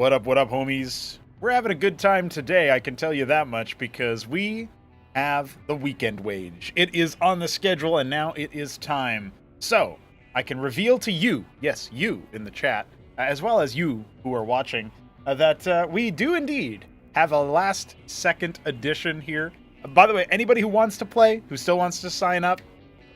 What up, homies? We're having a good time today, I can tell you that much, because we have the Weekendwage. It is on the schedule, and now it is time. So, I can reveal to you, yes, you in the chat, as well as you who are watching, that we do indeed have a last-second edition here. By the way, anybody who wants to play, who still wants to sign up,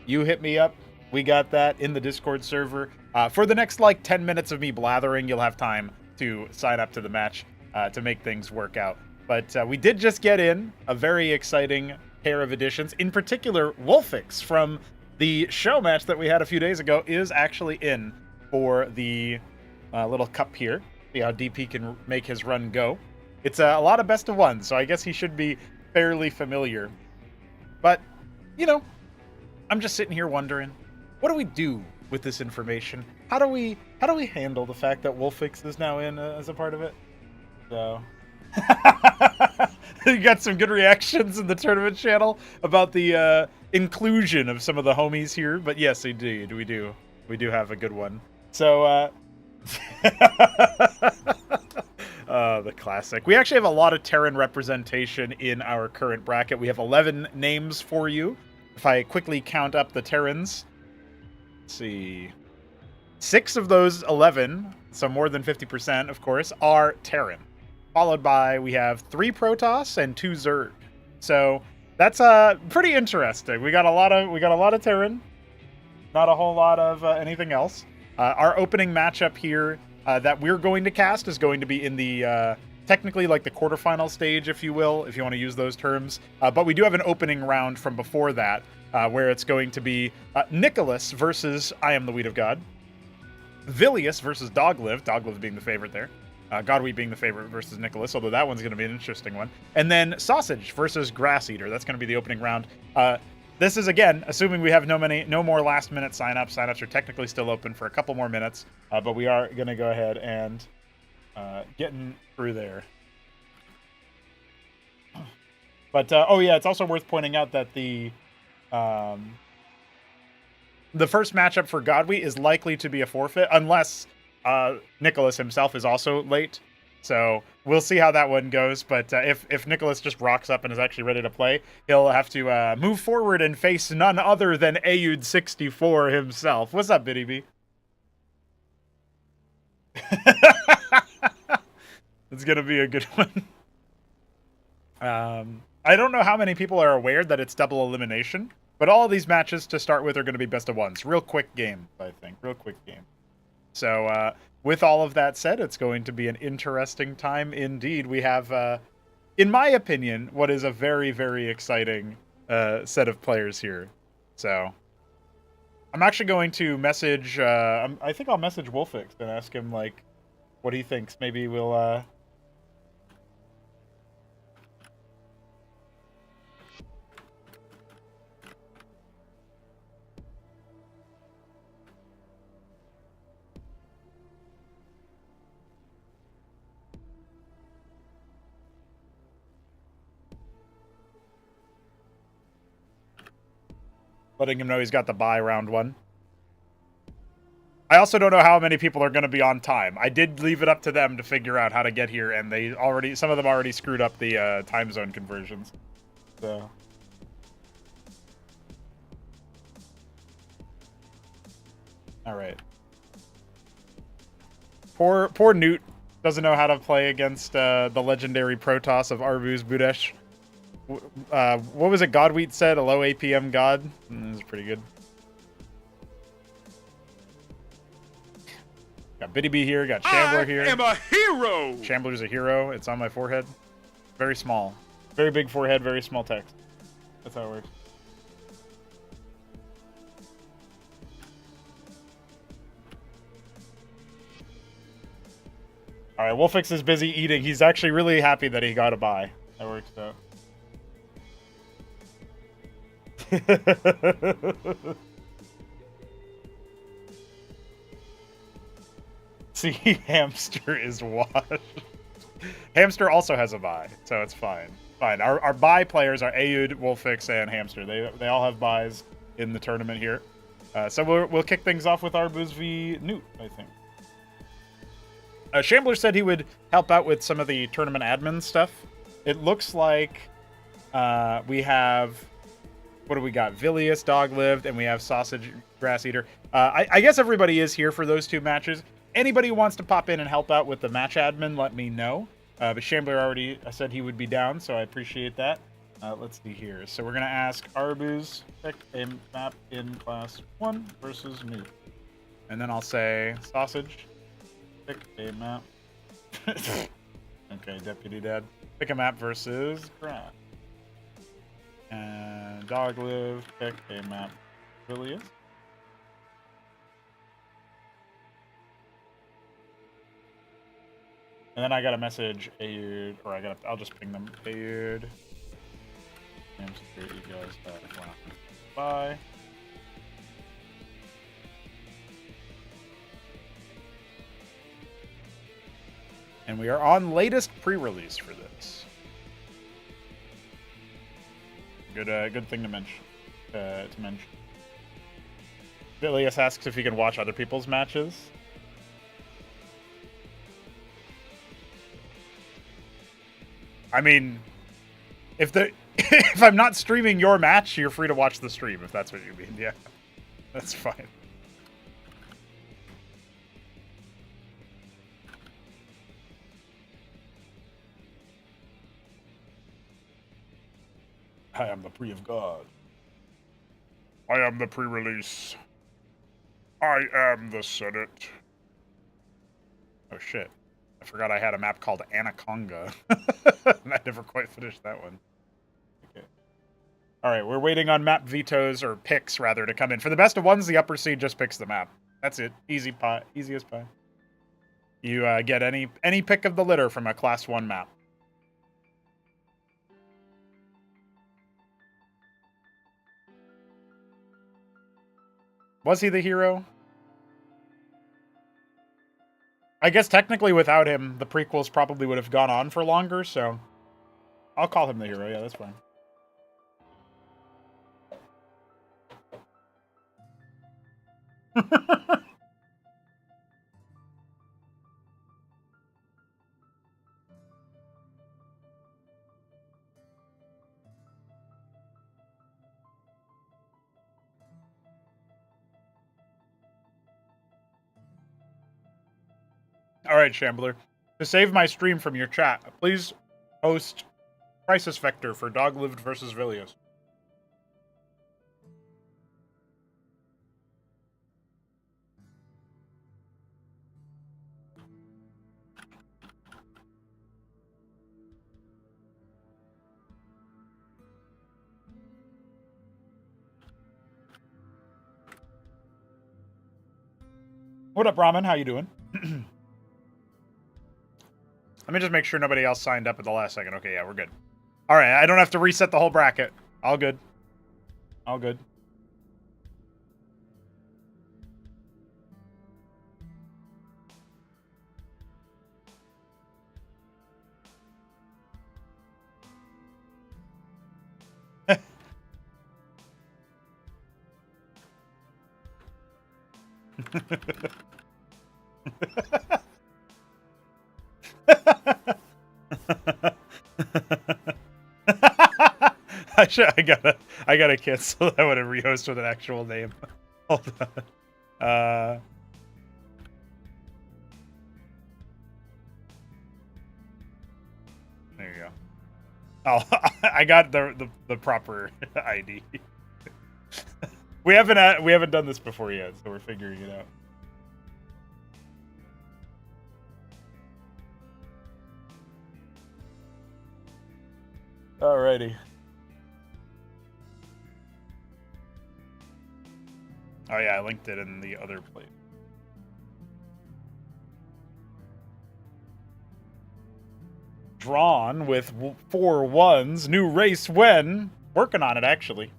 you hit me up. We got that in the Discord server. For the next, 10 minutes of me blathering, you'll have time to sign up to the match to make things work out. But we did just get in a very exciting pair of additions. In particular, Wolfix from the show match that we had a few days ago is actually in for the little cup here. See how deep he can make his run go. It's a lot of best of ones, so I guess he should be fairly familiar. But, you know, I'm just sitting here wondering, what do we do with this information? How do we handle the fact that Wolfix is now in as a part of it? So you got some good reactions in the tournament channel about the inclusion of some of the homies here, but yes, indeed, we do have a good one. So the classic. We actually have a lot of Terran representation in our current bracket. We have 11 names for you. If I quickly count up the Terrans, let's see. 6 of those 11, so more than 50%, of course, are Terran. Followed by, we have 3 Protoss and 2 Zerg. So that's pretty interesting. We got a lot of Terran, not a whole lot of anything else. Our opening matchup here that we're going to cast is going to be in the technically like the quarterfinal stage, if you will, if you want to use those terms. But we do have an opening round from before that, where it's going to be Nicholas versus I Am the Weed of God, Vilius versus Dogliv, Dogliv being the favorite there, Godwheat being the favorite versus Nicholas, although that one's going to be an interesting one, and then Sausage versus Grass Eater. That's going to be the opening round. This is, again, assuming we have no more last-minute signups. Signups are technically still open for a couple more minutes, but we are going to go ahead and getting through there. But, oh yeah, it's also worth pointing out that the first matchup for Godwheat is likely to be a forfeit, unless Nicholas himself is also late. So we'll see how that one goes. But if Nicholas just rocks up and is actually ready to play, he'll have to move forward and face none other than Ayud64 himself. What's up, Biddy B? It's going to be a good one. I don't know how many people are aware that it's double elimination, but all of these matches to start with are going to be best of ones. Real quick game, I think. Real quick game. So with all of that said, it's going to be an interesting time indeed. We have, in my opinion, what is a very, very exciting set of players here. So I'm actually going to message, I think I'll message Wolfix and ask him, what he thinks. Maybe we'll... letting him know he's got the bye round 1. I also don't know how many people are going to be on time. I did leave it up to them to figure out how to get here, and some of them already screwed up the time zone conversions. So. All right. Poor Newt doesn't know how to play against the legendary Protoss of Arbuz Budesh. What was it Godwheat said? A low APM god? This is pretty good. Got Biddy B here, got Shambler here. I am a hero! Shambler's a hero. It's on my forehead. Very small. Very big forehead, very small text. That's how it works. Alright, Wolfix is busy eating. He's actually really happy that he got a bye. That works out. See, Hamster is washed. Hamster also has a bye, so it's fine. Fine. Our bye players are Ayud, Wolfix, and Hamster. They all have byes in the tournament here. So we'll kick things off with Arbuz v Newt, I think. Shambler said he would help out with some of the tournament admin stuff. It looks like we have... What do we got? Vilius, Dog Lived, and we have Sausage, Grass Eater. I guess everybody is here for those 2 matches. Anybody who wants to pop in and help out with the match admin, let me know. But Shambler already said he would be down, so I appreciate that. Let's see here. So we're going to ask Arbuz, pick a map in Class 1 versus Noob. And then I'll say, Sausage, pick a map. Okay, Deputy Dad. Pick a map versus Grass. And Dog Live, pick a map. Vilius. And then I got a message, Ayud, or I'll just ping them. Ayud. And security guys that bye. And we are on latest pre-release for this. Good thing to mention. Vilius asks if he can watch other people's matches. I mean, if I'm not streaming your match, you're free to watch the stream, if that's what you mean. Yeah, that's fine. I am the pre of God. I am the pre-release. I am the Senate. Oh shit. I forgot I had a map called Anaconga. And I never quite finished that one. Okay. Alright, we're waiting on map vetoes, or picks rather, to come in. For the best of ones, the upper seed just picks the map. That's it. Easy pie. Easy as pie. You get any pick of the litter from a Class 1 map. Was he the hero? I guess technically without him, the prequels probably would have gone on for longer, so I'll call him the hero. Yeah, that's fine. All right, Shambler. To save my stream from your chat, please post Crisis Vector for Dog Lived versus Vilius. What up, Ramen? How you doing? Let me just make sure nobody else signed up at the last second. Okay, yeah, we're good. All right, I don't have to reset the whole bracket. All good. All good. I gotta cancel that one and rehost with an actual name. Hold on. There you go. Oh, I got the proper ID. We haven't done this before yet, so we're figuring it out. Alrighty. Oh yeah, I linked it in the other place. Drawn with 4 1s. New race when? Working on it, actually.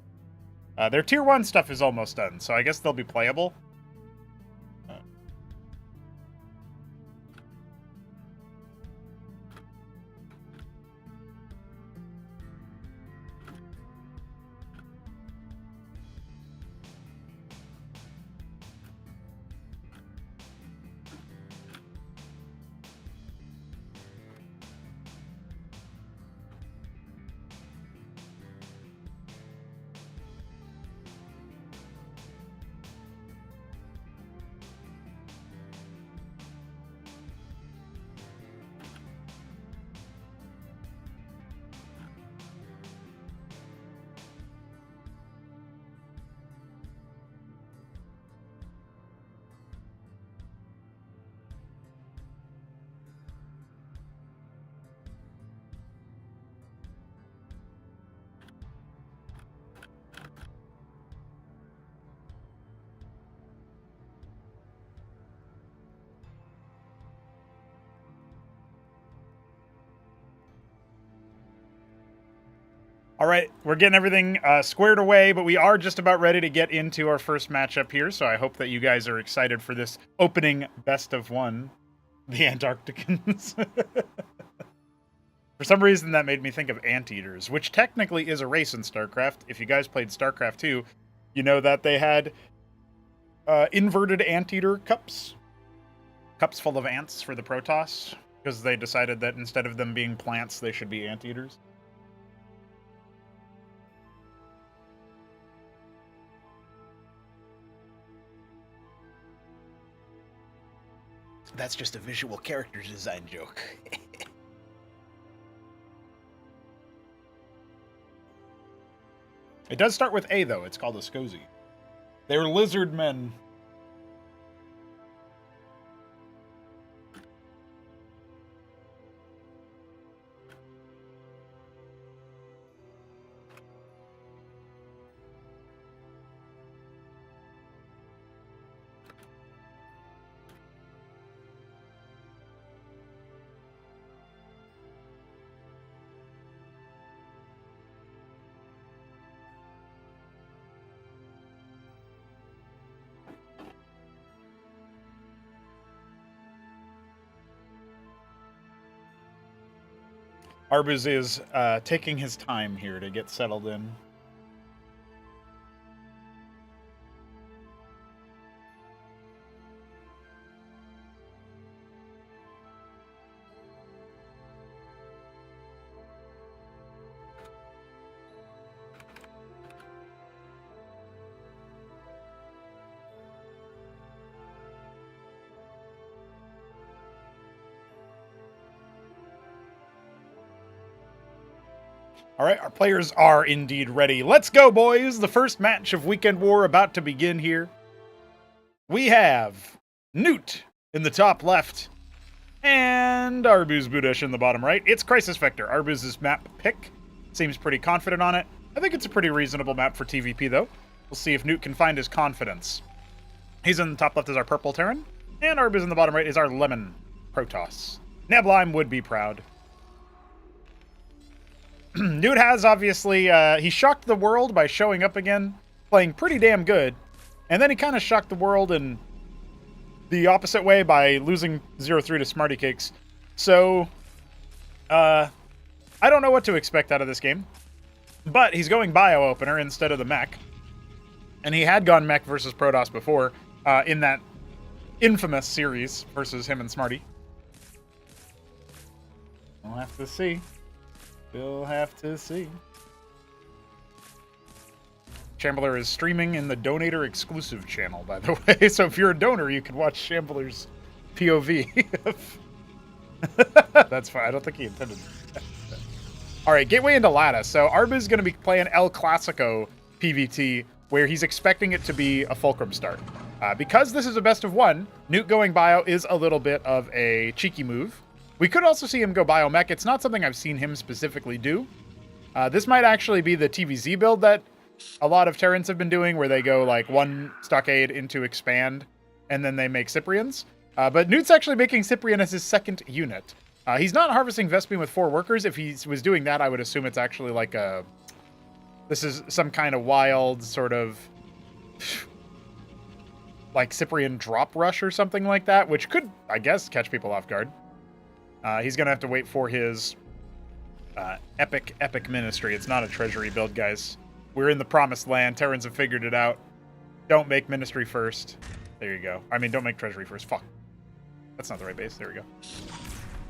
Their tier 1 stuff is almost done, so I guess they'll be playable. All right, we're getting everything squared away, but we are just about ready to get into our first matchup here, so I hope that you guys are excited for this opening best of one. The Antarcticans. For some reason, that made me think of anteaters, which technically is a race in StarCraft. If you guys played StarCraft 2, you know that they had inverted anteater cups. Cups full of ants for the Protoss, because they decided that instead of them being plants, they should be anteaters. That's just a visual character design joke. It does start with A, though. It's called a SCOZY. They're lizard men. Arbuz is taking his time here to get settled in. All right, our players are indeed ready. Let's go, boys. The first match of Weekend War about to begin here. We have Newt in the top left and Arbuz Budesh in the bottom right. It's Crisis Vector, Arbuz's map pick. Seems pretty confident on it. I think it's a pretty reasonable map for TVP, though. We'll see if Newt can find his confidence. He's in the top left as our purple Terran, and Arbuz in the bottom right is our lemon Protoss. Neblime would be proud. Newt has, obviously, he shocked the world by showing up again, playing pretty damn good. And then he kind of shocked the world in the opposite way by losing 0-3 to Smarty Cakes. So, I don't know what to expect out of this game. But he's going Bio Opener instead of the mech. And he had gone mech versus Protoss before, in that infamous series versus him and Smarty. We'll have to see. We'll have to see. Shambler is streaming in the Donator exclusive channel, by the way. So if you're a donor, you can watch Shambler's POV. That's fine. I don't think he intended that. All right, gateway into Lattice. So Arbuz is going to be playing El Clasico PVT, where he's expecting it to be a Fulcrum start. Because this is a best of one, Newt going Bio is a little bit of a cheeky move. We could also see him go Biomech. It's not something I've seen him specifically do. This might actually be the TVZ build that a lot of Terrans have been doing, where they go like one Stockade into Expand, and then they make Cyprians. But Newt's actually making Cyprian as his second unit. He's not harvesting Vespene with 4 workers. If he was doing that, I would assume it's actually like a... This is some kind of wild sort of... like Cyprian drop rush or something like that, which could, I guess, catch people off guard. He's going to have to wait for his epic ministry. It's not a treasury build, guys. We're in the promised land. Terrans have figured it out. Don't make ministry first. There you go. I mean, don't make treasury first. Fuck. That's not the right base. There we go.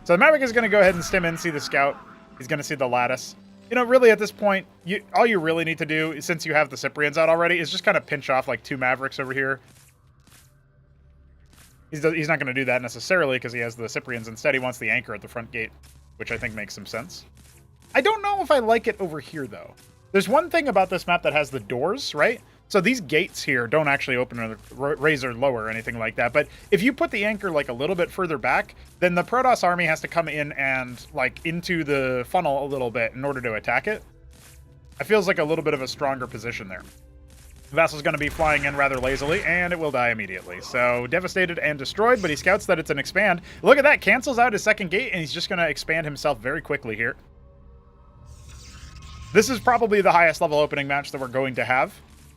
So the Mavic is going to go ahead and stim in, see the scout. He's going to see the Lattice. You know, really at this point, all you really need to do, since you have the Cyprians out already, is just kind of pinch off like 2 Mavericks over here. He's not going to do that necessarily because he has the Cyprians. Instead, he wants the anchor at the front gate, which I think makes some sense. I don't know if I like it over here, though. There's one thing about this map that has the doors, right? So these gates here don't actually open or raise or lower or anything like that. But if you put the anchor like a little bit further back, then the Protoss army has to come in and like into the funnel a little bit in order to attack it. It feels like a little bit of a stronger position there. The vessel's going to be flying in rather lazily, and it will die immediately. So, devastated and destroyed, but he scouts that it's an expand. Look at that, cancels out his second gate, and he's just going to expand himself very quickly here. This is probably the highest level opening match that we're going to have,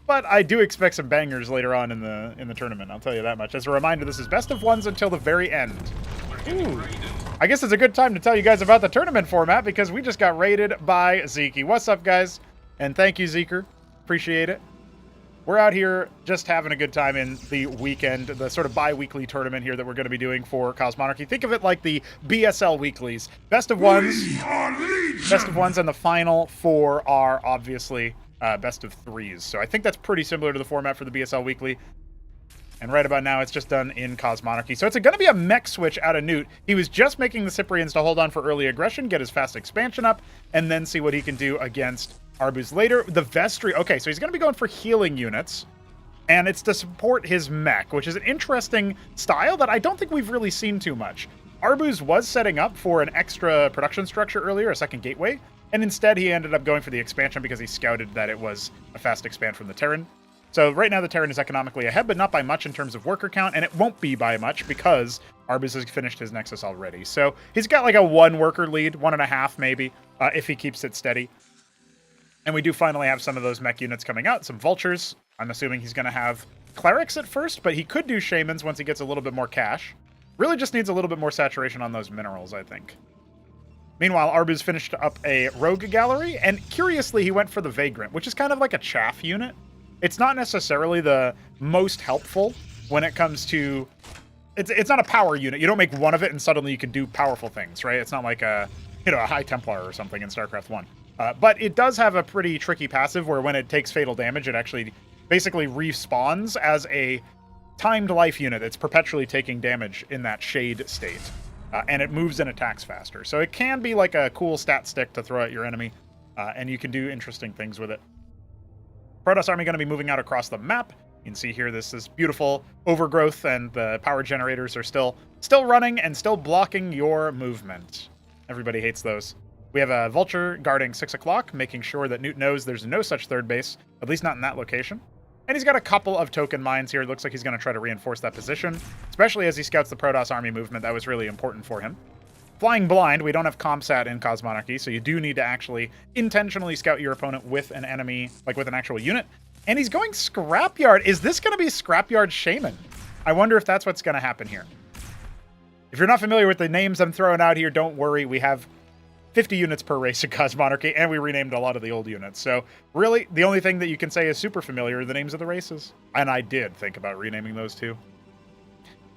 but I do expect some bangers later on in the tournament. I'll tell you that much. As a reminder, this is best of ones until the very end. Ooh. I guess it's a good time to tell you guys about the tournament format because we just got raided by Zeke. What's up, guys? And thank you, Zeker. Appreciate it. We're out here just having a good time in the weekend, the sort of bi-weekly tournament here that we're going to be doing for Cosmonarchy. Think of it like the BSL weeklies. Best of ones, and the final four are obviously best of threes. So I think that's pretty similar to the format for the BSL weekly. And right about now, it's just done in Cosmonarchy. So it's going to be a mech switch out of Newt. He was just making the Cyprians to hold on for early aggression, get his fast expansion up, and then see what he can do against Arbuz later. The Vestry. Okay, so he's going to be going for healing units, and it's to support his mech, which is an interesting style that I don't think we've really seen too much. Arbuz was setting up for an extra production structure earlier, a second gateway, and instead he ended up going for the expansion because he scouted that it was a fast expand from the Terran. So right now the Terran is economically ahead, but not by much in terms of worker count, and it won't be by much because Arbuz has finished his Nexus already. So he's got like a 1 worker lead, 1.5 maybe, if he keeps it steady. And we do finally have some of those mech units coming out, some vultures. I'm assuming he's going to have clerics at first, but he could do shamans once he gets a little bit more cash. Really just needs a little bit more saturation on those minerals, I think. Meanwhile, Arbuz finished up a rogue gallery, and curiously he went for the Vagrant, which is kind of like a chaff unit. It's not necessarily the most helpful when it comes to... It's not a power unit. You don't make one of it and suddenly you can do powerful things, right? It's not like a High Templar or something in StarCraft 1. But it does have a pretty tricky passive where when it takes fatal damage, it actually basically respawns as a timed life unit that's perpetually taking damage in that shade state. And it moves and attacks faster. So it can be like a cool stat stick to throw at your enemy, and you can do interesting things with it. Protoss Army going to be moving out across the map. You can see here this is beautiful overgrowth, and the power generators are still running and still blocking your movement. Everybody hates those. We have a Vulture guarding 6 o'clock, making sure that Newt knows there's no such third base, at least not in that location. And he's got a couple of token mines here. It looks like he's going to try to reinforce that position, especially as he scouts the Protoss Army movement. That was really important for him. Flying blind, we don't have Comsat in Cosmonarchy, so you do need to actually intentionally scout your opponent with an enemy, like with an actual unit. And he's going Scrapyard. Is this going to be Scrapyard Shaman? I wonder if that's what's going to happen here. If you're not familiar with the names I'm throwing out here, don't worry. We have 50 units per race in Cosmonarchy, and we renamed a lot of the old units. So really, the only thing that you can say is super familiar are the names of the races. And I did think about renaming those too.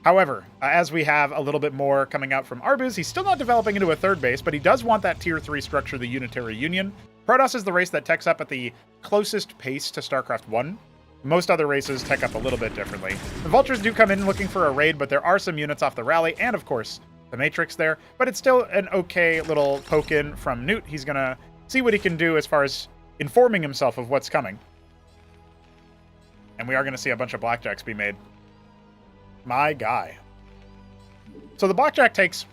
However, as we have a little bit more coming out from Arbuz, he's still not developing into a third base, but he does want that tier 3 structure, the Unitary Union. Protoss is the race that techs up at the closest pace to StarCraft 1. Most other races tech up a little bit differently. The Vultures do come in looking for a raid, but there are some units off the rally, and of course, the Matrix there. But it's still an okay little poke in from Newt. He's going to see what he can do as far as informing himself of what's coming. And we are going to see a bunch of Blackjacks be made. My guy. So the Blackjack takes,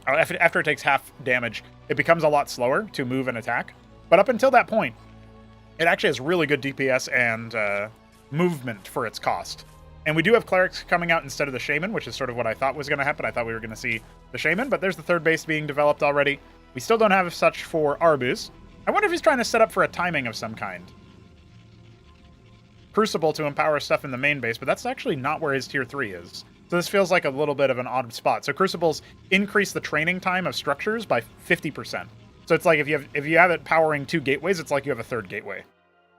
after it takes half damage, it becomes a lot slower to move and attack. But up until that point, it actually has really good DPS and movement for its cost. And we do have Clerics coming out instead of the Shaman, which is sort of what I thought was going to happen. I thought we were going to see the Shaman, but there's the third base being developed already. We still don't have such for Arbuz. I wonder if he's trying to set up for a timing of some kind. Crucible to empower stuff in the main base, but that's actually not where his tier 3 is. So this feels like a little bit of an odd spot. So Crucibles increase the training time of structures by 50%. So it's like if you have it powering 2 gateways, it's like you have a third gateway.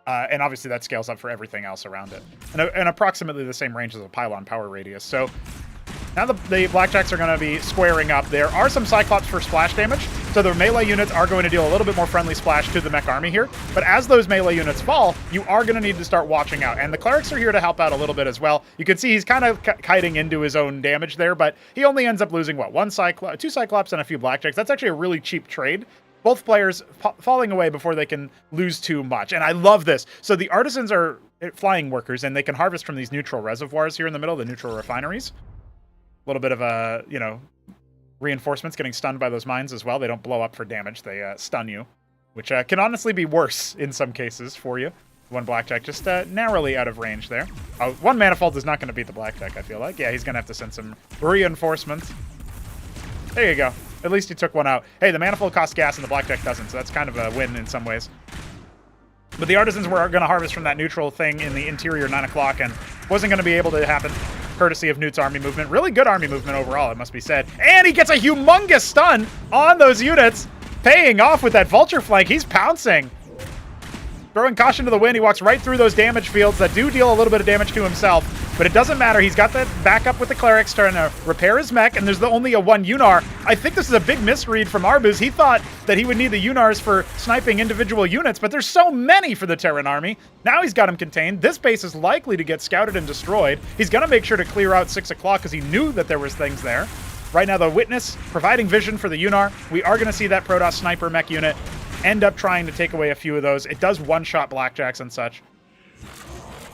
And obviously that scales up for everything else around it. And approximately the same range as a pylon power radius. So now the Blackjacks are going to be squaring up. There are some Cyclops for splash damage, so the melee units are going to deal a little bit more friendly splash to the mech army here. But as those melee units fall, you are going to need to start watching out. And the Clerics are here to help out a little bit as well. You can see he's kind of kiting into his own damage there, but he only ends up losing, what, 2 Cyclops and a few Blackjacks. That's actually a really cheap trade. Both players falling away before they can lose too much. And I love this. So the Artisans are flying workers, and they can harvest from these neutral reservoirs here in the middle, the neutral refineries. A little bit of a, reinforcements getting stunned by those mines as well. They don't blow up for damage. They stun you, which can honestly be worse in some cases for you. One Blackjack just narrowly out of range there. One Manifold is not going to beat the Blackjack, I feel like. Yeah, he's going to have to send some reinforcements. There you go. At least he took one out. Hey, the Manifold costs gas and the Blackjack doesn't, so that's kind of a win in some ways. But the Artisans were going to harvest from that neutral thing in the interior 9 o'clock and wasn't going to be able to happen courtesy of Newt's army movement. Really good army movement overall, it must be said. And he gets a humongous stun on those units, paying off with that Vulture flank. He's pouncing. Throwing caution to the wind, he walks right through those damage fields that do deal a little bit of damage to himself, but it doesn't matter. He's got that backup with the Clerics trying to repair his mech, and there's only a 1 Unar. I think this is a big misread from Arbuz. He thought that he would need the Unars for sniping individual units, but there's so many for the Terran army. Now he's got him contained. This base is likely to get scouted and destroyed. He's going to make sure to clear out 6 o'clock because he knew that there was things there. Right now, the Witness providing vision for the Unar. We are going to see that Protoss sniper mech unit end up trying to take away a few of those. It does one-shot Blackjacks and such.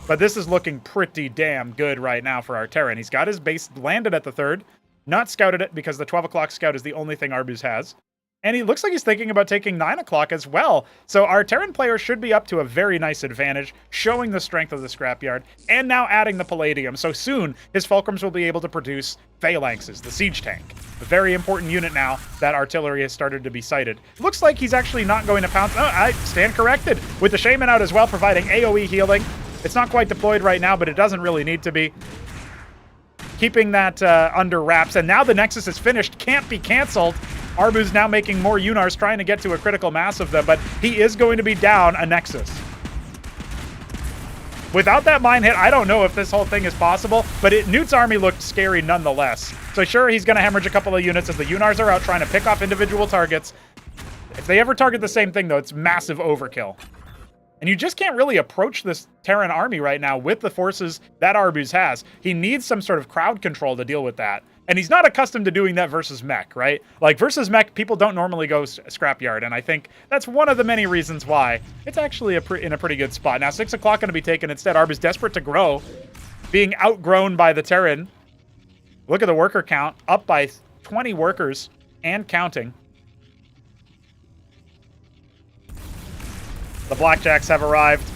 But this is looking pretty damn good right now for our Terran. He's got his base landed at the 3rd, not scouted it because the 12 o'clock scout is the only thing Arbuz has. And he looks like he's thinking about taking 9 o'clock as well. So our Terran player should be up to a very nice advantage, showing the strength of the scrapyard, and now adding the Palladium. So soon, his Fulcrums will be able to produce Phalanxes, the siege tank. A very important unit now that artillery has started to be sighted. Looks like he's actually not going to pounce. Oh, I stand corrected. With the Shaman out as well, providing AoE healing. It's not quite deployed right now, but it doesn't really need to be. Keeping that under wraps. And now the Nexus is finished. Can't be canceled. Arbuz now making more Unars, trying to get to a critical mass of them, but he is going to be down a Nexus. Without that mine hit, I don't know if this whole thing is possible, but Newt's army looked scary nonetheless. So sure, he's going to hemorrhage a couple of units as the Unars are out trying to pick off individual targets. If they ever target the same thing, though, it's massive overkill. And you just can't really approach this Terran army right now with the forces that Arbuz has. He needs some sort of crowd control to deal with that. And he's not accustomed to doing that versus mech, right? Like, versus mech, people don't normally go scrapyard, and I think that's one of the many reasons why it's actually in a pretty good spot. Now, 6 o'clock going to be taken instead. Arbuz desperate to grow, being outgrown by the Terran. Look at the worker count, up by 20 workers and counting. The Blackjacks have arrived,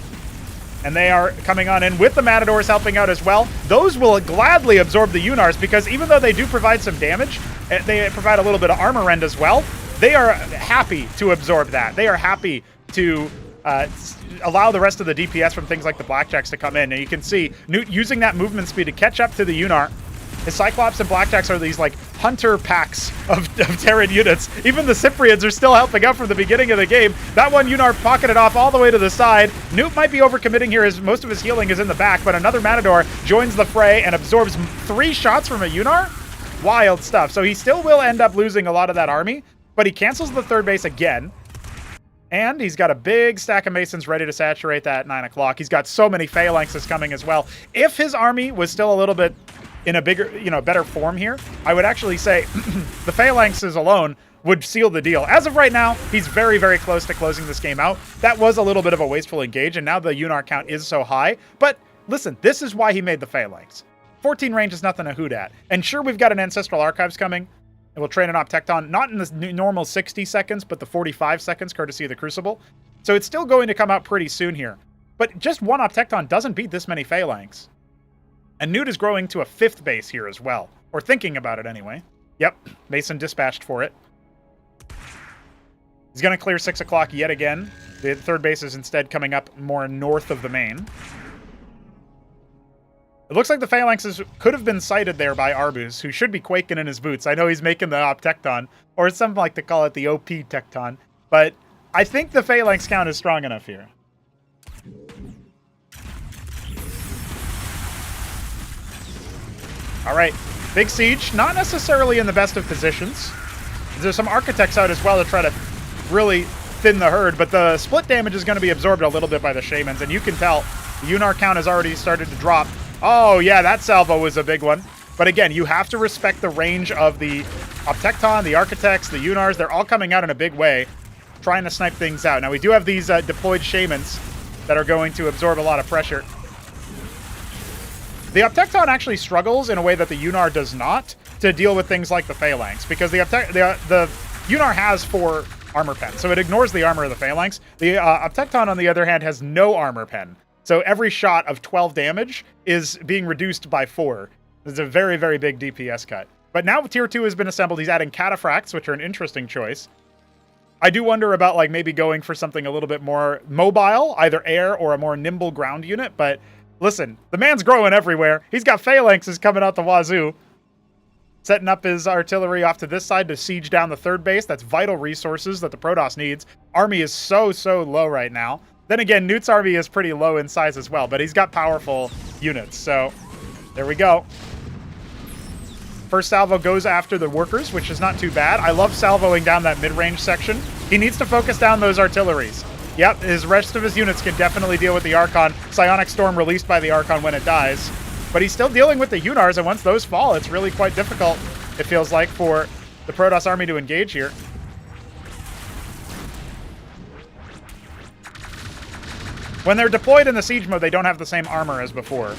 and they are coming on in with the Matadors helping out as well. Those will gladly absorb the Unars because even though they do provide some damage, they provide a little bit of armor rend as well. They are happy to absorb that. They are happy to allow the rest of the DPS from things like the Blackjacks to come in. And you can see Newt using that movement speed to catch up to the Unar. His Cyclops and Blackjacks are these, like, hunter packs of Terran units. Even the Cyprians are still helping out from the beginning of the game. That one Unar pocketed off all the way to the side. Newt might be overcommitting here as most of his healing is in the back, but another Matador joins the fray and absorbs 3 shots from a Unar? Wild stuff. So he still will end up losing a lot of that army, but he cancels the 3rd base again. And he's got a big stack of Masons ready to saturate that 9 o'clock. He's got so many Phalanxes coming as well. If his army was still a little bit in a bigger, better form here, I would actually say the Phalanxes alone would seal the deal. As of right now, he's very, very close to closing this game out. That was a little bit of a wasteful engage, and now the Unar count is so high. But listen, this is why he made the Phalanx. 14 range is nothing to hoot at. And sure, we've got an Ancestral Archives coming, and we'll train an Optecton, not in the normal 60 seconds, but the 45 seconds, courtesy of the Crucible. So it's still going to come out pretty soon here. But just one Optecton doesn't beat this many Phalanx. And Newt is growing to a 5th base here as well. Or thinking about it anyway. Yep, Mason dispatched for it. He's going to clear 6 o'clock yet again. The 3rd base is instead coming up more north of the main. It looks like the Phalanxes could have been sighted there by Arbuz, who should be quaking in his boots. I know he's making the Optecton, or some like to call it the OP Tecton. But I think the Phalanx count is strong enough here. All right, big siege, not necessarily in the best of positions. There's some architects out as well to try to really thin the herd, but the split damage is going to be absorbed a little bit by the Shamans, and you can tell the Unar count has already started to drop. Oh yeah, that salvo was a big one. But again, you have to respect the range of the Optecton, the Architects, the Unars. They're all coming out in a big way, trying to snipe things out. Now we do have these deployed Shamans that are going to absorb a lot of pressure. The Optecton actually struggles in a way that the Unar does not to deal with things like the Phalanx, because the Unar has 4 armor pen, so it ignores the armor of the Phalanx. The Optecton, on the other hand, has no armor pen. So every shot of 12 damage is being reduced by 4. It's a very, very big DPS cut. But now Tier 2 has been assembled. He's adding cataphracts, which are an interesting choice. I do wonder about like maybe going for something a little bit more mobile, either air or a more nimble ground unit. But listen, the man's growing everywhere. He's got phalanxes coming out the wazoo. Setting up his artillery off to this side to siege down the third base. That's vital resources that the Protoss needs. Army is so low right now. Then again, Newt's army is pretty low in size as well, but he's got powerful units. So there we go. First salvo goes after the workers, which is not too bad. I love salvoing down that mid-range section. He needs to focus down those artilleries. Yep, his rest of his units can definitely deal with the Archon. Psionic Storm released by the Archon when it dies. But he's still dealing with the Hunars, and once those fall, it's really quite difficult, it feels like, for the Protoss army to engage here. When they're deployed in the siege mode, they don't have the same armor as before.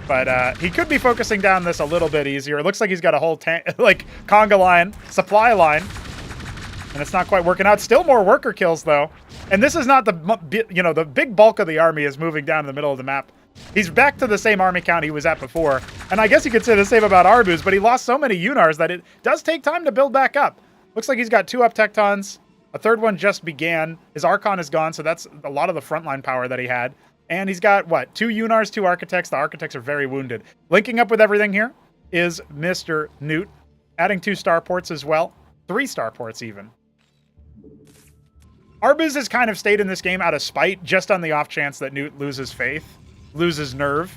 But he could be focusing down this a little bit easier. It looks like he's got a whole like conga line, supply line, and it's not quite working out. Still more worker kills though, and this is not the the big bulk of the army is moving down in the middle of the map. He's back to the same army count he was at before, and I guess you could say the same about Arbus, but he lost so many Unars that it does take time to build back up. Looks like he's got 2 up tectons. A third one just began. His Archon is gone, so that's a lot of the frontline power that he had. And he's got, what, 2 Unars, 2 Architects. The Architects are very wounded. Linking up with everything here is Mr. Newt, adding 2 starports as well. 3 starports even. Arbus has kind of stayed in this game out of spite, just on the off chance that Newt loses faith, loses nerve.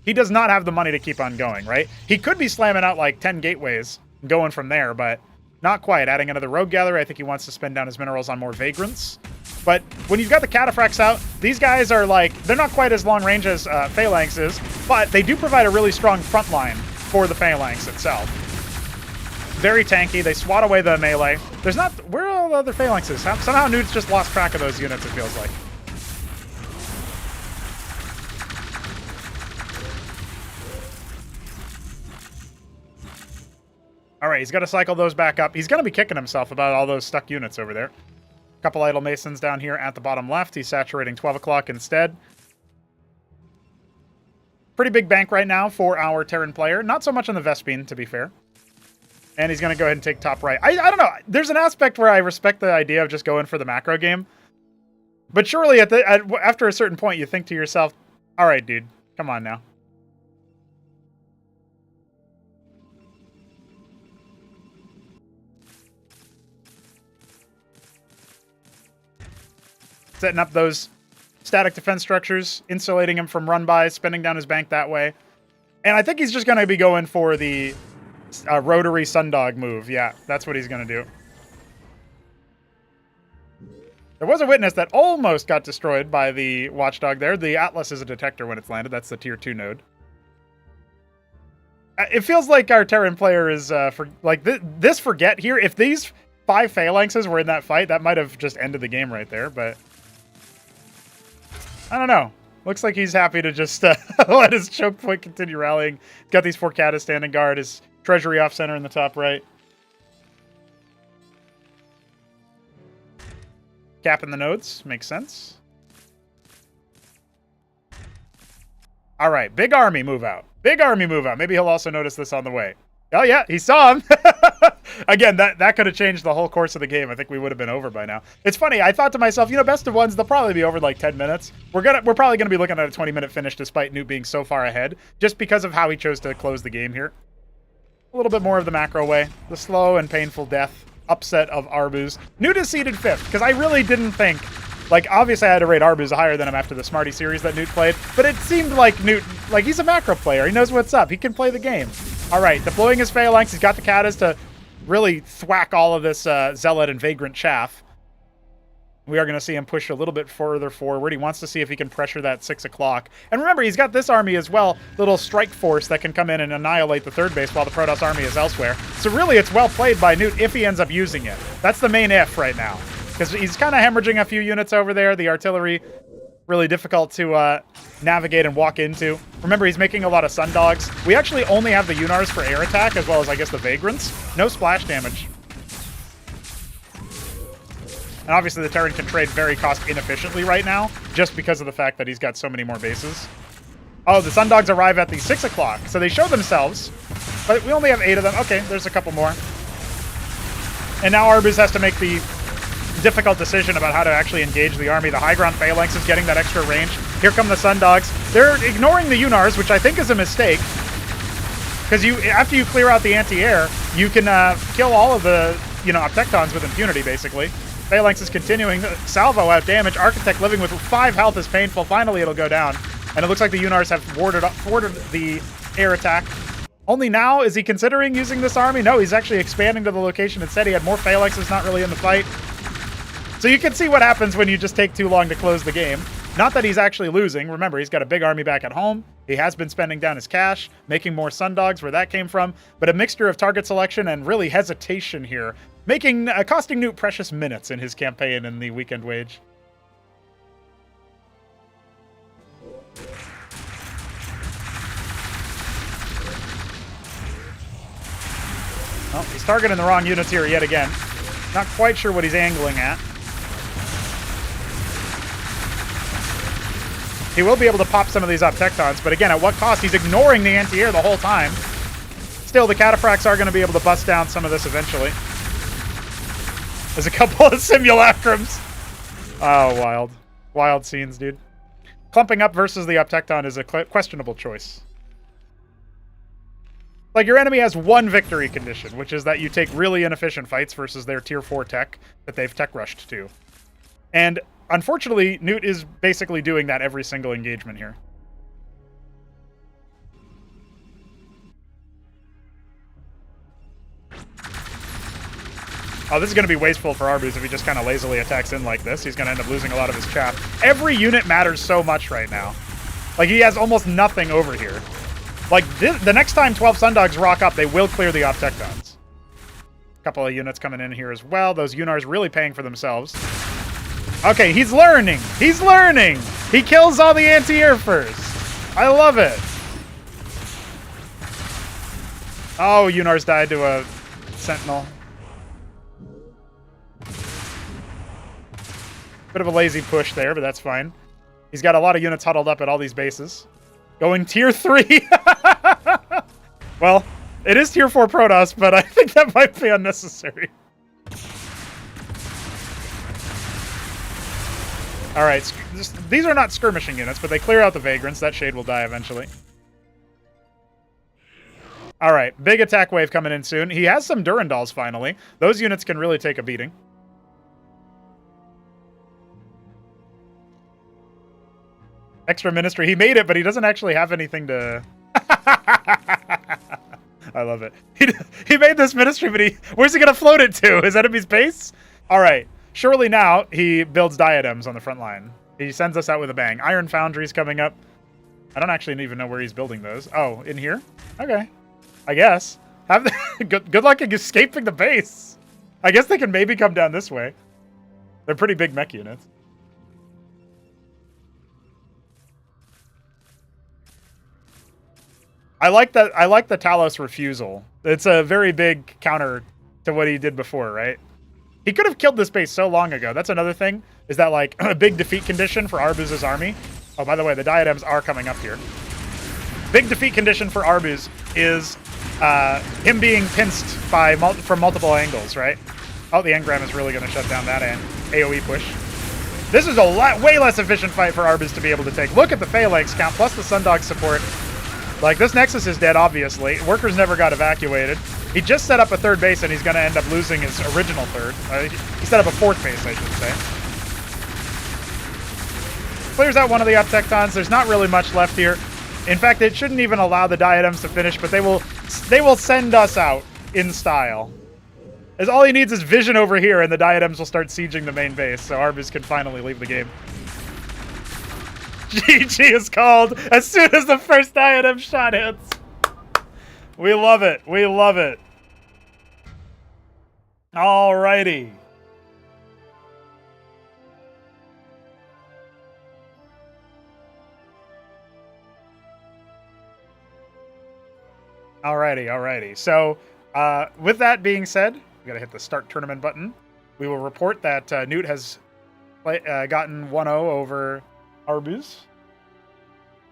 He does not have the money to keep on going, right? He could be slamming out like 10 gateways and going from there, but not quite. Adding another Rogue Gatherer, I think he wants to spend down his minerals on more Vagrants. But when you've got the Cataphracts out, these guys are like, they're not quite as long range as Phalanx is, but they do provide a really strong front line for the Phalanx itself. Very tanky. They swat away the melee. There's not, where are all the other Phalanxes? Somehow Newt's just lost track of those units, it feels like. All right, he's got to cycle those back up. He's going to be kicking himself about all those stuck units over there. Couple idle Masons down here at the bottom left. He's saturating 12 o'clock instead. Pretty big bank right now for our Terran player. Not so much on the Vespene, to be fair. And he's going to go ahead and take top right. I don't know. There's an aspect where I respect the idea of just going for the macro game. But surely after a certain point, you think to yourself, all right, dude, come on now. Setting up those static defense structures, insulating him from run-bys, spending down his bank that way. And I think he's just going to be going for the rotary Sundog move. Yeah, that's what he's going to do. There was a witness that almost got destroyed by the Watchdog there. The Atlas is a detector when it's landed. That's the tier 2 node. It feels like our Terran player is, this forget here. If these 5 Phalanxes were in that fight, that might have just ended the game right there, but I don't know. Looks like he's happy to just let his choke point continue rallying. Got these 4 Catas standing guard. His treasury off center in the top right. Capping the nodes. Makes sense. All right. Big army move out. Big army move out. Maybe he'll also notice this on the way. Oh, yeah. He saw him. Again, that could have changed the whole course of the game. I think we would have been over by now. It's funny. I thought to myself, best of ones, they'll probably be over in like 10 minutes. We're probably going to be looking at a 20-minute finish despite Newt being so far ahead, just because of how he chose to close the game here. A little bit more of the macro way. The slow and painful death upset of Arbus. Newt is seeded 5th, because I really didn't think... obviously I had to rate Arbus higher than him after the Smarty series that Newt played, but it seemed like Newt, he's a macro player. He knows what's up. He can play the game. All right, deploying his Phalanx. He's got the Catas to really thwack all of this Zealot and Vagrant chaff. We are going to see him push a little bit further forward. He wants to see if he can pressure that 6 o'clock. And remember, he's got this army as well, little strike force that can come in and annihilate the third base while the Protoss army is elsewhere. So really, it's well played by Newt if he ends up using it. That's the main if right now. Because he's kind of hemorrhaging a few units over there. The artillery, really difficult to navigate and walk into. Remember, he's making a lot of Sundogs. We actually only have the Unars for air attack, as well as, I guess, the Vagrants. No splash damage. And obviously, the Terran can trade very cost inefficiently right now, just because of the fact that he's got so many more bases. Oh, the Sundogs arrive at the 6 o'clock, so they show themselves. But we only have 8 of them. Okay, there's a couple more. And now Arbus has to make the difficult decision about how to actually engage the army. The high ground Phalanx is getting that extra range. Here come the Sundogs. They're ignoring the Unars, which I think is a mistake. Because after you clear out the anti-air, you can kill all of the, Obtectons with impunity, basically. Phalanx is continuing. Salvo out damage. Architect living with 5 health is painful. Finally, it'll go down. And it looks like the Unars have thwarted the air attack. Only now is he considering using this army? No, he's actually expanding to the location. It said he had more Phalanxes not really in the fight. So you can see what happens when you just take too long to close the game. Not that he's actually losing. Remember, he's got a big army back at home. He has been spending down his cash, making more Sundogs, where that came from. But a mixture of target selection and really hesitation here, costing Newt precious minutes in his campaign in the Weekend Wage. Oh, he's targeting the wrong units here yet again. Not quite sure what he's angling at. He will be able to pop some of these Obtectons, but again, at what cost? He's ignoring the anti-air the whole time. Still, the Cataphracts are going to be able to bust down some of this eventually. There's a couple of simulacrums. Oh, wild. Wild scenes, dude. Clumping up versus the Obtecton is a questionable choice. Like, your enemy has one victory condition, which is that you take really inefficient fights versus their tier 4 tech that they've tech rushed to. And unfortunately, Newt is basically doing that every single engagement here. Oh, this is going to be wasteful for Arbus if he just kind of lazily attacks in like this. He's going to end up losing a lot of his chaff. Every unit matters so much right now. Like, he has almost nothing over here. Like, the next time 12 Sundogs rock up, they will clear the Obtectons. A couple of units coming in here as well. Those Unars really paying for themselves. Okay, he's learning. He's learning. He kills all the anti-air first. I love it. Oh, Unars died to a Sentinel. Bit of a lazy push there, but that's fine. He's got a lot of units huddled up at all these bases. Going tier 3. Well, it is tier 4 Protoss, but I think that might be unnecessary. All right, these are not skirmishing units, but they clear out the Vagrants. That Shade will die eventually. All right, big attack wave coming in soon. He has some Durandals finally. Those units can really take a beating. Extra Ministry. He made it, but he doesn't actually have anything to... I love it. He made this Ministry, but where's he going to float it to? His enemy's base? All right. Surely now he builds diadems on the front line. He sends us out with a bang. Iron Foundry's coming up. I don't actually even know where he's building those. Oh, in here? Okay. I guess. Good luck escaping the base. I guess they can maybe come down this way. They're pretty big mech units. I like the Talos refusal. It's a very big counter to what he did before, right? He could have killed this base so long ago. That's another thing, is that, like, a big defeat condition for Arbus' army. Oh, by the way, the diadems are coming up here. Big defeat condition for Arbus is him being pinced from multiple angles, right? Oh, the engram is really going to shut down that AoE push. This is a way less efficient fight for Arbus to be able to take. Look at the Phalanx count, plus the Sundog support. Like, this Nexus is dead, obviously. Workers never got evacuated. He just set up a third base, and he's going to end up losing his original third. He set up a fourth base, I should say. Clears out one of the Obtectons. There's not really much left here. In fact, it shouldn't even allow the diadems to finish, but they will send us out in style. As all he needs is vision over here, and the diadems will start sieging the main base, so Arbus can finally leave the game. GG is called as soon as the first diadem shot hits. We love it. We love it. Alrighty. Alrighty. So, with that being said, we gotta hit the start tournament button. We will report that Newt has gotten 1-0 over Arbus,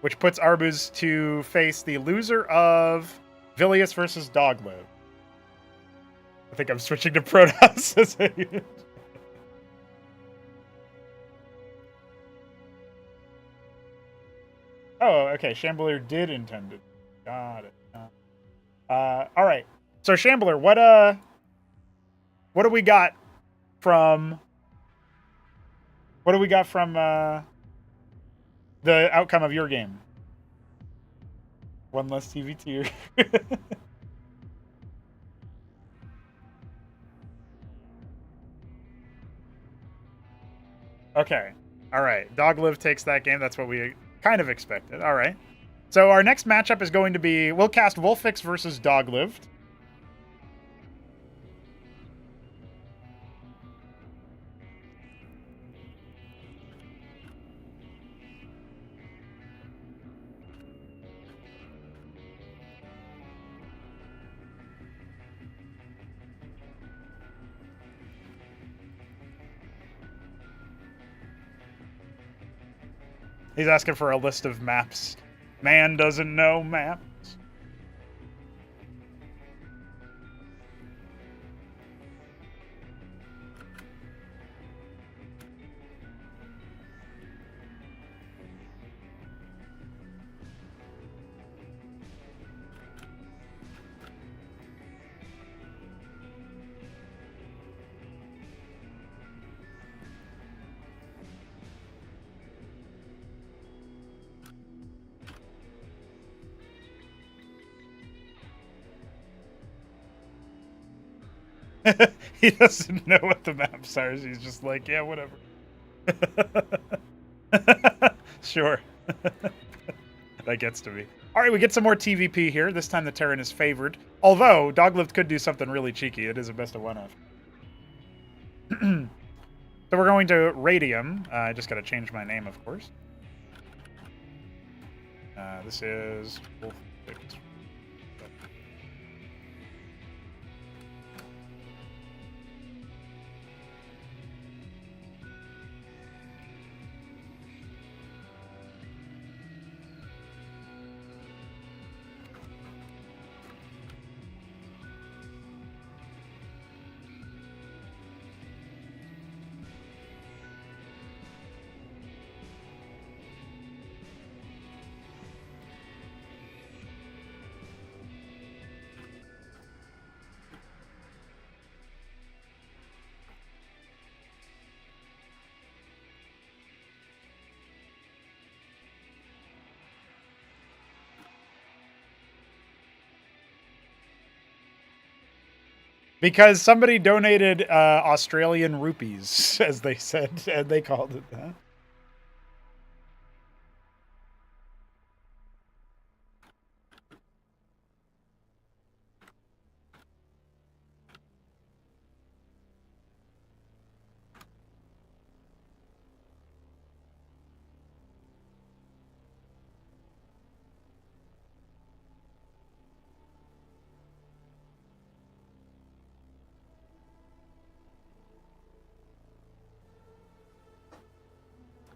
which puts Arbus to face the loser of Vilius versus Dogliv. I think I'm switching to Protoss as a unit. Oh, okay. Shambler did intend it. Got it. All right. So Shambler, what do we got from the outcome of your game? One less TV tier. Okay. All right. Dogliv takes that game. That's what we kind of expected. All right. So our next matchup is going to be, we'll cast Wolfix versus Dogliv. He's asking for a list of maps. Man doesn't know maps. He doesn't know what the maps are. He's just like, yeah, whatever. Sure. That gets to me. All right, we get some more TVP here. This time the Terran is favored. Although, Dogliv could do something really cheeky. It is a best of one of. So we're going to Radium. I just got to change my name, of course. This is Wolf 6. Because somebody donated Australian rupees, as they said, and they called it that.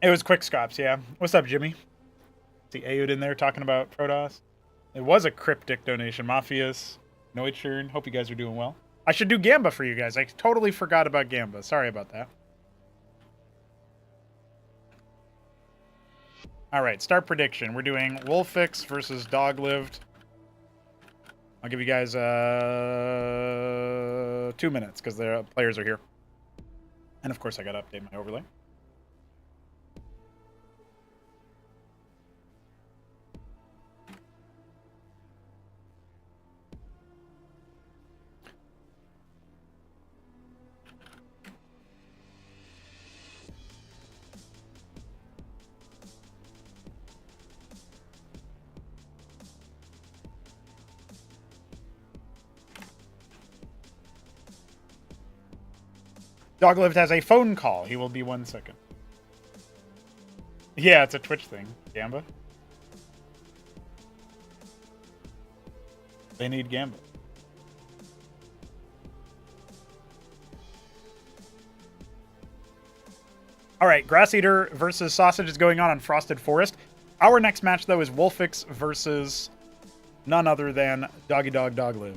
It was Quick Scops, yeah. What's up, Jimmy? See Aud in there talking about Protoss. It was a cryptic donation. Mafias, Noitchurn. Hope you guys are doing well. I should do Gamba for you guys. I totally forgot about Gamba. Sorry about that. All right, start prediction. We're doing Wolfix versus Dogliv. I'll give you guys 2 minutes because the players are here. And of course, I got to update my overlay. Dogliv has a phone call. He will be 1 second. Yeah, it's a Twitch thing. Gamba. They need Gamba. All right, Grass Eater versus Sausage is going on Frosted Forest. Our next match, though, is Wolfix versus none other than Doggy Dog Doglive.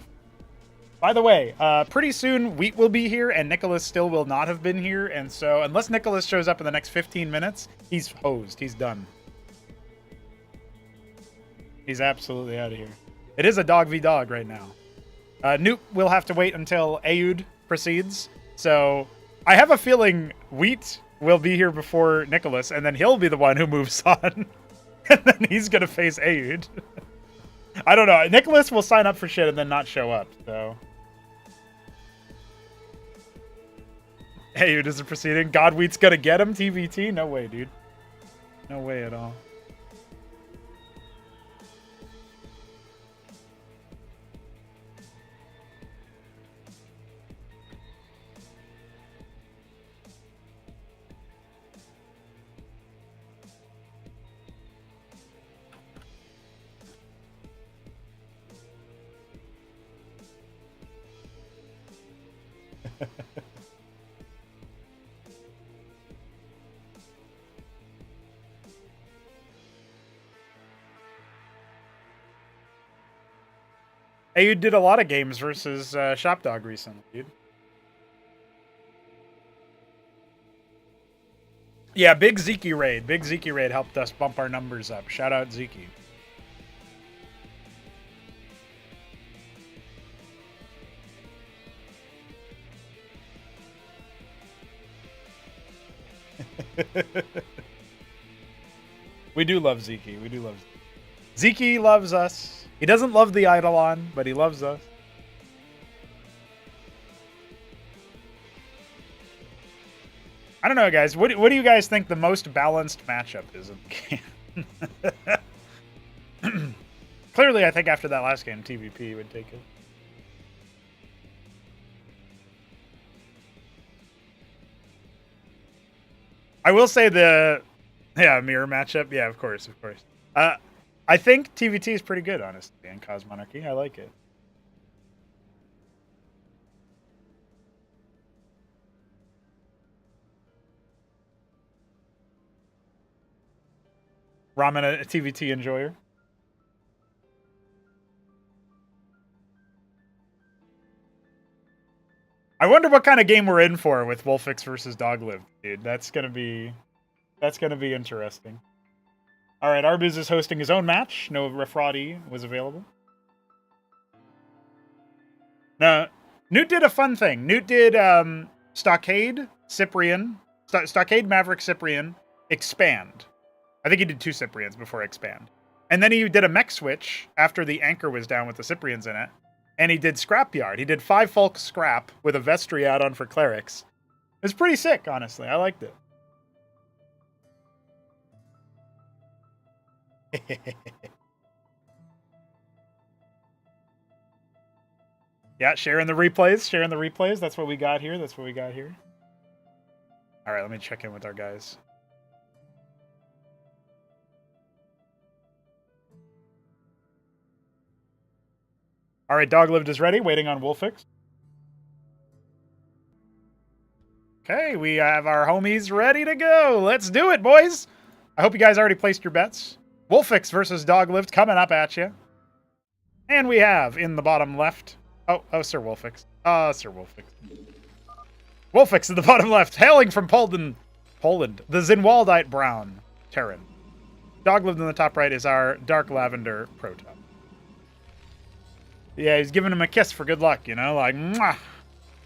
By the way, pretty soon Wheat will be here, and Nicholas still will not have been here, and so unless Nicholas shows up in the next 15 minutes, he's hosed. He's done. He's absolutely out of here. It is a dog v dog right now. Newt will have to wait until Aoud proceeds, so I have a feeling Wheat will be here before Nicholas, and then he'll be the one who moves on, and then he's gonna face Aoud. I don't know. Nicholas will sign up for shit and then not show up, so... Aoud isn't proceeding. Godwheat's gonna get him, TVT? No way, dude. No way at all. Hey, you did a lot of games versus Shopdog recently, dude. Yeah, big Zeke raid. Big Zeke raid helped us bump our numbers up. Shout out Zeke. We do love Zeke. We do love Zeke. Zeke loves us. He doesn't love the Eidolon, but he loves us. I don't know, guys. What do you guys think the most balanced matchup is in the game? Clearly, I think after that last game, TVP would take it. I will say the mirror matchup. Yeah, of course, of course. I think TVT is pretty good, honestly, in Cosmonarchy. I like it. Ramen, a TVT enjoyer. I wonder what kind of game we're in for with Wolfix versus Doglive, dude. That's gonna be interesting. All right, Arbuz is hosting his own match. No Refradi was available. No, Newt did a fun thing. Newt did Stockade, Cyprian, Stockade, Maverick, Cyprian, Expand. I think he did 2 Cyprians before Expand. And then he did a mech switch after the anchor was down with the Cyprians in it. And he did Scrapyard. He did 5 Folk Scrap with a Vestry add-on for Clerics. It was pretty sick, honestly. I liked it. Yeah, sharing the replays. That's what we got here. All right, let me check in with our guys. All right, Doglived is ready, waiting on Wolfix. Okay, we have our homies ready to go. Let's do it, boys. I hope you guys already placed your bets. Wolfix versus Doglift coming up at you. And we have in the bottom left. Oh, Sir Wolfix. Sir Wolfix. Wolfix in the bottom left, hailing from Poland, the Zinwaldite Brown Terran. Doglift in the top right is our Dark Lavender Proton. Yeah, he's giving him a kiss for good luck, you know, like, mwah.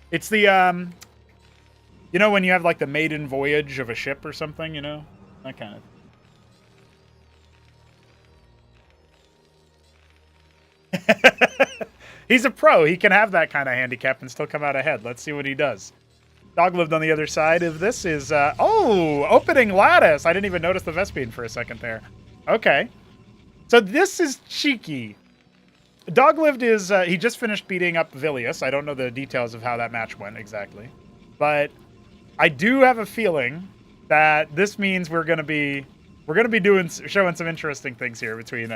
It's the, you know when you have, like, the maiden voyage of a ship or something, you know? That kind of He's a pro. He can have that kind of handicap and still come out ahead. Let's see what he does. Doglived on the other side of this is, opening lattice. I didn't even notice the Vespine for a second there. Okay. So this is cheeky. Doglived is, he just finished beating up Vilius. I don't know the details of how that match went exactly. But I do have a feeling that this means we're going to be showing some interesting things here between,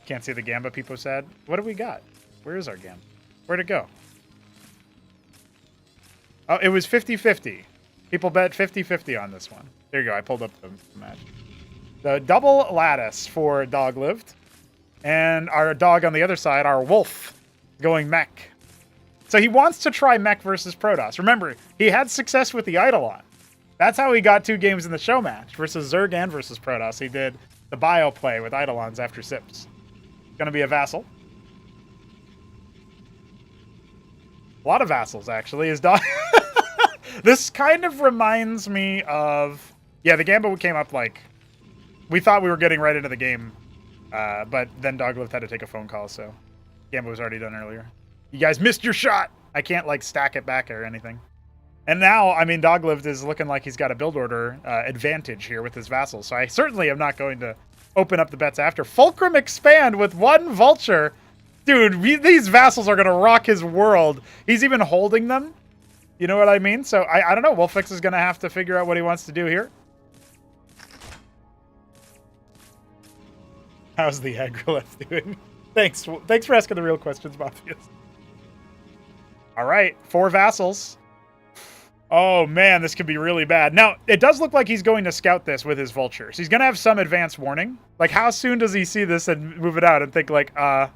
can't see the Gamba people said. What do we got? Where is our Gamba? Where'd it go? Oh, it was 50-50. People bet 50-50 on this one. There you go. I pulled up the match. The double lattice for Doglived. And our dog on the other side, our wolf, going mech. So he wants to try mech versus Protoss. Remember, he had success with the Eidolon. That's how he got 2 games in the show match versus Zerg and versus Protoss. He did the bio play with Eidolons after Sips. Going to be a vassal. A lot of vassals, actually. His dog. This kind of reminds me of... Yeah, the Gambit came up like... We thought we were getting right into the game. But then Doglived had to take a phone call, so... Gambit was already done earlier. You guys missed your shot! I can't, like, stack it back or anything. And now, I mean, Doglived is looking like he's got a build order advantage here with his vassals. So I certainly am not going to open up the bets after. Fulcrum expand with 1 Vulture. Dude, these vassals are going to rock his world. He's even holding them. You know what I mean? So I don't know. Wolfix is going to have to figure out what he wants to do here. How's the Agrolith doing? Thanks for asking the real questions, Mafias. All right, 4 vassals. Oh, man, this could be really bad. Now, it does look like he's going to scout this with his vultures. He's going to have some advance warning. Like, how soon does he see this and move it out and think, like, huh?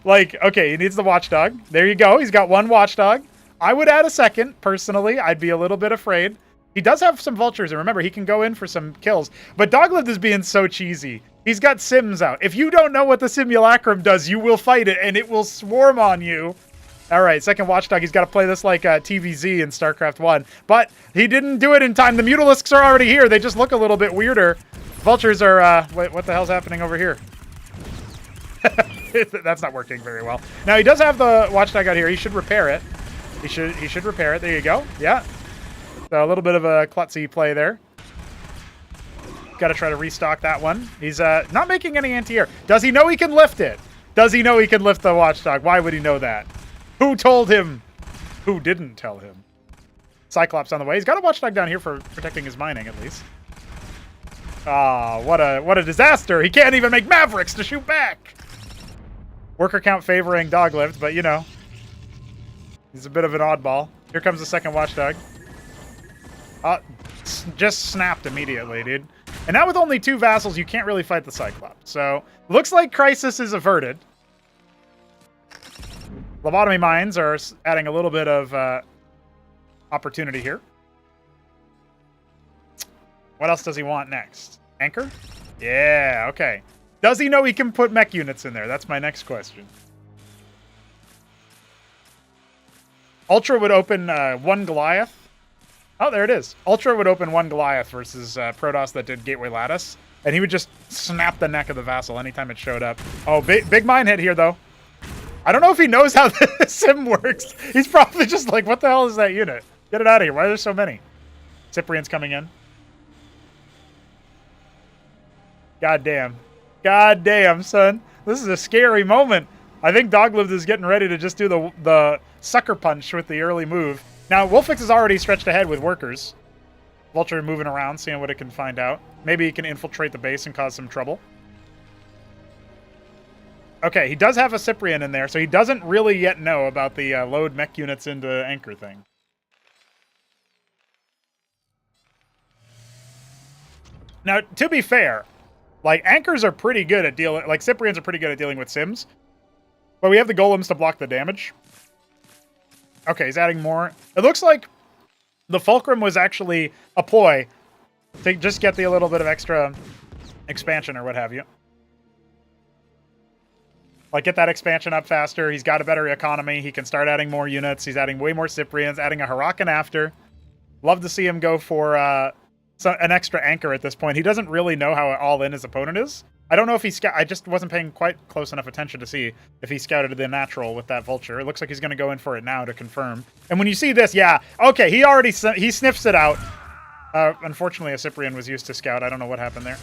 Like, okay, he needs the watchdog. There you go. He's got 1 watchdog. I would add a second, personally. I'd be a little bit afraid. He does have some vultures, and remember, he can go in for some kills. But Doglived is being so cheesy. He's got sims out. If you don't know what the simulacrum does, you will fight it, and it will swarm on you. All right, second watchdog. He's got to play this like TVZ in Starcraft 1. But he didn't do it in time. The Mutalisks are already here. They just look a little bit weirder. Vultures are... Wait, what the hell's happening over here? That's not working very well. Now, he does have the watchdog out here. He should repair it. He should repair it. There you go. Yeah. So a little bit of a klutzy play there. Got to try to restock that one. He's not making any anti-air. Does he know he can lift it? Does he know he can lift the watchdog? Why would he know that? Who told him? Who didn't tell him? Cyclops on the way. He's got a watchdog down here for protecting his mining, at least. Ah, what a disaster. He can't even make Mavericks to shoot back. Worker count favoring Doglived, but, you know. He's a bit of an oddball. Here comes the second watchdog. Just snapped immediately, dude. And now with only 2 vassals, you can't really fight the Cyclops. So, looks like crisis is averted. Lobotomy mines are adding a little bit of opportunity here. What else does he want next? Anchor? Yeah, okay. Does he know he can put mech units in there? That's my next question. Ultra would open 1 Goliath. Oh, there it is. Ultra would open 1 Goliath versus Protoss that did Gateway Lattice. And he would just snap the neck of the vassal anytime it showed up. Oh, big mine hit here, though. I don't know if he knows how the sim works. He's probably just like, what the hell is that unit? Get it out of here. Why are there so many? Cyprian's coming in. God damn. God damn, son. This is a scary moment. I think Doglived is getting ready to just do the sucker punch with the early move. Now, Wolfix is already stretched ahead with workers. Vulture moving around, seeing what it can find out. Maybe he can infiltrate the base and cause some trouble. Okay, he does have a Cyprian in there, so he doesn't really yet know about the load mech units into anchor thing. Now, to be fair, like, anchors are pretty good at dealing... Like, Cyprians are pretty good at dealing with sims. But we have the golems to block the damage. Okay, he's adding more. It looks like the Fulcrum was actually a ploy to just get the little bit of extra expansion or what have you. Like, get that expansion up faster. He's got a better economy. He can start adding more units. He's adding way more Cyprians, adding a Hurakan after. Love to see him go for an extra anchor at this point. He doesn't really know how all-in his opponent is. I don't know if he I just wasn't paying quite close enough attention to see if he scouted the natural with that vulture. It looks like he's going to go in for it now to confirm. And when you see this, yeah, okay, he sniffs it out. Unfortunately, a Cyprian was used to scout. I don't know what happened there.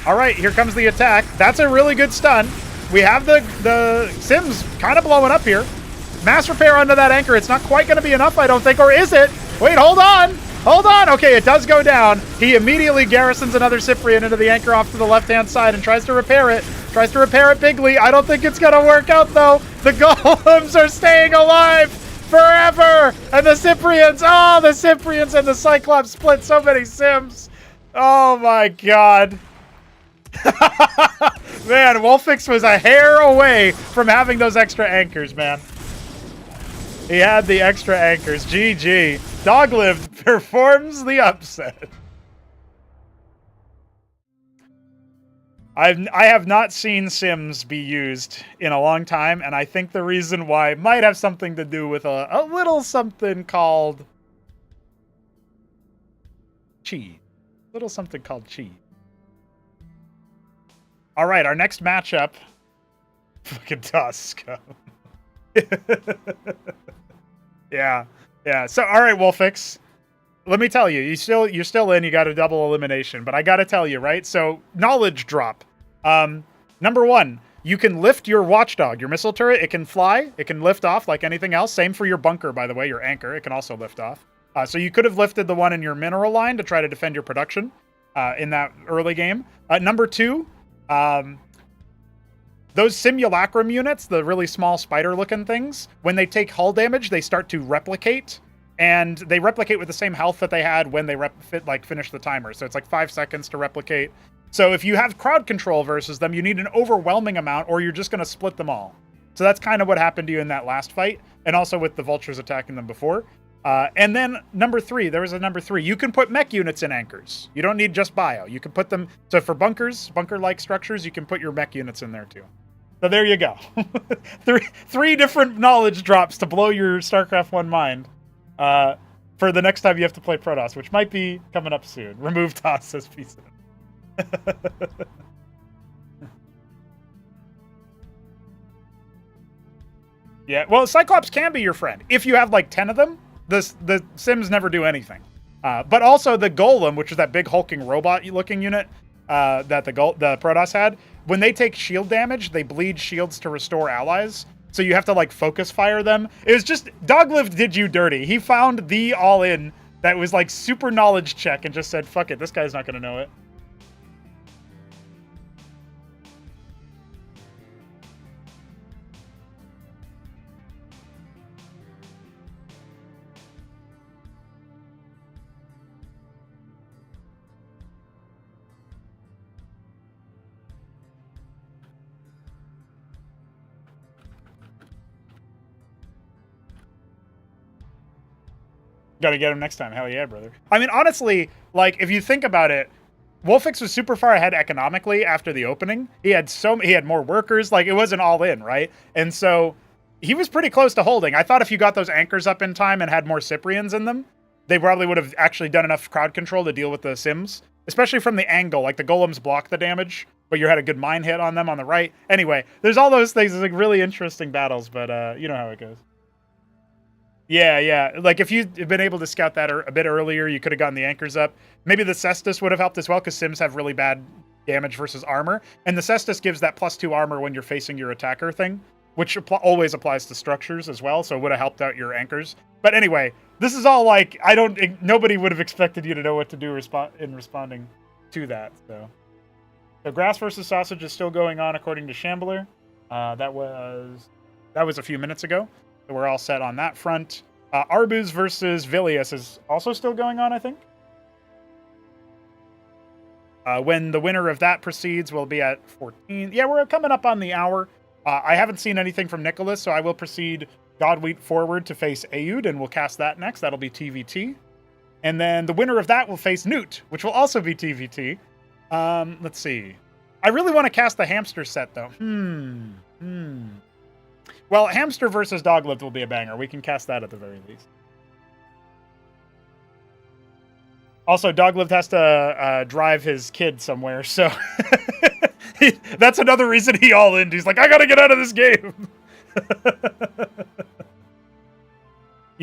All right, here comes the attack. That's a really good stun. We have the Sims kind of blowing up here. Mass repair onto that anchor. It's not quite going to be enough, I don't think. Or is it? Wait, hold on. Hold on. Okay, it does go down. He immediately garrisons another Cyprian into the anchor off to the left-hand side and tries to repair it. Tries to repair it bigly. I don't think it's going to work out, though. The golems are staying alive forever. And the Cyprians, oh, the Cyprians and the Cyclops split so many Sims. Oh, my God. Man, Wolfix was a hair away from having those extra anchors, man. He had the extra anchors. GG. Doglived performs the upset. I have not seen Sims be used in a long time, and I think the reason why might have something to do with a little something called chi. Little something called chi. All right, our next matchup. Fucking Tosco. Yeah. So, all right, Wolfix. Let me tell you, you're still in. You got a double elimination, but I got to tell you, right? So, knowledge drop. Number one, you can lift your watchdog, your missile turret. It can fly. It can lift off like anything else. Same for your bunker, by the way, your anchor. It can also lift off. So you could have lifted the one in your mineral line to try to defend your production in that early game. Number two, those simulacrum units, the really small spider-looking things, when they take hull damage, they start to replicate, and they replicate with the same health that they had when they finish the timer. So it's like 5 seconds to replicate. So if you have crowd control versus them, you need an overwhelming amount, or you're just going to split them all. So that's kind of what happened to you in that last fight, and also with the vultures attacking them before. And then number three, there was a number three. You can put mech units in anchors. You don't need just bio. You can put them. So for bunkers, bunker-like structures, you can put your mech units in there too. So there you go. three different knowledge drops to blow your StarCraft 1 mind for the next time you have to play Protoss, which might be coming up soon. Remove Toss, says Peace. Yeah, well, Cyclops can be your friend. If you have like 10 of them, the Sims never do anything. But also the Golem, which is that big hulking robot-looking unit that the Protoss had, when they take shield damage, they bleed shields to restore allies. So you have to like focus fire them. It was just, Dogliv did you dirty. He found the all-in that was like super knowledge check and just said, fuck it, this guy's not going to know it. Got to get him next time. Hell yeah, brother. I mean, honestly, like, if you think about it, Wolfix was super far ahead economically after the opening. He had more workers. Like, it wasn't all in, right? And so he was pretty close to holding. I thought if you got those anchors up in time and had more Cyprians in them, they probably would have actually done enough crowd control to deal with the Sims, especially from the angle. Like, the golems block the damage, but you had a good mine hit on them on the right. Anyway, there's all those things. It's like really interesting battles, but you know how it goes. Yeah. Like, if you'd been able to scout that a bit earlier, you could have gotten the anchors up. Maybe the Cestus would have helped as well, because Sims have really bad damage versus armor. And the Cestus gives that +2 armor when you're facing your attacker thing, which always applies to structures as well, so it would have helped out your anchors. But anyway, this is all like, nobody would have expected you to know what to do in responding to that. So Grass versus Sausage is still going on, according to Shambler. That was a few minutes ago. So we're all set on that front. Arbuz versus Vilius is also still going on, I think. When the winner of that proceeds, we'll be at 14. Yeah, we're coming up on the hour. I haven't seen anything from Nicholas, so I will proceed Godwheat forward to face Aoud, and we'll cast that next. That'll be TVT. And then the winner of that will face Newt, which will also be TVT. Let's see. I really want to cast the hamster set, though. Well, Hamster versus Doglift will be a banger. We can cast that at the very least. Also, Doglift has to drive his kid somewhere, so that's another reason he all-in. He's like, I gotta get out of this game.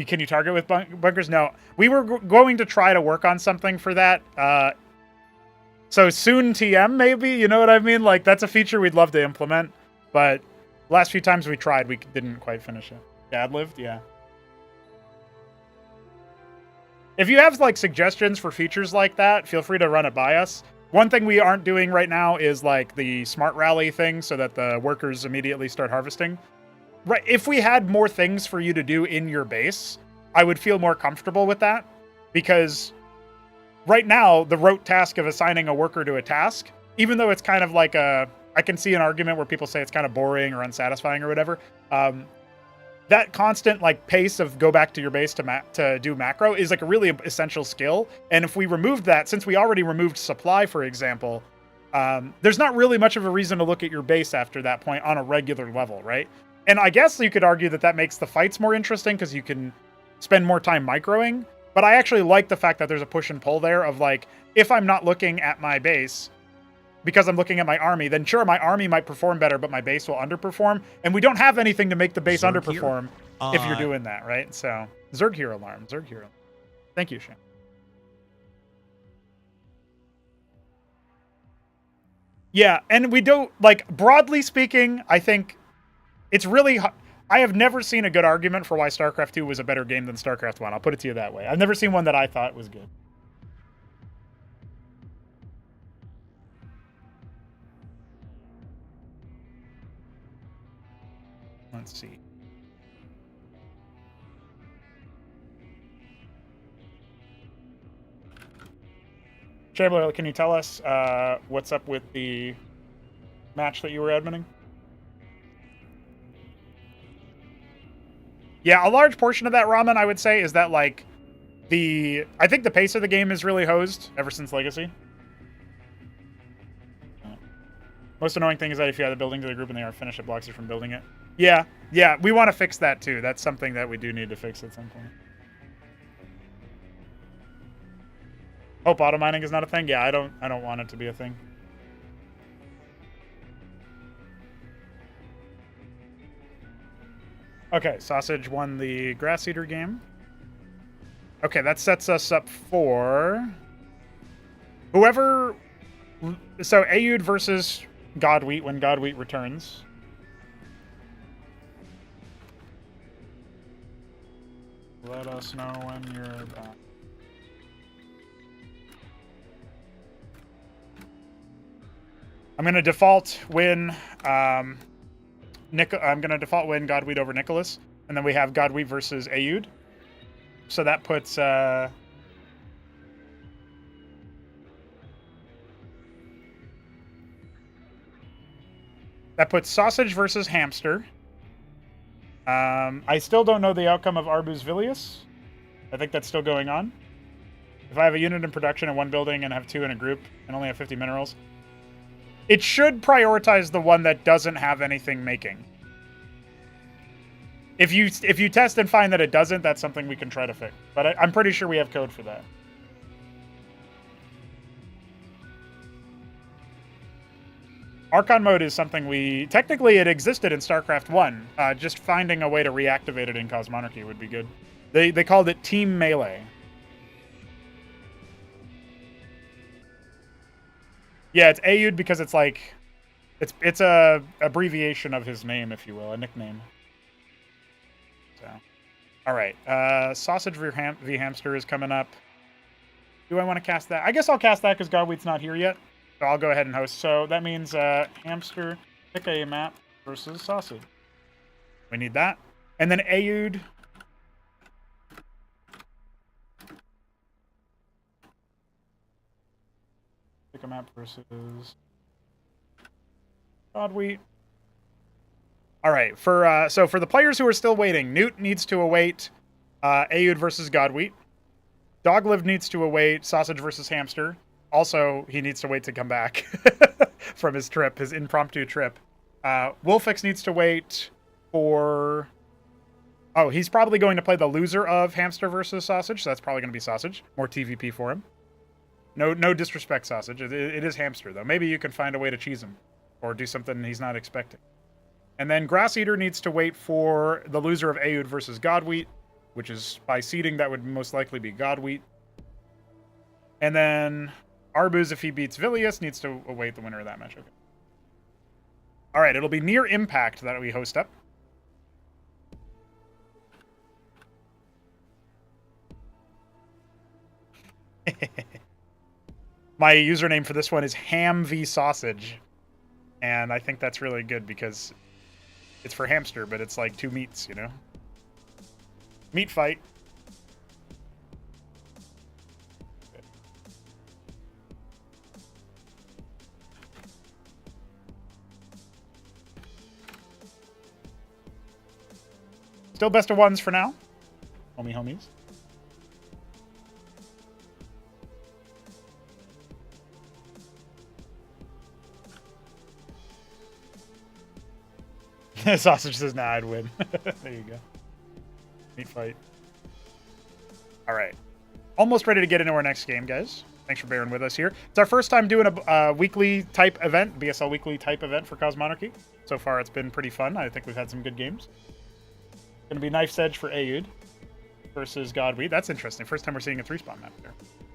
Can you target with bunkers? No. We were going to try to work on something for that. So soon TM, maybe? You know what I mean? Like, that's a feature we'd love to implement, but last few times we tried, we didn't quite finish it. Dad-lived? Yeah. If you have, like, suggestions for features like that, feel free to run it by us. One thing we aren't doing right now is, like, the smart rally thing so that the workers immediately start harvesting. Right. If we had more things for you to do in your base, I would feel more comfortable with that. Because right now, the rote task of assigning a worker to a task even though it's kind of like I can see an argument where people say it's kind of boring or unsatisfying or whatever. That constant like pace of go back to your base to do macro is like a really essential skill. And if we removed that, since we already removed supply, for example, there's not really much of a reason to look at your base after that point on a regular level, right? And I guess you could argue that that makes the fights more interesting because you can spend more time microing. But I actually like the fact that there's a push and pull there of like, if I'm not looking at my base because I'm looking at my army, then sure, my army might perform better, but my base will underperform. And we don't have anything to make the base underperform if you're doing that, right? So, Zerg Hero Alarm, Zerg Hero. Thank you, Shane. Yeah, and we don't, like, broadly speaking, I think it's really... I have never seen a good argument for why StarCraft 2 was a better game than StarCraft 1. I'll put it to you that way. I've never seen one that I thought was good. Let's see. Chabler, can you tell us what's up with the match that you were adminning? Yeah, a large portion of that ramen, I would say, is that, like, I think the pace of the game is really hosed ever since Legacy. Most annoying thing is that if you add the building to the group and they aren't finished, it blocks you from building it. Yeah, we want to fix that too. That's something that we do need to fix at some point. Hope auto mining is not a thing. Yeah, I don't want it to be a thing. Okay, Sausage won the Grass Eater game. Okay, that sets us up for whoever. So Aoud versus Godwheat when Godwheat returns. Let us know when you're back. I'm gonna default win. I'm gonna default win Godwheat over Nicholas, and then we have Godwheat versus Aoud. So that puts that puts Sausage versus Hamster. I still don't know the outcome of Arbus Vilius. I think that's still going on. If I have a unit in production in one building and have two in a group and only have 50 minerals, it should prioritize the one that doesn't have anything making. If you test and find that it doesn't, that's something we can try to fix. But I'm pretty sure we have code for that. Archon mode is something technically it existed in StarCraft 1. Just finding a way to reactivate it in Cosmonarchy would be good. They called it Team Melee. Yeah, it's Aoud because it's like it's a abbreviation of his name, if you will, a nickname. So, all right, Sausage v Hamster is coming up. Do I want to cast that? I guess I'll cast that because Godwheat's not here yet. So I'll go ahead and host. So that means Hamster, pick a map versus Sausage. We need that. And then Aoud. Pick a map versus Godwheat. All right, so for the players who are still waiting, Newt needs to await Aoud versus Godwheat. Dogliv needs to await Sausage versus Hamster. Also, he needs to wait to come back from his trip, his impromptu trip. Wolfix needs to wait for... Oh, he's probably going to play the loser of Hamster versus Sausage, so that's probably going to be Sausage. More TVP for him. No disrespect, Sausage. It is Hamster, though. Maybe you can find a way to cheese him or do something he's not expecting. And then Grass Eater needs to wait for the loser of Aoud versus Godwheat, which is by seeding, that would most likely be Godwheat. And then Arbus, if he beats Vilius, needs to await the winner of that match. Okay. All right, it'll be near Impact that we host up. My username for this one is Ham v Sausage. And I think that's really good because it's for Hamster, but it's like two meats, you know? Meat fight. Still best of ones for now. Homies. Sausage says, nah, I'd win. There you go. Neat fight. All right. Almost ready to get into our next game, guys. Thanks for bearing with us here. It's our first time doing a weekly type event, BSL weekly type event for Cosmonarchy. So far, it's been pretty fun. I think we've had some good games. Going to be Knife's Edge for Aoud versus Godweed. That's interesting. First time we're seeing a 3-spot map there.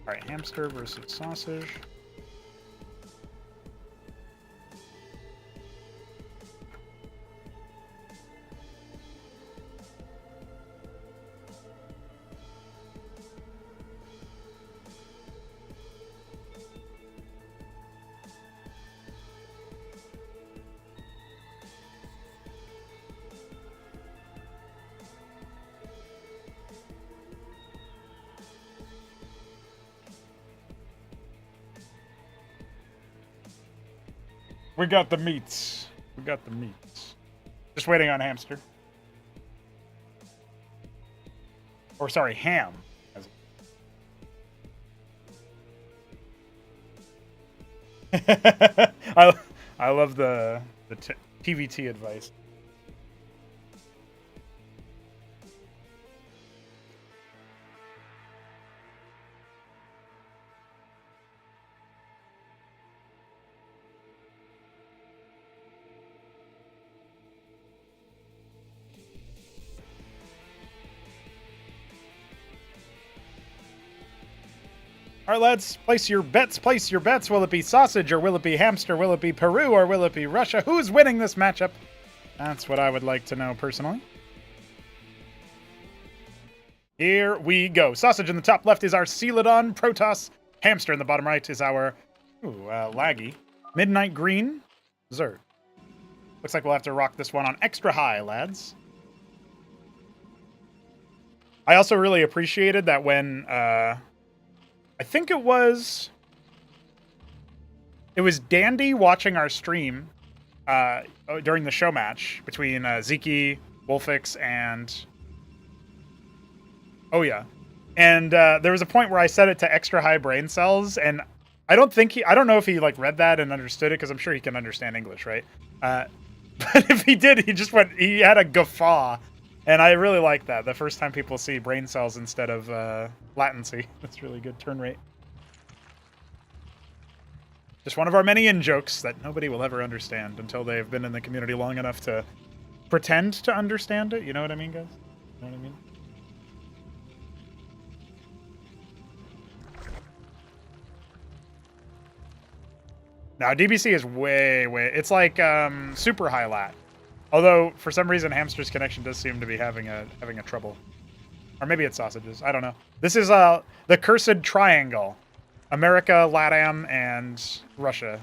All right, Hamster versus Sausage. We got the meats. We got the meats. Just waiting on Hamster. Or sorry, Ham. I love the TVT advice. All right, lads, place your bets. Place your bets. Will it be Sausage or will it be Hamster? Will it be Peru or will it be Russia? Who's winning this matchup? That's what I would like to know personally. Here we go. Sausage in the top left is our Celadon Protoss. Hamster in the bottom right is our laggy Midnight Green Zerg. Looks like we'll have to rock this one on extra high, lads. I also really appreciated that when I think it was Dandy watching our stream during the show match between Zeke, Wolfix, and and there was a point where I set it to extra high brain cells, and I don't know if he like read that and understood it, because I'm sure he can understand English, right? But if he did, he had a guffaw, and I really like that. The first time people see brain cells instead of latency. That's really good turn rate. Just one of our many in-jokes that nobody will ever understand until they've been in the community long enough to pretend to understand it. You know what I mean, guys? You know what I mean? Now, DBC is way... It's like super high lat. Although, for some reason, Hamster's connection does seem to be having a trouble. Or maybe it's Sausages. I don't know. This is the Cursed Triangle. America, LATAM, and Russia.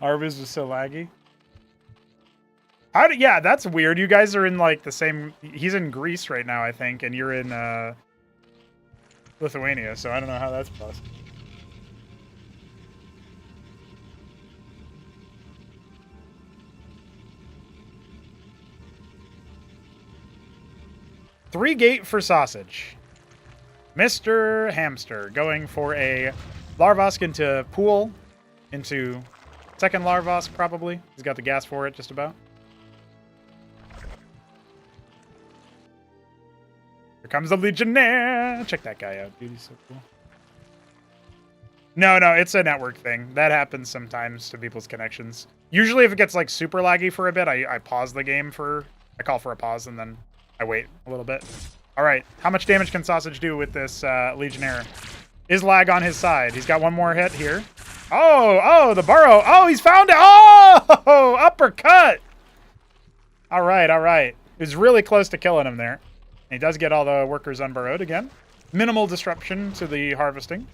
Arviz was so laggy. Yeah, that's weird. You guys are in like the same... He's in Greece right now, I think, and you're in Lithuania, so I don't know how that's possible. Three gate for Sausage. Mr. Hamster going for a Larvosk into Pool, into second Larvosk probably. He's got the gas for it just about. Here comes the Legionnaire. Check that guy out, dude. He's so cool. No, it's a network thing. That happens sometimes to people's connections. Usually if it gets like super laggy for a bit, I pause the game I call for a pause and then I wait a little bit. All right, how much damage can Sausage do with this Legionnaire? Is lag on his side. He's got one more hit here. Oh, the burrow. Oh, he's found it. Oh, uppercut. All right. He was really close to killing him there. He does get all the workers unburrowed again. Minimal disruption to the harvesting.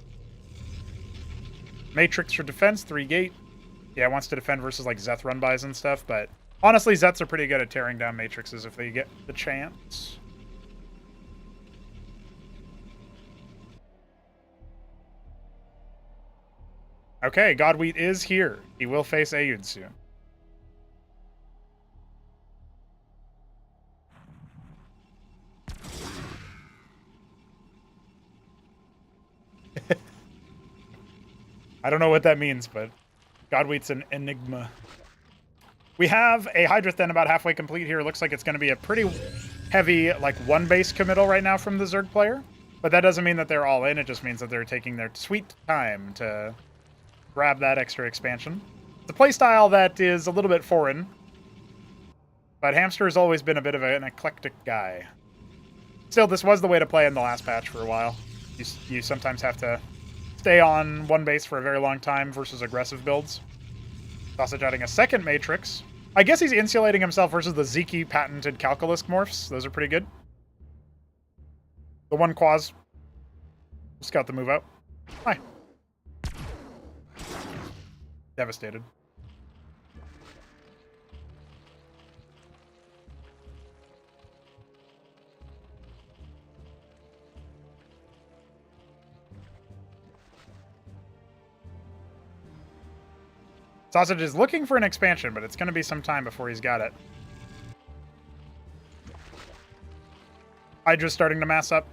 Matrix for defense, 3 gate. Yeah, it wants to defend versus like Zeth run-bys and stuff, but honestly, Zeths are pretty good at tearing down matrices if they get the chance. Okay, Godwheat is here. He will face Ayud soon. I don't know what that means, but Godwheat's an enigma. We have a Hydra Thin about halfway complete here. Looks like it's going to be a pretty heavy, like, one base committal right now from the Zerg player. But that doesn't mean that they're all in. It just means that they're taking their sweet time to grab that extra expansion. It's a playstyle that is a little bit foreign. But Hamster has always been a bit of an eclectic guy. Still, this was the way to play in the last patch for a while. You sometimes have to stay on one base for a very long time versus aggressive builds. Sausage adding a second Matrix. I guess he's insulating himself versus the Zeke patented Calculus morphs. Those are pretty good. The one Quaz. Scout the move out. Hi. Devastated. Sausage is looking for an expansion, but it's going to be some time before he's got it. Hydra's starting to mass up.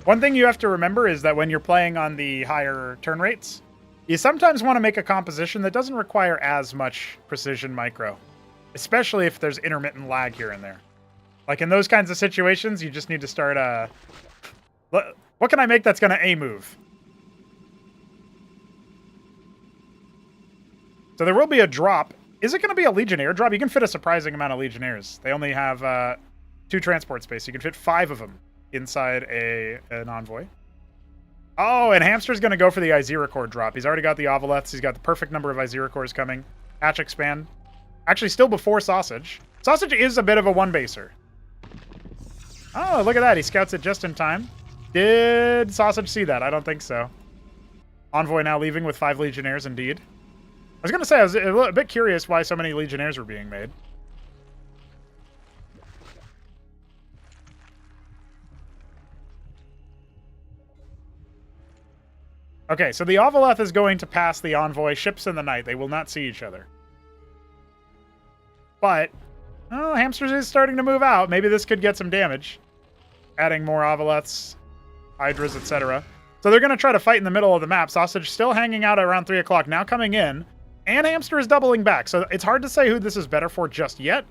One thing you have to remember is that when you're playing on the higher turn rates, you sometimes want to make a composition that doesn't require as much precision micro, especially if there's intermittent lag here and there. Like in those kinds of situations, you just need to start, what can I make that's going to A-move? So there will be a drop. Is it going to be a Legionnaire drop? You can fit a surprising amount of Legionnaires. They only have 2 transport space. You can fit 5 of them inside an Envoy. Oh, and Hamster's going to go for the Iziracore drop. He's already got the Ovoleths. He's got the perfect number of Iziracores coming. Hatch expand. Actually, still before Sausage. Sausage is a bit of a one-baser. Oh, look at that. He scouts it just in time. Did Sausage see that? I don't think so. Envoy now leaving with 5 Legionnaires, indeed. I was going to say, I was a bit curious why so many Legionnaires were being made. Okay, so the Ovoleth is going to pass the Envoy ships in the night. They will not see each other. But, oh, Hamsters is starting to move out. Maybe this could get some damage. Adding more Ovoleths, Hydras, etc. So they're going to try to fight in the middle of the map. Sausage still hanging out around 3 o'clock, now coming in. And Hamster is doubling back, so it's hard to say who this is better for just yet.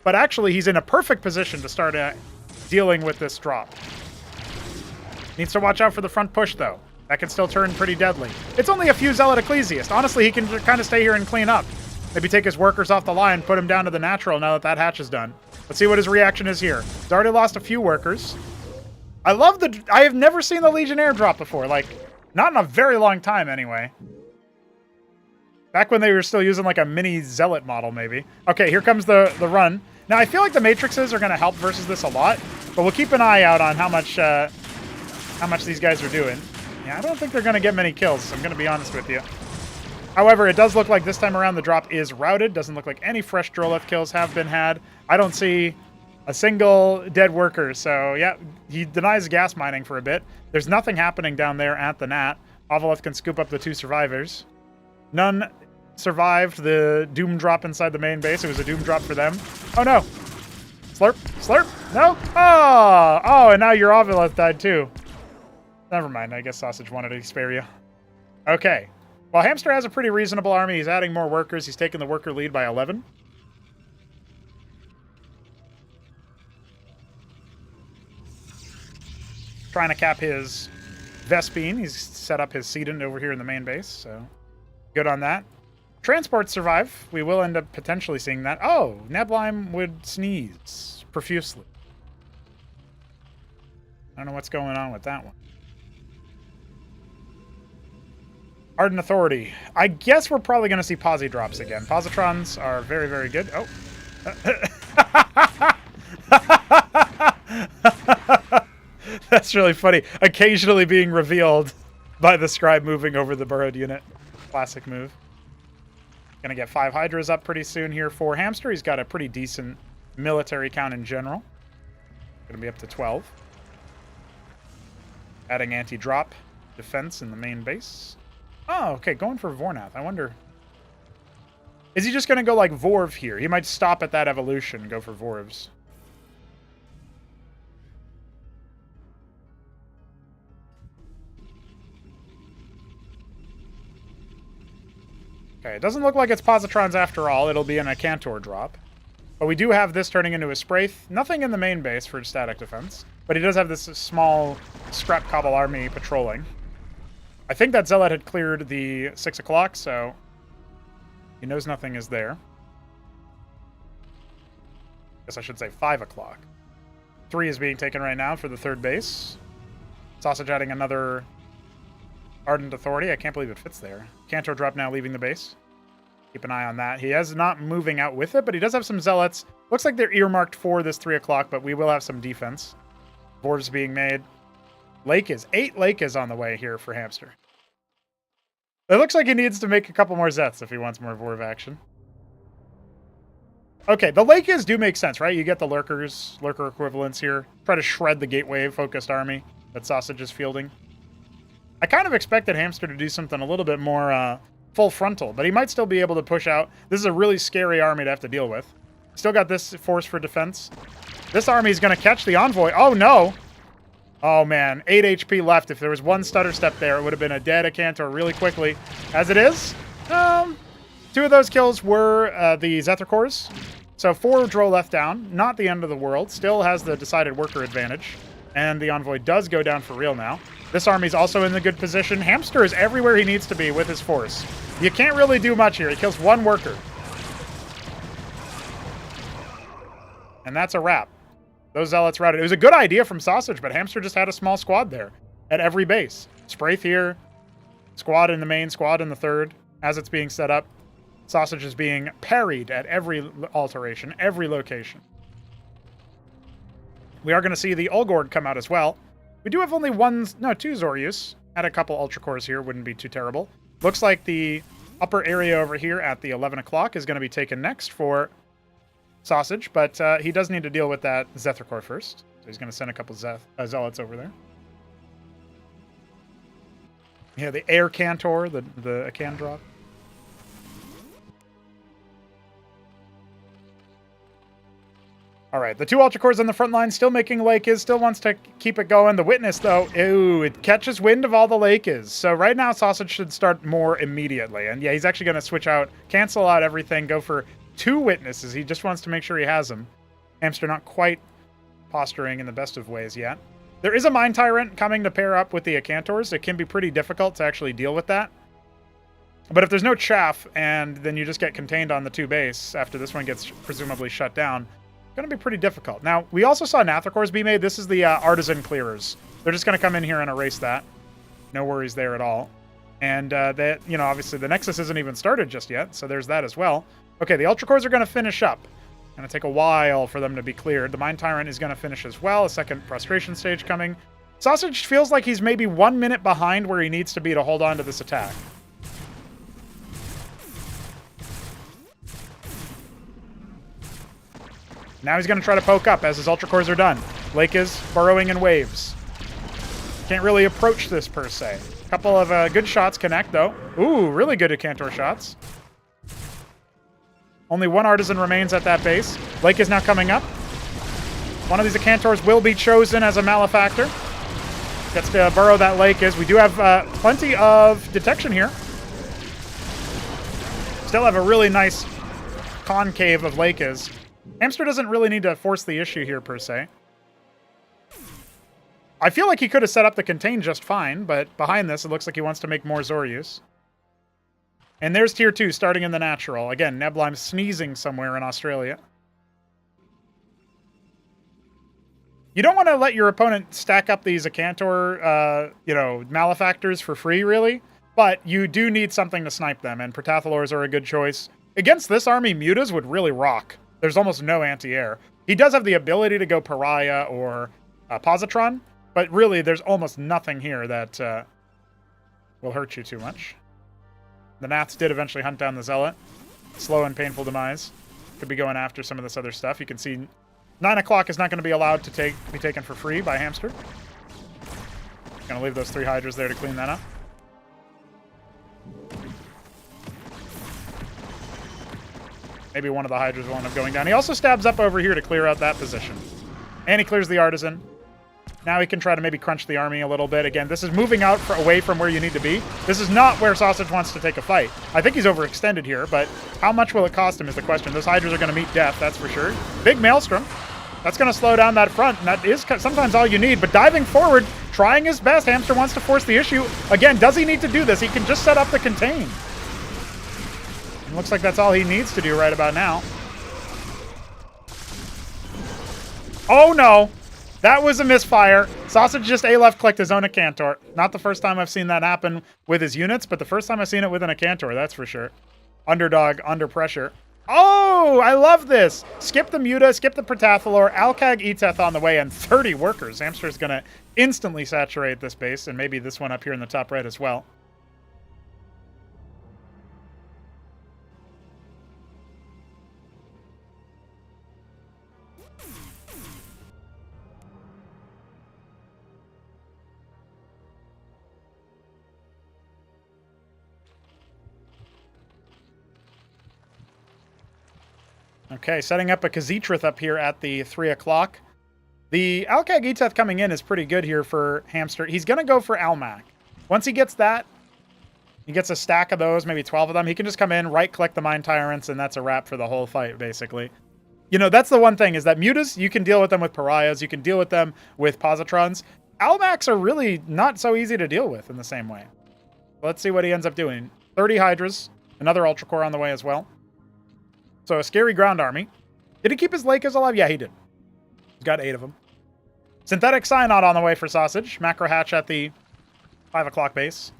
But actually, he's in a perfect position to start dealing with this drop. Needs to watch out for the front push, though. That can still turn pretty deadly. It's only a few Zealot Ecclesiast. Honestly, he can kind of stay here and clean up. Maybe take his workers off the line, put him down to the natural now that that hatch is done. Let's see what his reaction is here. He's already lost a few workers. I have never seen the Legionnaire drop before. Like, not in a very long time, anyway. Back when they were still using like a mini Zealot model, maybe. Okay, here comes the run. Now, I feel like the Matrixes are going to help versus this a lot, but we'll keep an eye out on how much these guys are doing. Yeah, I don't think they're going to get many kills, I'm going to be honest with you. However, it does look like this time around the drop is routed. Doesn't look like any fresh Droleth kills have been had. I don't see a single dead worker, so yeah, he denies gas mining for a bit. There's nothing happening down there at the Nat. Ovoleth can scoop up the 2 survivors. None survived the doom drop inside the main base. It was a doom drop for them. Oh no! Slurp! Slurp! No! Oh, and now your Ovoleth died too. Never mind, I guess Sausage wanted to spare you. Okay. Well, Hamster has a pretty reasonable army. He's adding more workers. He's taking the worker lead by 11. Trying to cap his Vespine. He's set up his Sedent over here in the main base, so good on that. Transports survive. We will end up potentially seeing that. Oh, Neblime would sneeze profusely. I don't know what's going on with that one. Ardent Authority. I guess we're probably going to see Posi drops again. Positrons are very, very good. Oh. That's really funny. Occasionally being revealed by the scribe moving over the burrowed unit. Classic move. Gonna get 5 Hydras up pretty soon here for Hamster. He's got a pretty decent military count in general. Gonna be up to 12. Adding anti-drop defense in the main base. Oh, okay, going for Vornath. I wonder... Is he just gonna go like Vorv here? He might stop at that evolution and go for Vorvs. Okay, it doesn't look like it's Positrons after all. It'll be an Acantor drop. But we do have this turning into a Spraith. Nothing in the main base for static defense. But he does have this small scrap cobble army patrolling. I think that Zealot had cleared the 6 o'clock, so he knows nothing is there. Guess I should say 5 o'clock. 3 is being taken right now for the 3rd base. Sausage adding another Ardent Authority. I can't believe it fits there. Cantor drop now leaving the base. Keep an eye on that. He is not moving out with it, but he does have some Zealots. Looks like they're earmarked for this 3 o'clock, but we will have some defense. Vorvs being made. Lake is 8 Lake is on the way here for Hamster. It looks like he needs to make a couple more Zeths if he wants more Vorv action. Okay, the Lake is do make sense, right? You get the lurker equivalents here. Try to shred the gateway focused army that Sausage is fielding. I kind of expected Hamster to do something a little bit more full frontal, but he might still be able to push out. This is a really scary army to have to deal with. Still got this force for defense. This army is going to catch the Envoy. Oh, no. Oh, man. 8 HP left. If there was one stutter step there, it would have been a dead Acantor really quickly. As it is, 2 of those kills were the Zethar cores. So 4 Drow left down. Not the end of the world. Still has the decided worker advantage. And the Envoy does go down for real now. This army's also in the good position. Hamster is everywhere he needs to be with his force. You can't really do much here. He kills 1 worker. And that's a wrap. Those Zealots routed. It was a good idea from Sausage, but Hamster just had a small squad there at every base. Spraith here. Squad in the main, squad in the 3rd. As it's being set up, Sausage is being parried at every alteration, every location. We are going to see the Ulgord come out as well. We do have only 2 Zorius. Add a couple Ultra Cores here, wouldn't be too terrible. Looks like the upper area over here at the 11 o'clock is going to be taken next for Sausage, but he does need to deal with that Zethar Core first. So he's going to send a couple Zealots over there. Yeah, the Air Cantor, the Acan drop. All right, the 2 Ultra Cores on the front line still making Lakes, still wants to keep it going. The Witness, though, ooh, it catches wind of all the Lakes. So right now, Sausage should start more immediately. And yeah, he's actually going to switch out, cancel out everything, go for 2 Witnesses. He just wants to make sure he has them. Hamster not quite posturing in the best of ways yet. There is a Mind Tyrant coming to pair up with the Acantors. It can be pretty difficult to actually deal with that. But if there's no chaff, and then you just get contained on the 2 base after this one gets presumably shut down, going to be pretty difficult. Now, we also saw Nathacores be made. This is the Artisan Clearers. They're just going to come in here and erase that. No worries there at all. And, obviously the Nexus isn't even started just yet, so there's that as well. Okay, the Ultra Cores are going to finish up. Going to take a while for them to be cleared. The Mind Tyrant is going to finish as well. A second Frustration stage coming. Sausage feels like he's maybe 1 minute behind where he needs to be to hold on to this attack. Now he's going to try to poke up as his Ultra Cores are done. Lake is burrowing in waves. Can't really approach this per se. A couple of good shots connect, though. Ooh, really good Acantor shots. Only 1 Artisan remains at that base. Lake is now coming up. One of these Acantors will be chosen as a Malefactor. Gets to burrow that Lake is. We do have plenty of detection here. Still have a really nice concave of Lake is. Hamster doesn't really need to force the issue here, per se. I feel like he could have set up the contain just fine, but behind this, it looks like he wants to make more Zorius. And there's Tier 2 starting in the natural. Again, Neblime sneezing somewhere in Australia. You don't want to let your opponent stack up these Acantor, Malefactors for free, really. But you do need something to snipe them, and Protathalors are a good choice. Against this army, Mutas would really rock. There's almost no anti-air. He does have the ability to go Pariah or Positron, but really there's almost nothing here that will hurt you too much. The Naths did eventually hunt down the Zealot. slow and painful demise. Could be going after some of this other stuff. You can see 9 o'clock is not going to be allowed to be taken for free by Hamster. Going to leave those 3 Hydras there to clean that up. Maybe one of the Hydras will end up going down. He also stabs up over here to clear out that position. And he clears the Artisan. Now he can try to maybe crunch the army a little bit. Again, this is moving out away from where you need to be. This is not where Sausage wants to take a fight. I think he's overextended here, but how much will it cost him is the question. Those Hydras are going to meet death, that's for sure. Big Maelstrom. That's going to slow down that front, and that is sometimes all you need. But diving forward, trying his best. Hamster wants to force the issue. Again, does he need to do this? He can just set up the contain. It looks like that's all he needs to do right about now. Oh, no. That was a misfire. Sausage just A-left clicked his own Cantor. Not the first time I've seen that happen with his units, but the first time I've seen it with an Cantor, that's for sure. Underdog, under pressure. Oh, I love this. Skip the Muta, skip the Protathalor, Alcag Eteth on the way, and 30 workers. Hamster's going to instantly saturate this base, and maybe this one up here in the top right as well. Okay, setting up a Khaz'trith up here at the 3 o'clock. The Alcag Eteth coming in is pretty good here for Hamster. He's going to go for Almac. Once he gets that, he gets a stack of those, maybe 12 of them. He can just come in, right-click the Mind Tyrants, and that's a wrap for the whole fight, basically. You know, that's the one thing, is that Mutas, you can deal with them with Pariahs. You can deal with them with Positrons. Almacs are really not so easy to deal with in the same way. Let's see what he ends up doing. 30 Hydras, another Ultra Core on the way as well. So a scary ground army. Did he keep his Lakers alive? Yeah, he did. He's got 8 of them. Synthetic Synod on the way for Sausage. Macro Hatch at the 5 o'clock base.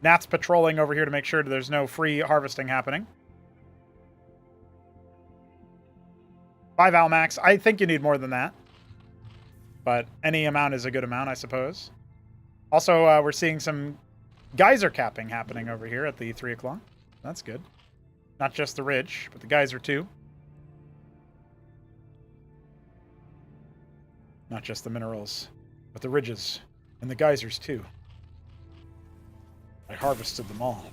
Nat's patrolling over here to make sure there's no free harvesting happening. 5 Almacs. I think you need more than that. But any amount is a good amount, I suppose. Also, we're seeing some geyser capping happening over here at the 3 o'clock. That's good. Not just the ridge, but the geyser too. Not just the minerals, but the ridges and the geysers too. I harvested them all.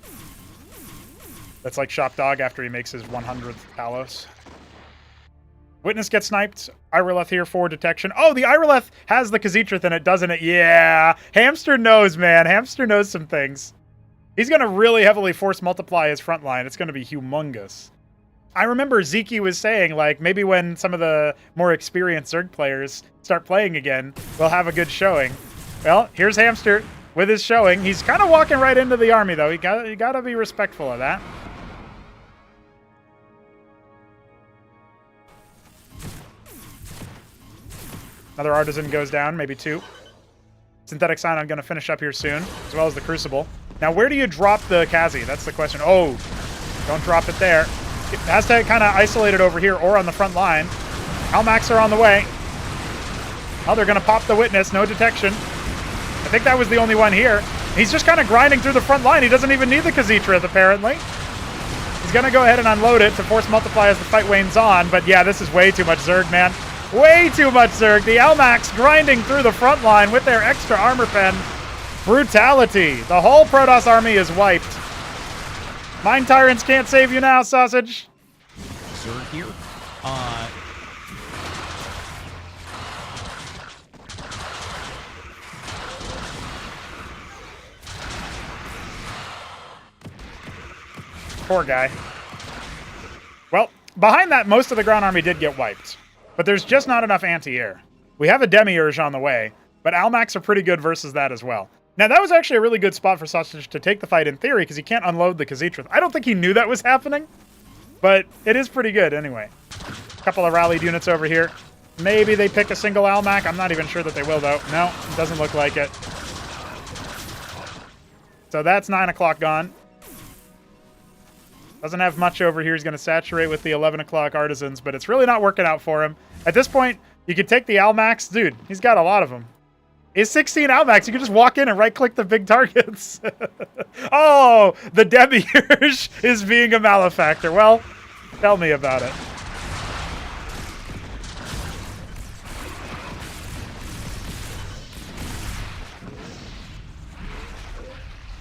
That's like Shop Dog after he makes his 100th Talos. Witness gets sniped. Irileth here for detection. Oh, the Irileth has the Khaz'trith in it, doesn't it? Yeah. Hamster knows, man. Hamster knows some things. He's going to really heavily force multiply his front line. It's going to be humongous. I remember Zeke was saying, like, maybe when some of the more experienced Zerg players start playing again, we'll have a good showing. Well, here's Hamster with his showing. He's kind of walking right into the army, though. You got to be respectful of that. Another Artisan goes down, maybe 2. Synthetic Sign I'm going to finish up here soon, as well as the Crucible. Now, where do you drop the Kazi? That's the question. Oh, don't drop it there. It has to kind of isolate it over here or on the front line. Almacs are on the way. Oh, they're going to pop the Witness. No detection. I think that was the only one here. He's just kind of grinding through the front line. He doesn't even need the Khaz'trith, apparently. He's going to go ahead and unload it to force multiply as the fight wanes on. But yeah, this is way too much Zerg, man. Way too much Zerg. The Almacs grinding through the front line with their extra armor pen. Brutality. The whole Protoss army is wiped. Mind Tyrants can't save you now, Sausage. Zerg here. Poor guy. Well, behind that, most of the ground army did get wiped. But there's just not enough anti-air. We have a Demiurge on the way, but Almacs are pretty good versus that as well. Now, that was actually a really good spot for Sausage to take the fight in theory, because he can't unload the Khaz'trith. I don't think he knew that was happening, but it is pretty good anyway. A couple of rallied units over here. Maybe they pick a single Almac. I'm not even sure that they will, though. No, it doesn't look like it. So that's 9 o'clock gone. Doesn't have much over here. He's going to saturate with the 11 o'clock Artisans, but it's really not working out for him. At this point, you could take the Almacs. Dude, he's got a lot of them. Is 16 Outmax? You can just walk in and right-click the big targets. Oh, the Demiurge is being a malefactor. Well, tell me about it.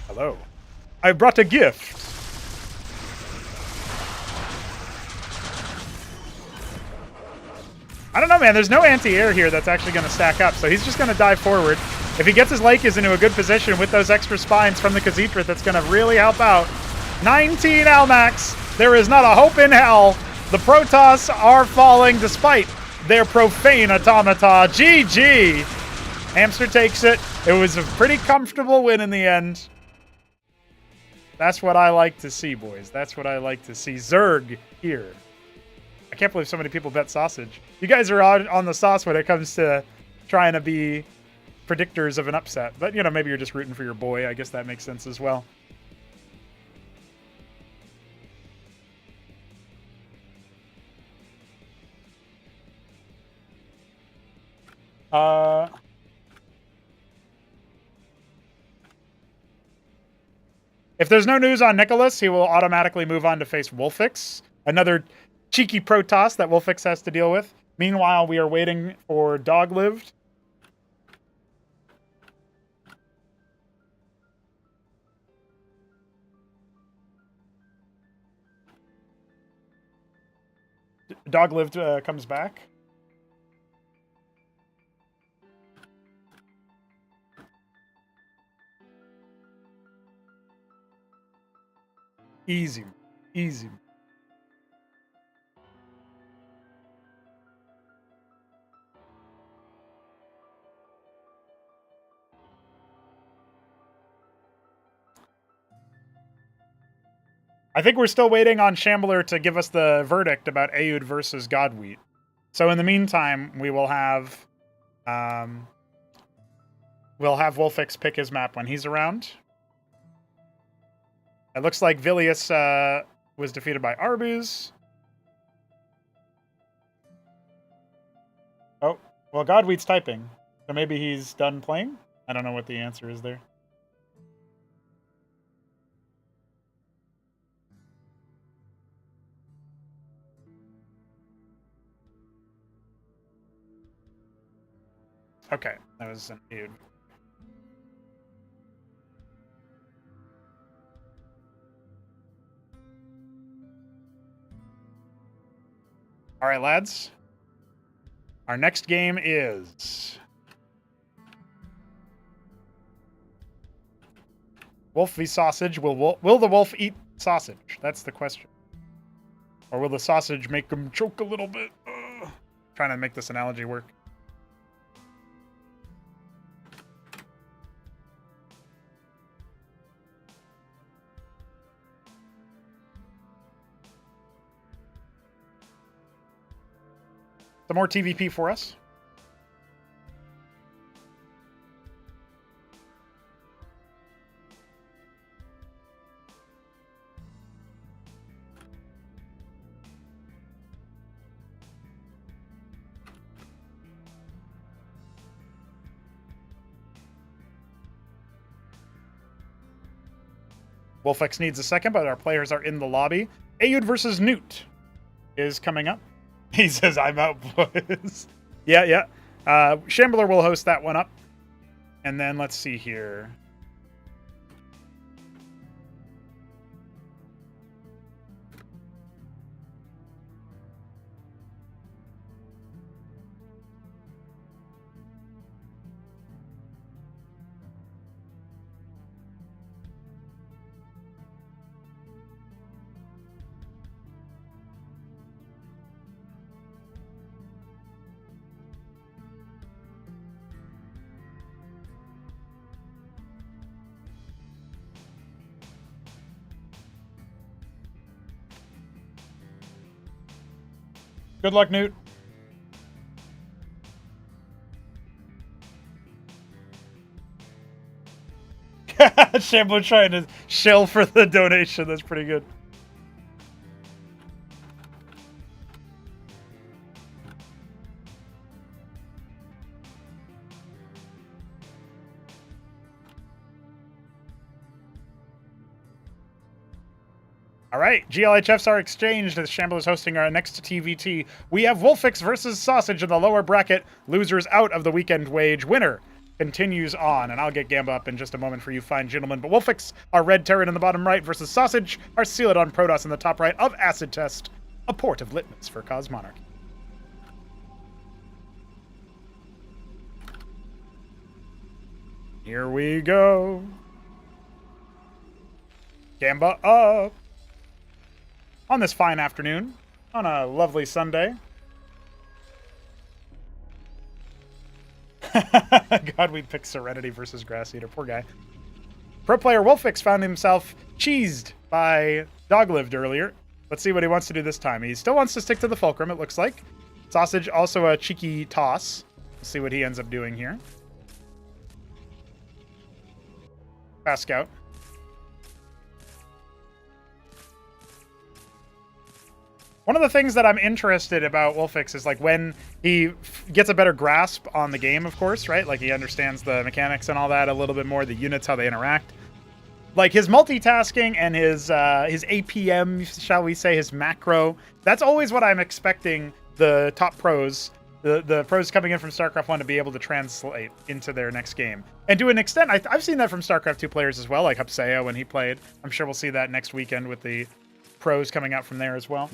Hello. I brought a gift. I don't know, man. There's no anti-air here that's actually going to stack up, so he's just going to dive forward. If he gets his Lakers into a good position with those extra spines from the Khazitra, that's going to really help out. 19 Almax. There is not a hope in hell. The Protoss are falling despite their profane automata. GG. Hamster takes it. It was a pretty comfortable win in the end. That's what I like to see, boys. That's what I like to see. Zerg here. I can't believe so many people bet sausage. You guys are on the sauce when it comes to trying to be predictors of an upset. But, you know, maybe you're just rooting for your boy. I guess that makes sense as well. If there's no news on Nicholas, he will automatically move on to face Wolfix. Another cheeky Protoss that Wolfix has to deal with. Meanwhile, we are waiting for Doglived. Doglived comes back. Easy. Easy. I think we're still waiting on Shambler to give us the verdict about Aoud versus Godwheat. So in the meantime, we will have Wolfix pick his map when he's around. It looks like Vilius was defeated by Arbuz. Oh, well, Godwheat's typing. So maybe he's done playing? I don't know what the answer is there. Okay, that was an Aoud. All right, lads. Our next game is Wolf v Sausage. Will the wolf eat sausage? That's the question. Or will the sausage make him choke a little bit? Trying to make this analogy work. Some more TVP for us. Wolfex needs a second, but our players are in the lobby. Aoud versus Newt is coming up. He says, I'm out, boys. Yeah. Shambler will host that one up. And then let's see here. Good luck, Newt. Shambler trying to shell for the donation. That's pretty good. All right, GLHFs are exchanged as Shambler is hosting our next TVT. We have Wolfix versus Sausage in the lower bracket. Losers out of the weekend wage. Winner continues on, and I'll get Gamba up in just a moment for you fine gentlemen. But Wolfix, our red Terran in the bottom right, versus Sausage, our Celadon Protoss in the top right of Acid Test, a port of litmus for Cosmonarchy. Here we go. Gamba up. On this fine afternoon, on a lovely Sunday. God, we picked Serenity versus Grass Eater. Poor guy. Pro player Wolfix found himself cheesed by Doglived earlier. Let's see what he wants to do this time. He still wants to stick to the Fulcrum, it looks like. Sausage, also a cheeky toss. Let's see what he ends up doing here. Fast Scout. One of the things that I'm interested about Wolfix is like when he gets a better grasp on the game, of course, right? Like he understands the mechanics and all that a little bit more, the units, how they interact. Like his multitasking and his APM, shall we say, his macro. That's always what I'm expecting the top pros, the pros coming in from StarCraft 1 to be able to translate into their next game. And to an extent, I've seen that from StarCraft 2 players as well, like Hupseo when he played. I'm sure we'll see that next weekend with the pros coming out from there as well.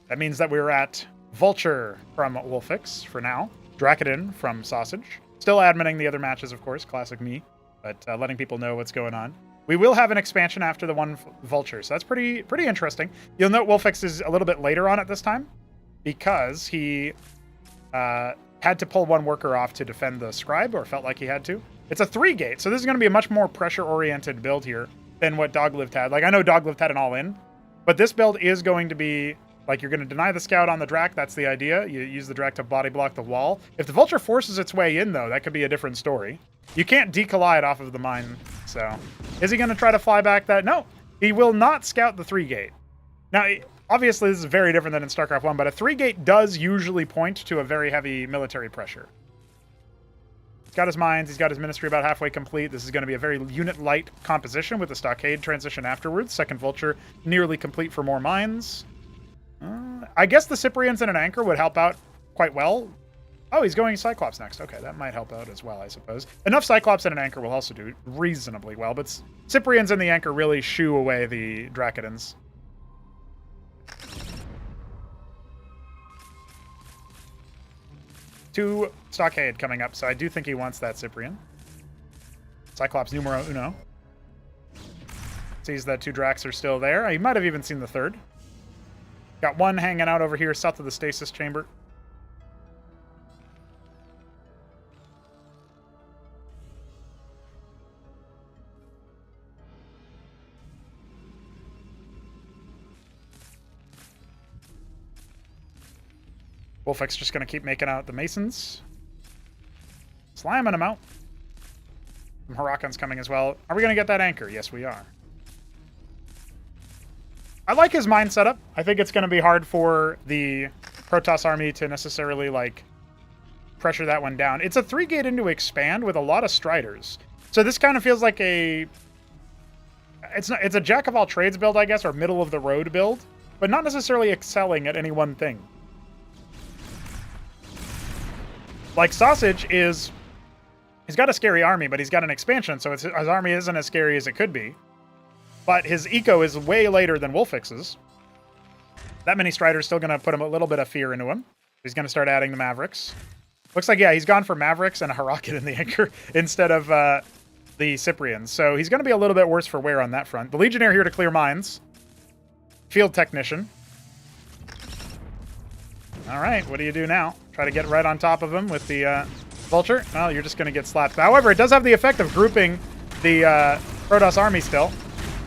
That means that we're at Vulture from Wolfix for now. Drakadin from Sausage. Still adminning the other matches, of course. Classic me. But letting people know what's going on. We will have an expansion after the one Vulture, so that's pretty interesting. You'll note Wolfix is a little bit later on at this time because he had to pull one worker off to defend the Scribe, or felt like he had to. It's a 3-gate, so this is going to be a much more pressure-oriented build here than what Doglived had. Like, I know Doglived had an all-in, but this build is going to be... Like, you're going to deny the scout on the Drak. That's the idea. You use the Drak to body block the wall. If the Vulture forces its way in, though, that could be a different story. You can't decollide off of the mine, so... Is he going to try to fly back that? No. He will not scout the 3-gate. Now, obviously, this is very different than in StarCraft 1, but a 3-gate does usually point to a very heavy military pressure. He's got his mines. He's got his ministry about halfway complete. This is going to be a very unit-light composition with the stockade transition afterwards. Second Vulture nearly complete for more mines. I guess the Cyprians and an anchor would help out quite well. Oh, he's going Cyclops next. Okay, that might help out as well, I suppose. Enough Cyclops and an anchor will also do reasonably well, but Cyprians and the anchor really shoo away the Drakadins. Two Stockade coming up, so I do think he wants that Cyprian. Cyclops numero uno. Sees that two Dracs are still there. He might have even seen the third. Got one hanging out over here south of the stasis chamber. Wolfix just going to keep making out the Masons. Slamming them out. Some Huracan's coming as well. Are we going to get that anchor? Yes, we are. I like his mine setup. I think it's going to be hard for the Protoss army to necessarily, like, pressure that one down. It's a 3-gate into expand with a lot of Striders. So this kind of feels like a... It's a jack-of-all-trades build, I guess, or middle-of-the-road build, but not necessarily excelling at any one thing. Like, Sausage is... He's got a scary army, but he's got an expansion, so his army isn't as scary as it could be. But his eco is way later than Wolfix's. That many Striders still going to put him a little bit of fear into him. He's going to start adding the Mavericks. Looks like, yeah, he's gone for Mavericks and a Huracan in the anchor instead of the Cyprians. So he's going to be a little bit worse for wear on that front. The Legionnaire here to clear mines. Field Technician. All right, what do you do now? Try to get right on top of him with the Vulture? Well, you're just going to get slapped. However, it does have the effect of grouping the Protoss army still.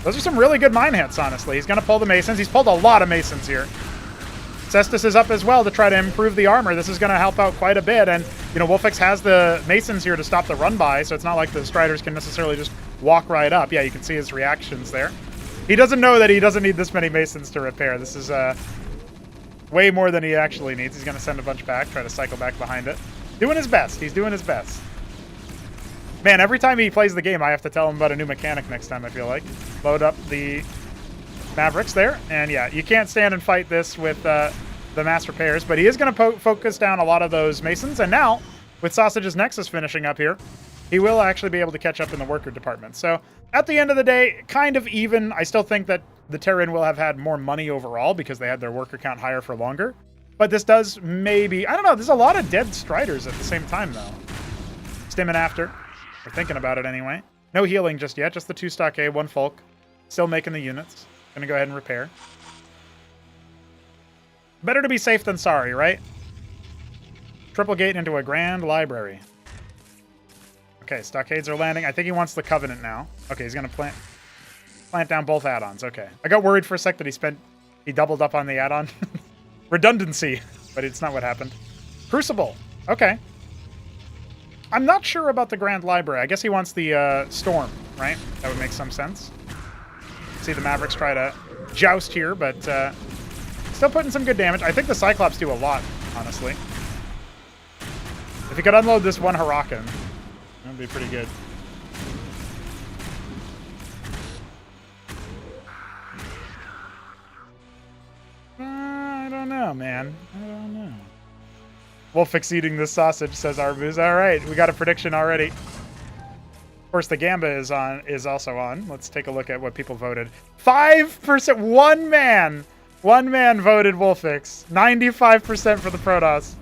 Those are some really good mine hits, honestly. He's going to pull the Masons. He's pulled a lot of Masons here. Cestus is up as well to try to improve the armor. This is going to help out quite a bit. And, you know, Wolfix has the Masons here to stop the run-by, so it's not like the Striders can necessarily just walk right up. Yeah, you can see his reactions there. He doesn't know that he doesn't need this many Masons to repair. This is Way more than he actually needs. He's going to send a bunch back, try to cycle back behind it. Doing his best. He's doing his best. Man, every time he plays the game, I have to tell him about a new mechanic next time, I feel like. Load up the Mavericks there. And yeah, you can't stand and fight this with the mass repairs, but he is going to focus down a lot of those Masons. And now, with Sausage's Nexus finishing up here, he will actually be able to catch up in the worker department. So, at the end of the day, kind of even. I still think that the Terran will have had more money overall because they had their worker count higher for longer. But this does maybe... I don't know, there's a lot of dead Striders at the same time, though. Stimming after. We're thinking about it anyway. No healing just yet, just the 2 Stockade, 1 Folk. Still making the units. Gonna go ahead and repair. Better to be safe than sorry, right? Triple gate into a grand library. Okay, Stockades are landing. I think he wants the Covenant now. Okay, he's gonna plant down both add-ons. Okay. I got worried for a sec that he doubled up on the add-on. Redundancy, but it's not what happened. Crucible. Okay. I'm not sure about the Grand Library. I guess he wants the Storm, right? That would make some sense. See the Mavericks try to joust here, but still putting some good damage. I think the Cyclops do a lot, honestly. If he could unload this one Huracan, that would be pretty good. I don't know, man. I don't know. Wolfix eating this sausage, says Arbuz. All right, we got a prediction already. Of course, the Gamba is also on. Let's take a look at what people voted. 5%. One man voted Wolfix. 95% for the Protoss.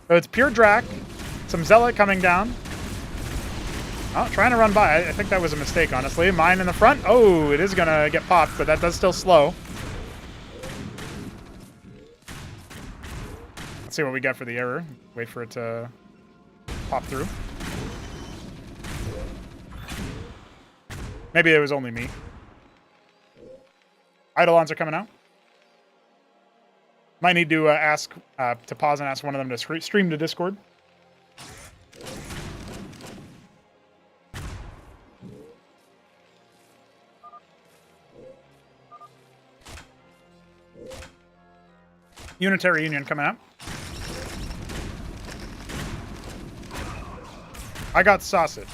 So it's pure Drac. Some Zealot coming down. Oh, trying to run by. I think that was a mistake, honestly. Mine in the front. Oh, it is going to get popped, but that does still slow. Let's see what we got for the error. Wait for it to pop through. Maybe it was only me. Eidolons are coming out. Might need to to pause and ask one of them to stream to Discord. Unitary Union coming out. I got sausage.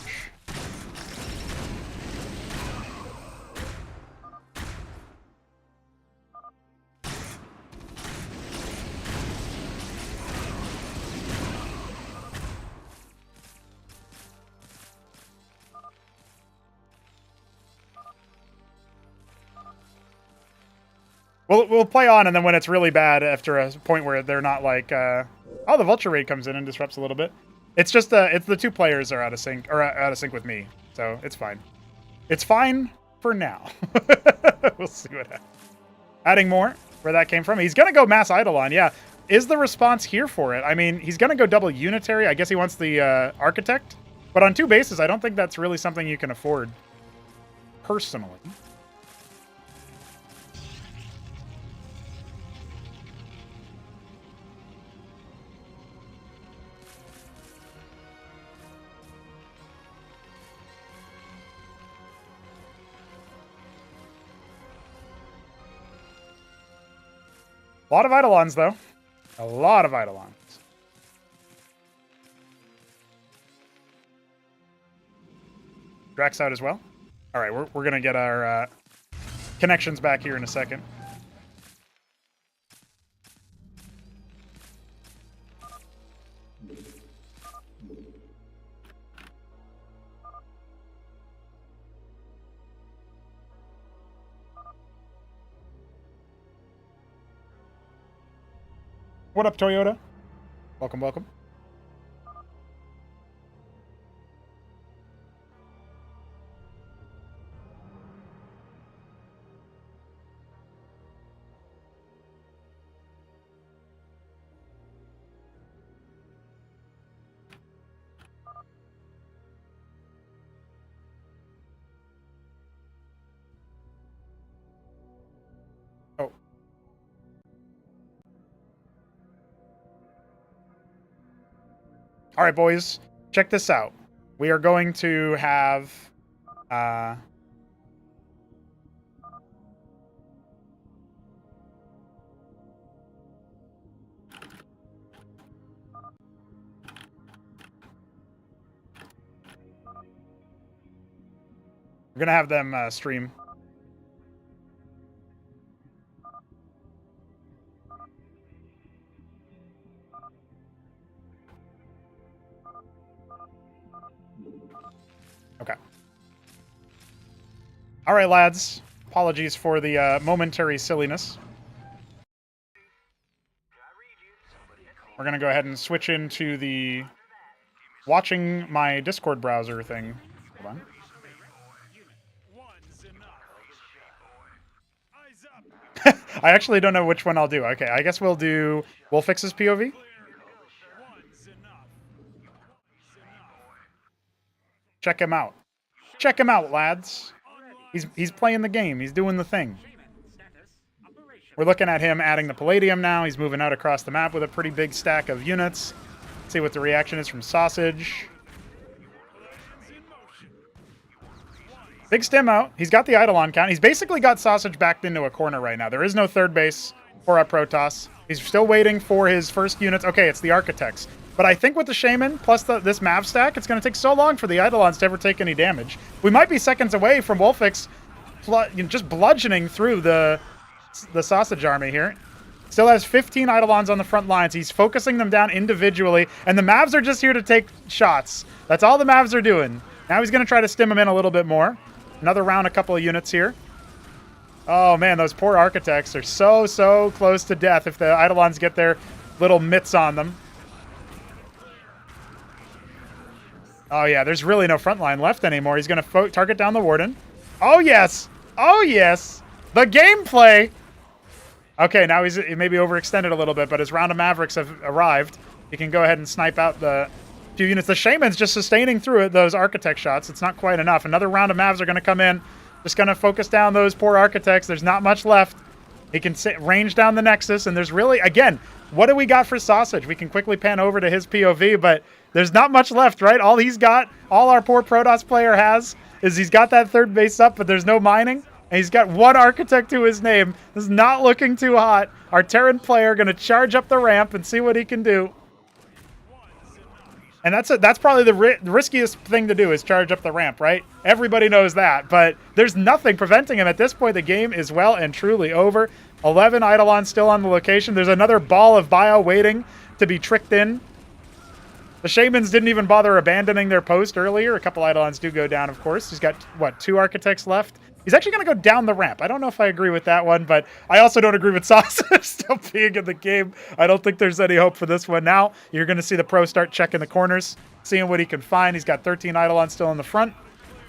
We'll play on, and then when it's really bad, after a point where they're not like, oh, the Vulture Raid comes in and disrupts a little bit. It's just it's the 2 players are out of sync, or out of sync with me, so it's fine. It's fine for now. We'll see what happens. Adding more where that came from. He's gonna go mass Eidolon, yeah. Is the response here for it? I mean, he's gonna go double Unitary. I guess he wants the Architect, but on 2 bases, I don't think that's really something you can afford personally. A lot of Eidolons, though. A lot of Eidolons. Drax out as well. All right, we're going to get our connections back here in a second. What up, Toyota? Welcome, welcome. Oh. All right, boys, check this out. We are going to have We're gonna have them stream. Okay. All right, lads. Apologies for the momentary silliness. We're going to go ahead and switch into the watching my Discord browser thing. Hold on. I actually don't know which one I'll do. Okay, I guess we'll do Wolfix's POV. Check him out. Check him out, lads. He's playing the game. He's doing the thing. We're looking at him adding the Palladium now. He's moving out across the map with a pretty big stack of units. Let's see what the reaction is from Sausage. Big stem out. He's got the Eidolon count. He's basically got Sausage backed into a corner right now. There is no third base for our Protoss. He's still waiting for his first units. Okay, it's the Architects. But I think with the Shaman plus this Mav stack, it's going to take so long for the Eidolons to ever take any damage. We might be seconds away from Wolfix just bludgeoning through the Sausage army here. Still has 15 Eidolons on the front lines. He's focusing them down individually, and the Mavs are just here to take shots. That's all the Mavs are doing. Now he's going to try to stim them in a little bit more. Another round, a couple of units here. Oh, man, those poor Architects are so close to death if the Eidolons get their little mitts on them. Oh, yeah, there's really no front line left anymore. He's going to target down the Warden. Oh, yes. Oh, yes. The gameplay. Okay, now he's maybe overextended a little bit, but his round of Mavericks have arrived. He can go ahead and snipe out the few units. The Shaman's just sustaining through it, those Architect shots. It's not quite enough. Another round of Mavs are going to come in. Just going to focus down those poor Architects. There's not much left. He can range down the Nexus, and there's really, again, what do we got for Sausage? We can quickly pan over to his POV, but there's not much left, right? All our poor Protoss player has is he's got that third base up, but there's no mining. And he's got one Architect to his name. This is not looking too hot. Our Terran player going to charge up the ramp and see what he can do. And that's probably the riskiest thing to do is charge up the ramp, right? Everybody knows that, but there's nothing preventing him. At this point, the game is well and truly over. 11 Eidolons still on the location. There's another ball of bio waiting to be tricked in. The Shamans didn't even bother abandoning their post earlier. A couple Eidolons do go down, of course. He's got, what, 2 Architects left? He's actually going to go down the ramp. I don't know if I agree with that one, but I also don't agree with Sausage still being in the game. I don't think there's any hope for this one. Now, you're going to see the pro start checking the corners, seeing what he can find. He's got 13 Eidolons still in the front.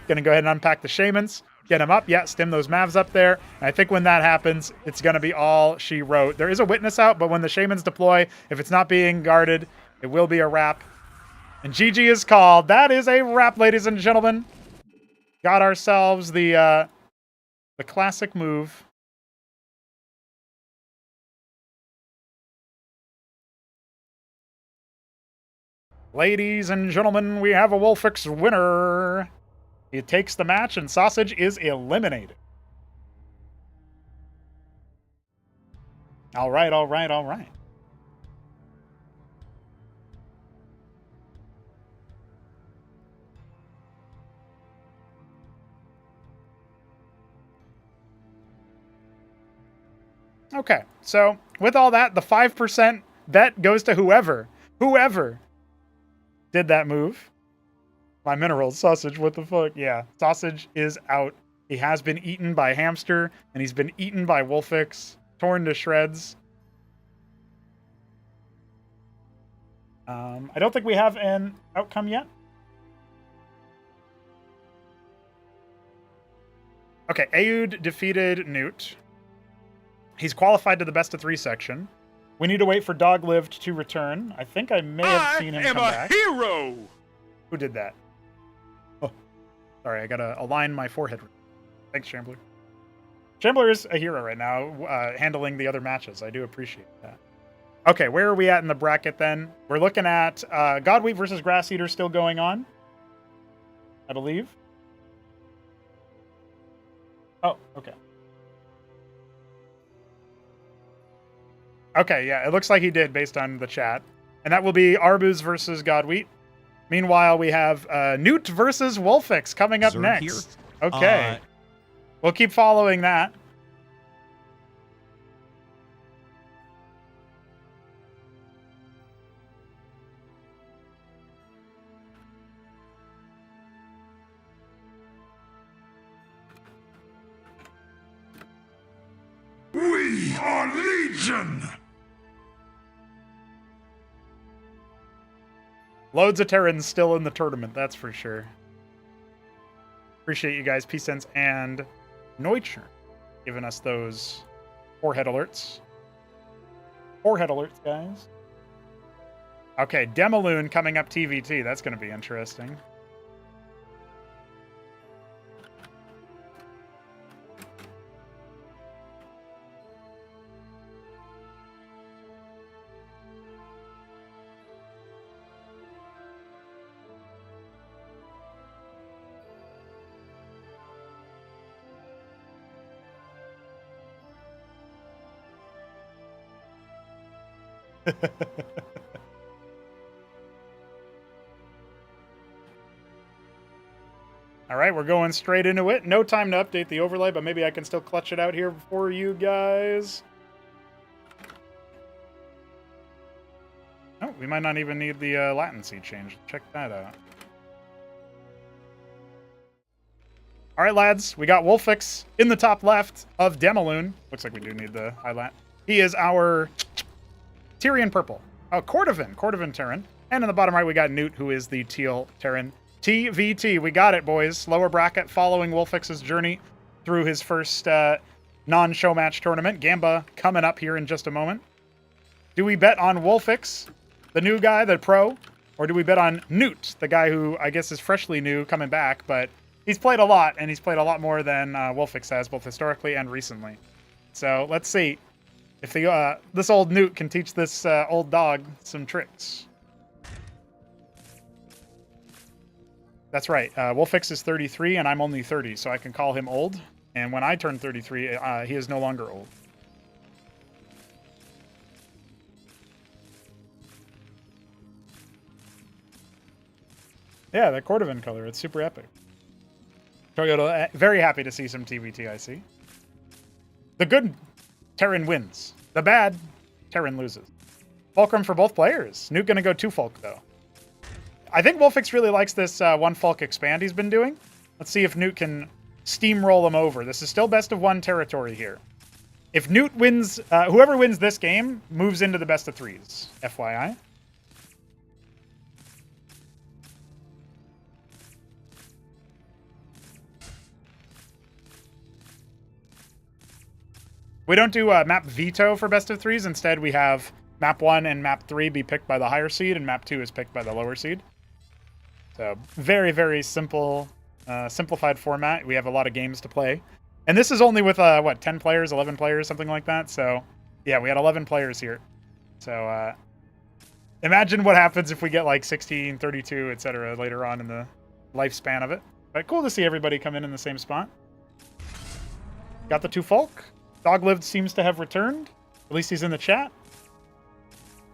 Going to go ahead and unpack the Shamans. Get him up. Yeah, stim those Mavs up there. And I think when that happens, it's going to be all she wrote. There is a witness out, but when the Shamans deploy, if it's not being guarded, it will be a wrap. And GG is called. That is a wrap, ladies and gentlemen. Got ourselves the classic move. Ladies and gentlemen, we have a Wolfix winner. He takes the match and Sausage is eliminated. All right, all right, all right. Okay, so with all that, the 5% bet goes to whoever did that move. My minerals, Sausage, what the fuck? Yeah, Sausage is out. He has been eaten by Hamster, and he's been eaten by Wolfix, torn to shreds. I don't think we have an outcome yet. Okay, Aoud defeated Newt. He's qualified to the best of 3 section. We need to wait for Doglived to return. I think I may have seen him come back. I am a hero! Who did that? Oh, sorry, I gotta align my forehead. Thanks, Shambler. Shambler is a hero right now, handling the other matches. I do appreciate that. Okay, where are we at in the bracket then? We're looking at Godwheat versus Grass Eater still going on, I believe. Oh, okay. Okay, yeah, it looks like he did based on the chat. And that will be Arbuz versus Godwheat. Meanwhile, we have Newt versus Wolfix coming up next. Okay. We'll keep following that. We are Legion! Loads of Terrans still in the tournament, that's for sure. Appreciate you guys, Peace Sense and Neutron, giving us those forehead alerts. Forehead alerts, guys. Okay, Demaloon coming up TVT. That's going to be interesting. All right, we're going straight into it. No time to update the overlay, but maybe I can still clutch it out here for you guys. Oh, we might not even need the latency change. Check that out. All right, lads, we got Wolfix in the top left of Demaloon. Looks like we do need the highlight. He is our Tyrian purple. Oh, Cordovan Terran. And in the bottom right, we got Newt, who is the teal Terran. TVT, we got it, boys. Lower bracket following Wolfix's journey through his first non-show match tournament. Gamba coming up here in just a moment. Do we bet on Wolfix, the new guy, the pro, or do we bet on Newt, the guy who I guess is freshly new coming back, but he's played a lot, and he's played a lot more than Wolfix has, both historically and recently. So let's see if this old Newt can teach this old dog some tricks. That's right. Wolfix is 33, and I'm only 30, so I can call him old. And when I turn 33, he is no longer old. Yeah, that Cordovan color. It's super epic. Toyota, very happy to see some TVT, I see. The good Terran wins. The bad Terran loses. Fulcrum for both players. Newt gonna go 2 Fulk, though. I think Wolfix really likes this 1 Fulk expand he's been doing. Let's see if Newt can steamroll him over. This is still best of 1 territory here. If Newt wins, whoever wins this game moves into the best of 3s, FYI. We don't do map veto for best of 3s. Instead, we have map 1 and map 3 be picked by the higher seed, and map 2 is picked by the lower seed. So very, very simple, simplified format. We have a lot of games to play. And this is only with, 10 players, 11 players, something like that. So, yeah, we had 11 players here. So, imagine what happens if we get, like, 16, 32, etc. later on in the lifespan of it. But cool to see everybody come in the same spot. Got the 2 Folk. Doglived seems to have returned. At least he's in the chat.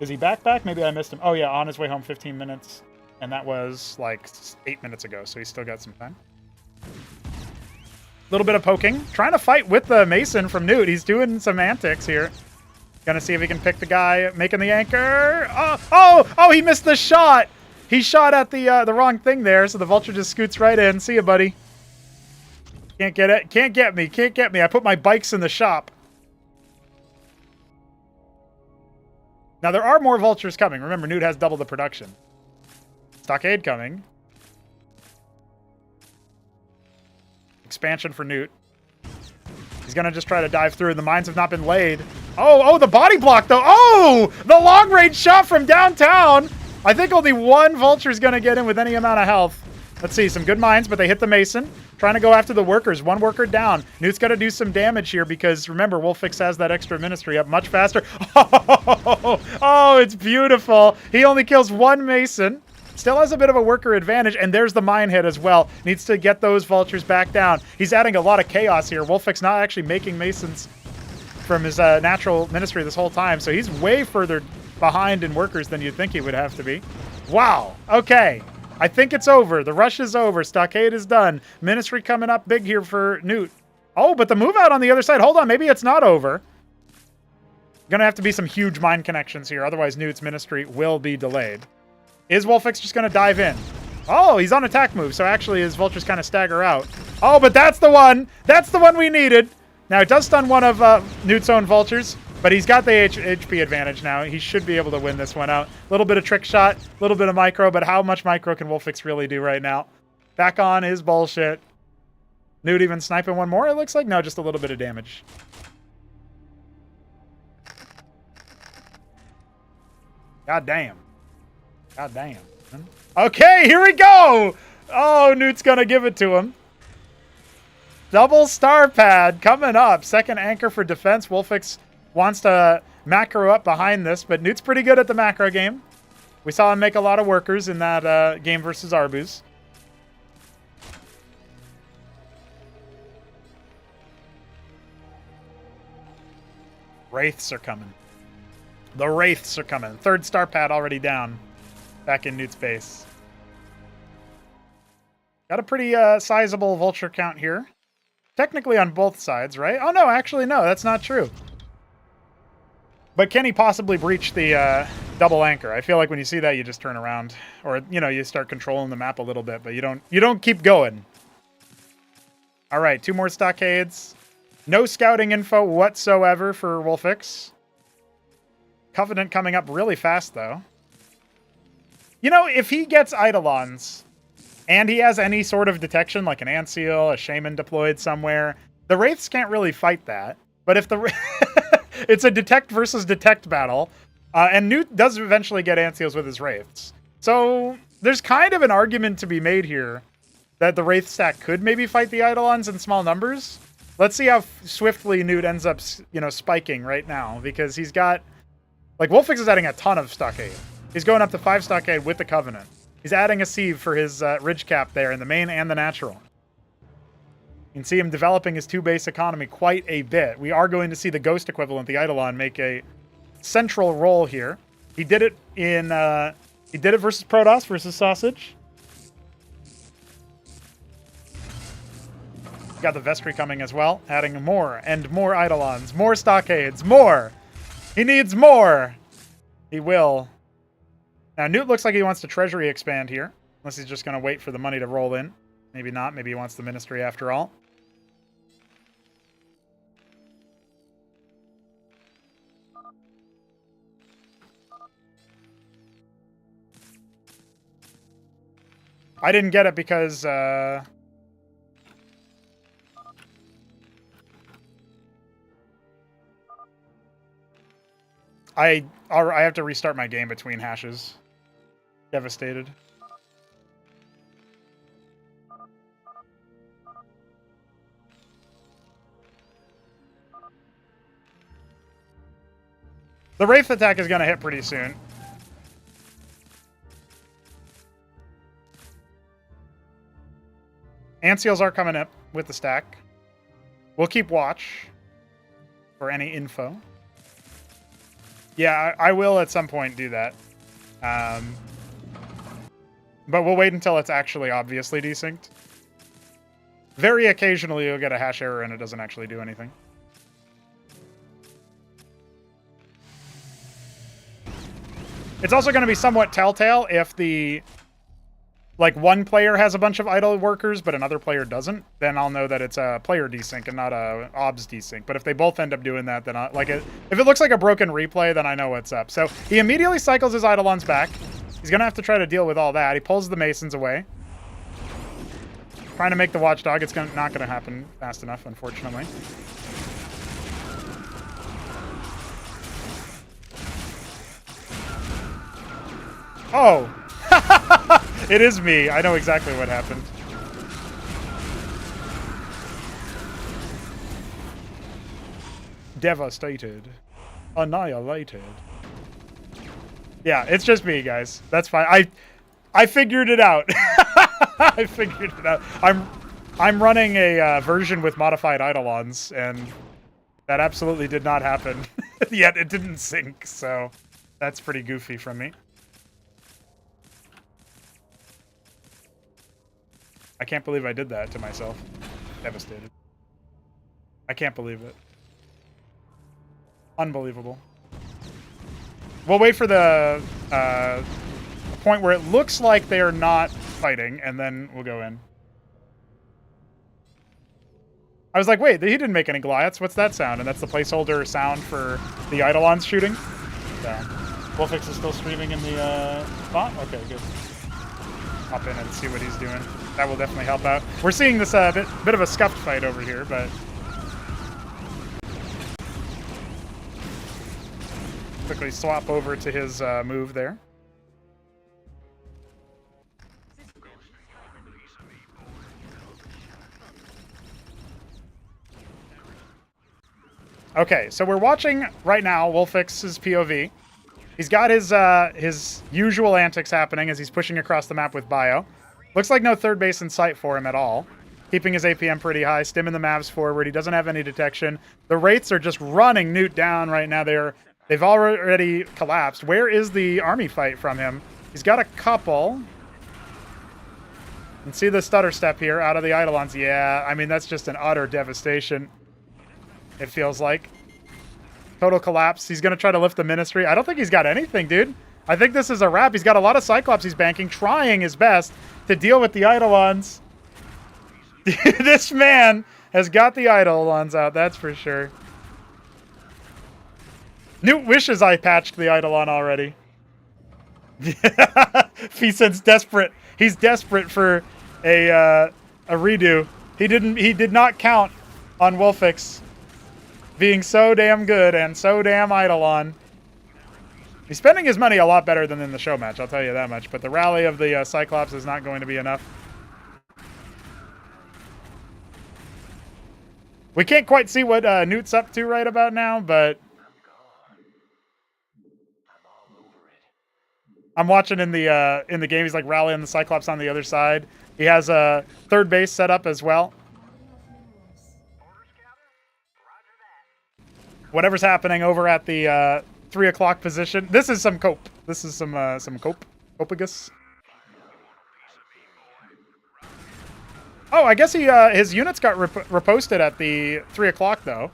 Is he back? Maybe I missed him. Oh, yeah, on his way home 15 minutes. And that was like 8 minutes ago, so he's still got some time. A little bit of poking. Trying to fight with the Mason from Newt. He's doing some antics here. Gonna see if he can pick the guy making the anchor. Oh, he missed the shot. He shot at the wrong thing there, so the Vulture just scoots right in. See ya, buddy. Can't get it. Can't get me. Can't get me. I put my bikes in the shop. Now, there are more Vultures coming. Remember, Newt has double the production. Stockade coming. Expansion for Newt. He's going to just try to dive through. The mines have not been laid. Oh, the body block, though. Oh, the long-range shot from downtown. I think only 1 Vulture is going to get in with any amount of health. Let's see, some good mines, but they hit the Mason. Trying to go after the workers. 1 worker down. Newt's got to do some damage here because, remember, Wolfix has that extra ministry up much faster. Oh, it's beautiful. He only kills 1 Mason. Still has a bit of a worker advantage, and there's the mine hit as well. Needs to get those Vultures back down. He's adding a lot of chaos here. Wolfix not actually making Masons from his natural ministry this whole time, so he's way further behind in workers than you'd think he would have to be. Wow. Okay. I think it's over. The rush is over. Stockade is done. Ministry coming up big here for Newt. Oh, but the move out on the other side. Hold on. Maybe it's not over. Gonna have to be some huge mine connections here. Otherwise, Newt's Ministry will be delayed. Is Wolfix just gonna dive in? Oh, he's on attack move. So actually his vultures kind of stagger out. Oh, but that's the one. That's the one we needed. Now, it does stun one of Newt's own vultures, but he's got the HP advantage now. He should be able to win this one out. A little bit of trick shot, a little bit of micro, but how much micro can Wolfix really do right now? Back on his bullshit. Newt even sniping one more, it looks like? No, just a little bit of damage. God damn. God damn. Okay, here we go! Oh, Newt's gonna give it to him. Double star pad coming up. Second anchor for defense. Wolfix wants to macro up behind this, but Newt's pretty good at the macro game. We saw him make a lot of workers in that game versus Arbus. Wraiths are coming. The Wraiths are coming. Third star pad already down. Back in Newt's base. Got a pretty sizable vulture count here. Technically on both sides, right? Oh, no, actually, no, that's not true. But can he possibly breach the double anchor? I feel like when you see that, you just turn around. Or, you know, you start controlling the map a little bit, but you don't keep going. All right, 2 more stockades. No scouting info whatsoever for Wolfix. Covenant coming up really fast, though. You know, if he gets Eidolons, and he has any sort of detection, like an Antseal, a Shaman deployed somewhere, the Wraiths can't really fight that. But if the... it's a detect versus detect battle, and Newt does eventually get Antseals with his Wraiths. So there's kind of an argument to be made here that the Wraith stack could maybe fight the Eidolons in small numbers. Let's see how swiftly Newt ends up, you know, spiking right now, because he's got... Like, Wolfix is adding a ton of stockade. He's going up to 5 stockade with the Covenant. He's adding a sieve for his ridge cap there in the main and the natural. You can see him developing his 2 base economy quite a bit. We are going to see the Ghost equivalent, the Eidolon, make a central role here. He did it in... he did it versus Protoss versus Sausage. Got the Vestry coming as well, adding more and more Eidolons, more stockades, more! He needs more! He will. Now, Newt looks like he wants to treasury expand here, unless he's just going to wait for the money to roll in. Maybe not. Maybe he wants the ministry after all. I didn't get it because... I have to restart my game between hashes. Devastated. The Wraith attack is going to hit pretty soon. Antseals are coming up with the stack. We'll keep watch for any info. Yeah, I will at some point do that. But we'll wait until it's actually obviously desynced. Very occasionally you'll get a hash error and it doesn't actually do anything. It's also going to be somewhat telltale if the... Like, one player has a bunch of idle workers, but another player doesn't, then I'll know that it's a player desync and not a obs desync. But if they both end up doing that, then if it looks like a broken replay, then I know what's up. So he immediately cycles his Eidolons back. He's going to have to try to deal with all that. He pulls the Masons away. Trying to make the Watchdog. It's not going to happen fast enough, unfortunately. Oh! It is me. I know exactly what happened. Devastated. Annihilated. Yeah, it's just me, guys. That's fine. I figured it out. I figured it out. I'm running a version with modified Eidolons, and that absolutely did not happen. Yet it didn't sync, so that's pretty goofy from me. I can't believe I did that to myself. Devastated. I can't believe it. Unbelievable. We'll wait for the point where it looks like they are not fighting, and then we'll go in. I was like, wait, he didn't make any Goliaths. What's that sound? And that's the placeholder sound for the Eidolons shooting. So, Wolfix is still streaming in the spot? Okay, good. Hop in and see what he's doing. That will definitely help out. We're seeing this bit of a scuffed fight over here, but... quickly swap over to his move there. Okay, so we're watching right now Wolfix's POV. He's got his usual antics happening as he's pushing across the map with Bio. Looks like no third base in sight for him at all. Keeping his APM pretty high, stimming the Mavs forward. He doesn't have any detection. The Wraiths are just running Newt down right now. They've already collapsed. Where is the army fight from him? He's got a couple. And see the stutter step here out of the Eidolons. Yeah, I mean, that's just an utter devastation. It feels like. Total collapse. He's going to try to lift the Ministry. I don't think he's got anything, dude. I think this is a wrap. He's got a lot of Cyclops he's banking, trying his best to deal with the Eidolons. This man has got the Eidolons out, that's for sure. Newt wishes I patched the Eidolon already. Feason's desperate. He's desperate for a redo. He did not count on Wolfix being so damn good and so damn Eidolon. He's spending his money a lot better than in the show match, I'll tell you that much. But the rally of the Cyclops is not going to be enough. We can't quite see what Newt's up to right about now, but I'm watching in the game. He's like rallying the Cyclops on the other side. He has a third base set up as well. Whatever's happening over at the 3 o'clock position. This is some cope. This is some cope. Copagus. Oh, I guess his units got reposted at the 3 o'clock though.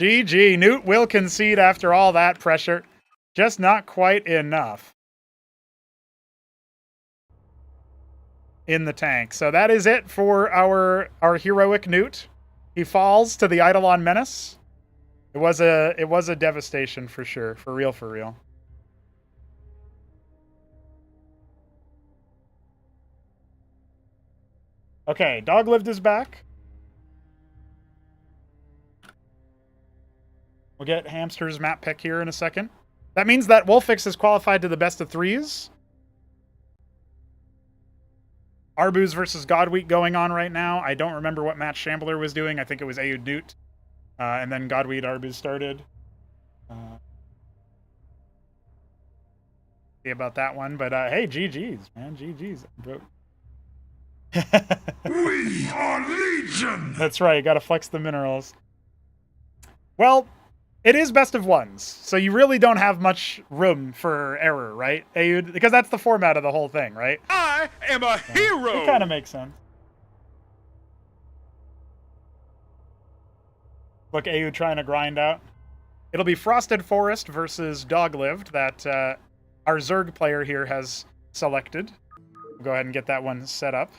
GG. Newt will concede after all that pressure. Just not quite enough in the tank. So that is it for our heroic Newt. He falls to the Eidolon menace. It was a devastation for sure. For real, for real. Okay, Doglived is back. We'll get Hamster's map pick here in a second. That means that Wolfix is qualified to the best of 3s. Arbuz versus Godweek going on right now. I don't remember what match Shambler was doing. I think it was Aud Newt. And then Godweek Arbuz started. See about that one. But hey, GG's, man. GG's. We are Legion! That's right. You got to flex the minerals. Well, it is best of 1s, so you really don't have much room for error, right, Aud? Because that's the format of the whole thing, right? I am a hero! It kind of makes sense. Look, Aud trying to grind out. It'll be Frosted Forest versus Doglived that our Zerg player here has selected. We'll go ahead and get that one set up.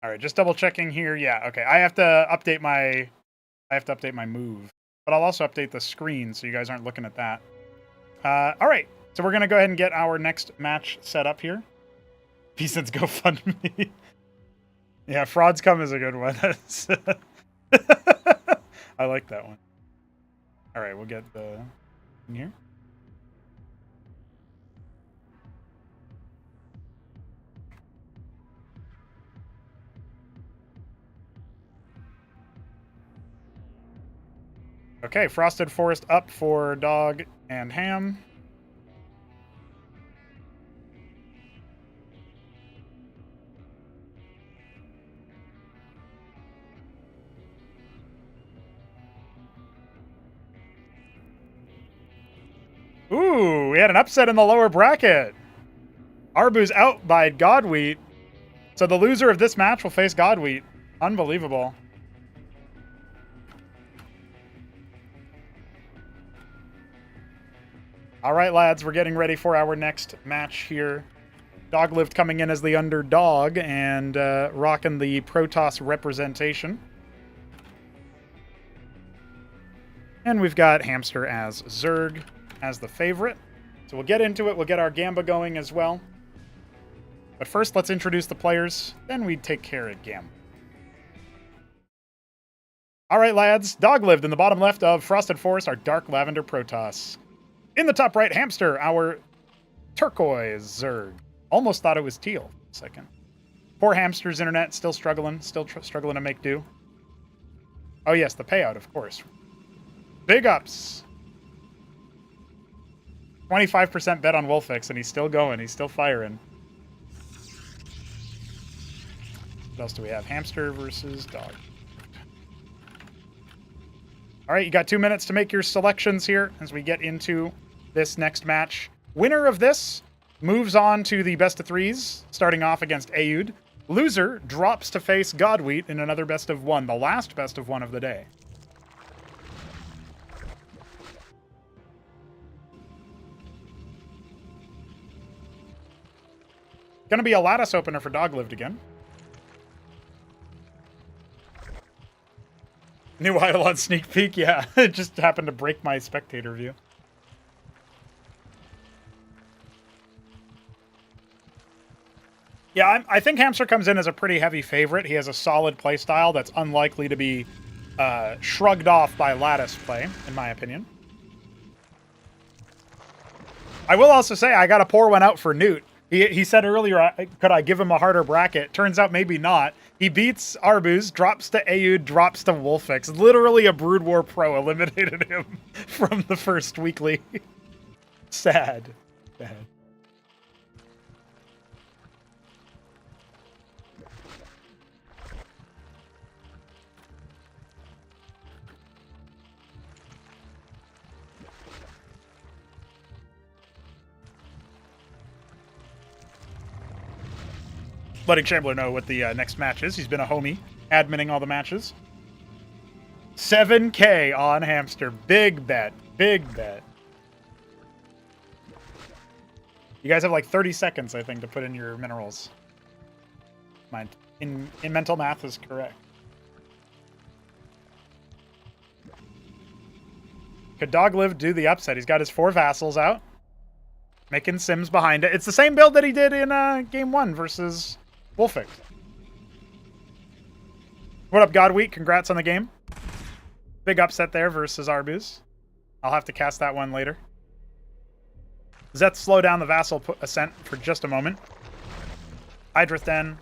All right, just double checking here. Yeah, okay. I have to update my move, but I'll also update the screen so you guys aren't looking at that. All right, so we're gonna go ahead and get our next match set up here. Peasants GoFundMe. Yeah, Frauds Come is a good one. I like that one. All right, we'll get the in here. Okay, Frosted Forest up for Dog and Ham. Ooh, we had an upset in the lower bracket. Arbu's out by Godwheat. So the loser of this match will face Godwheat. Unbelievable. All right, lads, we're getting ready for our next match here. Doglived coming in as the underdog and rocking the Protoss representation. And we've got Hamster as Zerg as the favorite. So we'll get into it. We'll get our Gamba going as well. But first, let's introduce the players. Then we take care of Gamba. All right, lads. Doglived in the bottom left of Frosted Forest, our Dark Lavender Protoss. In the top right, Hamster, our Turquoise Zerg. Almost thought it was teal for a second. Poor Hamster's internet, still struggling. Still struggling to make do. Oh, yes, the payout, of course. Big ups. 25% bet on Wolfix, and he's still going. He's still firing. What else do we have? Hamster versus Dog. All right, you got 2 minutes to make your selections here as we get into this next match. Winner of this moves on to the best of threes, starting off against Aoud. Loser drops to face Godwheat in another best of one, the last best of one of the day. Gonna be a lattice opener for Doglived again. New idol on sneak peek, yeah. It just happened to break my spectator view. Yeah, I think Hamster comes in as a pretty heavy favorite. He has a solid playstyle that's unlikely to be shrugged off by lattice play, in my opinion. I will also say I got to pour one out for Newt. He said earlier, could I give him a harder bracket? Turns out maybe not. He beats Arbuz, drops to Aoud, drops to Wolfix. Literally a Brood War Pro eliminated him from the first weekly. Sad. Sad. Letting Chambler know what the next match is. He's been a homie, adminning all the matches. 7K on Hamster. Big bet. Big bet. You guys have like 30 seconds, I think, to put in your minerals. My in mental math is correct. Could Doglive do the upset? He's got his 4 vassals out. Making Sims behind it. It's the same build that he did in game 1 versus Wolfix. What up, Godweek? Congrats on the game. Big upset there versus Arbuz. I'll have to cast that one later. Zeth slow down the vassal ascent for just a moment. Hydrith then.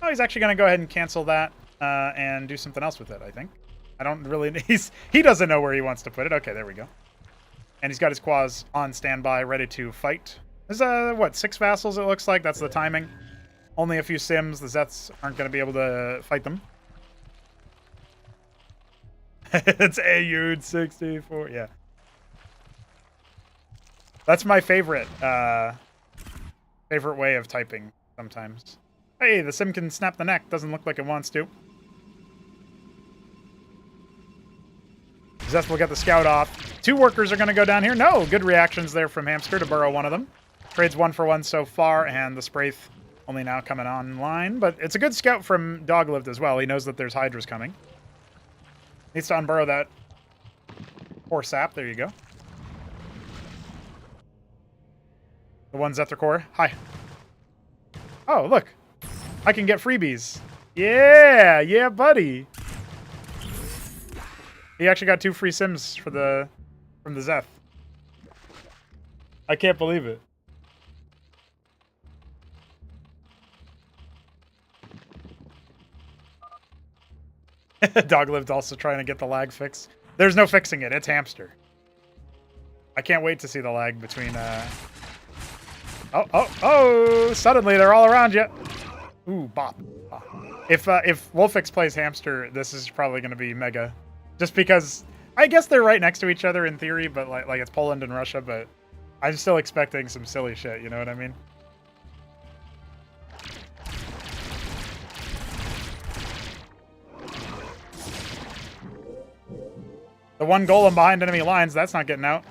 Oh, he's actually going to go ahead and cancel that and do something else with it, I think. I don't really... He doesn't know where he wants to put it. Okay, there we go. And he's got his Quaz on standby, ready to fight. There's, what, 6 vassals it looks like? That's the timing. Only a few Sims. The Zeths aren't going to be able to fight them. It's Aoud 64. Yeah. That's my favorite favorite way of typing sometimes. Hey, the Sim can snap the neck. Doesn't look like it wants to. Zeth will get the scout off. 2 workers are going to go down here. No, good reactions there from Hamster to burrow one of them. Trades 1 for 1 so far, and the Spraith Only now coming online, but it's a good scout from Doglived as well. He knows that there's Hydras coming. Needs to unburrow that poor sap. There you go. The one Zethar core. Hi. Oh, look. I can get freebies. Yeah, yeah, buddy. He actually got 2 free sims for from the Zeth. I can't believe it. Doglived also trying to get the lag fix. There's no fixing it. It's hamster. I can't wait to see the lag between... Oh! Suddenly, they're all around you. Ooh, bop. If Wolfix plays hamster, this is probably going to be mega. Just because... I guess they're right next to each other in theory, but like it's Poland and Russia, but I'm still expecting some silly shit, you know what I mean? The one golem behind enemy lines, that's not getting out.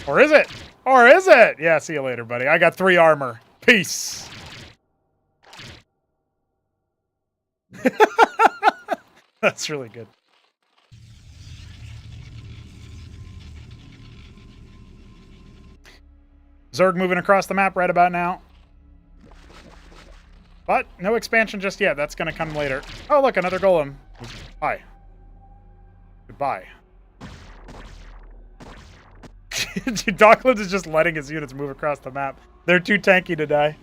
Or is it? Or is it? Yeah, see you later, buddy. I got 3 armor. Peace. That's really good. Zerg moving across the map right about now. But no expansion just yet. That's going to come later. Oh, look, another golem. Hi. Goodbye. Doglived is just letting his units move across the map. They're too tanky to die.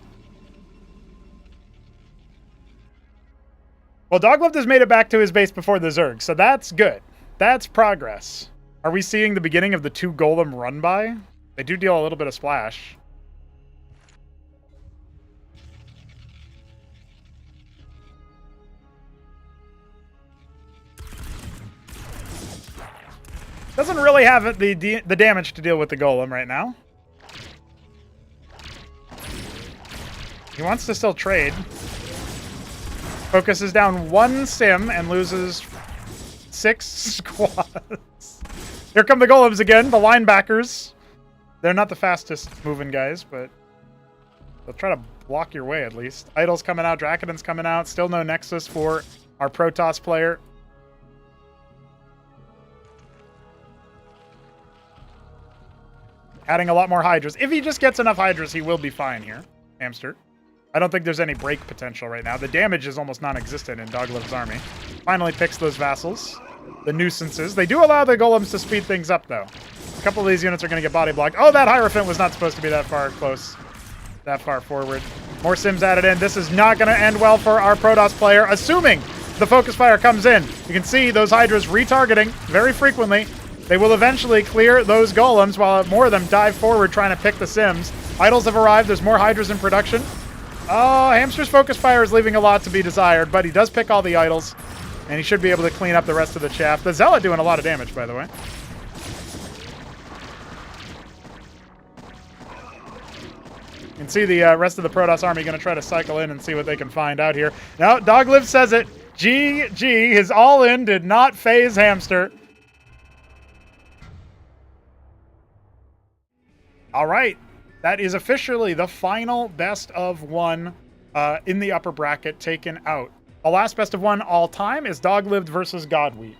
Well, Doglived has made it back to his base before the Zerg, so that's good. That's progress. Are we seeing the beginning of the 2 golem run by? They do deal a little bit of splash. Doesn't really have the damage to deal with the golem right now. He wants to still trade. Focuses down 1 sim and loses 6 squads. Here come the golems again, the linebackers. They're not the fastest moving guys, but they'll try to block your way at least. Idol's coming out, Drakenon's coming out. Still no Nexus for our Protoss player. Adding a lot more Hydras. If he just gets enough Hydras, he will be fine here. Hamster. I don't think there's any break potential right now. The damage is almost non-existent in Dogliv's army. Finally picks those vassals. The nuisances. They do allow the golems to speed things up, though. A couple of these units are going to get body blocked. Oh, that Hierophant was not supposed to be that far close. That far forward. More sims added in. This is not going to end well for our Protoss player, assuming the focus fire comes in. You can see those Hydras retargeting very frequently. They will eventually clear those golems while more of them dive forward trying to pick the sims. Idols have arrived. There's more Hydras in production. Oh, Hamster's focus fire is leaving a lot to be desired, but he does pick all the idols, and he should be able to clean up the rest of the chaff. The Zealot doing a lot of damage, by the way. You can see the rest of the Protoss army going to try to cycle in and see what they can find out here. Now, Dogliv says it. GG, his all-in did not phase Hamster. All right. That is officially the final best of 1 in the upper bracket taken out. The last best of 1 all time is Doglived versus Godwheat.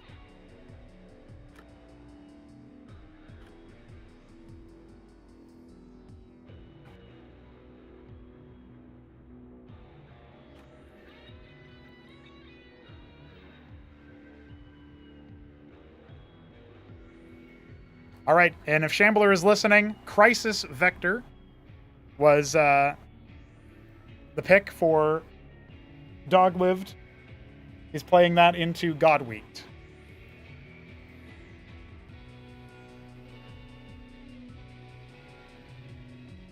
All right, and if Shambler is listening, Crisis Vector was the pick for Doglived. He's playing that into Godwheat.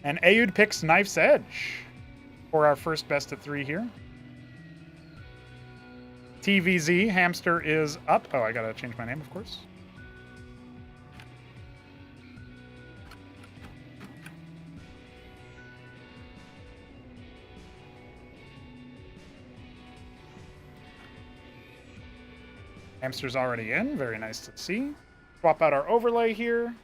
And Ayud picks Knife's Edge for our first best of 3 here. TVZ, Hamster is up. Oh, I gotta change my name, of course. Hamster's already in. Very nice to see. Swap out our overlay here.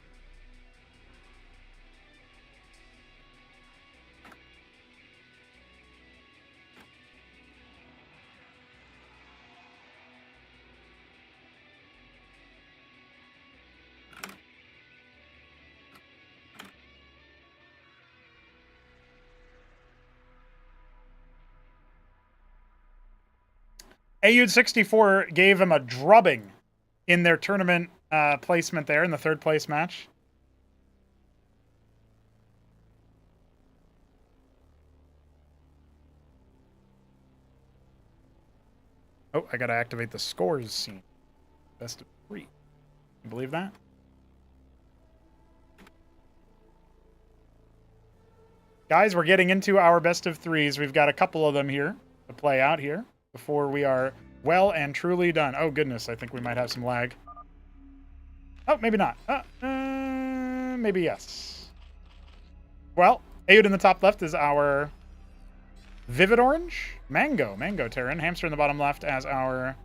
Aud64 gave him a drubbing in their tournament placement there in the third place match. Oh, I gotta activate the scores scene. Best of 3. Can you believe that? Guys, we're getting into our best of 3s. We've got a couple of them here to play out here before we are well and truly done. Oh, goodness, I think we might have some lag. Oh, maybe not. Maybe yes. Well, Aud in the top left is our Vivid Orange. Mango Terran. Hamster in the bottom left as our...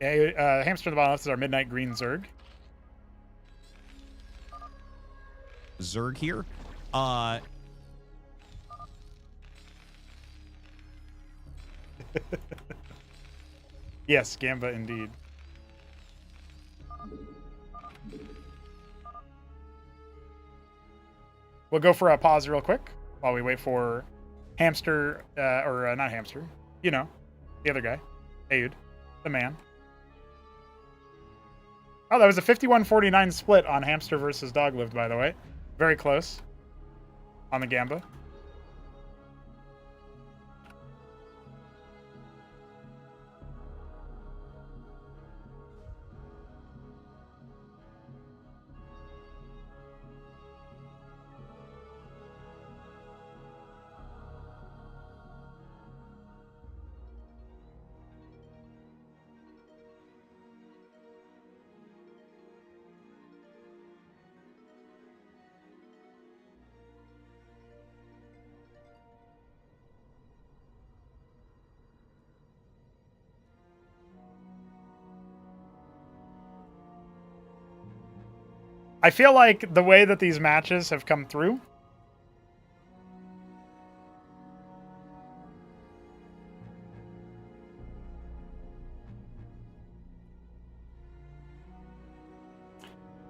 Hamster in the bottom left is our Midnight Green Zerg. Zerg here. Yes, Gamba indeed. We'll go for a pause real quick while we wait for Hamster, not Hamster, you know, the other guy, Aud, the man. Oh, that was a 51-49 split on Hamster versus Doglived, by the way. Very close on the Gamba. I feel like the way that these matches have come through,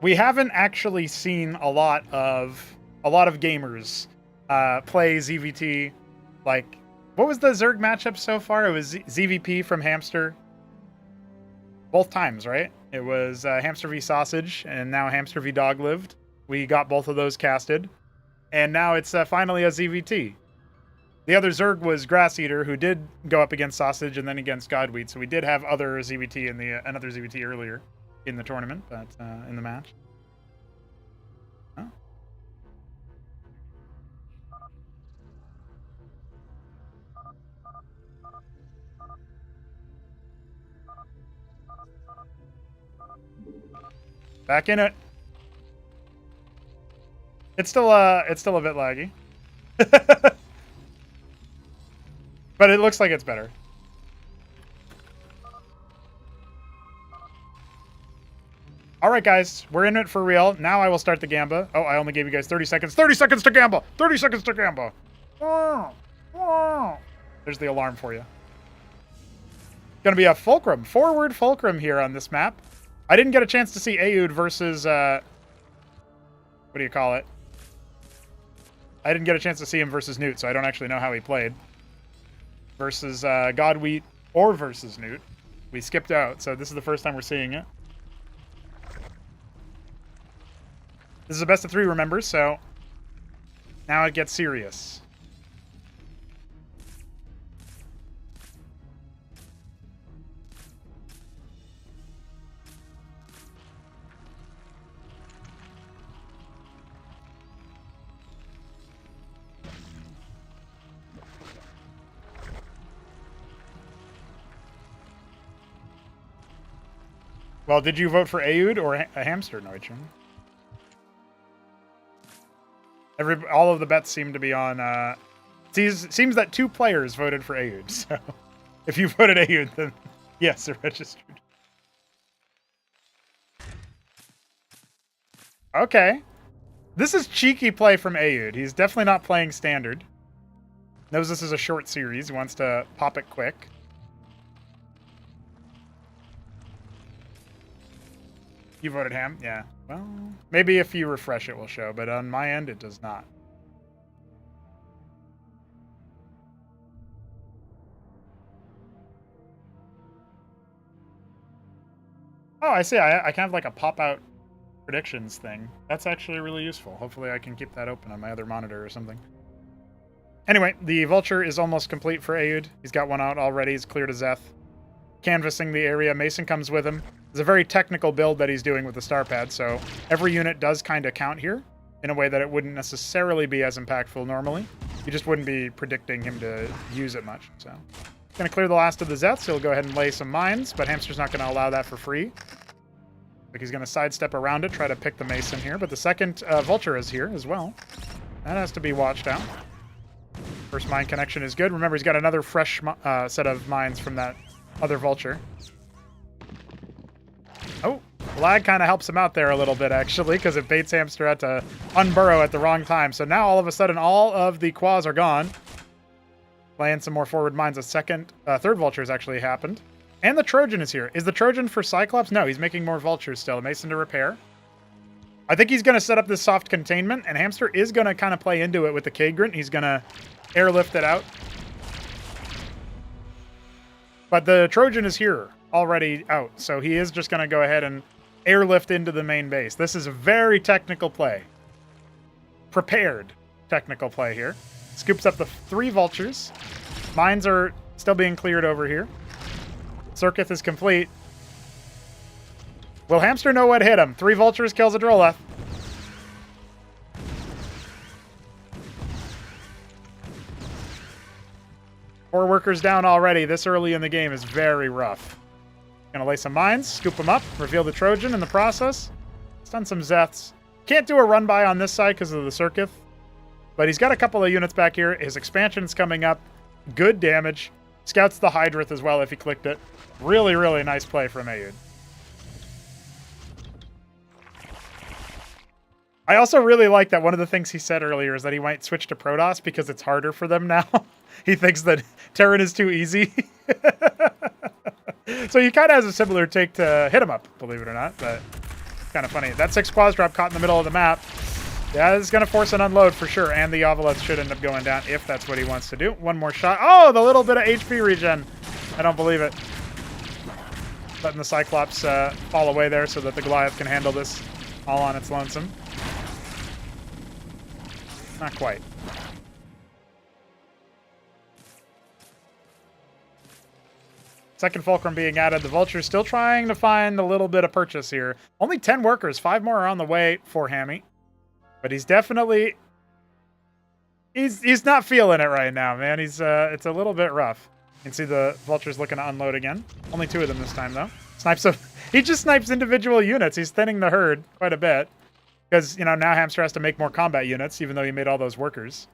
we haven't actually seen a lot of gamers play ZVT. Like, what was the Zerg matchup so far? It was ZVP from Hamster. Both times, right? It was Hamster v Sausage, and now Hamster v Doglived. We got both of those casted. And now it's finally a ZVT. The other Zerg was Grass Eater, who did go up against Sausage and then against Godwheat. So we did have other ZVT in the another ZVT earlier in the tournament, but in the match. Oh. Back in it. It's still a bit laggy. But it looks like it's better. All right, guys, we're in it for real. Now I will start the Gamba. Oh, I only gave you guys 30 seconds. 30 seconds to Gamba! 30 seconds to Gamba! There's the alarm for you. Gonna be a fulcrum, forward fulcrum here on this map. I didn't get a chance to see Aud versus, what do you call it? I didn't get a chance to see him versus Newt, so I don't actually know how he played. Versus Godwheat or versus Newt. We skipped out, so this is the first time we're seeing it. This is a best of 3, remember, so now it gets serious. Well, did you vote for Aud or a Hamster, Neutron? All of the bets seem to be on. Seems that 2 players voted for Aud. So, if you voted Aud, then yes, they're registered. Okay, this is cheeky play from Aud. He's definitely not playing standard. Knows this is a short series. He wants to pop it quick. You voted Ham? Yeah. Well, maybe if you refresh it will show, but on my end it does not. Oh, I see. I can have like a pop-out predictions thing. That's actually really useful. Hopefully I can keep that open on my other monitor or something. Anyway, the Vulture is almost complete for Aoud. He's got one out already. He's cleared a Zeth. Canvassing the area. Mason comes with him. It's a very technical build that he's doing with the star pad, so every unit does kind of count here in a way that it wouldn't necessarily be as impactful normally. You just wouldn't be predicting him to use it much. So, going to clear the last of the Zeths. He'll go ahead and lay some mines, but Hamster's not going to allow that for free. Like he's going to sidestep around it, try to pick the Mason here, but the second Vulture is here as well. That has to be watched out. First mine connection is good. Remember, he's got another fresh set of mines from that other Vulture. Oh, lag kind of helps him out there a little bit, actually, because it baits Hamster out to unburrow at the wrong time. So now, all of a sudden, all of the Quas are gone. Laying some more forward mines. A third Vulture has actually happened. And the Trojan is here. Is the Trojan for Cyclops? No, he's making more Vultures still. Mason to repair. I think he's going to set up this soft containment, and Hamster is going to kind of play into it with the Kagrant. He's going to airlift it out. But the Trojan is here, already out, so he is just going to go ahead and airlift into the main base. This is a very technical play. Prepared technical play here. Scoops up the 3 Vultures. Mines are still being cleared over here. Circuit is complete. Will Hamster know what hit him? 3 Vultures kills a Droleth. Four workers down already. This early in the game is very rough. Gonna lay some mines, scoop them up, reveal the Trojan in the process. Stun some Zeths. Can't do a run by on this side because of the Circuit. But he's got a couple of units back here. His expansion's coming up. Good damage. Scouts the Hydrith as well if he clicked it. Really, really nice play from Aoud. I also really like that one of the things he said earlier is that he might switch to Protoss because it's harder for them now. He thinks that Terran is too easy. So he kind of has a similar take to Hit 'em Up, believe it or not, but kind of funny. That 6 Quas drop caught in the middle of the map. Yeah, it's going to force an unload for sure, and the Ovolets should end up going down if that's what he wants to do. One more shot. Oh, the little bit of HP regen. I don't believe it. Letting the Cyclops fall away there so that the Goliath can handle this all on its lonesome. Not quite. Second Fulcrum being added. The Vulture's still trying to find a little bit of purchase here. Only 10 workers. 5 more are on the way for Hammy. But he's definitely... He's not feeling it right now, man. He's it's a little bit rough. You can see the Vulture's looking to unload again. Only 2 of them this time, though. Snipes he just snipes individual units. He's thinning the herd quite a bit. Because, you know, now Hamster has to make more combat units, even though he made all those workers.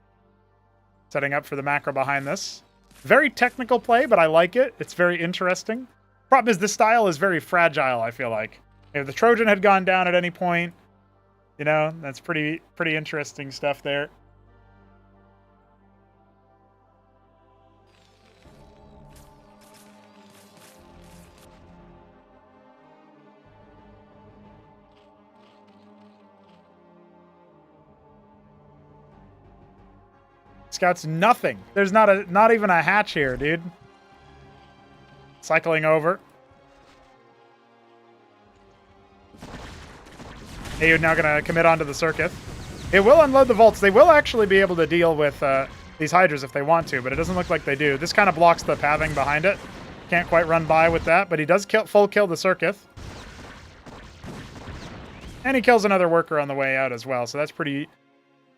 Setting up for the macro behind this. Very technical play, but I like it. It's very interesting. Problem is, this style is very fragile, I feel like. If the Trojan had gone down at any point, you know, that's pretty interesting stuff there. Scouts nothing. There's not even a hatch here, dude. Cycling over. Aoud now gonna commit onto the Circuit. It will unload the Volts. They will actually be able to deal with these Hydras if they want to, but it doesn't look like they do. This kind of blocks the pathing behind it. Can't quite run by with that, but he does full kill the Circuit. And he kills another worker on the way out as well, so that's pretty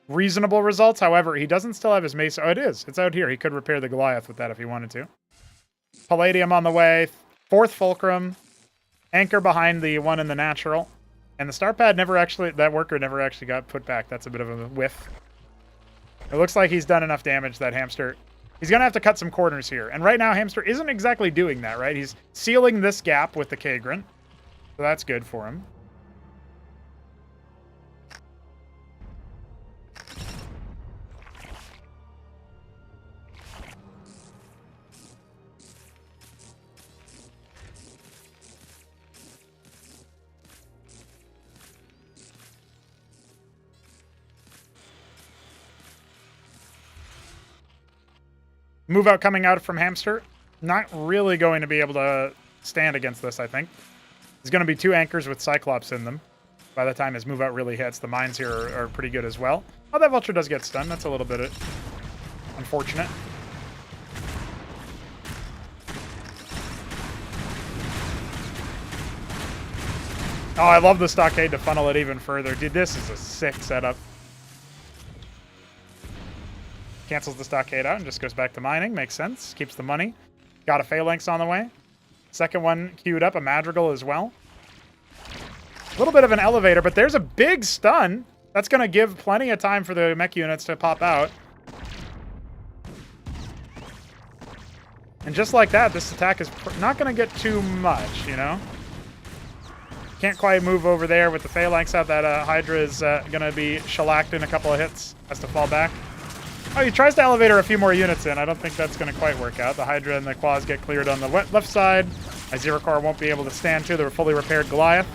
reasonable results. However, he doesn't still have his mace. Oh, it is. It's out here. He could repair the Goliath with that if he wanted to. Palladium on the way. 4th Fulcrum. Anchor behind the one in the natural. And the star pad that worker never actually got put back. That's a bit of a whiff. It looks like he's done enough damage that Hamster... He's going to have to cut some corners here. And right now, Hamster isn't exactly doing that, right? He's sealing this gap with the Kagrant. So that's good for him. Move out coming out from Hamster. Not really going to be able to stand against this, I think. There's going to be 2 anchors with Cyclops in them. By the time his move out really hits, the mines here are pretty good as well. Oh, that Vulture does get stunned. That's a little bit unfortunate. Oh, I love the stockade to funnel it even further. Dude, this is a sick setup. Cancels the stockade out and just goes back to mining. Makes sense. Keeps the money. Got a Phalanx on the way. Second one queued up, a Madrigal as well. A little bit of an elevator, but there's a big stun. That's going to give plenty of time for the mech units to pop out. And just like that, this attack is not going to get too much, you know? Can't quite move over there with the Phalanx out. That Hydra is going to be shellacked in a couple of hits. Has to fall back. Oh, he tries to elevator a few more units in. I don't think that's going to quite work out. The Hydra and the Claws get cleared on the left side. My Zero Car won't be able to stand to the fully repaired Goliath.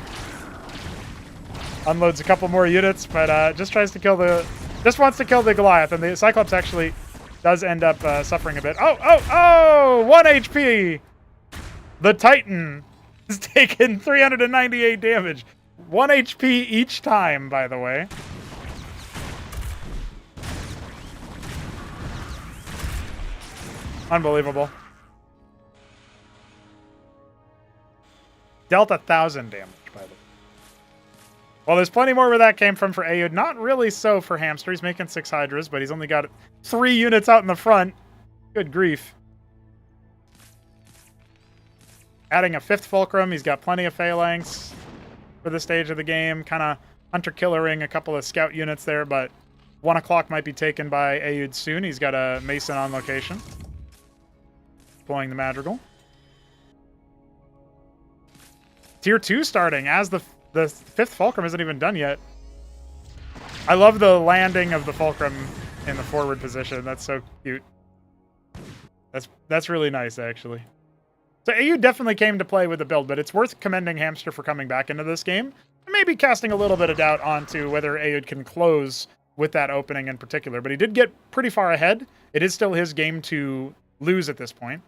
Unloads a couple more units, but just tries to kill the... Just wants to kill the Goliath, and the Cyclops actually does end up suffering a bit. Oh! 1 HP! The Titan has taken 398 damage. 1 HP each time, by the way. Unbelievable. Dealt 1,000 damage, by the way. Well, there's plenty more where that came from for Aoud. Not really so for Hamster. He's making 6 Hydras, but he's only got 3 units out in the front. Good grief. Adding a 5th Fulcrum. He's got plenty of Phalanx for the stage of the game. Kind of hunter-killering a couple of scout units there, but 1 o'clock might be taken by Aoud soon. He's got a Mason on location. Deploying the Madrigal. Tier 2 starting as the 5th Fulcrum isn't even done yet. I love the landing of the Fulcrum in the forward position. That's so cute. That's really nice, actually. So AU definitely came to play with the build, but it's worth commending Hamster for coming back into this game. And maybe casting a little bit of doubt onto whether AU can close with that opening in particular. But he did get pretty far ahead. It is still his game to lose at this point.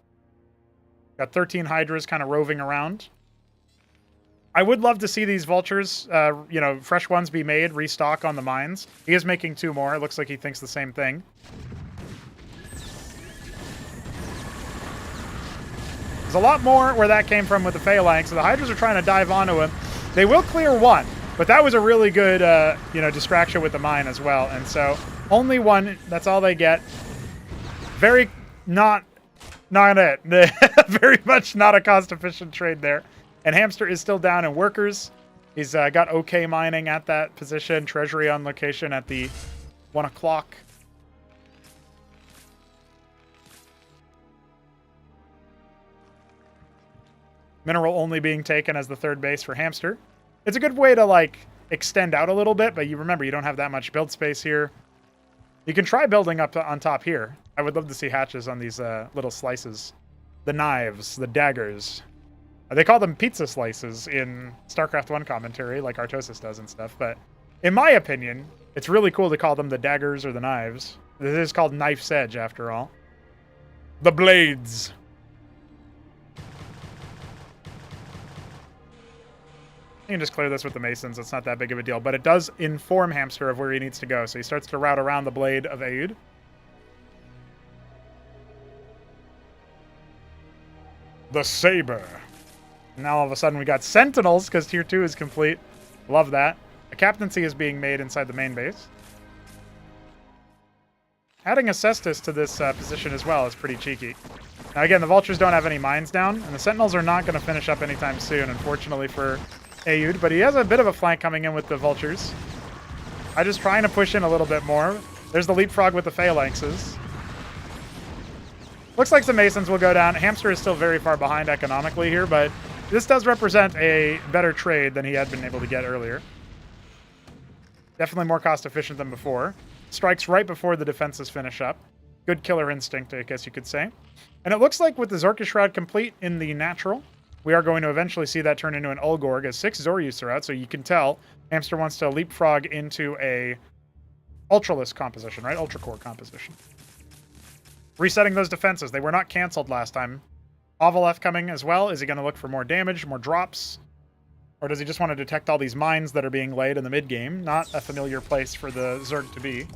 Got 13 Hydras kind of roving around. I would love to see these Vultures, fresh ones be made, restock on the mines. He is making 2 more. It looks like he thinks the same thing. There's a lot more where that came from with the Phalanx. So the Hydras are trying to dive onto him. They will clear 1, but that was a really good, distraction with the mine as well. And so only 1, that's all they get. Very not it. Very much not a cost-efficient trade there. And Hamster is still down in workers. He's got okay mining at that position. Treasury on location at the 1 o'clock. Mineral only being taken as the 3rd base for Hamster. It's a good way to, extend out a little bit, but you remember, you don't have that much build space here. You can try building up on top here. I would love to see hatches on these little slices. The knives, the daggers. They call them pizza slices in StarCraft 1 commentary, like Artosis does and stuff. But in my opinion, it's really cool to call them the daggers or the knives. This is called Knife's Edge, after all. The blades. You can just clear this with the Masons. It's not that big of a deal. But it does inform Hamster of where he needs to go. So he starts to route around the blade of Aoud. The Saber. Now all of a sudden we got Sentinels because Tier 2 is complete. Love that. A captaincy is being made inside the main base. Adding a Cestus to this position as well is pretty cheeky. Now again, the Vultures don't have any mines down, and the Sentinels are not going to finish up anytime soon, unfortunately for Aoud, but he has a bit of a flank coming in with the Vultures. I'm just trying to push in a little bit more. There's the leapfrog with the Phalanxes. Looks like some Masons will go down. Hamster is still very far behind economically here, but this does represent a better trade than he had been able to get earlier. Definitely more cost efficient than before. Strikes right before the defenses finish up. Good killer instinct, I guess you could say. And it looks like with the Zorka Shroud complete in the natural, we are going to eventually see that turn into an Ulgorg as 6 Zoryus are out, so you can tell Hamster wants to leapfrog into a Ultralisk composition, right? Ultra Core composition. Resetting those defenses. They were not canceled last time. Ovalef coming as well. Is he going to look for more damage, more drops? Or does he just want to detect all these mines that are being laid in the mid-game? Not a familiar place for the Zerg to be.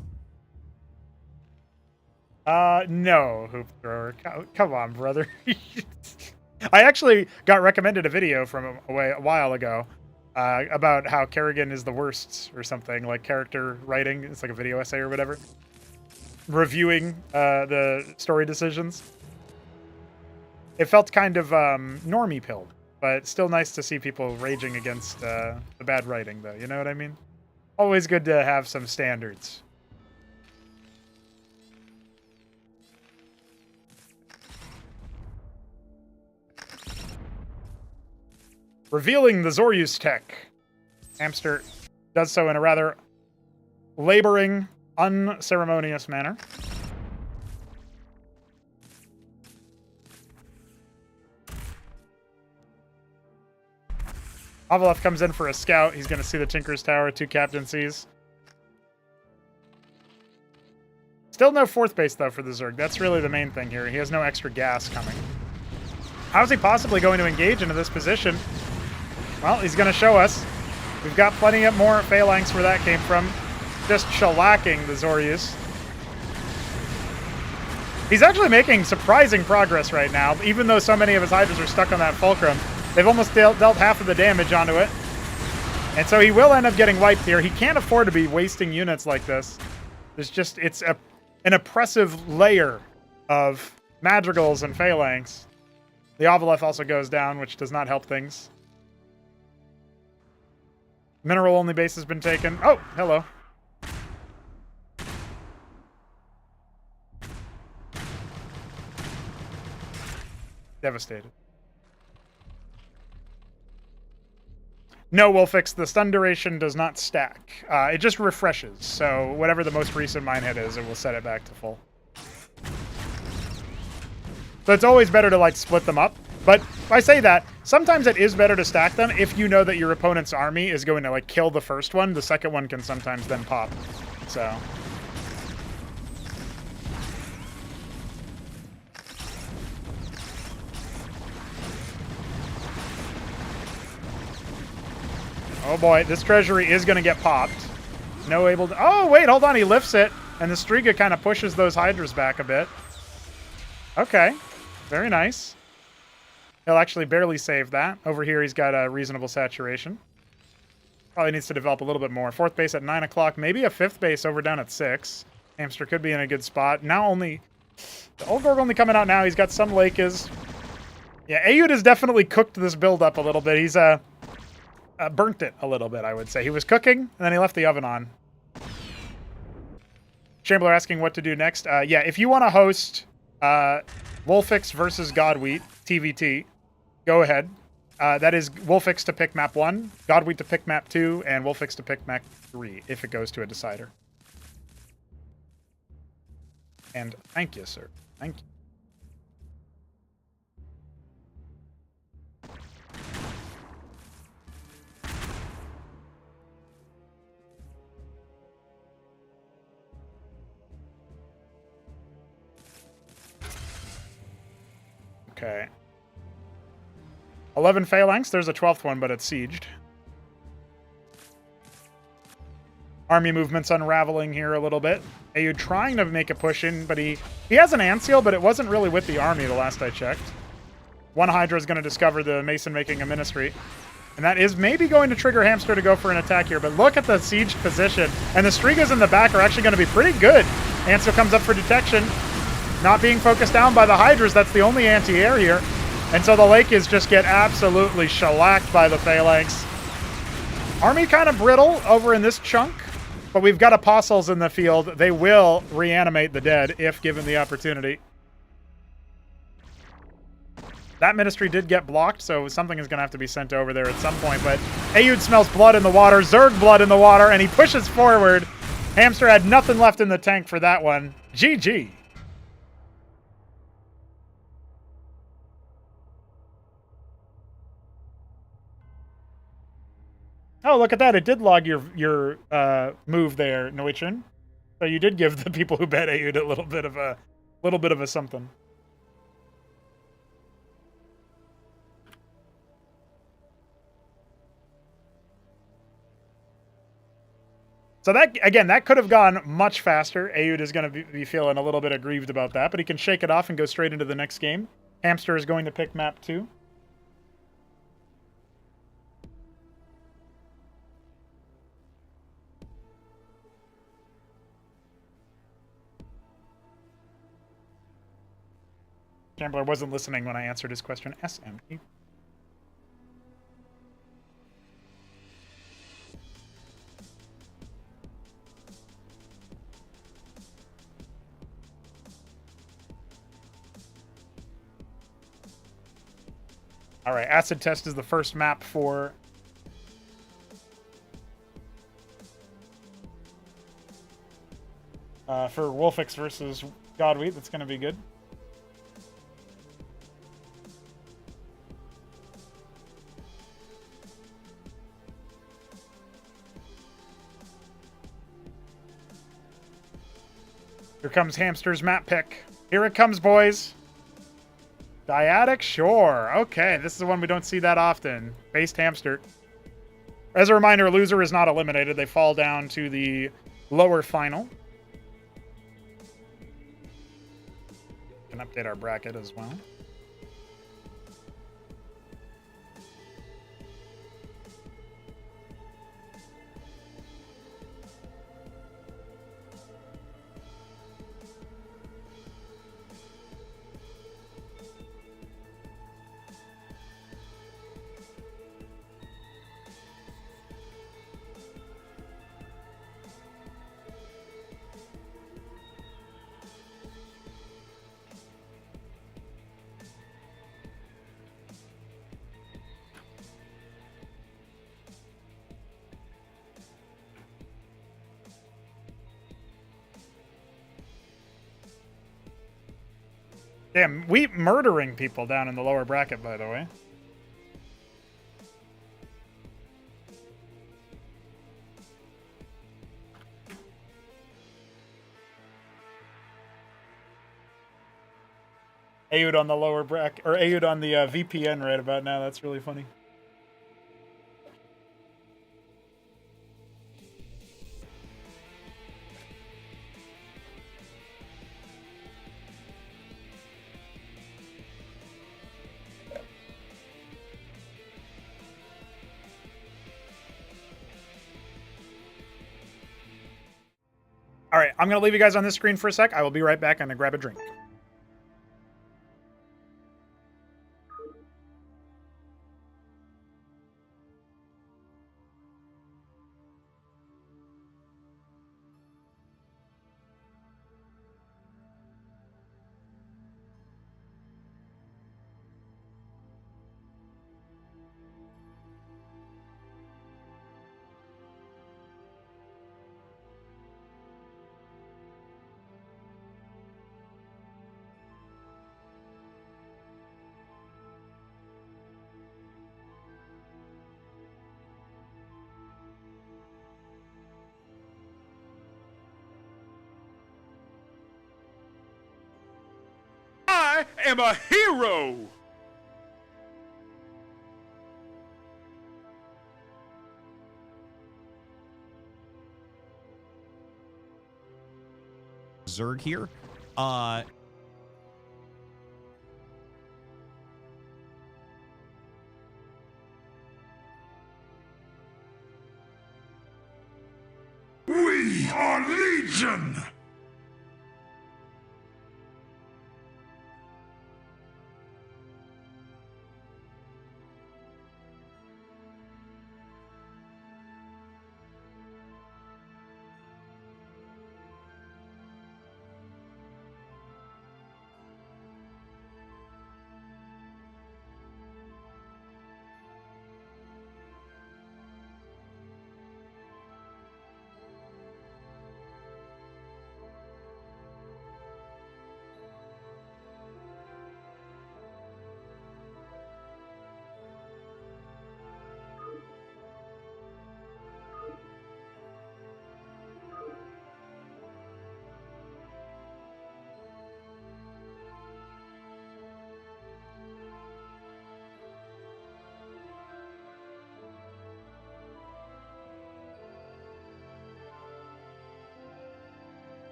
No, Hoop Thrower. Come on, brother. I actually got recommended a video from a while ago about how Kerrigan is the worst or something, like character writing. It's like a video essay or whatever. Reviewing the story decisions. It felt kind of normie-pilled, but still nice to see people raging against the bad writing, though. You know what I mean? Always good to have some standards. Revealing the Zoryus tech. Hamster does so in a rather laboring, unceremonious manner. Ovalef comes in for a scout. He's going to see the Tinker's Tower, 2 captaincies. Still no 4th base, though, for the Zerg. That's really the main thing here. He has no extra gas coming. How is he possibly going to engage into this position? Well, he's going to show us. We've got plenty of more phalanx where that came from. Just shellacking the Zoryus. He's actually making surprising progress right now, even though so many of his Hydras are stuck on that Fulcrum. They've almost dealt half of the damage onto it. And so he will end up getting wiped here. He can't afford to be wasting units like this. There's just, it's an oppressive layer of madrigals and phalanx. The Ovalef also goes down, which does not help things. Mineral-only base has been taken. Oh, hello. Devastated. No, we'll fix the stun duration does not stack. It just refreshes, so whatever the most recent mine hit is, it will set it back to full. So it's always better to, like, split them up. But I say that, sometimes it is better to stack them if you know that your opponent's army is going to, like, kill the first one. The second one can sometimes then pop. So... oh boy, this treasury is going to get popped. No able to... oh, wait, hold on. He lifts it, and the Striga kind of pushes those Hydras back a bit. Okay, very nice. He'll actually barely save that. Over here, he's got a reasonable saturation. Probably needs to develop a little bit more. 4th base at 9 o'clock. Maybe a 5th base over down at 6. Hamster could be in a good spot. Now only... the Old Gorg only coming out now. He's got some Lakes. Yeah, Ayud has definitely cooked this build up a little bit. He's burnt it a little bit, I would say. He was cooking, and then he left the oven on. Shambler asking what to do next. Yeah, if you want to host Wolfix versus Godwheat, TVT, go ahead. That is Wolfix to pick map 1, Godwheat to pick map 2, and Wolfix to pick map 3, if it goes to a decider. And thank you, sir. Thank you. Okay. 11 phalanx. There's a 12th one, but it's sieged. Army movement's unraveling here a little bit. Ayud trying to make a push in, but he has an Anseal, but it wasn't really with the army the last I checked. One Hydra is going to discover the Mason making a ministry. And that is maybe going to trigger Hamster to go for an attack here, but look at the sieged position. And the Strigas in the back are actually going to be pretty good. Anseal comes up for detection. Not being focused down by the Hydras, that's the only anti-air here. And so the Lakes just get absolutely shellacked by the phalanx. Army kind of brittle over in this chunk, but we've got apostles in the field. They will reanimate the dead if given the opportunity. That ministry did get blocked, so something is going to have to be sent over there at some point. But Ayud smells blood in the water, Zerg blood in the water, and he pushes forward. Hamster had nothing left in the tank for that one. GG. Oh, look at that. It did log your move there, Noitrin. So you did give the people who bet Ayud a little bit of a Little bit of a something. So that, again, that could have gone much faster. Aoud is going to be feeling a little bit aggrieved about that, but he can shake it off and go straight into the next game. Hamster is going to pick map 2. Gambler wasn't listening when I answered his question. SMT. All right, Acid Test is the first map for Wolfix versus Godwheat. That's going to be good. Here comes Hamster's map pick. Here it comes, boys. Dyadic? Sure. Okay, this is the one we don't see that often. Based Hamster. As a reminder, loser is not eliminated. They fall down to the lower final. Can update our bracket as well. Damn, we murdering people down in the lower bracket, by the way. Aoud on the lower bracket, or Aoud on the VPN right about now. That's really funny. All right, I'm going to leave you guys on this screen for a sec. I will be right back. I'm going to grab a drink. I am a hero! Zerg here. We are Legion!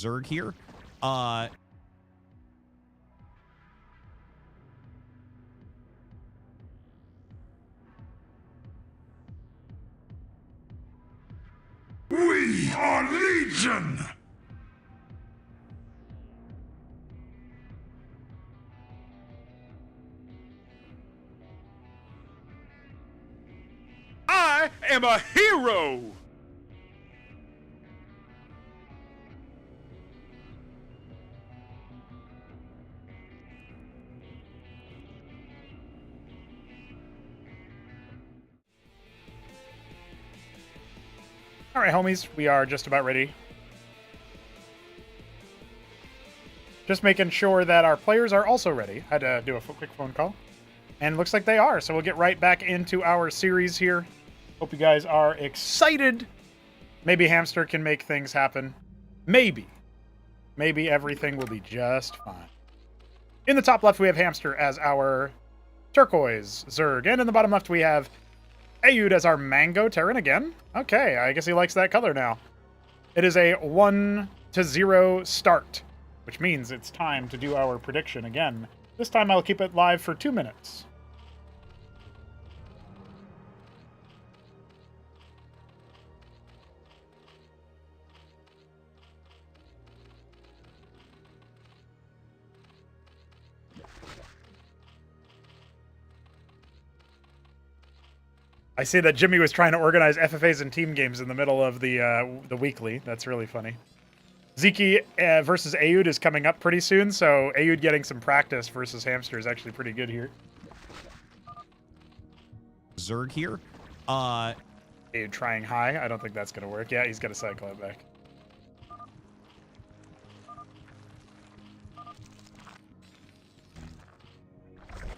Zerg here. We are Legion! I am a hero! All right, homies, we are just about ready. Just making sure that our players are also ready. Had to do a quick phone call. And looks like they are, so we'll get right back into our series here. Hope you guys are excited. Maybe Hamster can make things happen. Maybe. Maybe everything will be just fine. In the top left, we have Hamster as our turquoise Zerg. And in the bottom left, we have Ayud as our mango Terran again. Okay, I guess he likes that color now. It is a 1-0 start, which means it's time to do our prediction again. This time I'll keep it live for 2 minutes. I see that Jimmy was trying to organize FFAs and team games in the middle of the weekly. That's really funny. Zeke versus Ayud is coming up pretty soon, so Ayud getting some practice versus Hamster is actually pretty good here. Zerg here. Ayud trying high. I don't think that's going to work. Yeah, he's going to cycle it back.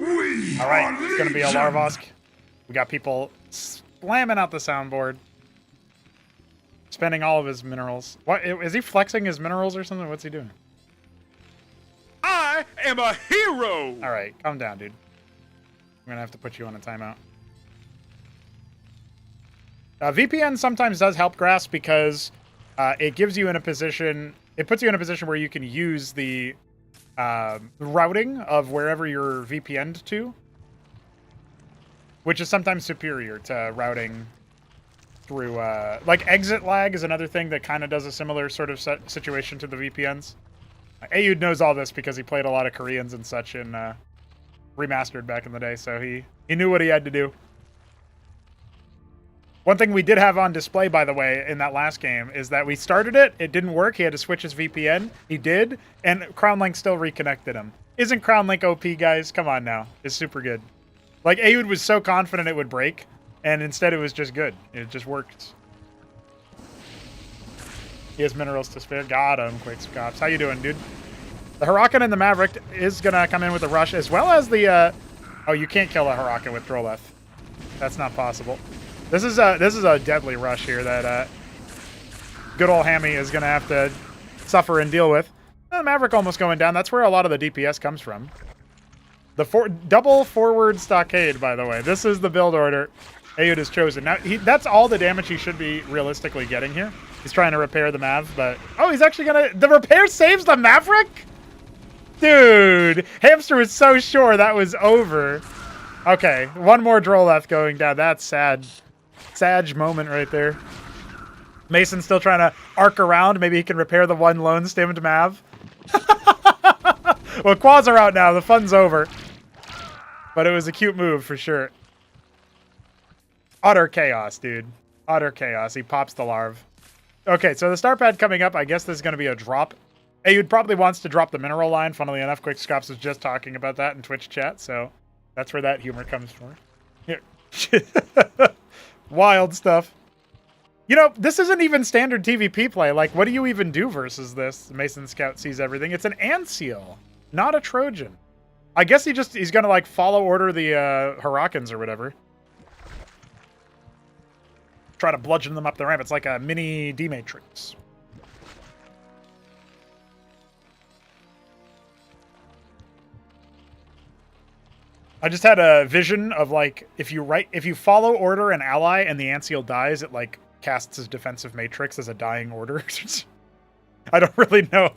All right, it's going to be a Larvosk. We got people slamming out the soundboard. Spending all of his minerals. What, is he flexing his minerals or something? What's he doing? I am a hero! All right, calm down, dude. I'm going to have to put you on a timeout. VPN sometimes does help Grass because it gives you in a position, it puts you in a position where you can use the routing of wherever you're VPN'd to, which is sometimes superior to routing through, like exit lag is another thing that kind of does a similar sort of situation to the VPNs. Ayud knows all this because he played a lot of Koreans and such in Remastered back in the day, so he knew what he had to do. One thing we did have on display, by the way, in that last game is that we started it, it didn't work, he had to switch his VPN, he did, and CrownLink still reconnected him. Isn't CrownLink OP, guys? Come on now. It's super good. Like, Ayud was so confident it would break, and instead it was just good. It just worked. He has minerals to spare. Got him, Quick Scops. How you doing, dude? The Huracan and the Maverick is going to come in with a rush, as well as the... Oh, you can't kill a Huracan with Droleth. That's not possible. This is a deadly rush here that good old Hammy is going to have to suffer and deal with. Maverick almost going down. That's where a lot of the DPS comes from. The double forward stockade, by the way. This is the build order Ayud has chosen. Now, that's all the damage he should be realistically getting here. He's trying to repair the Mav, but... Oh, he's actually going to... The repair saves the Maverick? Dude, Hamster was so sure that was over. Okay, one more Droleth going down. That's sad. Sad moment right there. Mason's still trying to arc around. Maybe he can repair the one lone stimmed Mav. Well, quads are out now. The fun's over. But it was a cute move for sure. Utter chaos, dude. Utter chaos. He pops the larv. Okay, so the star pad coming up. I guess there's going to be a drop. Ayud probably wants to drop the mineral line. Funnily enough, Quick Scops was just talking about that in Twitch chat. So that's where that humor comes from. Here. Wild stuff. You know, this isn't even standard TVP play. Like, what do you even do versus this? Mason Scout sees everything. It's an Antseal, not a Trojan. I guess he's gonna like follow order the Huracans or whatever. Try to bludgeon them up the ramp. It's like a mini D-Matrix. I just had a vision of like if you follow order an ally and the Antseal dies, it like casts his defensive matrix as a dying order. I don't really know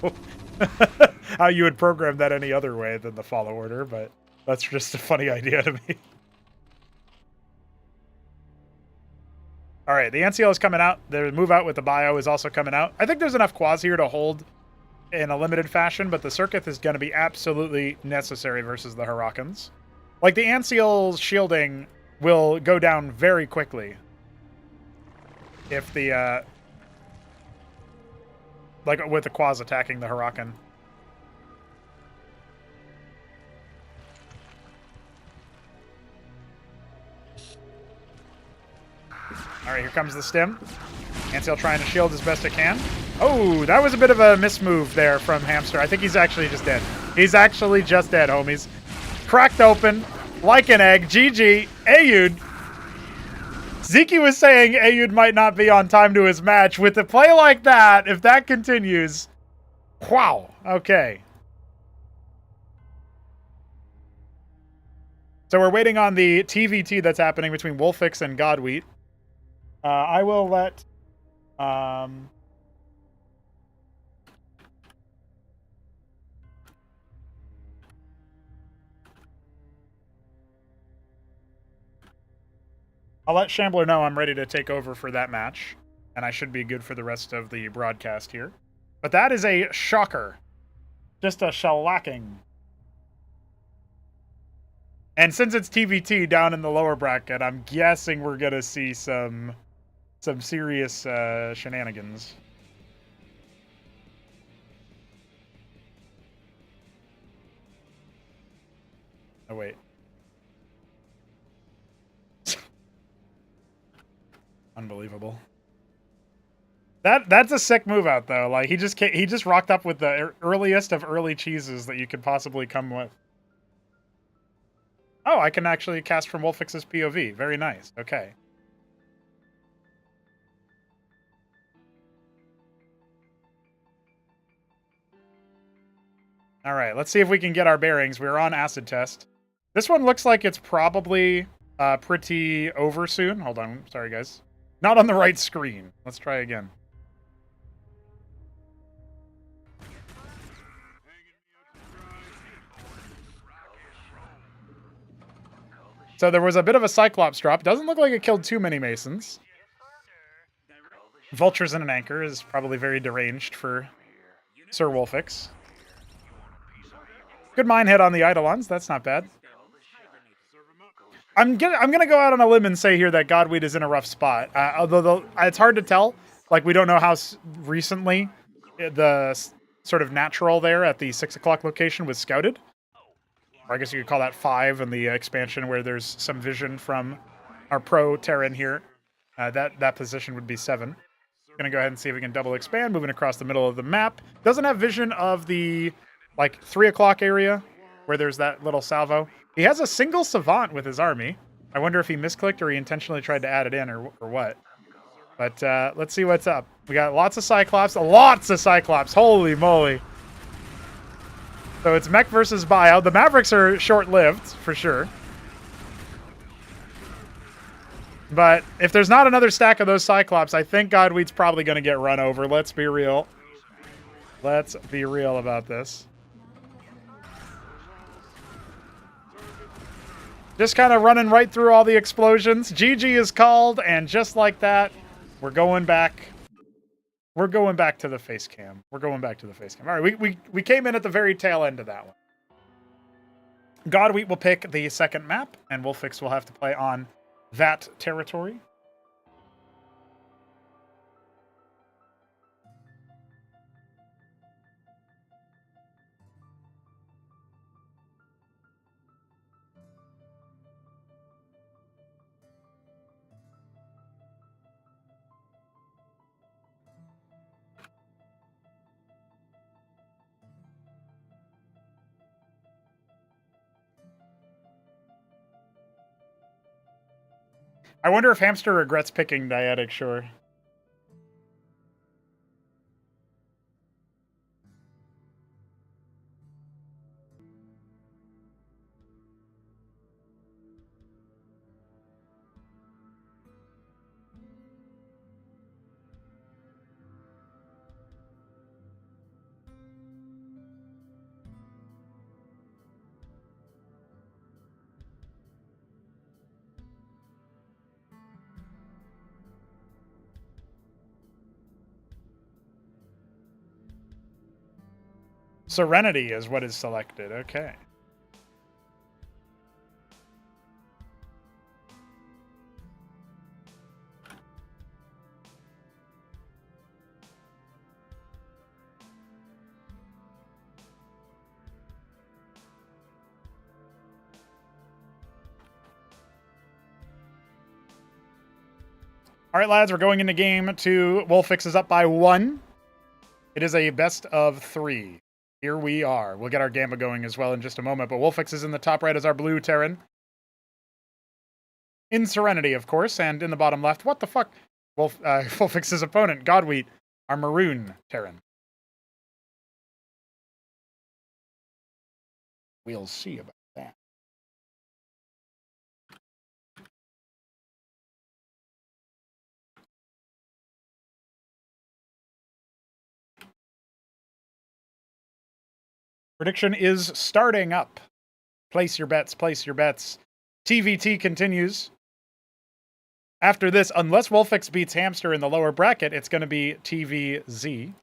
how you would program that any other way than the follow order, but that's just a funny idea to me. All right, the NCL is coming out. The move out with the bio is also coming out. I think there's enough quads here to hold in a limited fashion, but the Circuit is going to be absolutely necessary versus the Hurricanes. Like, the Ancial's shielding will go down very quickly if the, like, with the Quaz attacking the Huracan. All right, here comes the stim. Ancial trying to shield as best it can. Oh, that was a bit of a mismove there from Hamster. I think he's actually just dead. He's actually just dead, homies. Cracked open like an egg. GG. Ayud. Zeke was saying Ayud might not be on time to his match. With a play like that, if that continues, wow. Okay. So we're waiting on the TVT that's happening between Wolfix and Godwheat. I will let... I'll let Shambler know I'm ready to take over for that match, and I should be good for the rest of the broadcast here. But that is a shocker. Just a shellacking. And since it's TVT down in the lower bracket, I'm guessing we're going to see some serious shenanigans. Oh, wait. Unbelievable. That's a sick move out though. Like he just rocked up with the earliest of early cheeses that you could possibly come with. Oh, I can actually cast from Wolfix's POV. Very nice. Okay. All right, let's see if we can get our bearings. We're on acid test. This one looks like it's probably pretty over soon. Hold on. Sorry, guys. Not on the right screen. Let's try again. So there was a bit of a Cyclops drop. Doesn't look like it killed too many Masons. Vultures and an Anchor is probably very deranged for Sir Wolfix. Good mine hit on the Eidolons. That's not bad. I'm gonna go out on a limb and say here that Godweed is in a rough spot. Although it's hard to tell. Like, we don't know how recently the sort of natural there at the 6 o'clock location was scouted. Or I guess you could call that 5 in the expansion where there's some vision from our pro Terran here. That position would be 7. Gonna go ahead and see if we can double expand, moving across the middle of the map. Doesn't have vision of the, like, 3 o'clock area where there's that little salvo. He has a single Savant with his army. I wonder if he misclicked or he intentionally tried to add it in or what. But let's see what's up. We got lots of Cyclops. Lots of Cyclops. Holy moly. So it's mech versus bio. The Mavericks are short-lived, for sure. But if there's not another stack of those Cyclops, I think Godweed's probably going to get run over. Let's be real. Let's be real about this. Just kind of running right through all the explosions. GG is called, and just like that, we're going back. We're going back to the face cam. We're going back to the face cam. All right, we came in at the very tail end of that one. Godwheat will pick the second map, and Wolfix will have to play on that territory. I wonder if Hamster regrets picking Dyadic Shore. Serenity is what is selected. Okay. All right, lads, we're going into game 2. Wolfix is up by 1. It is a best of 3. Here we are. We'll get our Gamba going as well in just a moment, but Wolfix is in the top right as our blue Terran. In Serenity, of course, and in the bottom left, what the fuck? Wolfix's opponent, Godwheat, our maroon Terran. We'll see about that. Prediction is starting up. Place your bets, place your bets. TVT continues. After this, unless Wolfix beats Hamster in the lower bracket, it's going to be TVZ.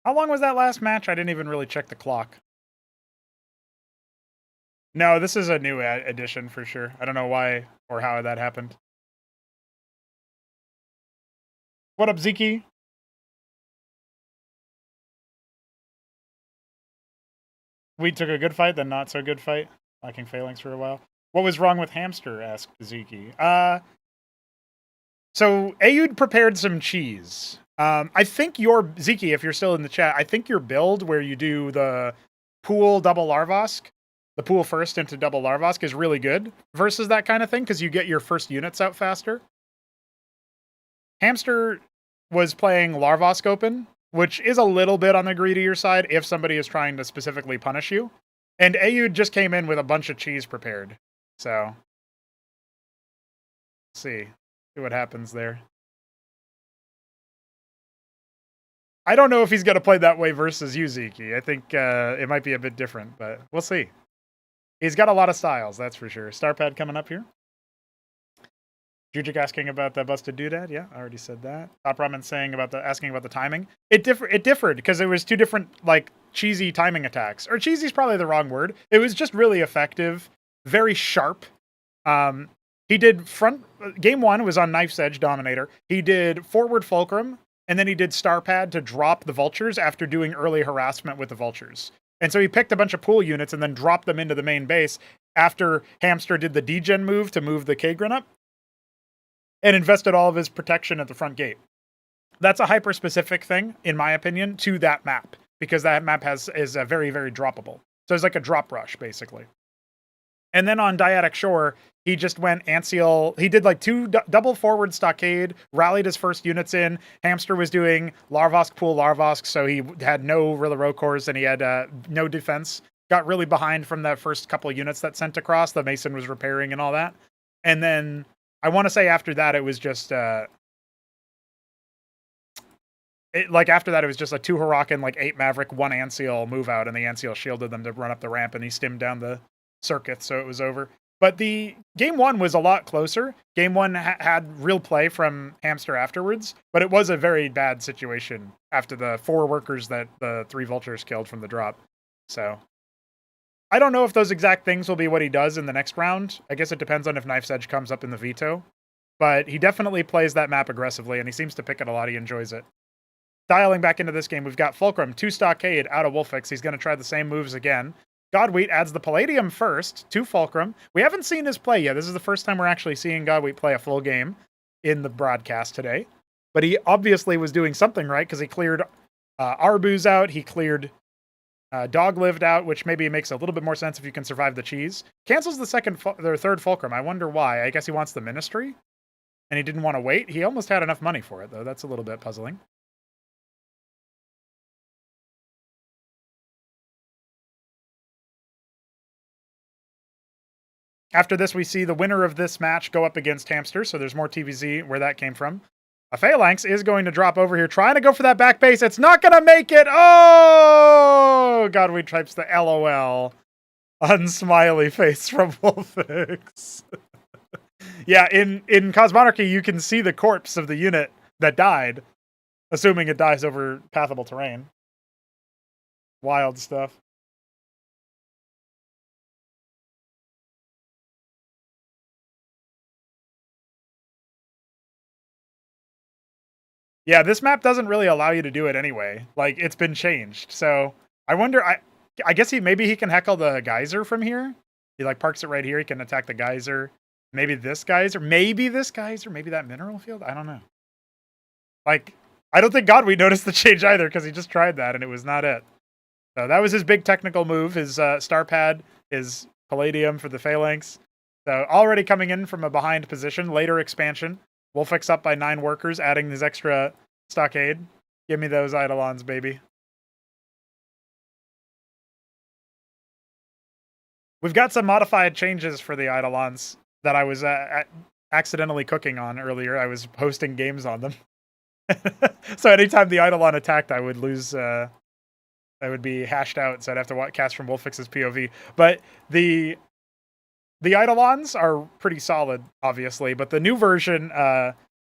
How long was that last match? I didn't even really check the clock. No, this is a new edition for sure. I don't know why or how that happened. What up, Zeke? We took a good fight, then not so good fight. Lacking phalanx for a while. What was wrong with Hamster? Asked Zeke. So Ayud prepared some cheese. I think your Zeke, if you're still in the chat, I think your build where you do the pool double Larvosk, the pool first into double Larvosk is really good versus that kind of thing because you get your first units out faster. Hamster was playing Larvosk open, which is a little bit on the greedier side if somebody is trying to specifically punish you. And Ayud just came in with a bunch of cheese prepared. So, let's see what happens there. I don't know if he's going to play that way versus you, Zeke. I think it might be a bit different, but we'll see. He's got a lot of styles, that's for sure. Starpad coming up here. Jujik asking about the busted doodad. Yeah, I already said that. Top Ramen saying about asking about the timing. It differed because it was two different like cheesy timing attacks. Or cheesy is probably the wrong word. It was just really effective, very sharp. He did game 1 was on Knife's Edge Dominator. He did forward Fulcrum, and then he did Starpad to drop the vultures after doing early harassment with the vultures. And so he picked a bunch of pool units and then dropped them into the main base after Hamster did the degen move to move the Kagrin up and invested all of his protection at the front gate. That's a hyper-specific thing, in my opinion, to that map, because that map is very, very droppable. So it's like a drop rush, basically. And then on Dyadic Shore, he just went Anseal. He did like 2 double forward stockade, rallied his first units in. Hamster was doing Larvosk pool Larvosk, so he had no Rilla cores and he had no defense. Got really behind from that first couple of units that sent across. The Mason was repairing and all that. And then I want to say after that, it was just after that, it was just a 2 Hurakan, like 8 Maverick, 1 Anseal move out, and the Anseal shielded them to run up the ramp, and he stimmed down the circuit, so it was over. But the game 1 was a lot closer. Game 1 had real play from Hamster afterwards, but it was a very bad situation after the 4 workers that the 3 vultures killed from the drop. So I don't know if those exact things will be what he does in the next round. I guess it depends on if Knife's Edge comes up in the veto. But he definitely plays that map aggressively, and he seems to pick it a lot. He enjoys it. Dialing back into this game, we've got Fulcrum, 2 Stockade out of Wolfix. He's going to try the same moves again. Godwheat adds the Palladium first to Fulcrum. We haven't seen his play yet. This is the first time we're actually seeing Godwheat play a full game in the broadcast today. But he obviously was doing something right because he cleared Arbuz out. He cleared Dog Lived out, which maybe makes a little bit more sense if you can survive the cheese. Cancels the third Fulcrum. I wonder why. I guess he wants the Ministry, and he didn't want to wait. He almost had enough money for it, though. That's a little bit puzzling. After this, we see the winner of this match go up against Hamster, so there's more TVZ where that came from. A Phalanx is going to drop over here, trying to go for that back base. It's not going to make it. Oh! Godweed types the LOL on smiley face from Wolfix. Yeah, in Cosmonarchy, you can see the corpse of the unit that died, assuming it dies over pathable terrain. Wild stuff. Yeah, this map doesn't really allow you to do it anyway. Like, it's been changed. So, I wonder, I guess maybe he can heckle the geyser from here. He, like, parks it right here. He can attack the geyser. Maybe this geyser. Maybe this geyser. Maybe that mineral field. I don't know. Like, I don't think Godweed noticed the change either, because he just tried that, and it was not it. So, that was his big technical move. His star pad, his palladium for the Phalanx. So, already coming in from a behind position. Later expansion. Wolfix up by 9 workers, adding his extra stockade. Give me those Eidolons, baby. We've got some modified changes for the Eidolons that I was accidentally cooking on earlier. I was hosting games on them. So anytime the Eidolon attacked, I would lose... I would be hashed out, so I'd have to cast from Wolfix's POV. But the Eidolons are pretty solid, obviously, but the new version,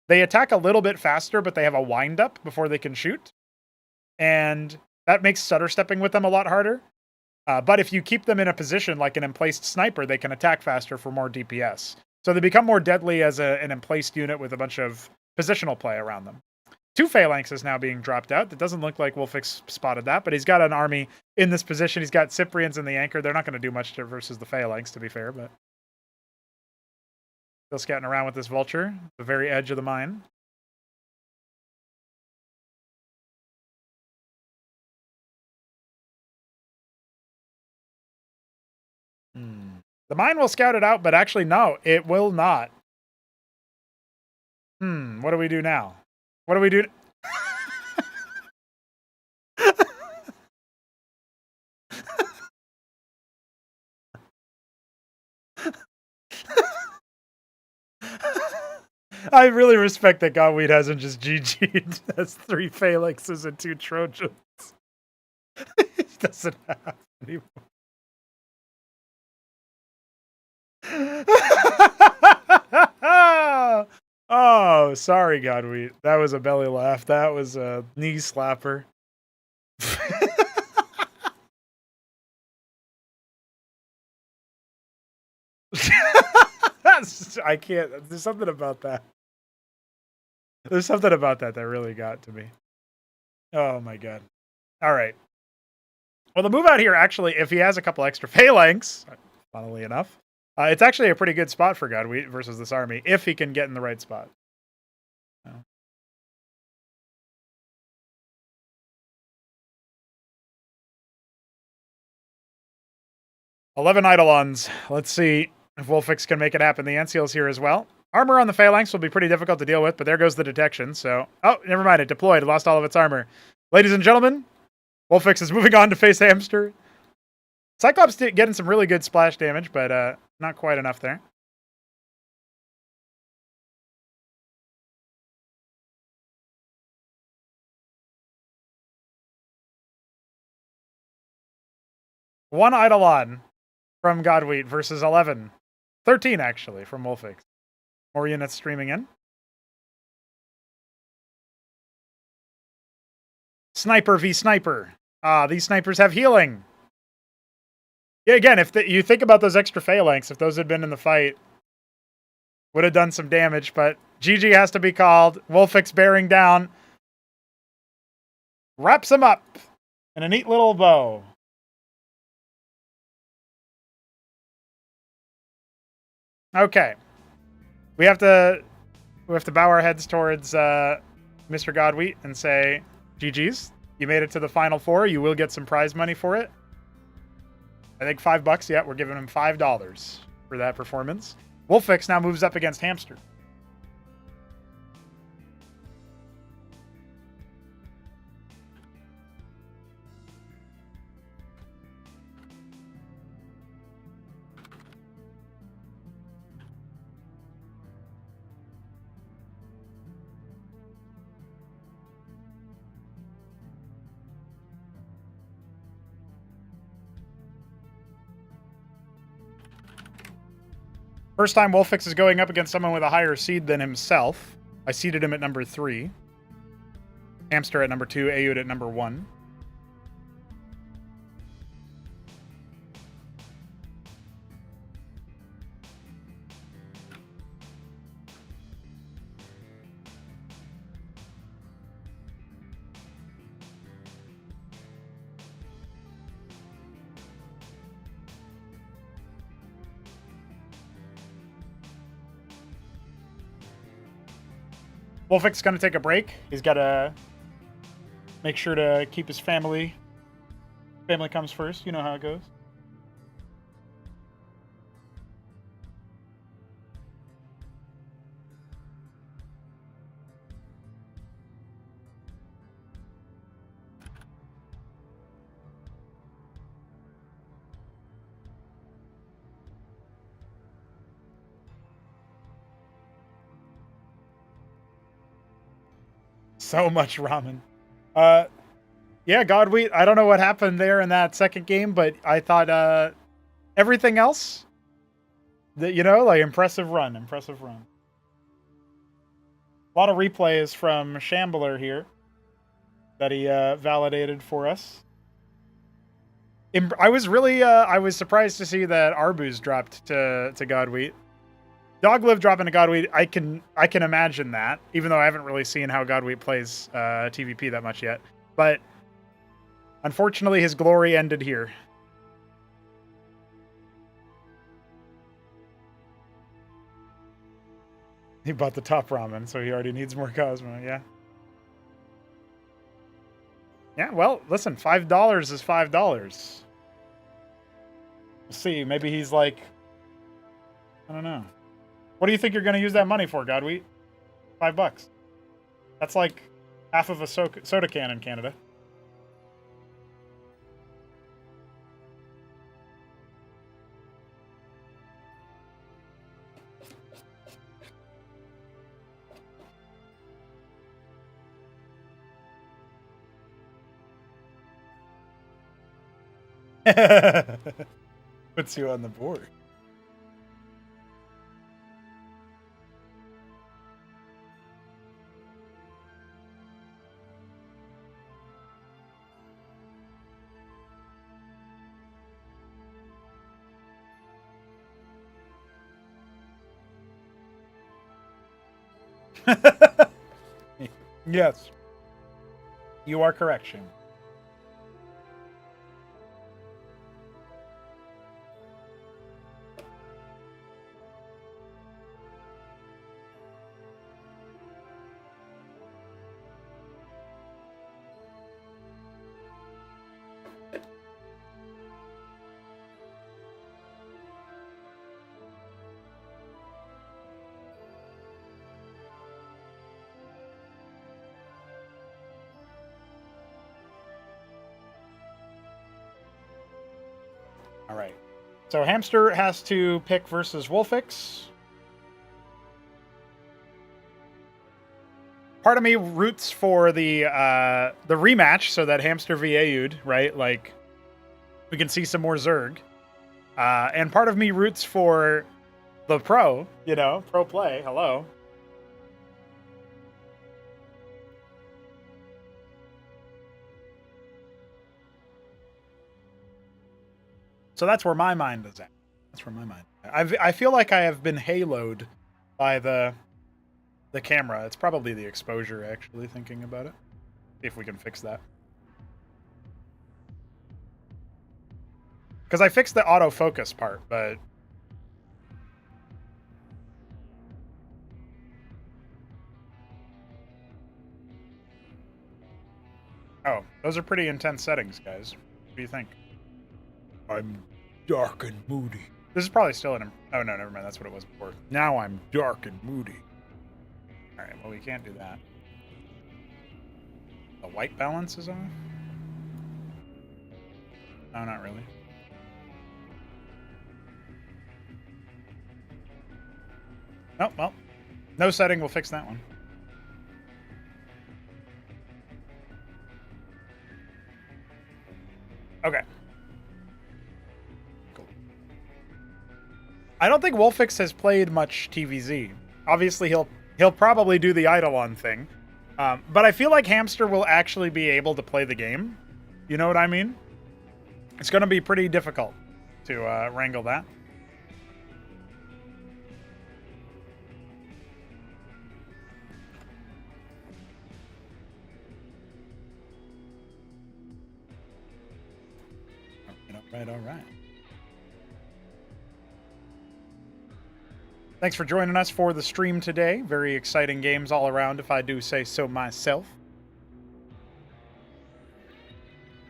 they attack a little bit faster, but they have a wind-up before they can shoot. And that makes stutter stepping with them a lot harder. But if you keep them in a position like an emplaced sniper, they can attack faster for more DPS. So they become more deadly as an emplaced unit with a bunch of positional play around them. 2 Phalanxes now being dropped out. It doesn't look like Wolfix spotted that, but he's got an army in this position. He's got Cyprians in the anchor. They're not going to do much versus the Phalanx, to be fair, but still scouting around with this Vulture, the very edge of the mine. The mine will scout it out, but actually, no, it will not. What do we do now? What do we do? I really respect that Godweed hasn't just GG'd. That's 3 Phalanxes and 2 Trojans. He doesn't have anymore. Oh, sorry, Godweed. That was a belly laugh. That was a knee slapper. I can't. There's something about that. There's something about that that really got to me. Oh my god. All right. Well, the move out here, actually, if he has a couple extra Phalanx, funnily enough, it's actually a pretty good spot for Godweed versus this army, if he can get in the right spot. 11 Eidolons. Let's see if Wolfix can make it happen. The Anciel's here as well. Armor on the Phalanx will be pretty difficult to deal with, but there goes the detection. So, oh, never mind. It deployed. It lost all of its armor. Ladies and gentlemen, Wolfix is moving on to face Hamster. Cyclops getting some really good splash damage, but not quite enough there. One Eidolon from Godweed versus 11. 13, actually, from Wolfix. More units streaming in. Sniper v Sniper. These snipers have healing. Yeah, again, if you think about those extra Phalanx, if those had been in the fight, would have done some damage, but GG has to be called. Wolfix bearing down. Wraps him up in a neat little bow. Okay. We have to bow our heads towards Mr. Godweed and say, GG's. You made it to the final 4. You will get some prize money for it. I think $5. Yeah, we're giving him $5 for that performance. Wolfix now moves up against Hamster. First time Wolfix is going up against someone with a higher seed than himself. I seeded him at number 3. Hamster at number 2, Ayud at number 1. Wolfix is going to take a break. He's got to make sure to keep his family. Family comes first. You know how it goes. So much ramen. Yeah, Godwheat, I don't know what happened there in that second game, but I thought everything else, that like impressive run. A lot of replays from Shambler here that he validated for us. I was really I was surprised to see that Arbuz dropped to Godwheat. Doglive dropping to Godwheat, I can imagine that, even though I haven't really seen how Godwheat plays TVP that much yet. But unfortunately, his glory ended here. He bought the top ramen, so he already needs more Cosmo, yeah. Yeah, well, listen, $5 is $5. We'll see, maybe he's like, I don't know. What do you think you're going to use that money for, Godwheat? $5. That's like half of a soda can in Canada. Puts you on the board. Yes. You are correct, Shane. All right. So Hamster has to pick versus Wolfix. Part of me roots for the rematch so that Hamster v Ayud, right? Like, we can see some more Zerg. And part of me roots for the pro, pro play. Hello. So that's where my mind is at. I feel like I have been haloed by the camera. It's probably the exposure, actually, thinking about it. See if we can fix that. Because I fixed the autofocus part, but... Oh, those are pretty intense settings, guys. What do you think? I'm dark and moody. This is probably still an... Oh, no, never mind. That's what it was before. Now I'm dark and moody. Alright, well, we can't do that. The white balance is off? No, not really. Oh, well. No setting will fix that one. Okay. Cool. I don't think Wolfix has played much TVZ. Obviously, he'll probably do the Eidolon thing. But I feel like Hamster will actually be able to play the game. You know what I mean? It's going to be pretty difficult to wrangle that. All right. Thanks for joining us for the stream today. Very exciting games all around, if I do say so myself.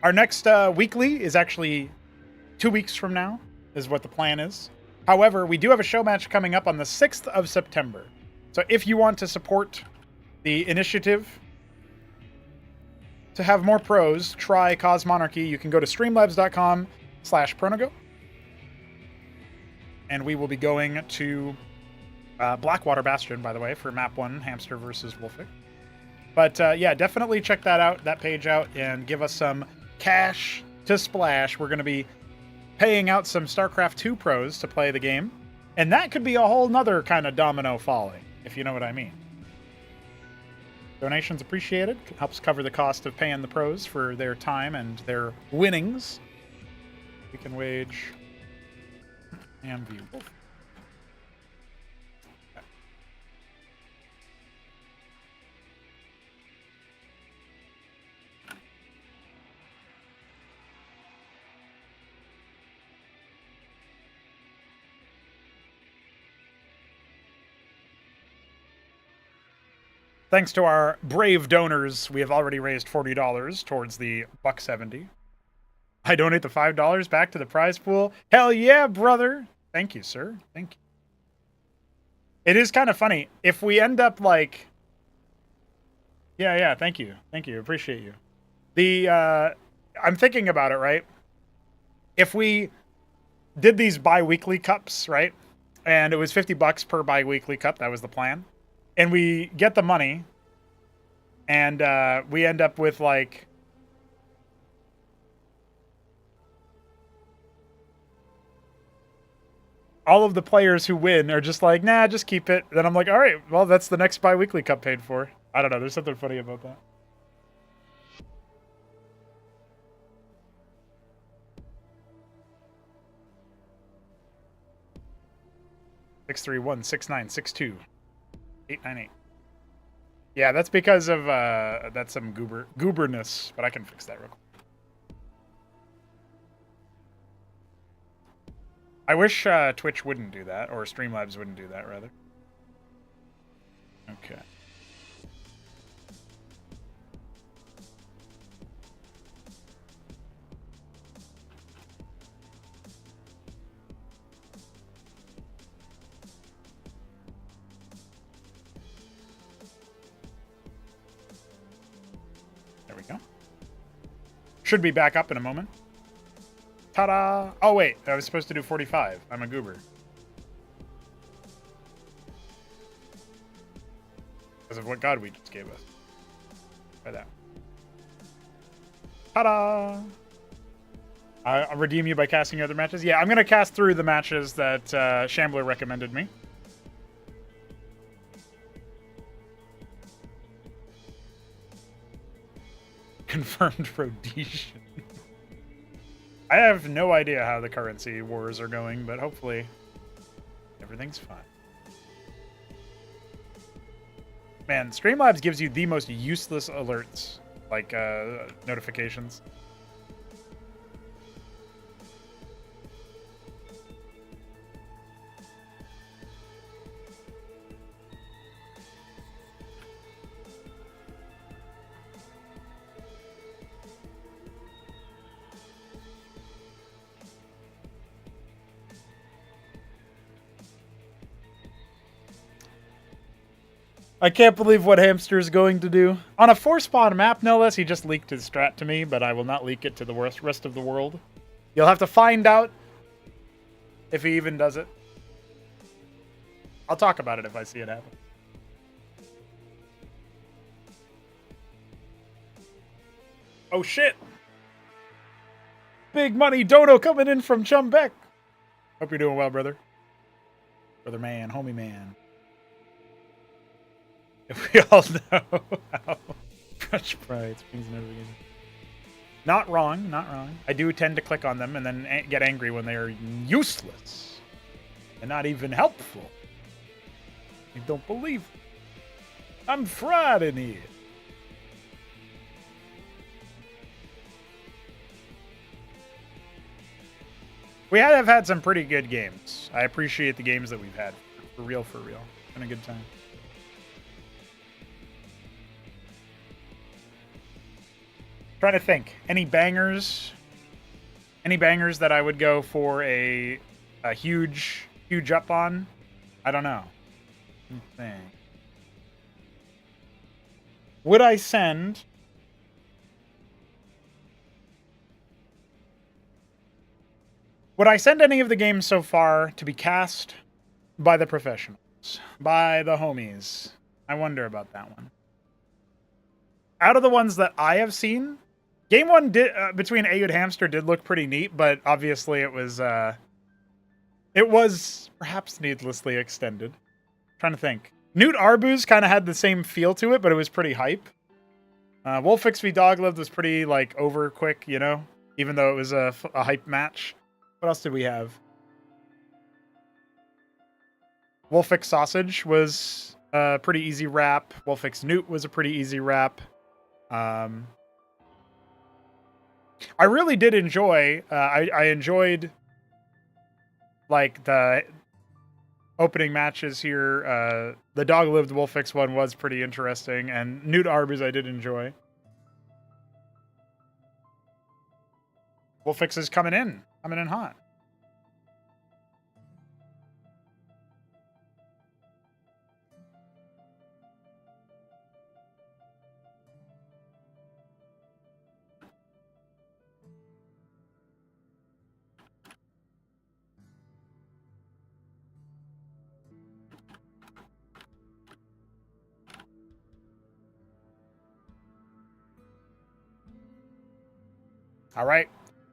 Our next weekly is actually 2 weeks from now, is what the plan is. However, we do have a show match coming up on the 6th of September. So if you want to support the initiative to have more pros, try Cosmonarchy. You can go to streamlabs.com/pronago. And we will be going to Blackwater Bastion, by the way, for map 1, Hamster versus Wolfic. But yeah, definitely check that page out, and give us some cash to splash. We're going to be paying out some StarCraft 2 pros to play the game. And that could be a whole nother kind of domino falling, if you know what I mean. Donations appreciated. Helps cover the cost of paying the pros for their time and their winnings. Weekendwage. And view. Thanks to our brave donors, we have already raised $40 towards the $170. I donate the $5 back to the prize pool. Hell yeah, brother! Thank you, sir. Thank you. It is kind of funny. If we end up like... Yeah, thank you. Thank you. Appreciate you. I'm thinking about it, right? If we did these bi-weekly cups, right? And it was $50 per bi-weekly cup. That was the plan. And we get the money, and we end up with, like, all of the players who win are just like, nah, just keep it. Then I'm like, all right, well, that's the next bi-weekly cup paid for. I don't know. There's something funny about that. Six 631-6962. 898. Yeah, that's because of that's some gooberness, but I can fix that real quick. I wish Twitch wouldn't do that, or Streamlabs wouldn't do that, rather. Okay. There we go. Should be back up in a moment. Ta-da! Oh, wait. I was supposed to do 45. I'm a goober. Because of what God we just gave us. Try that. Ta-da! I'll redeem you by casting other matches? Yeah, I'm going to cast through the matches that Shambler recommended me. Confirmed Rhodesian. I have no idea how the currency wars are going, but hopefully everything's fine. Man, Streamlabs gives you the most useless alerts, like notifications. I can't believe what Hamster is going to do. On a 4-spawn map, no less, he just leaked his strat to me, but I will not leak it to the rest of the world. You'll have to find out if he even does it. I'll talk about it if I see it happen. Oh shit! Big money dono coming in from Chumbeck. Hope you're doing well, brother. Brother man, homie man. If we all know how much pride springs in every game. Not wrong, not wrong. I do tend to click on them and then get angry when they are useless and not even helpful. You don't believe me. I'm fried in here. We have had some pretty good games. I appreciate the games that we've had. For real, for real. It's been a good time. Trying to think. Any bangers? Any bangers that I would go for a huge up on? I don't know. Let me think. Would I send... Would I send any of the games so far to be cast by the professionals? By the homies? I wonder about that one. Out of the ones that I have seen, Game 1 did, between Ayud Hamster did look pretty neat, but obviously it was perhaps needlessly extended. Trying to think. Newt Arbuz kind of had the same feel to it, but it was pretty hype. Wolfix v Doglived was pretty, like, over quick, you know? Even though it was a hype match. What else did we have? Wolfix Sausage was a pretty easy wrap. Wolfix Newt was a pretty easy wrap. I really did enjoy... I enjoyed, like, the opening matches here. The Dog-Lived Wolfix one was pretty interesting, and Newt Arbuz I did enjoy. Wolfix is coming in hot. All right,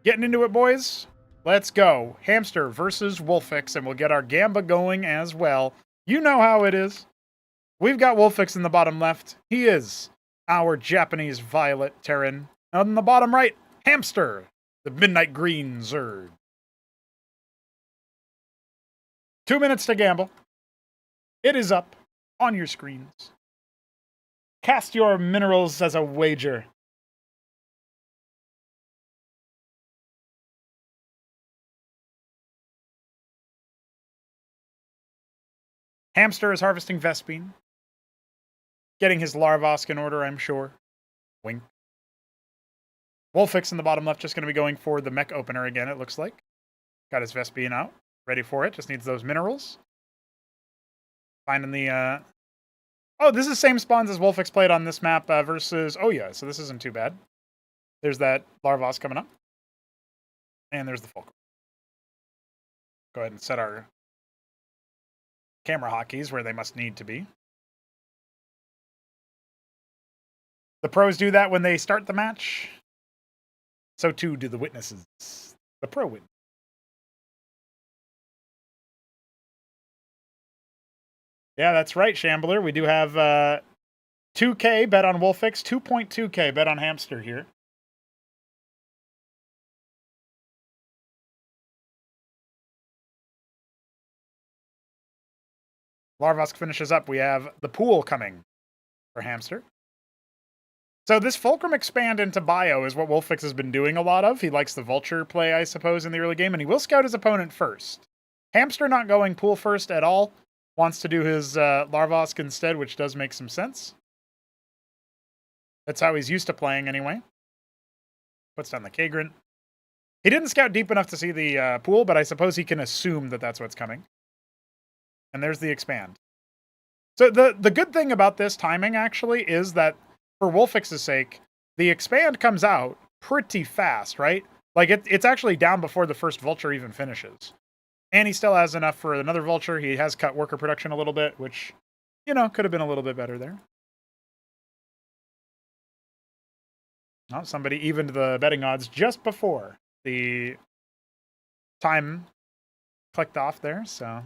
getting into it, boys. Let's go. Hamster versus Wolfix, and we'll get our Gamba going as well. You know how it is. We've got Wolfix in the bottom left. He is our Japanese Violet Terran. On the bottom right, Hamster, the Midnight Green Zerg. 2 minutes to gamble. It is up on your screens. Cast your minerals as a wager. Hamster is harvesting Vespine. Getting his Larvosk in order, I'm sure. Wink. Wolfix in the bottom left just going to be going for the mech opener again, it looks like. Got his Vespine out. Ready for it. Just needs those minerals. Finding the... Oh, this is same spawns as Wolfix played on this map versus... Oh, yeah, so this isn't too bad. There's that Larvosk coming up. And there's the Fulcrum. Go ahead and set our camera hotkeys where they must need to be. The pros do that when they start the match. So too do the witnesses. The pro witness. Yeah, that's right, Shambler. We do have 2K bet on Wolfix, 2.2K bet on Hamster here. Larvosk finishes up. We have the pool coming for Hamster. So this Fulcrum expand into bio is what Wolfix has been doing a lot of. He likes the Vulture play, I suppose, in the early game, and he will scout his opponent first. Hamster not going pool first at all. Wants to do his Larvosk instead, which does make some sense. That's how he's used to playing anyway. Puts down the Kagrant. He didn't scout deep enough to see the pool, but I suppose he can assume that that's what's coming. And there's the expand. So the good thing about this timing, actually, is that for Wolfix's sake, the expand comes out pretty fast, right? Like, it's actually down before the first Vulture even finishes. And he still has enough for another Vulture. He has cut worker production a little bit, which, you know, could have been a little bit better there. Oh, somebody evened the betting odds just before the time clicked off there, so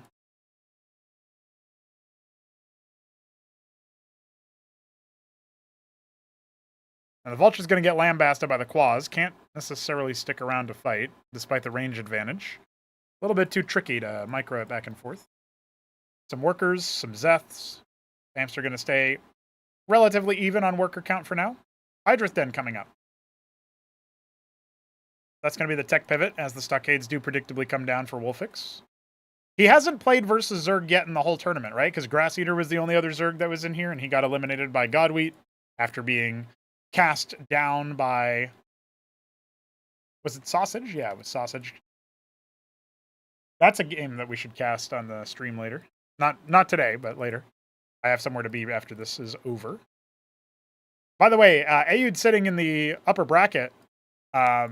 Now the Vulture's going to get lambasted by the Quas. Can't necessarily stick around to fight, despite the range advantage. A little bit too tricky to micro it back and forth. Some workers, some Zeths. Hamster going to stay relatively even on worker count for now. Hydra's Den coming up. That's going to be the tech pivot, as the stockades do predictably come down for Wolfix. He hasn't played versus Zerg yet in the whole tournament, right? Because Grass Eater was the only other Zerg that was in here, and he got eliminated by Godwheat after being cast down by... Was it Sausage? Yeah, it was Sausage. That's a game that we should cast on the stream later. Not today, but later. I have somewhere to be after this is over. By the way, Ayud sitting in the upper bracket. I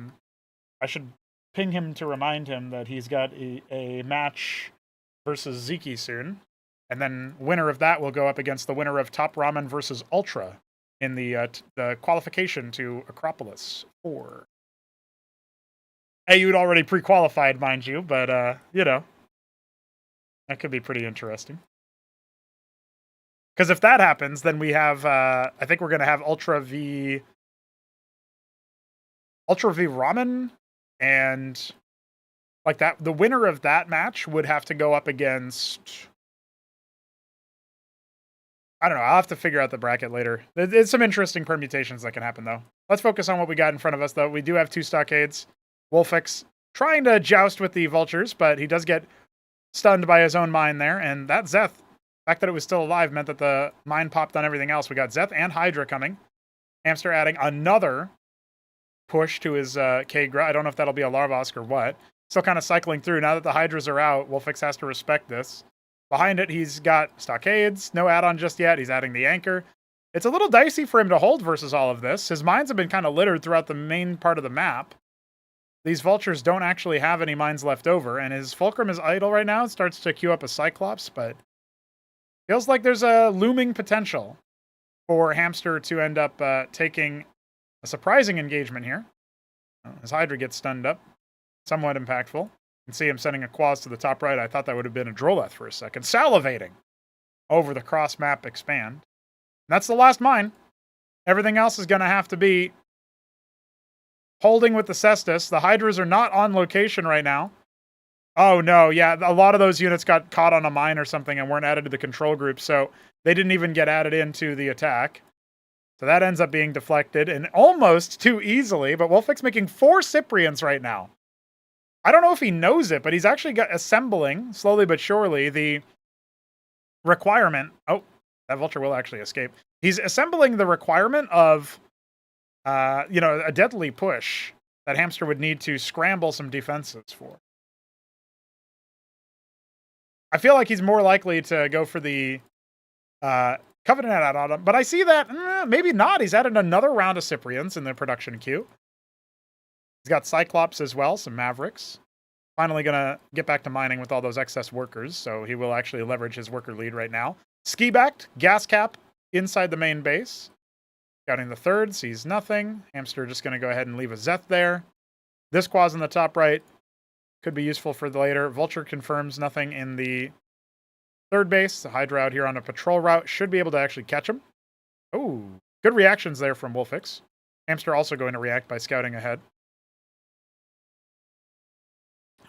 should ping him to remind him that he's got a match versus Ziki soon. And then winner of that will go up against the winner of Top Ramen versus Ultra in the qualification to Acropolis 4. Ayud already pre-qualified, mind you, but, you know, that could be pretty interesting. Because if that happens, then we have, I think we're going to have Ultra v Ramen, and like that, the winner of that match would have to go up against, I don't know, I'll have to figure out the bracket later. There's some interesting permutations that can happen, though. Let's focus on what we got in front of us, though. We do have 2 stockades. Wolfix trying to joust with the Vultures, but he does get stunned by his own mine there, and that Zeth, the fact that it was still alive meant that the mine popped on everything else. We got Zeth and Hydra coming. Hamster adding another push to his K-Gra. I don't know if that'll be a Larvosk or what. Still kind of cycling through. Now that the Hydras are out, Wolfix has to respect this. Behind it, he's got stockades. No add-on just yet. He's adding the anchor. It's a little dicey for him to hold versus all of this. His mines have been kind of littered throughout the main part of the map. These Vultures don't actually have any mines left over, and his Fulcrum is idle right now. It starts to queue up a Cyclops, but feels like there's a looming potential for Hamster to end up taking a surprising engagement here. His Hydra gets stunned up. Somewhat impactful. You can see him sending a Quas to the top right. I thought that would have been a Droleth for a second. Salivating over the cross-map expand. And that's the last mine. Everything else is going to have to be holding with the Cestus. The Hydras are not on location right now. Oh, no. Yeah, a lot of those units got caught on a mine or something and weren't added to the control group, so they didn't even get added into the attack. So that ends up being deflected, and almost too easily, but Wolfix making 4 Cyprians right now. I don't know if he knows it, but he's actually assembling, slowly but surely, the requirement. Oh, that Vulture will actually escape. He's assembling the requirement of, a deadly push that Hamster would need to scramble some defenses for. I feel like he's more likely to go for the Covenant add-on, but I see that, maybe not. He's added another round of Cyprians in the production queue. He's got Cyclops as well, some Mavericks. Finally going to get back to mining with all those excess workers, so he will actually leverage his worker lead right now. Ski-backed, gas cap inside the main base. Scouting the third, sees nothing. Hamster just going to go ahead and leave a Zeth there. This Quas in the top right could be useful for the later. Vulture confirms nothing in the third base. The Hydra out here on a patrol route should be able to actually catch him. Oh, good reactions there from Wolfix. Hamster also going to react by scouting ahead.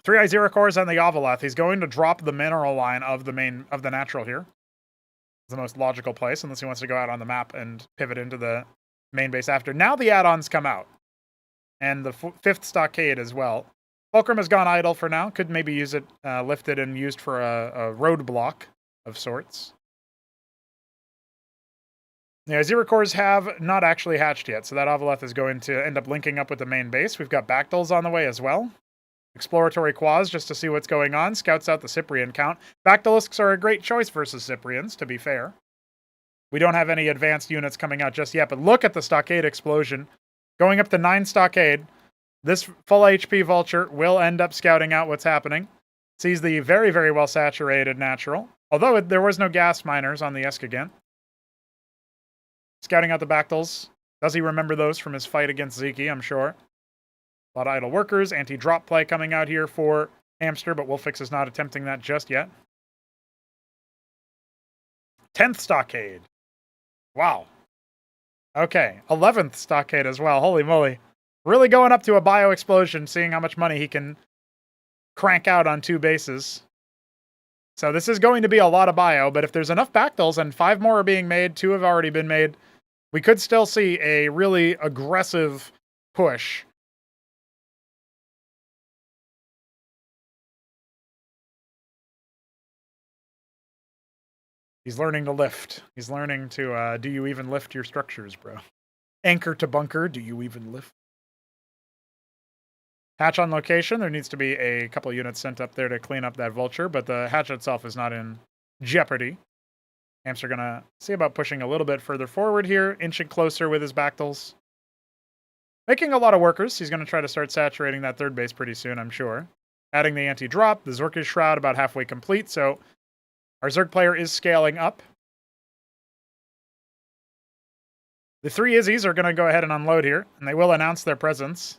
3-eye Zero Cores on the Ovaleth. He's going to drop the mineral line of the natural here. It's the most logical place, unless he wants to go out on the map and pivot into the main base after. Now the add-ons come out. And the 5th stockade as well. Fulcrum has gone idle for now. Could maybe use it lifted and used for a roadblock of sorts. Yeah, Zero Cores have not actually hatched yet, so that Ovaleth is going to end up linking up with the main base. We've got Bactyls on the way as well. Exploratory Quas just to see what's going on. Scouts out the Cyprian count. Bactylisks are a great choice versus Cyprians, to be fair. We don't have any advanced units coming out just yet, but look at the stockade explosion. Going up to 9 stockade. This full HP Vulture will end up scouting out what's happening. Sees the very, very well saturated natural. Although there was no gas miners on the Eskagent. Scouting out the Bactyls. Does he remember those from his fight against Ziki, I'm sure. A lot of idle workers. Anti-drop play coming out here for Hamster, but Wolfix is not attempting that just yet. 10th stockade. Wow. Okay, 11th stockade as well. Holy moly. Really going up to a bio explosion, seeing how much money he can crank out on 2 bases. So this is going to be a lot of bio, but if there's enough Bactals and 5 more are being made, 2 have already been made, we could still see a really aggressive push. He's learning to lift. He's learning to, do you even lift your structures, bro? Anchor to bunker, do you even lift? Hatch on location. There needs to be a couple units sent up there to clean up that vulture, but the hatch itself is not in jeopardy. Hamster gonna see about pushing a little bit further forward here, inching closer with his Bactals. Making a lot of workers. He's gonna try to start saturating that 3rd base pretty soon, I'm sure. Adding the anti-drop, the Zorkish Shroud about halfway complete, so our Zerg player is scaling up. The 3 Izzies are gonna go ahead and unload here, and they will announce their presence.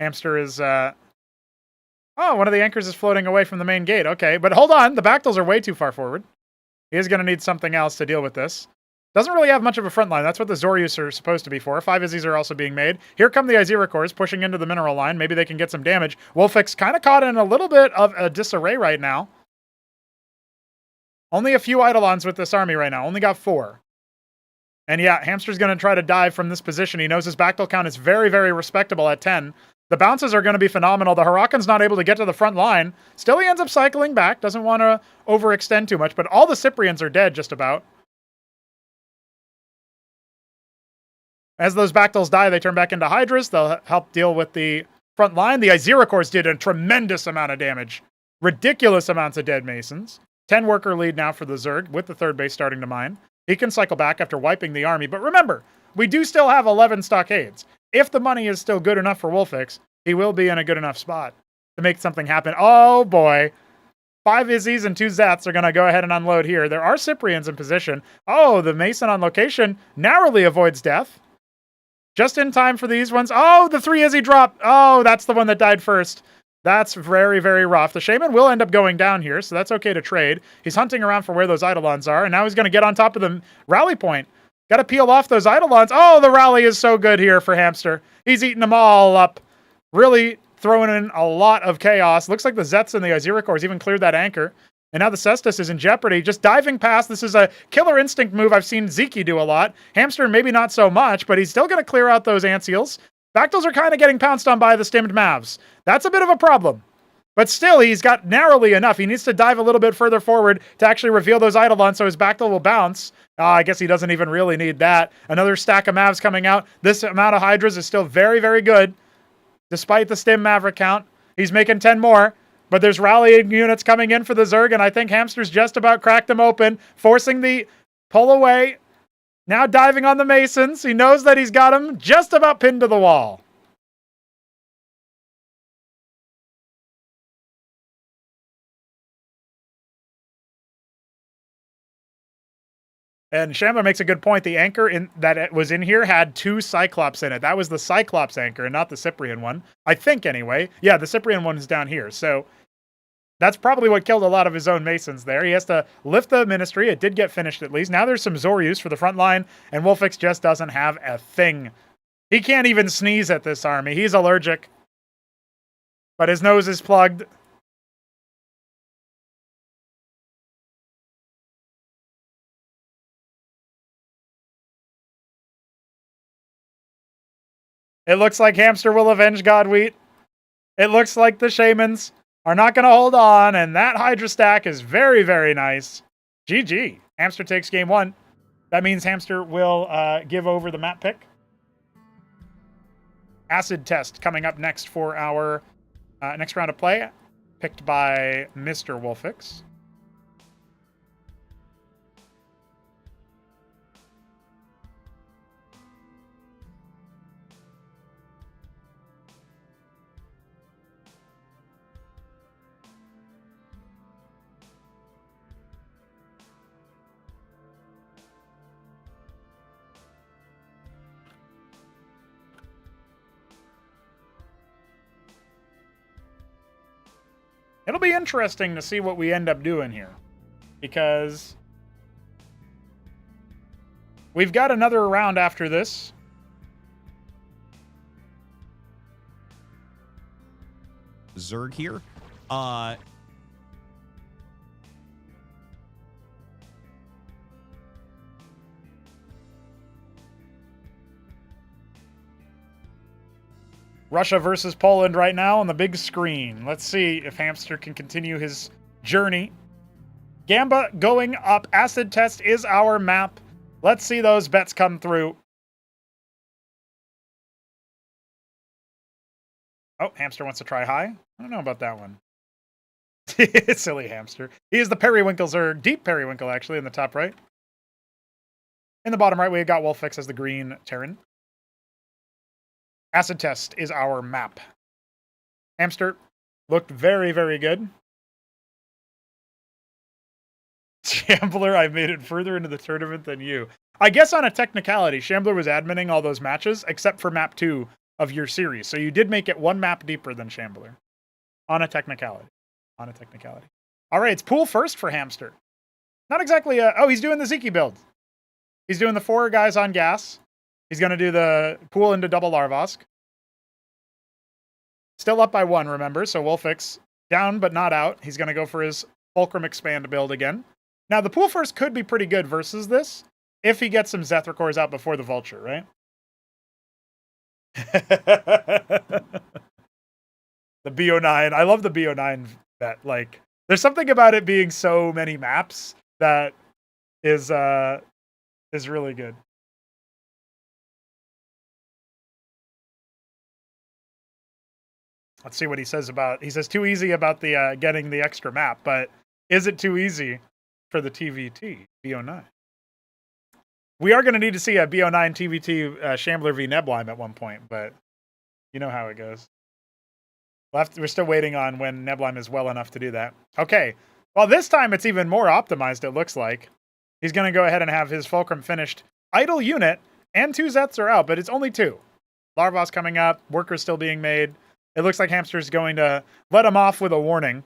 Hamster is, oh, one of the anchors is floating away from the main gate. Okay, but hold on. The Bactals are way too far forward. He is going to need something else to deal with this. Doesn't really have much of a front line. That's what the Zoryus are supposed to be for. 5 Izzies are also being made. Here come the Iziracors pushing into the mineral line. Maybe they can get some damage. Wolfix kind of caught in a little bit of a disarray right now. Only a few Eidolons with this army right now. Only got 4. And yeah, Hamster's going to try to dive from this position. He knows his Bactal count is very, very respectable at 10. The bounces are going to be phenomenal. The Hurakan's not able to get to the front line. Still, he ends up cycling back. Doesn't want to overextend too much, but all the Cyprians are dead just about. As those Bactals die, they turn back into Hydras. They'll help deal with the front line. The Iziracors did a tremendous amount of damage. Ridiculous amounts of dead Masons. 10 worker lead now for the Zerg, with the 3rd base starting to mine. He can cycle back after wiping the army, but remember, we do still have 11 stockades. If the money is still good enough for Wolfix, he will be in a good enough spot to make something happen. Oh boy. 5 Izzies and 2 Zeths are going to go ahead and unload here. There are Cyprians in position. Oh, the Mason on location narrowly avoids death. Just in time for these ones. Oh, the 3 Izzy drop. Oh, that's the one that died first. That's very, very rough. The Shaman will end up going down here, so that's okay to trade. He's hunting around for where those Eidolons are, and now he's going to get on top of the rally point. Got to peel off those Eidolons. Oh, the rally is so good here for Hamster. He's eating them all up. Really throwing in a lot of chaos. Looks like the Zets and the Iziracors even cleared that anchor. And now the Cestus is in jeopardy. Just diving past. This is a killer instinct move I've seen Zeke do a lot. Hamster maybe not so much, but he's still going to clear out those ant seals. Bactals are kind of getting pounced on by the stimmed Mavs. That's a bit of a problem. But still, he's got narrowly enough. He needs to dive a little bit further forward to actually reveal those Eidolons so his Bactal will bounce. I guess he doesn't even really need that. Another stack of Mavs coming out. This amount of Hydras is still very, very good. Despite the stim Maverick count. He's making 10 more. But there's rallying units coming in for the Zerg, and I think Hamster's just about cracked them open, forcing the pull away. Now diving on the Masons. He knows that he's got them just about pinned to the wall. And Shambler makes a good point. The anchor that was in here had 2 Cyclops in it. That was the Cyclops anchor and not the Cyprian one. I think, anyway. Yeah, the Cyprian one is down here. So that's probably what killed a lot of his own Masons there. He has to lift the Ministry. It did get finished at least. Now there's some Zoryus for the front line, and Wolfix just doesn't have a thing. He can't even sneeze at this army. He's allergic. But his nose is plugged. It looks like Hamster will avenge Godwheat. It looks like the Shamans are not going to hold on, and that Hydra stack is very, very nice. GG. Hamster takes game 1. That means Hamster will give over the map pick. Acid Test coming up next for our next round of play, picked by Mr. Wolfix. It'll be interesting to see what we end up doing here, because We've got another round after this. Zerg here. Russia versus Poland right now on the big screen. Let's see if Hamster can continue his journey. Gamba going up. Acid test is our map. Let's see those bets come through. Oh, Hamster wants to try high. I don't know about that one. Silly Hamster. He is the Periwinkle Zerg. Deep Periwinkle, actually, in the top right. In the bottom right, we got Wolfix as the green Terran. Acid test is our map. Hamster looked very, very good. Shambler, I made it further into the tournament than you. I guess on a technicality, Shambler was adminning all those matches, except for map 2 of your series. So you did make it one map deeper than Shambler. On a technicality. On a technicality. All right, it's pool first for Hamster. Not exactly a... Oh, he's doing the Zeke build. He's doing the 4 guys on gas. He's going to do the pool into double Larvosk. Still up by 1, remember. So Wolfix down but not out. He's going to go for his Fulcrum Expand build again. Now, the pool first could be pretty good versus this if he gets some Zethra out before the Vulture, right? The BO9. I love the BO9 bet. Like, there's something about it being so many maps that is really good. Let's see what he says about... He says too easy about the getting the extra map, but is it too easy for the TVT, BO9? We are going to need to see a BO9 TVT Shambler v Neblime at one point, but you know how it goes. We're still waiting on when Neblime is well enough to do that. Okay, well, this time it's even more optimized, it looks like. He's going to go ahead and have his Fulcrum finished. Idle unit, and 2 Zets are out, but it's only 2. Larvos coming up, workers still being made. It looks like Hamster's going to let him off with a warning.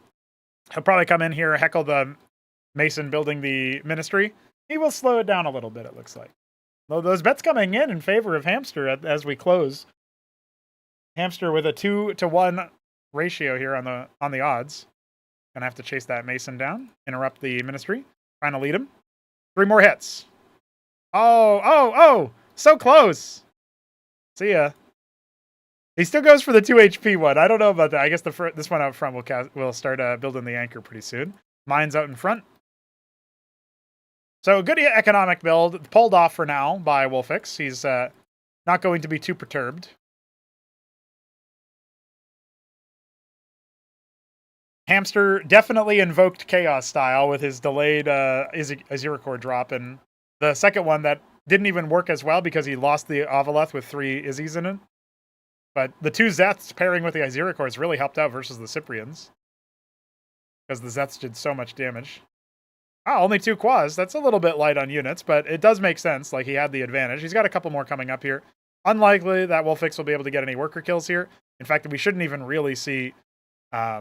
He'll probably come in here, heckle the Mason building the Ministry. He will slow it down a little bit, it looks like. Though those bets coming in favor of Hamster as we close. Hamster with a 2-to-1 ratio here on the odds. Gonna have to chase that Mason down, interrupt the Ministry, trying to lead him. 3 more hits. Oh! So close. See ya. He still goes for the 2 HP one. I don't know about that. I guess this one out front will start building the anchor pretty soon. Mines out in front. So good economic build. Pulled off for now by Wolfix. He's not going to be too perturbed. Hamster definitely invoked Chaos style with his delayed Aziracore drop. And the second one that didn't even work as well because he lost the Avaleth with 3 Izzies in it. But the 2 Zeths pairing with the Aziracores really helped out versus the Cyprians. Because the Zeths did so much damage. Only 2 Quas. That's a little bit light on units, but it does make sense. Like, he had the advantage. He's got a couple more coming up here. Unlikely that Wolfix will be able to get any worker kills here. In fact, we shouldn't even really see, any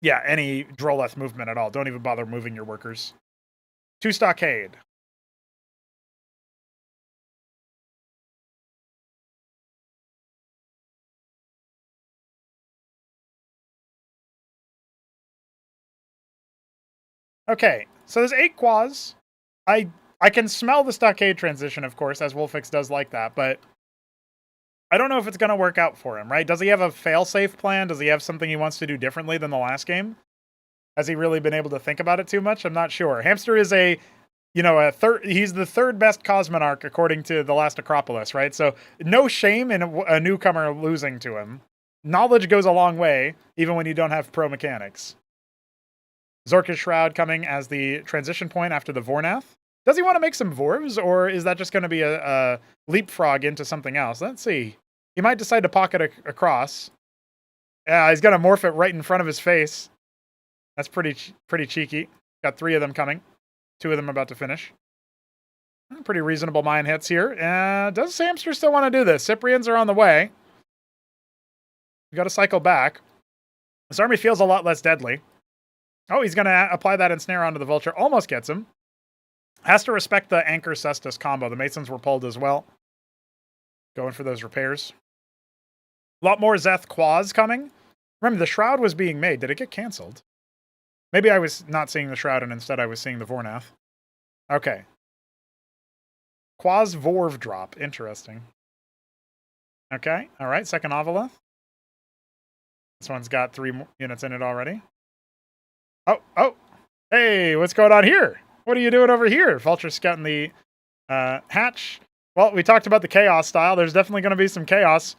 Droleth movement at all. Don't even bother moving your workers. 2 Stockade. Okay, so there's 8 Quas. I can smell the Stockade transition, of course, as Wolfix does like that, but I don't know if it's going to work out for him, right? Does he have a fail-safe plan? Does he have something he wants to do differently than the last game? Has he really been able to think about it too much? I'm not sure. Hamster is he's the 3rd best Cosmonarch according to the last Acropolis, right? So no shame in a newcomer losing to him. Knowledge goes a long way, even when you don't have pro mechanics. Zorka's Shroud coming as the transition point after the Vornath. Does he want to make some Vorvs, or is that just going to be a leapfrog into something else? Let's see. He might decide to pocket across. Yeah, he's going to morph it right in front of his face. That's pretty cheeky. Got 3 of them coming. 2 of them about to finish. Pretty reasonable mine hits here. Does Hamster still want to do this? Cyprians are on the way. We got to cycle back. This army feels a lot less deadly. Oh, he's going to apply that ensnare onto the Vulture. Almost gets him. Has to respect the Anchor Cestus combo. The Masons were pulled as well. Going for those repairs. A lot more Zeth Quas coming. Remember, the Shroud was being made. Did it get canceled? Maybe I was not seeing the Shroud and instead I was seeing the Vornath. Okay. Quas Vorv drop. Interesting. Okay. All right. Second Ovalith. This one's got 3 units in it already. Oh. Hey, what's going on here? What are you doing over here? Vulture scouting the hatch. Well, we talked about the Chaos style. There's definitely going to be some Chaos.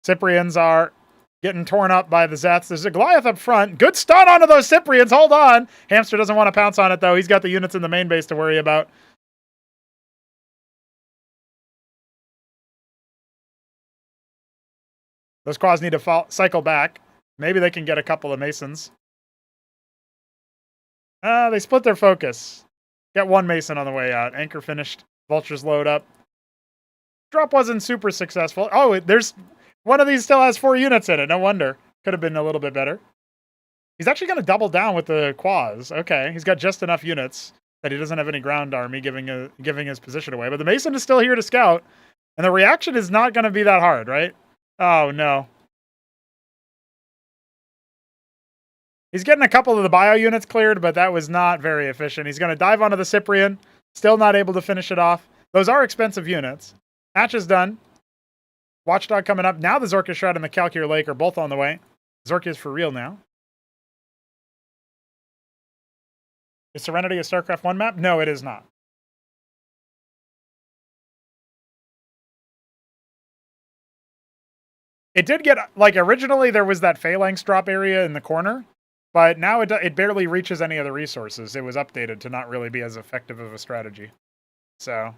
Cyprians are getting torn up by the Zeths. There's a Goliath up front. Good stun onto those Cyprians. Hold on. Hamster doesn't want to pounce on it, though. He's got the units in the main base to worry about. Those Quas need to cycle back. Maybe they can get a couple of Masons. They split their focus. Get 1 Mason on the way out. Anchor finished. Vultures load up. Drop wasn't super successful. Oh, there's... One of these still has 4 units in it. No wonder. Could have been a little bit better. He's actually going to double down with the Quas. Okay, he's got just enough units that he doesn't have any ground army giving his position away. But the Mason is still here to scout. And the reaction is not going to be that hard, right? Oh, no. He's getting a couple of the bio units cleared, but that was not very efficient. He's going to dive onto the Cyprian. Still not able to finish it off. Those are expensive units. Hatch is done. Watchdog coming up. Now the Zorka Shroud and the Calcure Lake are both on the way. Zorka is for real now. Is Serenity a StarCraft 1 map? No, it is not. It did get, like, originally there was that Phalanx drop area in the corner, but now it barely reaches any of the resources. It was updated to not really be as effective of a strategy. So,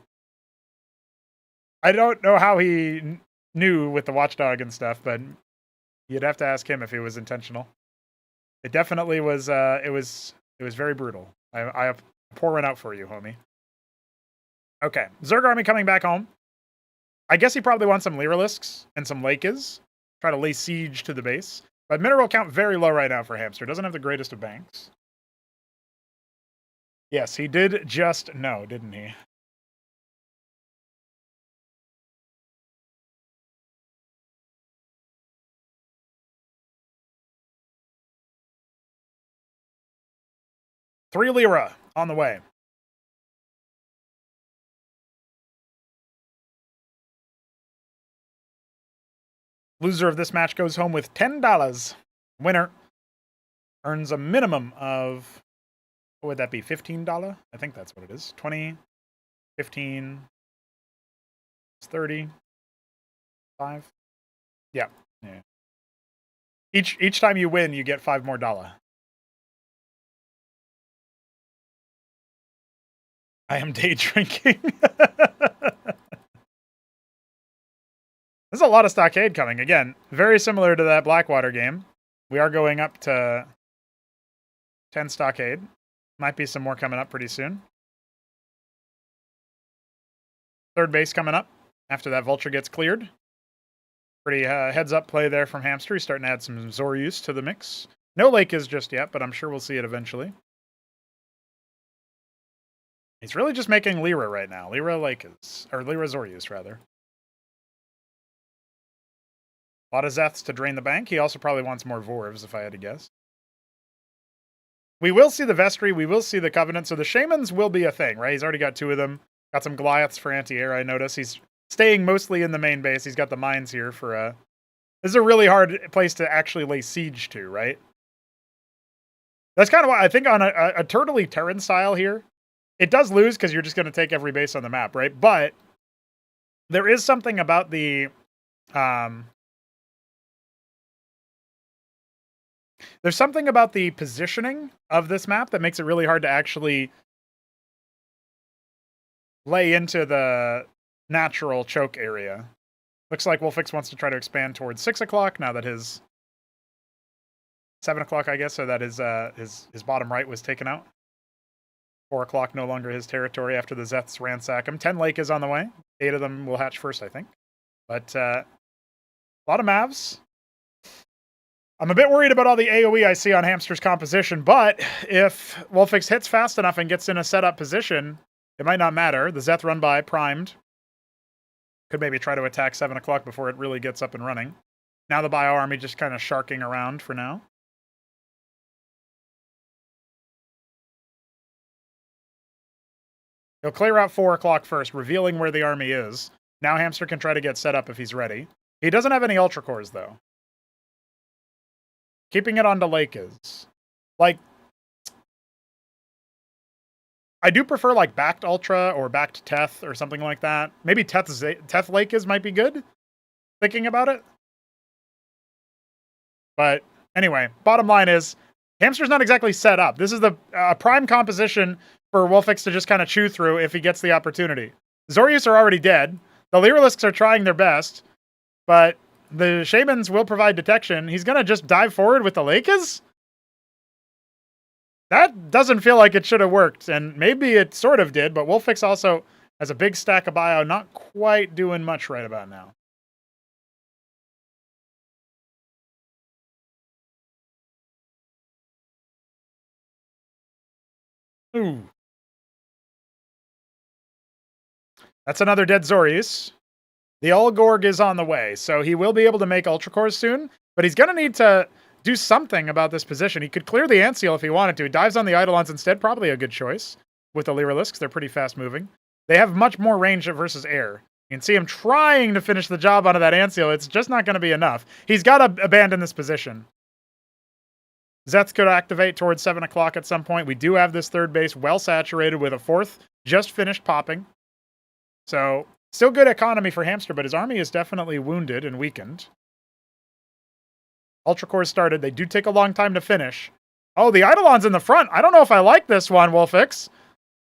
I don't know how he knew with the Watchdog and stuff, but you'd have to ask him if it was intentional. It definitely was. It was very brutal. I pour one out for you, homie. Okay, Zerg army coming back home. I guess he probably wants some Lyrilisks and some Lakes. Try to lay siege to the base. But mineral count very low right now for Hamster. Doesn't have the greatest of banks. Yes, he did just know, didn't he? Three Lyra on the way. Loser of this match goes home with $10. Winner earns a minimum of, what would that be, $15? I think that's what it is. 20, 15, 30, 5. Yeah. Each time you win, you get $5 more. I am day drinking. There's a lot of Stockade coming. Again, very similar to that Blackwater game. We are going up to 10 Stockade. Might be some more coming up pretty soon. Third base coming up after that Vulture gets cleared. Pretty heads-up play there from Hamster. He's starting to add some Zorus to the mix. No Lake is just yet, but I'm sure we'll see it eventually. He's really just making Lyra right now. Lyra Lakes, or Lyra Zorus, rather. A lot of Zeths to drain the bank. He also probably wants more Vorvs, if I had to guess. We will see the Vestry. We will see the Covenant. So the Shamans will be a thing, right? He's already got 2 of them. Got some Goliaths for anti-air, I notice. He's staying mostly in the main base. He's got the mines here for... This is a really hard place to actually lay siege to, right? That's kind of why I think on a Turtley Terran style here, it does lose because you're just going to take every base on the map, right? But there is something about the... There's something about the positioning of this map that makes it really hard to actually lay into the natural choke area. Looks like Wolfix wants to try to expand towards 6 o'clock now that his 7 o'clock, I guess, so that his bottom right was taken out. 4 o'clock no longer his territory after the Zeths ransack him. 10 Lake is on the way. 8 of them will hatch first, I think. But a lot of Mavs. I'm a bit worried about all the AoE I see on Hamster's composition, but if Wolfix hits fast enough and gets in a setup position, it might not matter. The Zeth run by, primed. Could maybe try to attack 7 o'clock before it really gets up and running. Now the Bio Army just kind of sharking around for now. He'll clear out 4 o'clock first, revealing where the army is. Now Hamster can try to get set up if he's ready. He doesn't have any Ultra Cores, though. Keeping it on to Lake is. Like, I do prefer, like, backed Ultra or backed Teth or something like that. Maybe Teth Lake is might be good, thinking about it. But anyway, bottom line is, Hamster's not exactly set up. This is the prime composition for Wolfix to just kind of chew through if he gets the opportunity. Zorius are already dead. The Lyrilisks are trying their best, but the Shamans will provide detection. He's going to just dive forward with the Lakers? That doesn't feel like it should have worked, and maybe it sort of did, but Wolfix also has a big stack of bio, not quite doing much right about now. Ooh. That's another dead Zorius. The Ulgorg is on the way, so he will be able to make Ultra Cores soon, but he's going to need to do something about this position. He could clear the Antseal if he wanted to. He dives on the Eidolons instead, probably a good choice with the Lyrilisks. They're pretty fast moving. They have much more range versus air. You can see him trying to finish the job onto that Antseal. It's just not going to be enough. He's got to abandon this position. Zeth could activate towards 7 o'clock at some point. We do have this third base well saturated with a fourth just finished popping. So, still good economy for Hamster, but his army is definitely wounded and weakened. Ultra Cores started. They do take a long time to finish. Oh, the Eidolon's in the front. I don't know if I like this one, Wolfix.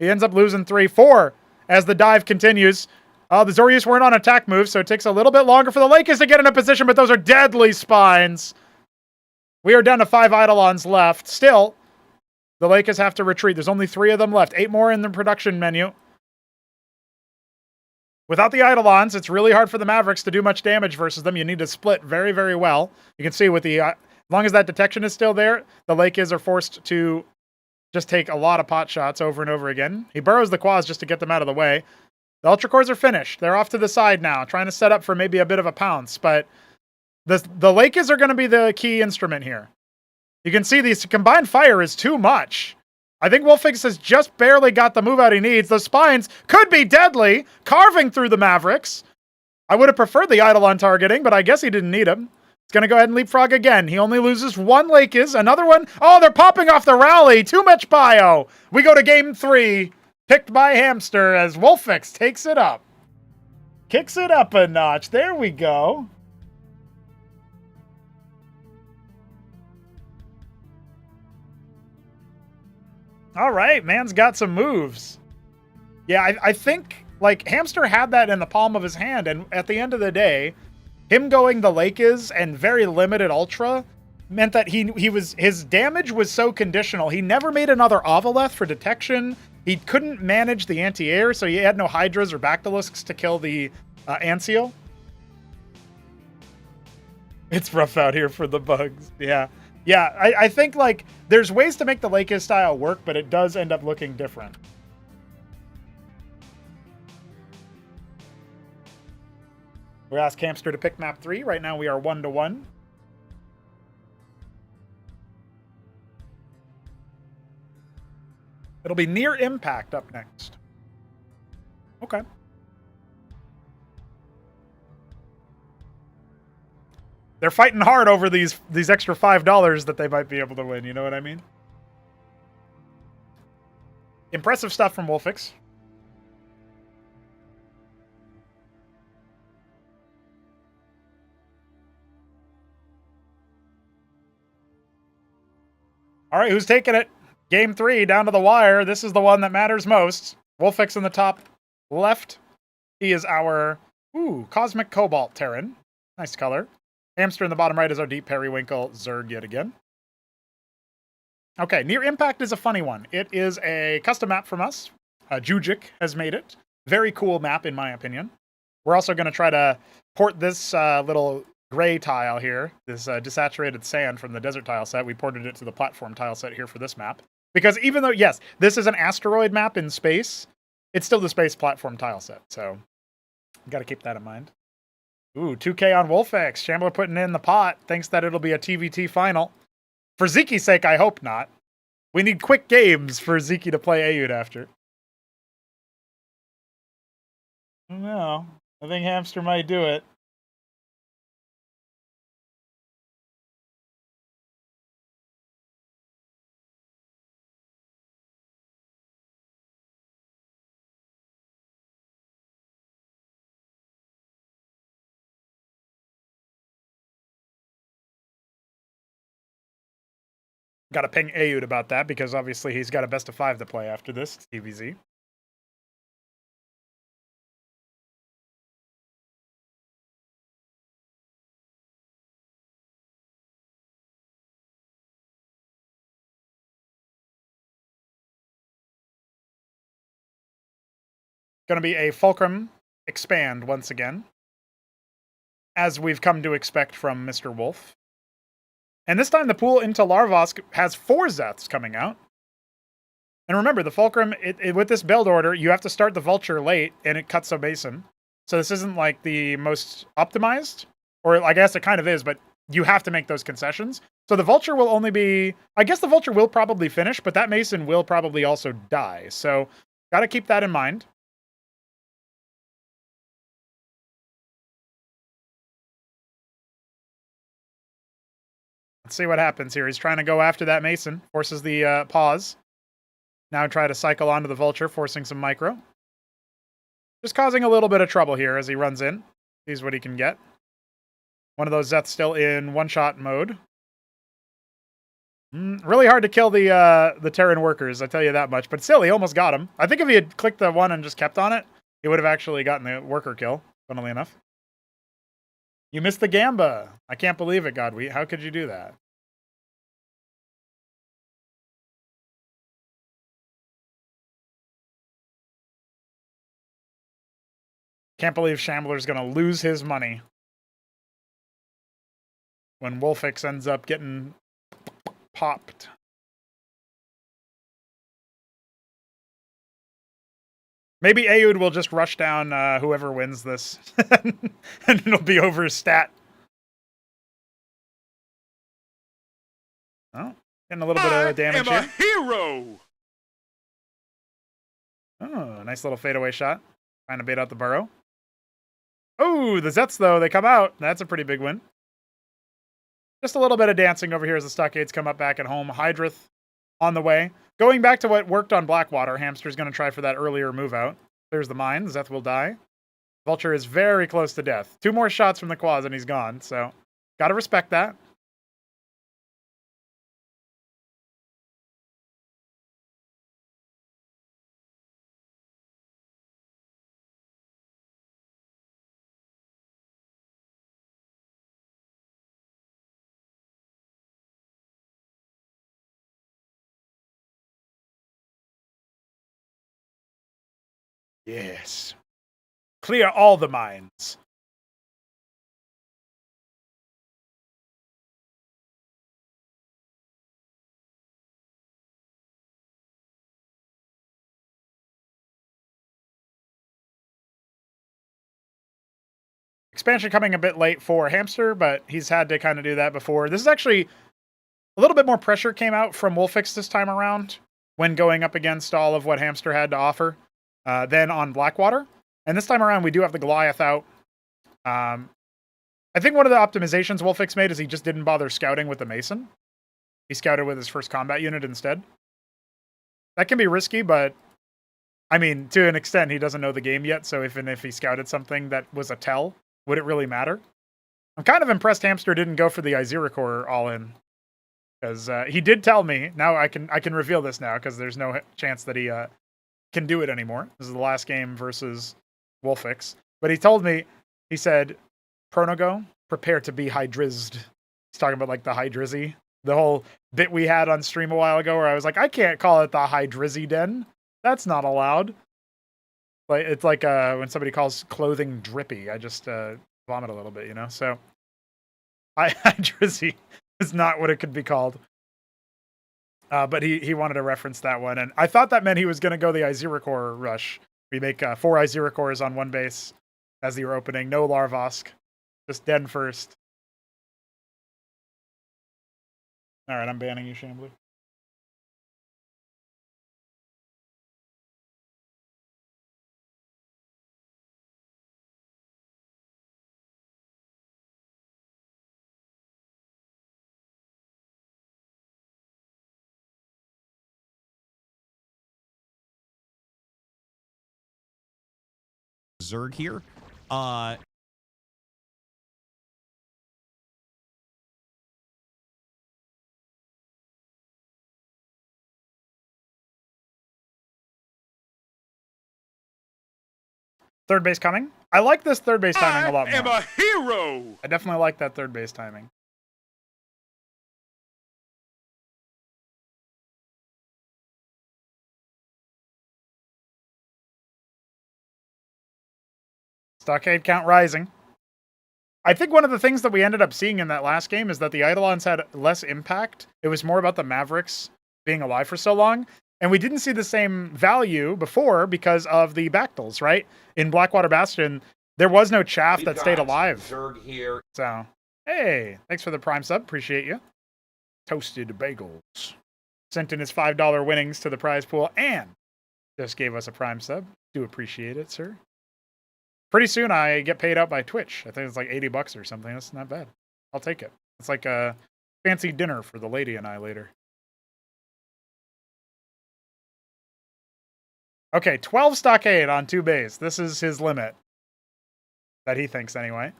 He ends up losing 3-4 as the dive continues. The Zorius weren't on attack moves, so it takes a little bit longer for the Lakers to get in a position, but those are deadly spines. We are down to 5 Eidolons left. Still, the Lakers have to retreat. There's only 3 of them left. 8 more in the production menu. Without the Eidolons, it's really hard for the Mavericks to do much damage versus them. You need to split very, very well. You can see with the, as long as that detection is still there, the Lakers are forced to just take a lot of pot shots over and over again. He burrows the quads just to get them out of the way. The Ultra Cores are finished. They're off to the side now, trying to set up for maybe a bit of a pounce, but the Lakers are going to be the key instrument here. You can see these combined fire is too much. I think Wolfix has just barely got the move out he needs. The spines could be deadly, carving through the Mavericks. I would have preferred the Eidolon targeting, but I guess he didn't need him. He's going to go ahead and leapfrog again. He only loses 1 Lakers. Another one. Oh, they're popping off the rally. Too much bio. We go to game 3, picked by Hamster as Wolfix takes it up. Kicks it up a notch. There we go. All right, man's got some moves. Yeah, I think, like, Hamster had that in the palm of his hand, and at the end of the day, him going the Lakers and very limited Ultra meant that his damage was so conditional. He never made another Avaleth for detection. He couldn't manage the anti-air, so he had no Hydras or Bactylisks to kill the Antseal. It's rough out here for the bugs. Yeah. Yeah, I think, like, there's ways to make the Lakers style work, but it does end up looking different. We ask Hamster to pick map 3. Right now we are 1-1. It'll be Near Impact up next. Okay. They're fighting hard over these extra $5 that they might be able to win, you know what I mean? Impressive stuff from Wolfix. All right, who's taking it? Game 3, down to the wire. This is the one that matters most. Wolfix in the top left. He is our Cosmic Cobalt Terran. Nice color. Hamster in the bottom right is our Deep Periwinkle Zerg yet again. Okay, Near Impact is a funny one. It is a custom map from us. Jujic has made it. Very cool map, in my opinion. We're also going to try to port this little gray tile here, this desaturated sand from the desert tile set. We ported it to the platform tile set here for this map. Because even though, yes, this is an asteroid map in space, it's still the space platform tile set. So, got to keep that in mind. Ooh, 2K on Wolfex. Shambler putting in the pot. Thinks that it'll be a TVT final. For Zeki's sake, I hope not. We need quick games for Zeki to play Ayud after. I don't know. I think Hamster might do it. Got to ping Ayud about that because obviously he's got a best of 5 to play after this TVZ. Going to be a Fulcrum expand once again, as we've come to expect from Mr. Wolf. And this time the pool into Larvosk has 4 Zeths coming out. And remember, the Fulcrum, with this build order, you have to start the Vulture late, and it cuts a Mason. So this isn't like the most optimized, or I guess it kind of is, but you have to make those concessions. So the Vulture will only be, I guess the Vulture will probably finish, but that Mason will probably also die. So got to keep that in mind. Let's see what happens here. He's trying to go after that Mason. Forces the pause. Now try to cycle onto the Vulture, forcing some micro. Just causing a little bit of trouble here as he runs in. Sees what he can get. One of those Zeths still in one-shot mode. Really hard to kill the Terran workers, I tell you that much. But still, he almost got him. I think if he had clicked the one and just kept on it, he would have actually gotten the worker kill, funnily enough. You missed the Gamba. I can't believe it, Godwheat. How could you do that? Can't believe Shambler's going to lose his money when Wolfix ends up getting popped. Maybe Ayud will just rush down whoever wins this, and it'll be over stat. Oh, getting a little bit of damage I am here. a hero! Oh, nice little fadeaway shot. Trying to bait out the burrow. Oh, the Zets, though, they come out. That's a pretty big win. Just a little bit of dancing over here as the Stockades come up back at home. Hydrath on the way. Going back to what worked on Blackwater, Hamster's going to try for that earlier move out. There's the mine. Zeth will die. Vulture is very close to death. 2 more shots from the quads and he's gone. So, gotta respect that. Yes. Clear all the mines. Expansion coming a bit late for Hamster, but he's had to kind of do that before. This is actually a little bit more pressure came out from Wolfix this time around when going up against all of what Hamster had to offer than on Blackwater. And this time around, we do have the Goliath out. I think one of the optimizations Wolfix made is he just didn't bother scouting with the Mason. He scouted with his first combat unit instead. That can be risky, but I mean, to an extent, he doesn't know the game yet, so even if he scouted something that was a tell, would it really matter? I'm kind of impressed Hamster didn't go for the Iziracore all-in. Because he did tell me, now I can reveal this now, because there's no chance that he can do it anymore. This is the last game versus Wolfix. But he told me, he said, Pronogo, prepare to be hydrizzed. He's talking about like the hydrizzy. The whole bit we had on stream a while ago where I was like, I can't call it the hydrizzy den. That's not allowed. Like it's like when somebody calls clothing drippy. I just vomit a little bit, you know? So Hydrizzy is not what it could be called. But he wanted to reference that one, and I thought that meant he was going to go the Iziricor rush. We make 4 Iziricors on one base as your opening. No Larvosk. Just Den first. All right, I'm banning you, Shambly. Zerg here. Third base coming. I like this third base timing a lot I am more. a hero. I definitely like that third base timing. Stockade count rising. I think one of the things that we ended up seeing in that last game is that the Eidolons had less impact. It was more about the Mavericks being alive for so long. And we didn't see the same value before because of the Bactals, right? In Blackwater Bastion, there was no chaff that stayed alive. Zerg here. So, hey, thanks for the Prime sub. Appreciate you. Toasted Bagels. Sent in his $5 winnings to the prize pool and just gave us a Prime sub. Do appreciate it, sir. Pretty soon I get paid out by Twitch. I think it's like $80 or something. That's not bad. I'll take it. It's like a fancy dinner for the lady and I later. Okay, 12 Stockade on 2 bays. This is his limit. That he thinks anyway.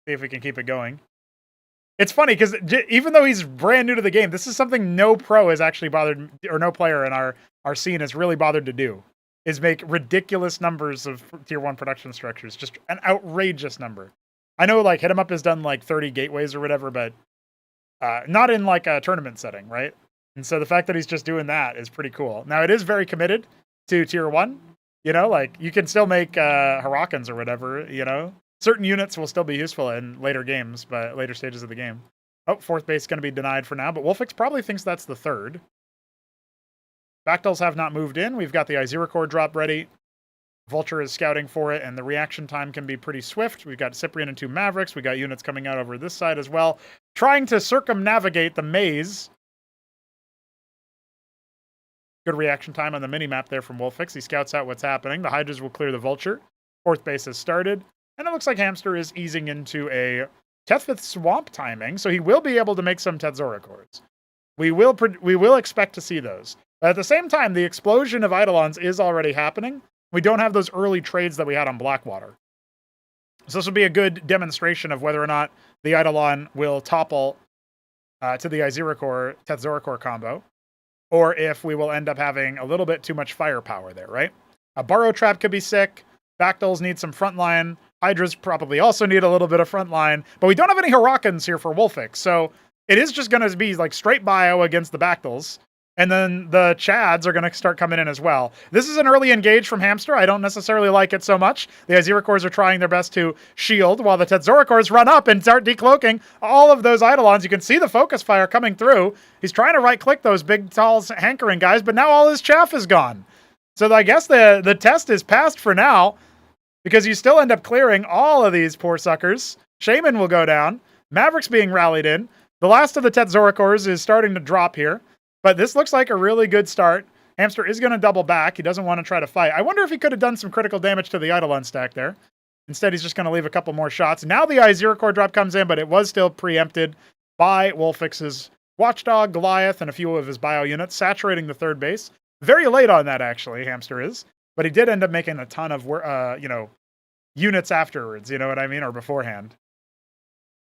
See if we can keep it going. It's funny because even though he's brand new to the game, this is something no pro has actually bothered, or no player in our scene has really bothered to do. Is make ridiculous numbers of tier 1 production structures. Just an outrageous number. I know like Hit 'em Up has done like 30 gateways or whatever, but not in like a tournament setting, right? And so the fact that he's just doing that is pretty cool. Now it is very committed to tier 1. You know, like you can still make Harakans or whatever, you know? Certain units will still be useful in later games, but later stages of the game. Oh, 4th base is going to be denied for now, but Wolfix probably thinks that's the 3rd. Bactals have not moved in. We've got the Iziricor drop ready. Vulture is scouting for it, and the reaction time can be pretty swift. We've got Cyprian and 2 Mavericks. We got units coming out over this side as well, trying to circumnavigate the maze. Good reaction time on the mini-map there from Wolfix. He scouts out what's happening. The Hydras will clear the Vulture. 4th base has started, and it looks like Hamster is easing into a Tethfith Swamp timing, so he will be able to make some Tetzoricors. We will expect to see those. But at the same time, the explosion of Eidolons is already happening. We don't have those early trades that we had on Blackwater. So this will be a good demonstration of whether or not the Eidolon will topple to the Iziricor Tetzoricor combo, or if we will end up having a little bit too much firepower there, right? A Burrow Trap could be sick. Bactals need some frontline. Hydras probably also need a little bit of frontline. But we don't have any Harakans here for Wolfix, so it is just going to be like straight bio against the Bactals. And then the Chads are going to start coming in as well. This is an early engage from Hamster. I don't necessarily like it so much. The Iziricors are trying their best to shield while the Tetzoricors run up and start decloaking all of those Eidolons. You can see the focus fire coming through. He's trying to right-click those big, tall, hankering guys, but now all his chaff is gone. So I guess the test is passed for now because you still end up clearing all of these poor suckers. Shaman will go down. Mavericks being rallied in. The last of the Tetzoricors is starting to drop here. But this looks like a really good start. Hamster is going to double back. He doesn't want to try to fight. I wonder if he could have done some critical damage to the Eidolon stack there. Instead, he's just going to leave a couple more shots. Now the Iziricor drop comes in, but it was still preempted by Wolfix's Watchdog, Goliath, and a few of his bio units, saturating the 3rd base. Very late on that, actually, Hamster is. But he did end up making a ton of, units afterwards, you know what I mean, or beforehand.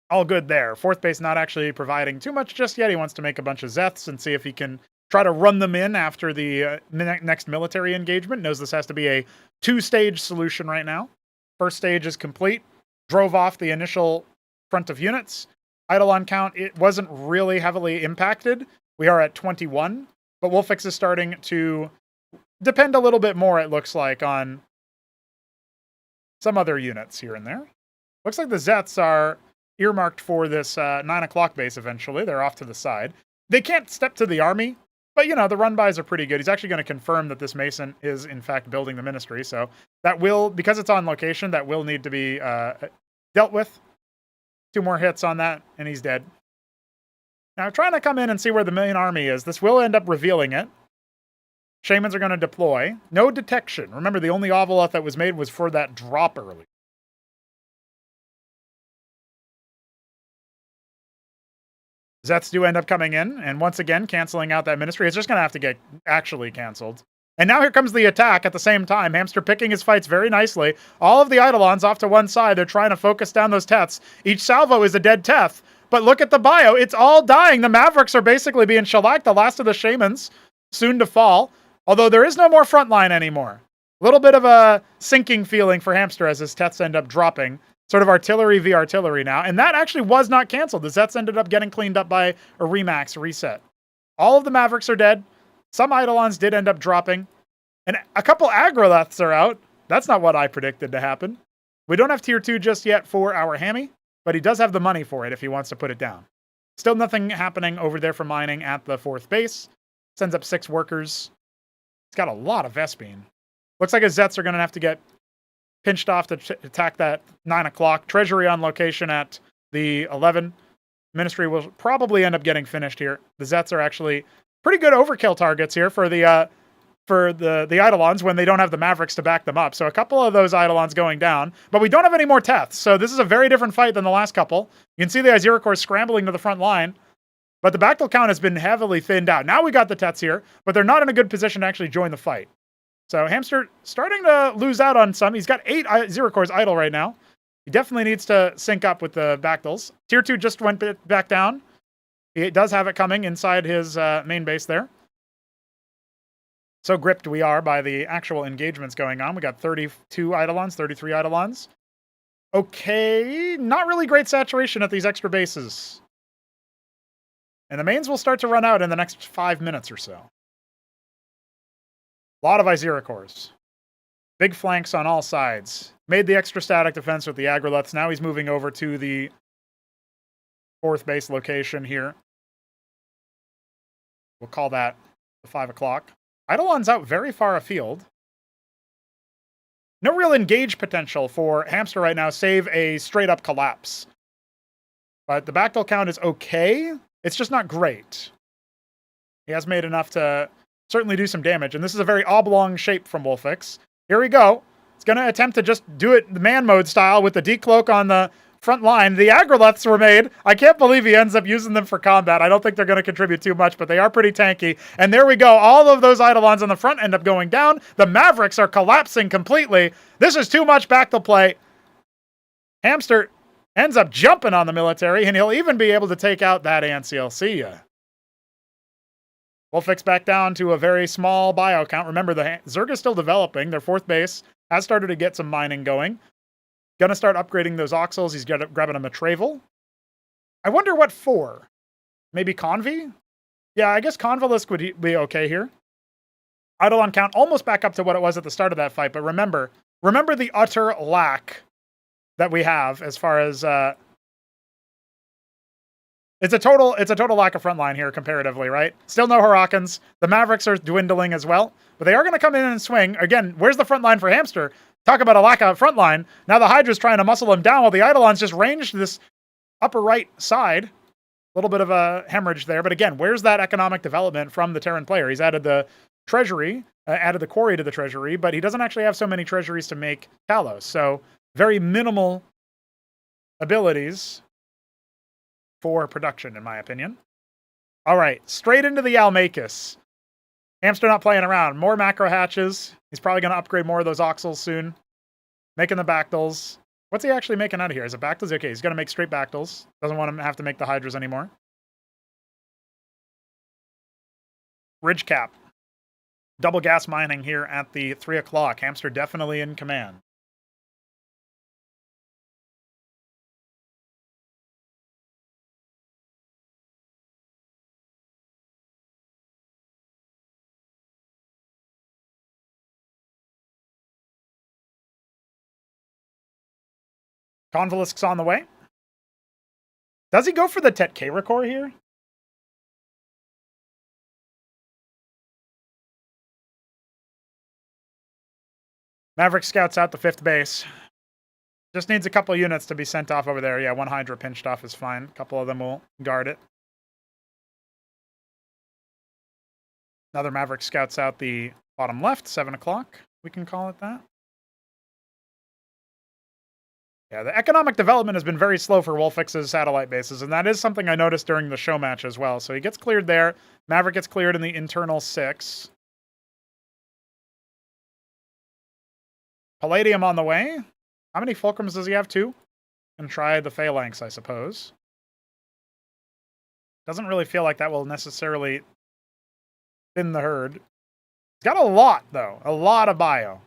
All good there. 4th base not actually providing too much just yet. He wants to make a bunch of Zeths and see if he can try to run them in after the next military engagement. Knows this has to be a 2-stage solution right now. 1st stage is complete. Drove off the initial front of units. Eidolon count, it wasn't really heavily impacted. We are at 21. But Wolfix is starting to depend a little bit more, it looks like, on some other units here and there. Looks like the Zeths are earmarked for this 9 o'clock base eventually. They're off to the side. They can't step to the army, but, you know, the run-bys are pretty good. He's actually going to confirm that this Mason is, in fact, building the ministry. So that will, because it's on location, that will need to be dealt with. 2 more hits on that, and he's dead. Now, trying to come in and see where the main army is. This will end up revealing it. Shamans are going to deploy. No detection. Remember, the only Ovolith that was made was for that drop early. Zets do end up coming in, and once again, canceling out that ministry. It's just going to have to get actually canceled. And now here comes the attack at the same time. Hamster picking his fights very nicely. All of the Eidolons off to one side. They're trying to focus down those Teths. Each salvo is a dead Teth. But look at the bio. It's all dying. The Mavericks are basically being shellacked. The last of the Shamans soon to fall. Although there is no more frontline anymore. A little bit of a sinking feeling for Hamster as his Teths end up dropping. Sort of artillery v artillery now. And that actually was not canceled. The Zets ended up getting cleaned up by a remax reset. All of the Mavericks are dead. Some Eidolons did end up dropping. And a couple Agroleths are out. That's not what I predicted to happen. We don't have tier 2 just yet for our Hammy, but he does have the money for it if he wants to put it down. Still nothing happening over there for mining at the 4th base. Sends up 6 workers. It's got a lot of Vespene. Looks like his Zets are going to have to get pinched off to attack that 9 o'clock. Treasury on location at the 11. Ministry will probably end up getting finished here. The Zets are actually pretty good overkill targets here for the Eidolons when they don't have the Mavericks to back them up. So a couple of those Eidolons going down, but we don't have any more Teths. So this is a very different fight than the last couple. You can see the Aziracors scrambling to the front line, but the Bactyl count has been heavily thinned out. Now we got the Teths here, but they're not in a good position to actually join the fight. So Hamster starting to lose out on some. He's got 8 Aziracors idle right now. He definitely needs to sync up with the Bactyls. Tier 2 just went back down. He does have it coming inside his main base there. So gripped we are by the actual engagements going on. We got 32 Eidolons, 33 Eidolons. Okay, not really great saturation at these extra bases. And the mains will start to run out in the next 5 minutes or so. A lot of Aziracors. Big flanks on all sides. Made the extra static defense with the Agroleths. Now he's moving over to the 4th base location here. We'll call that the 5 o'clock. Eidolon's out very far afield. No real engage potential for Hamster right now, save a straight-up collapse. But the Bactyl count is okay. It's just not great. He has made enough to certainly do some damage, and this is a very oblong shape from Wolfix. Here we go. It's going to attempt to just do it the man mode style with the decloak on the front line. The Agroleths were made. I can't believe he ends up using them for combat. I don't think they're going to contribute too much, but they are pretty tanky. And there we go. All of those Eidolons on the front end up going down. The Mavericks are collapsing completely. This is too much Bactyl play. Hamster ends up jumping on the military, and he'll even be able to take out that Ancil. See ya. Wolfix back down to a very small bio count. Remember, the Zerg is still developing. Their 4th base has started to get some mining going. Gonna start upgrading those Oxels. He's grabbing a Matravel. I wonder what for. Maybe Convi? Yeah, I guess Convalesque would be okay here. Eidolon count almost back up to what it was at the start of that fight, but remember the utter lack that we have as far as it's a total lack of frontline here comparatively, right? Still no Hurricanes. The Mavericks are dwindling as well, but they are going to come in and swing. Again, where's the frontline for Hamster? Talk about a lack of frontline. Now the Hydra's trying to muscle him down while the Eidolons just ranged this upper right side. A little bit of a hemorrhage there, but again, where's that economic development from the Terran player? He's added the treasury, added the quarry to the treasury, but he doesn't actually have so many treasuries to make Talos. So very minimal abilities for production, in my opinion. All right, straight into the Almakis. Hamster not playing around. More macro hatches. He's probably going to upgrade more of those Oxels soon. Making the Bactyls. What's he actually making out of here? Is it Bactyls? Okay, he's going to make straight Bactyls. Doesn't want to have to make the Hydras anymore. Ridge cap. Double gas mining here at the 3 o'clock. Hamster definitely in command. Convalesce's on the way. Does he go for the Tetkara here? Maverick scouts out the 5th base. Just needs a couple units to be sent off over there. Yeah, 1 Hydra pinched off is fine. A couple of them will guard it. Another Maverick scouts out the bottom left, 7 o'clock. We can call it that. Yeah, the economic development has been very slow for Wolfix's satellite bases, and that is something I noticed during the show match as well. So he gets cleared there. Maverick gets cleared in the internal 6. Palladium on the way. How many fulcrums does he have? 2? And try the phalanx, I suppose. Doesn't really feel like that will necessarily thin the herd. He's got a lot, though. A lot of bio.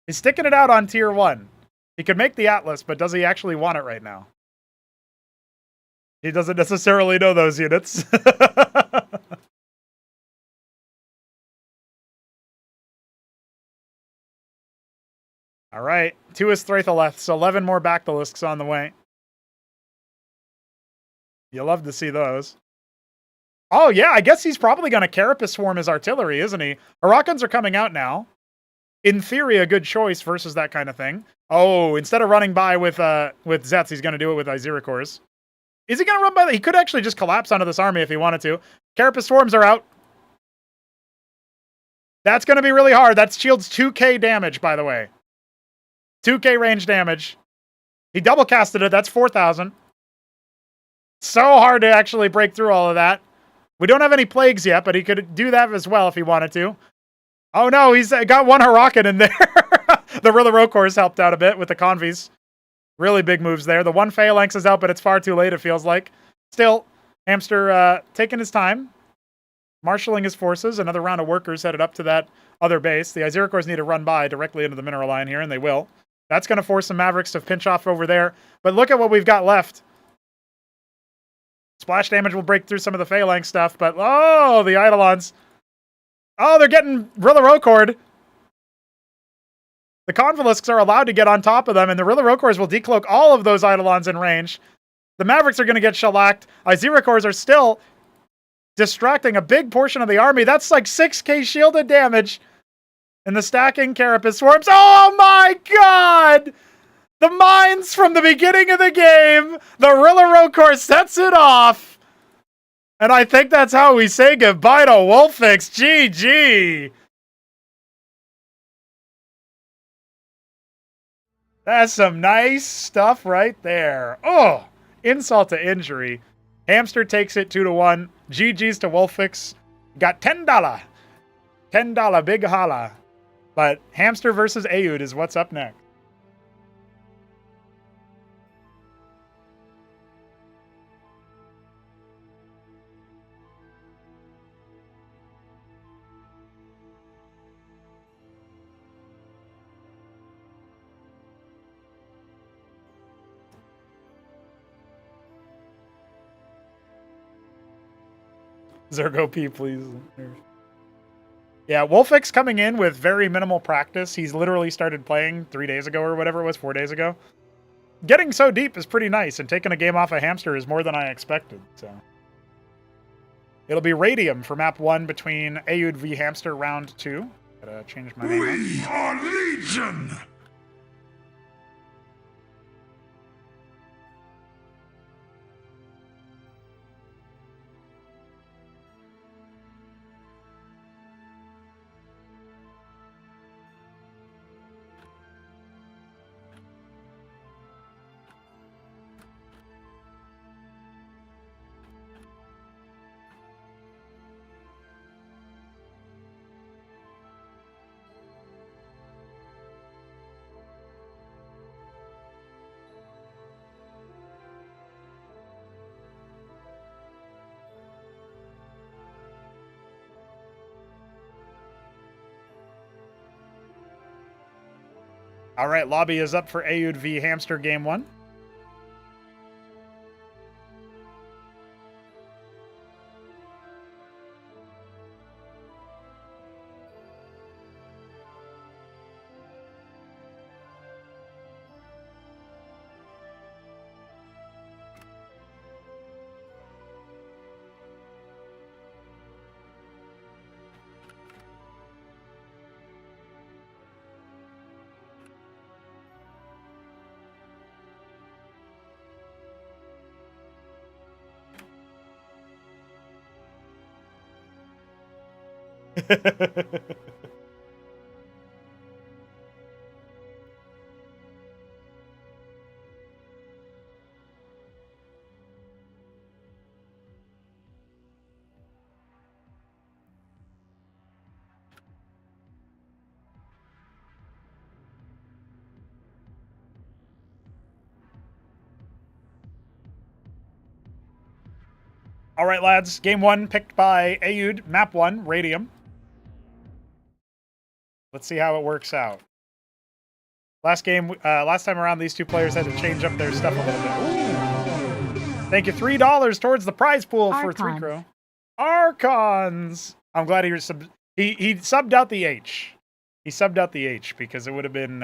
He's sticking it out on tier 1. He could make the Atlas, but does he actually want it right now? He doesn't necessarily know those units. All right. 2 is Thraithaleth, so 11 more Bactylisks on the way. You love to see those. Oh, yeah, I guess he's probably going to Carapace Swarm his artillery, isn't he? Hurricanes are coming out now. In theory, a good choice versus that kind of thing. Oh, instead of running by with Zets, he's going to do it with Iziricors. Is he going to run by? He could actually just collapse onto this army if he wanted to. Carapace Swarms are out. That's going to be really hard. That shields 2k damage, by the way. 2k range damage. He double casted it. That's 4,000. So hard to actually break through all of that. We don't have any plagues yet, but he could do that as well if he wanted to. Oh no, he's got 1 Huracan in there. The Rillarokors helped out a bit with the Convies. Really big moves there. The 1 Phalanx is out, but it's far too late, it feels like. Still, Hamster taking his time. Marshalling his forces. Another round of workers headed up to that other base. The Iziricors need to run by directly into the mineral line here, and they will. That's going to force some Mavericks to pinch off over there. But look at what we've got left. Splash damage will break through some of the Phalanx stuff, but oh, the Eidolons. Oh, they're getting Rillarokord. The Convilisks are allowed to get on top of them, and the Rillarokors will decloak all of those Eidolons in range. The Mavericks are going to get shellacked. Iziricors are still distracting a big portion of the army. That's like 6k shielded damage. And the stacking Carapace Swarms. Oh my god! The mines from the beginning of the game. The Rillarokor sets it off. And I think that's how we say goodbye to Wolfix. GG. That's some nice stuff right there. Oh, insult to injury. Hamster takes it 2-1. GG's to Wolfix. Got $10. $10 big holla. But Hamster versus Aoud is what's up next. Zergo P, please. Yeah, Wolfix coming in with very minimal practice. He's literally started playing 3 days ago or whatever it was, 4 days ago. Getting so deep is pretty nice, and taking a game off a Hamster is more than I expected. So it'll be Radium for map 1 between Aoud v Hamster round 2. Gotta change my name. We are Legion! All right, lobby is up for Aoud v Hamster game 1. All right, lads. Game 1 picked by Ayud. Map 1, Radium. Let's see how it works out. Last time around, these two players had to change up their stuff a little bit. Ooh. Thank you, $3 towards the prize pool for 3 Crow. Archons. I'm glad he subbed out the H. He subbed out the H because it would have been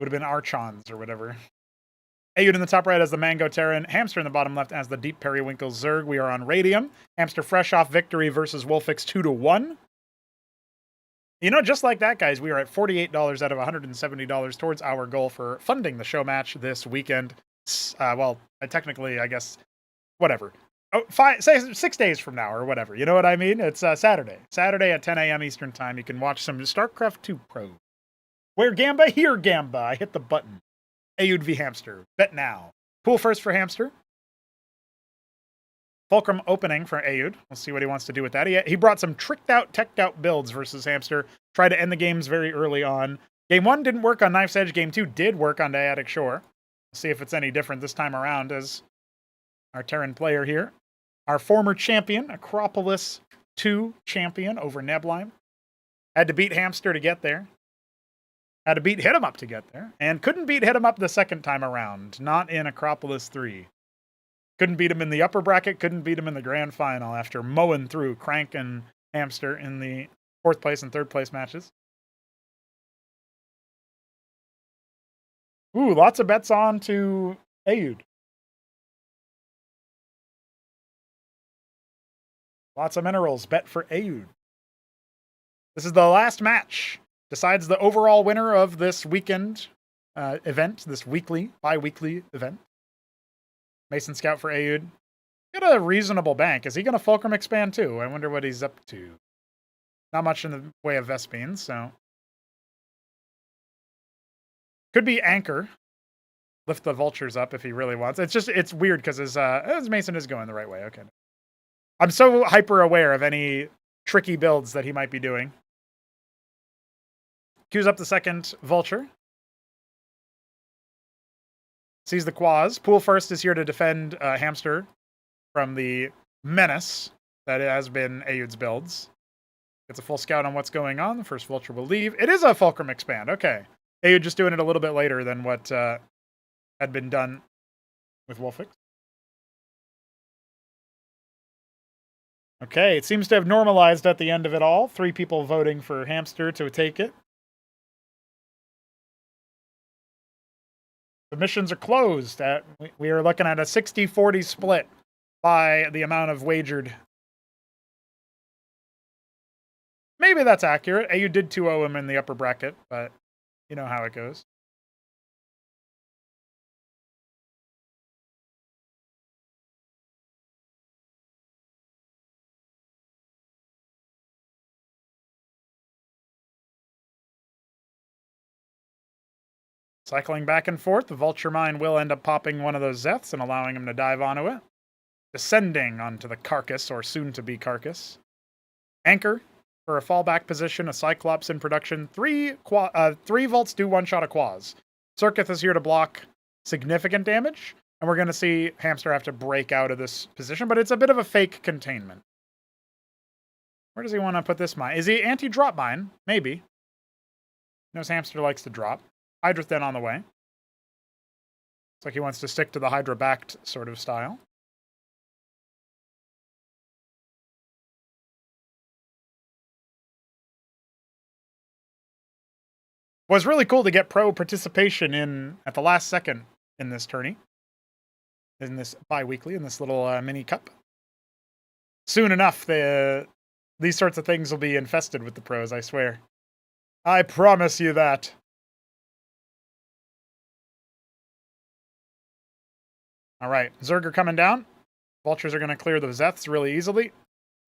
Archons or whatever. Ayud in the top right has the Mango Terran. Hamster in the bottom left has the Deep Periwinkle Zerg. We are on Radium. Hamster fresh off victory versus Wolfix 2-1. You know, just like that, guys, we are at $48 out of $170 towards our goal for funding the show match this weekend. Technically, I guess, whatever. 6 days from now or whatever. You know what I mean? It's Saturday. Saturday at 10 a.m. Eastern Time. You can watch some Starcraft 2 Pro. Where Gamba? Here, Gamba. I hit the button. Ayud v Hamster. Bet now. Pool first for Hamster. Fulcrum opening for Ayud. We'll see what he wants to do with that. He brought some tricked out, teched out builds versus Hamster. Tried to end the games very early on. Game 1 didn't work on Knife's Edge. Game 2 did work on Dyadic Shore. We'll see if it's any different this time around as our Terran player here. Our former champion, Acropolis 2 champion over Nebline. Had to beat Hamster to get there. Had to beat Hit 'em Up to get there. And couldn't beat Hit 'em Up the second time around. Not in Acropolis 3. Couldn't beat him in the upper bracket. Couldn't beat him in the grand final after mowing through Crank and Hamster in the 4th place and 3rd place matches. Ooh, lots of bets on to Ayud. Lots of minerals. Bet for Ayud. This is the last match. Decides the overall winner of this weekend event, this bi-weekly event. Mason Scout for Ayud. Got a reasonable bank. Is he going to Fulcrum expand too? I wonder what he's up to. Not much in the way of Vespines, so. Could be Anchor. Lift the Vultures up if he really wants. It's weird because his Mason is going the right way. Okay. I'm so hyper aware of any tricky builds that he might be doing. Queues up the second Vulture. Sees the Quaz. Pool first is here to defend Hamster from the menace that has been Ayud's builds. Gets a full scout on what's going on. The first Vulture will leave. It is a Fulcrum expand. Okay. Ayud just doing it a little bit later than what had been done with Wolfix. Okay, it seems to have normalized at the end of it all. 3 people voting for Hamster to take it. Submissions are closed. We are looking at a 60-40 split by the amount of wagered. Maybe that's accurate. Ayud did 2-0 him in the upper bracket, but you know how it goes. Cycling back and forth, the Vulture Mine will end up popping one of those Zeths and allowing him to dive onto it. Descending onto the carcass, or soon-to-be carcass. Anchor for a fallback position, a Cyclops in production. 3 Vaults do one-shot a Quaz. Circuith is here to block significant damage, and we're going to see Hamster have to break out of this position, but it's a bit of a fake containment. Where does he want to put this mine? Is he anti-drop mine? Maybe. Knows Hamster likes to drop. Hydra Thin on the way. Looks like he wants to stick to the Hydra-backed sort of style. Was really cool to get pro participation in at the last second in this tourney. In this bi-weekly, in this little mini cup. Soon enough, these sorts of things will be infested with the pros, I swear. I promise you that. All right, Zerg are coming down. Vultures are going to clear the Zeths really easily.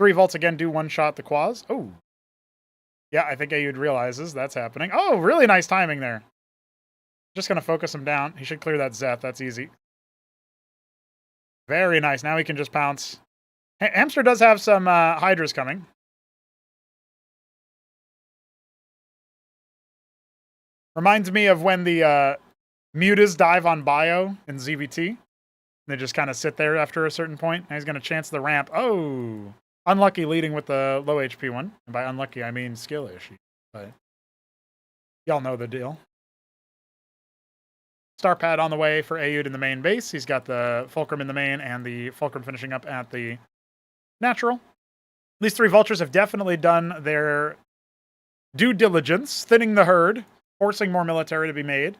3 vaults again do one-shot the Quaz. Oh. Yeah, I think Ayud realizes that's happening. Oh, really nice timing there. Just going to focus him down. He should clear that Zeth. That's easy. Very nice. Now he can just pounce. Hamster does have some Hydras coming. Reminds me of when the Mutas dive on Bio in ZVT. They just kind of sit there after a certain point. Now he's going to chance the ramp. Oh! Unlucky leading with the low HP one. And by unlucky, I mean skill issue. But y'all know the deal. Star Pad on the way for Ayud in the main base. He's got the Fulcrum in the main and the Fulcrum finishing up at the natural. These 3 vultures have definitely done their due diligence, thinning the herd, forcing more military to be made,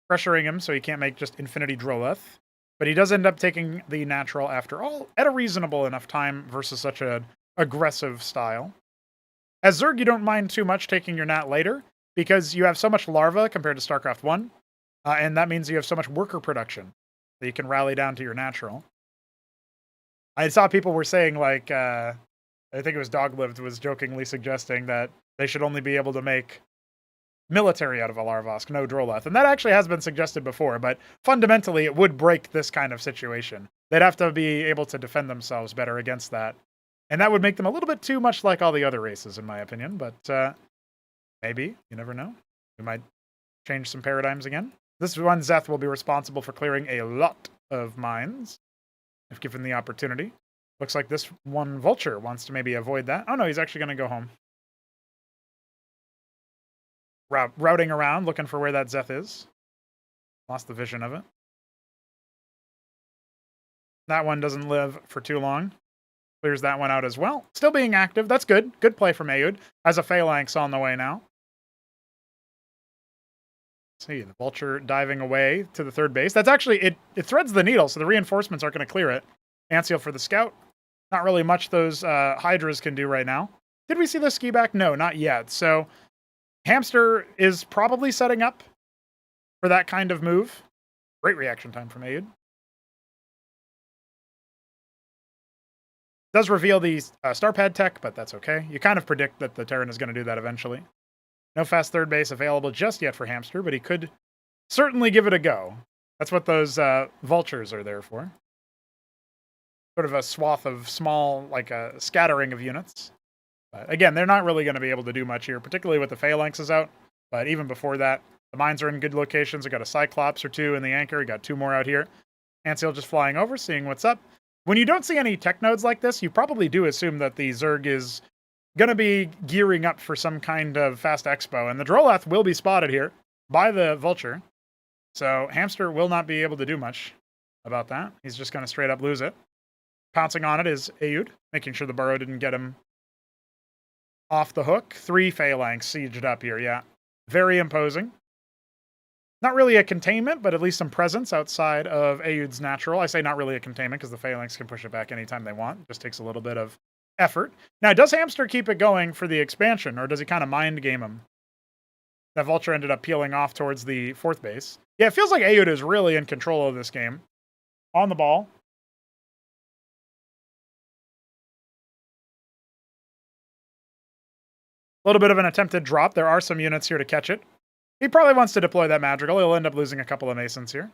pressuring him so he can't make just Infinity Droleth. But he does end up taking the natural after all, at a reasonable enough time versus such an aggressive style. As Zerg, you don't mind too much taking your nat later, because you have so much larva compared to StarCraft 1, and that means you have so much worker production that you can rally down to your natural. I saw people were saying, like, I think it was Doglived was jokingly suggesting that they should only be able to make military out of a Larvosk, no Droleth. And that actually has been suggested before, but fundamentally it would break this kind of situation. They'd have to be able to defend themselves better against that. And that would make them a little bit too much like all the other races, in my opinion. But maybe, you never know. We might change some paradigms again. This one Zeth will be responsible for clearing a lot of mines, if given the opportunity. Looks like this one Vulture wants to maybe avoid that. Oh no, he's actually going to go home. Routing around, looking for where that Zeth is. Lost the vision of it. That one doesn't live for too long. Clears that one out as well. Still being active. That's good. Good play from Ayud. Has a Phalanx on the way now. Let's see, the Vulture diving away to the 3rd base. That's actually, it threads the needle, so the reinforcements aren't going to clear it. Anseal for the Scout. Not really much those Hydras can do right now. Did we see the ski back? No, not yet. So Hamster is probably setting up for that kind of move. Great reaction time from Ayud. Does reveal the Starpad tech, but that's okay. You kind of predict that the Terran is going to do that eventually. No fast 3rd base available just yet for Hamster, but he could certainly give it a go. That's what those Vultures are there for. Sort of a swath of small, like a scattering of units. But again, they're not really going to be able to do much here, particularly with the Phalanxes out. But even before that, the mines are in good locations. We got a Cyclops or 2 in the anchor. We got 2 more out here. Anseal just flying over, seeing what's up. When you don't see any tech nodes like this, you probably do assume that the Zerg is going to be gearing up for some kind of fast expo. And the Droleth will be spotted here by the Vulture. So Hamster will not be able to do much about that. He's just going to straight up lose it. Pouncing on it is Ayud, making sure the burrow didn't get him off the hook. 3 Phalanx sieged up here, yeah. Very imposing. Not really a containment, but at least some presence outside of Ayud's natural. I say not really a containment because the Phalanx can push it back anytime they want. Just takes a little bit of effort. Now, does Hamster keep it going for the expansion, or does he kind of mind game him? That Vulture ended up peeling off towards the 4th base. Yeah, it feels like Ayud is really in control of this game. On the ball. A little bit of an attempted drop. There are some units here to catch it. He probably wants to deploy that Madrigal. He'll end up losing a couple of Masons here.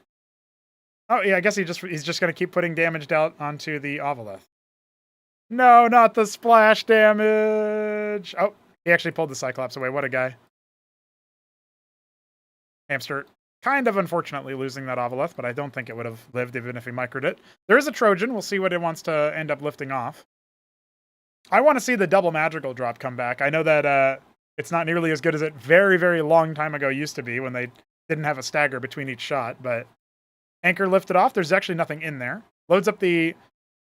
Oh, yeah, I guess he's just going to keep putting damage out onto the Ovaleth. No, not the splash damage. Oh, he actually pulled the Cyclops away. What a guy. Hamster kind of unfortunately losing that Ovaleth, but I don't think it would have lived even if he microed it. There is a Trojan. We'll see what it wants to end up lifting off. I want to see the double Madrigal drop come back. I know that it's not nearly as good as it very, very long time ago used to be when they didn't have a stagger between each shot, but anchor lifted off. There's actually nothing in there. Loads up the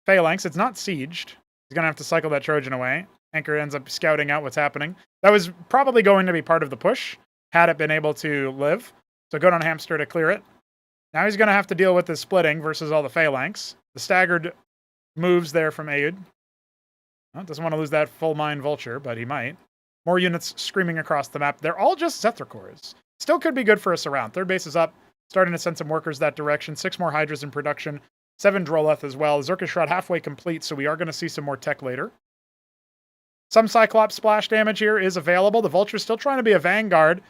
Phalanx. It's not sieged. He's going to have to cycle that Trojan away. Anchor ends up scouting out what's happening. That was probably going to be part of the push, had it been able to live. So good on Hamster to clear it. Now he's going to have to deal with the splitting versus all the Phalanx. The staggered moves there from Ayud. Well, doesn't want to lose that full mine Vulture, but he might. More units screaming across the map. They're all just Zethra-cores. Still could be good for a surround. 3rd base is up. Starting to send some workers that direction. 6 more Hydras in production. 7 Droleth as well. Zerk is Shroud halfway complete, so we are going to see some more tech later. Some Cyclops splash damage here is available. The Vulture's still trying to be a Vanguard.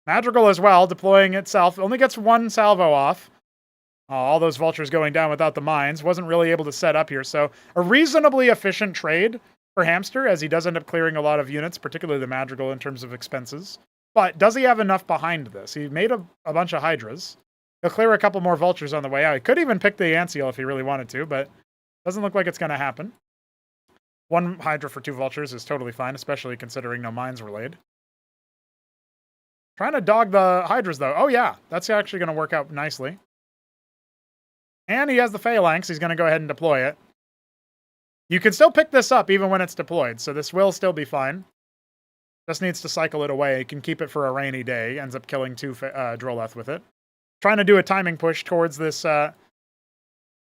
Madrigal as well, deploying itself. Only gets one salvo off. All those Vultures going down without the mines. Wasn't really able to set up here. So a reasonably efficient trade for Hamster, as he does end up clearing a lot of units, particularly the Madrigal in terms of expenses. But does he have enough behind this? He made a bunch of Hydras. He'll clear a couple more Vultures on the way out. He could even pick the Antseal if he really wanted to, but doesn't look like it's going to happen. One Hydra for 2 Vultures is totally fine, especially considering no mines were laid. Trying to dog the Hydras, though. Oh, yeah. That's actually going to work out nicely. And he has the Phalanx. He's going to go ahead and deploy it. You can still pick this up even when it's deployed, so this will still be fine. Just needs to cycle it away. You can keep it for a rainy day. Ends up killing 2 Droleth with it. Trying to do a timing push towards this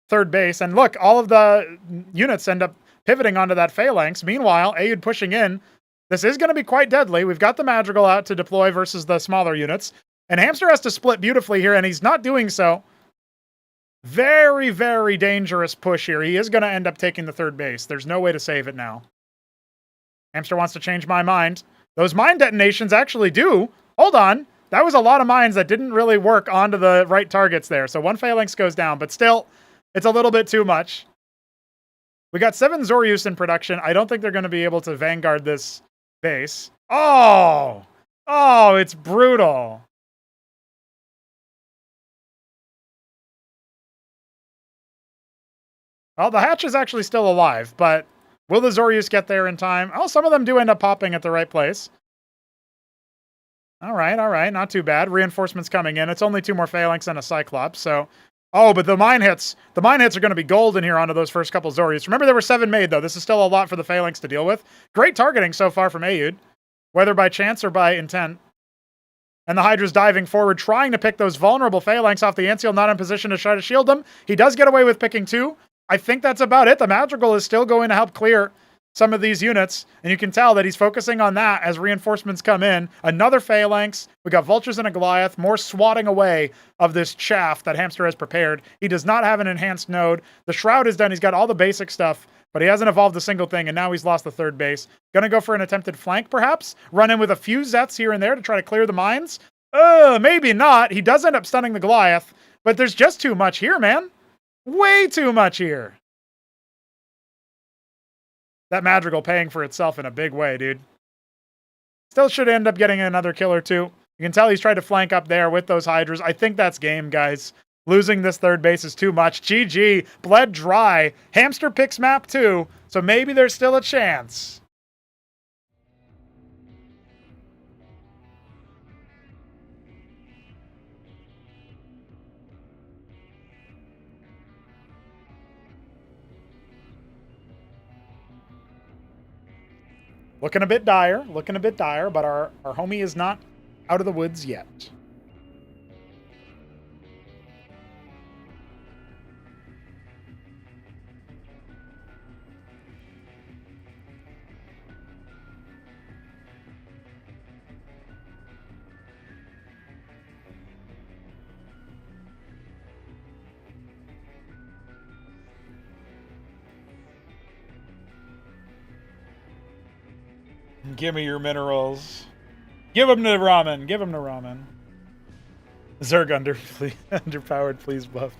third base. And look, all of the units end up pivoting onto that Phalanx. Meanwhile, Aeud pushing in. This is going to be quite deadly. We've got the Madrigal out to deploy versus the smaller units. And Hamster has to split beautifully here, and he's not doing so. Very, very dangerous push here. He is going to end up taking the third base. There's no way to save it now. Hamster wants to change my mind. Those mine detonations actually do. Hold on. That was a lot of mines that didn't really work onto the right targets there. So one Phalanx goes down, but still, it's a little bit too much. We got 7 Zorius in production. I don't think they're going to be able to Vanguard this base. Oh! Oh, it's brutal. Well, the hatch is actually still alive, but will the Zorius get there in time? Oh, some of them do end up popping at the right place. All right, not too bad. Reinforcements coming in. It's only 2 more Phalanx and a Cyclops, so... Oh, but the mine hits are going to be golden here onto those first couple Zorius. Remember, there were 7 made, though. This is still a lot for the Phalanx to deal with. Great targeting so far from Aeud, whether by chance or by intent. And the Hydra's diving forward, trying to pick those vulnerable Phalanx off the Antseal, not in position to try to shield them. He does get away with picking 2. I think that's about it. The Madrigal is still going to help clear some of these units, and you can tell that he's focusing on that as reinforcements come in. Another Phalanx. We got Vultures and a Goliath, more swatting away of this chaff that Hamster has prepared. He does not have an enhanced node. The Shroud is done. He's got all the basic stuff, but he hasn't evolved a single thing, and now he's lost the third base. Gonna go for an attempted flank, perhaps? Run in with a few Zets here and there to try to clear the mines? Maybe not. He does end up stunning the Goliath, but there's just too much here, man. Way too much here. That Madrigal paying for itself in a big way, dude. Still should end up getting another kill or 2. You can tell he's tried to flank up there with those Hydras. I think that's game, guys. Losing this third base is too much. GG. Bled dry. Hamster picks map 2, so maybe there's still a chance. Looking a bit dire, but our homie is not out of the woods yet. Give me your minerals. Give them to ramen. Give them to ramen. Zerg underpowered, please buff.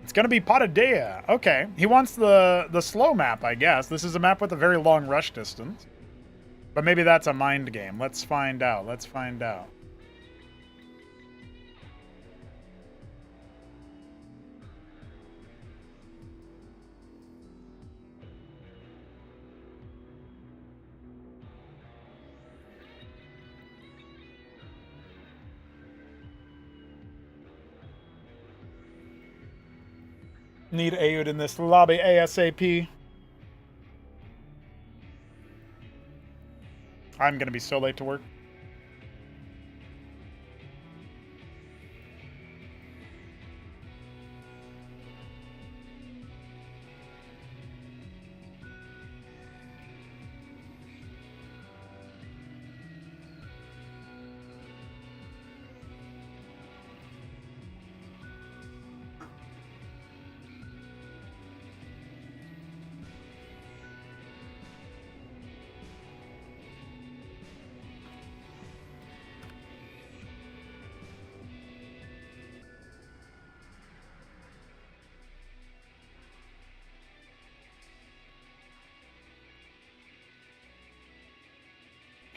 It's gonna be Patadea. Okay, he wants the slow map, I guess. This is a map with a very long rush distance, but maybe that's a mind game. Let's find out. Let's find out. Need Aeud in this lobby ASAP. I'm gonna be so late to work.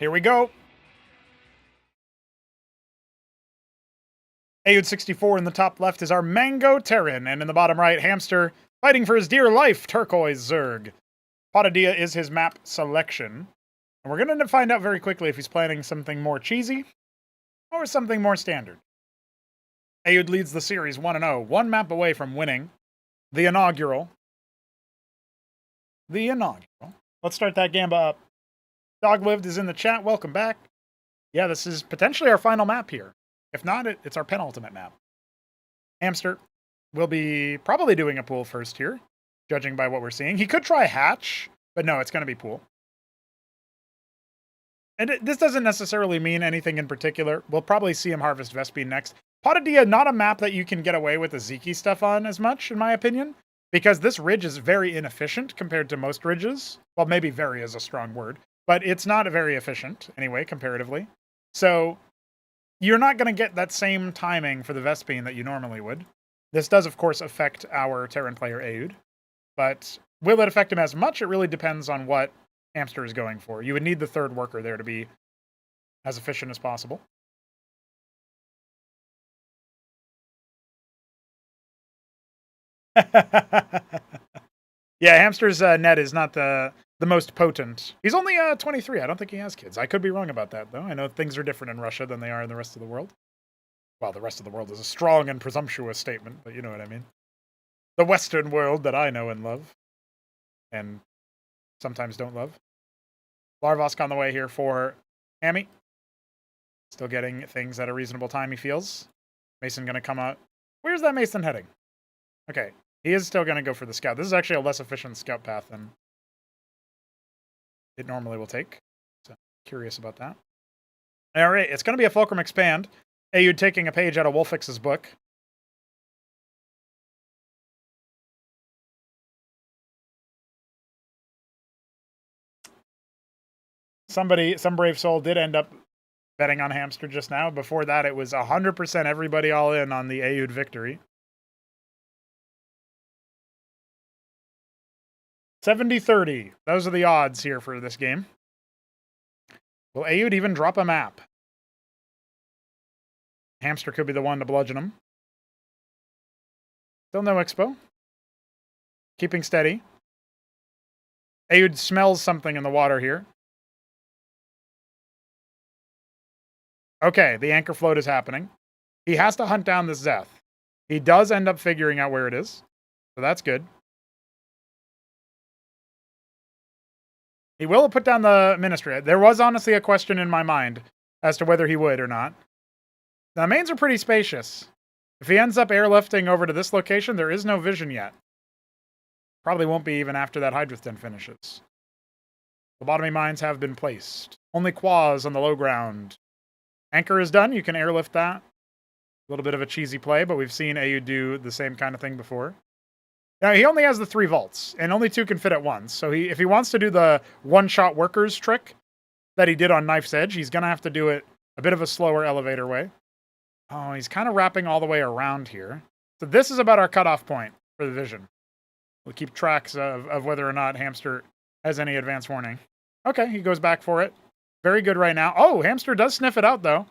Here we go. Ayud 64 in the top left is our Mango Terran, and in the bottom right, Hamster fighting for his dear life, Turquoise Zerg. Potadia is his map selection. And we're going to find out very quickly if he's planning something more cheesy or something more standard. Ayud leads the series 1-0, one map away from winning the inaugural. Let's start that gamba up. Doglived is in the chat. Welcome back. Yeah, this is potentially our final map here. If not, it's our penultimate map. Hamster will be probably doing a pool first here, judging by what we're seeing. He could try hatch, but no, it's going to be pool. And this doesn't necessarily mean anything in particular. We'll probably see him harvest Vespine next. Potadia, not a map that you can get away with the Ziki stuff on as much, in my opinion, because this ridge is very inefficient compared to most ridges. Well, maybe very is a strong word, but it's not very efficient anyway, comparatively. So you're not going to get that same timing for the Vespine that you normally would. This does, of course, affect our Terran player Ayud, but will it affect him as much? It really depends on what Hamster is going for. You would need the third worker there to be as efficient as possible. Yeah, Hamster's net is not the most potent. He's only 23. I don't think he has kids. I could be wrong about that, though. I know things are different in Russia than they are in the rest of the world. Well, the rest of the world is a strong and presumptuous statement, but you know what I mean. The Western world that I know and love. And sometimes don't love. Larvosk on the way here for Hammy. Still getting things at a reasonable time, he feels. Mason going to come out. Where's that Mason heading? Okay, he is still going to go for the scout. This is actually a less efficient scout path than it normally will take. So, curious about that. All right, it's going to be a Fulcrum Expand. Ayud taking a page out of Wolfix's book. Some brave soul did end up betting on Hamster just now. Before that, it was 100% everybody all in on the Ayud victory. 70-30. Those are the odds here for this game. Will Ayud even drop a map? Hamster could be the one to bludgeon him. Still no expo. Keeping steady. Ayud smells something in the water here. Okay, the anchor float is happening. He has to hunt down this Zeth. He does end up figuring out where it is. So that's good. He will put down the Ministry. There was honestly a question in my mind as to whether he would or not. The mains are pretty spacious. If he ends up airlifting over to this location, there is no vision yet. Probably won't be even after that Hydrothon finishes. Lobotomy mines have been placed. Only Quaz on the low ground. Anchor is done. You can airlift that. A little bit of a cheesy play, but we've seen Ayud do the same kind of thing before. Now, he only has the 3 vaults, and only 2 can fit at once. So if he wants to do the one-shot workers trick that he did on Knife's Edge, he's going to have to do it a bit of a slower elevator way. Oh, he's kind of wrapping all the way around here. So this is about our cutoff point for the vision. We'll keep tracks of whether or not Hamster has any advance warning. Okay, he goes back for it. Very good right now. Oh, Hamster does sniff it out, though.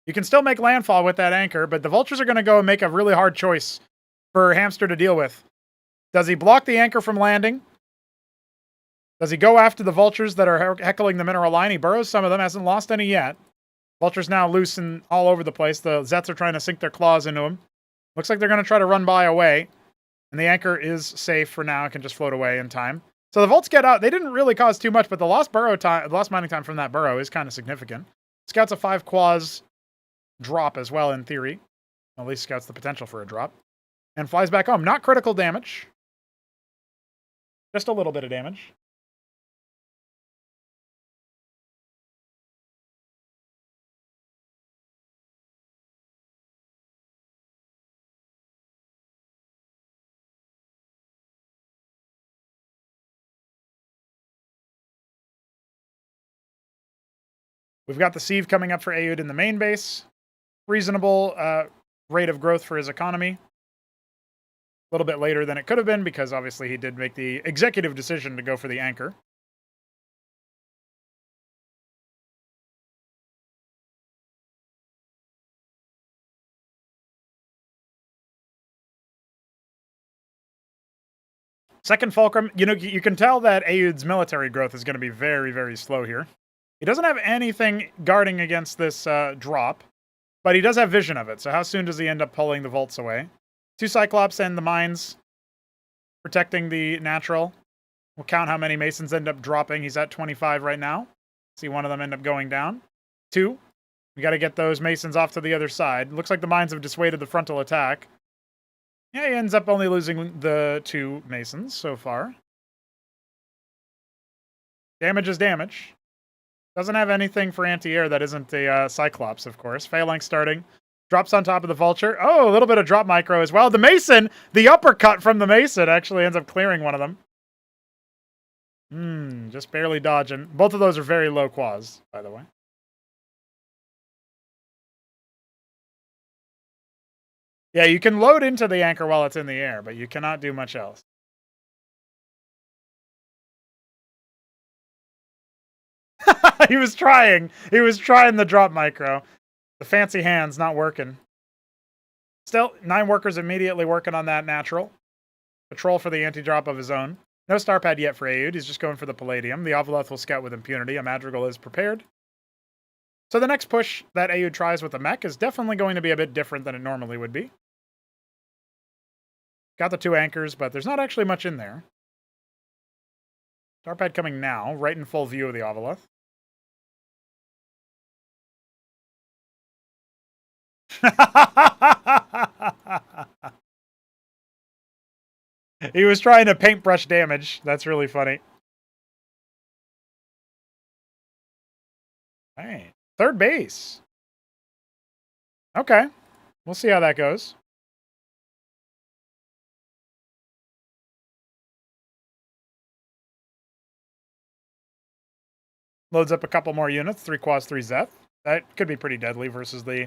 You can still make landfall with that anchor, but the vultures are going to go and make a really hard choice for Hamster to deal with. Does he block the anchor from landing? Does he go after the vultures that are heckling the mineral line? He burrows some of them, hasn't lost any yet. Vultures now loose and all over the place. The Zets are trying to sink their claws into him. Looks like they're going to try to run by away. And the anchor is safe for now. It can just float away in time. So the Volts get out. They didn't really cause too much, but the lost mining time from that burrow is kind of significant. Scouts a 5 Quaz drop as well, in theory. At least scouts the potential for a drop. And flies back home. Not critical damage. Just a little bit of damage. We've got the sieve coming up for Ayud in the main base. Reasonable rate of growth for his economy. A little bit later than it could have been because obviously he did make the executive decision to go for the anchor. Second Fulcrum, you know, you can tell that Aeud's military growth is going to be very, very slow here. He doesn't have anything guarding against this drop, but he does have vision of it. So how soon does he end up pulling the vaults away? 2 Cyclops and the mines protecting the natural. We'll count how many Masons end up dropping. He's at 25 right now. See one of them end up going down. 2. We got to get those Masons off to the other side. Looks like the mines have dissuaded the frontal attack. Yeah, he ends up only losing the 2 Masons so far. Damage is damage. Doesn't have anything for anti-air that isn't a Cyclops, of course. Phalanx starting. Drops on top of the Vulture. Oh, a little bit of drop micro as well. The Mason, the uppercut from the Mason actually ends up clearing one of them. Just barely dodging. Both of those are very low quas, by the way. Yeah, you can load into the anchor while it's in the air, but you cannot do much else. He was trying. He was trying the drop micro. The fancy hands not working. Still, 9 workers immediately working on that natural. Patrol for the anti-drop of his own. No star pad yet for Aeud. He's just going for the Palladium. The Ovoleth will scout with impunity. A Madrigal is prepared. So the next push that Aeud tries with the mech is definitely going to be a bit different than it normally would be. Got the 2 anchors, but there's not actually much in there. Star pad coming now, right in full view of the Ovoleth. He was trying to paintbrush damage. That's really funny. Hey, third base. Okay. We'll see how that goes. Loads up a couple more units. 3 quads, 3 Zeth. That could be pretty deadly versus the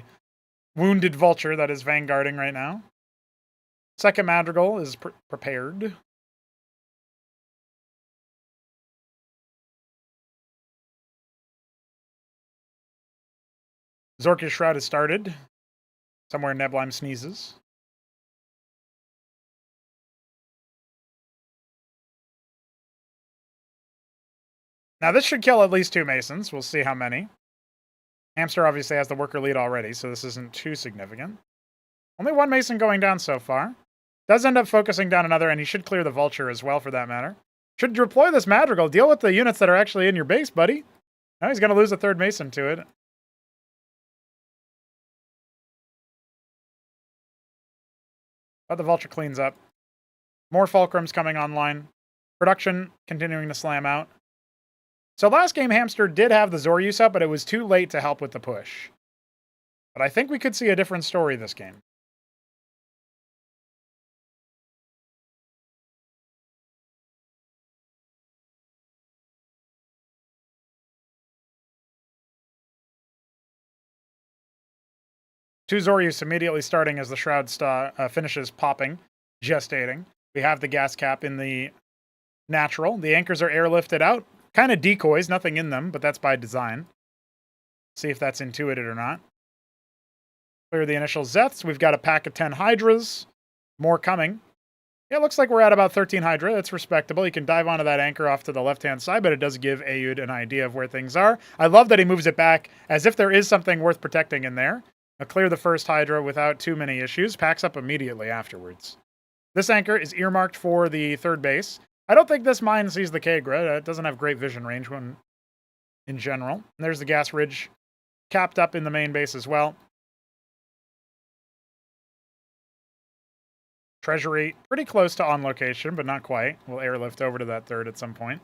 wounded Vulture that is vanguarding right now. Second Madrigal is prepared. Zorki's Shroud has started. Somewhere Nebulheim sneezes. Now this should kill at least 2 Masons. We'll see how many. Hamster obviously has the worker lead already, so this isn't too significant. Only 1 Mason going down so far. Does end up focusing down another, and he should clear the Vulture as well, for that matter. Should deploy this Madrigal. Deal with the units that are actually in your base, buddy. Now he's going to lose a 3rd Mason to it. But the Vulture cleans up. More Fulcrums coming online. Production continuing to slam out. So last game, Hamster did have the Zoryus up, but it was too late to help with the push. But I think we could see a different story this game. Two Zoryus immediately starting as the Shroud finishes popping, gestating. We have the gas cap in the natural. The anchors are airlifted out. Kind of decoys, nothing in them, but that's by design. See if that's intuited or not. Clear the initial Zeths. We've got a pack of 10 Hydras. More coming. Yeah, it looks like we're at about 13 Hydra. That's respectable. You can dive onto that anchor off to the left-hand side, but it does give Aeud an idea of where things are. I love that he moves it back as if there is something worth protecting in there. I'll clear the first Hydra without too many issues. Packs up immediately afterwards. This anchor is earmarked for the 3rd base. I don't think this mine sees the Kagra. It doesn't have great vision range in general. And there's the gas ridge capped up in the main base as well. Treasury pretty close to on location, but not quite. We'll airlift over to that 3rd at some point.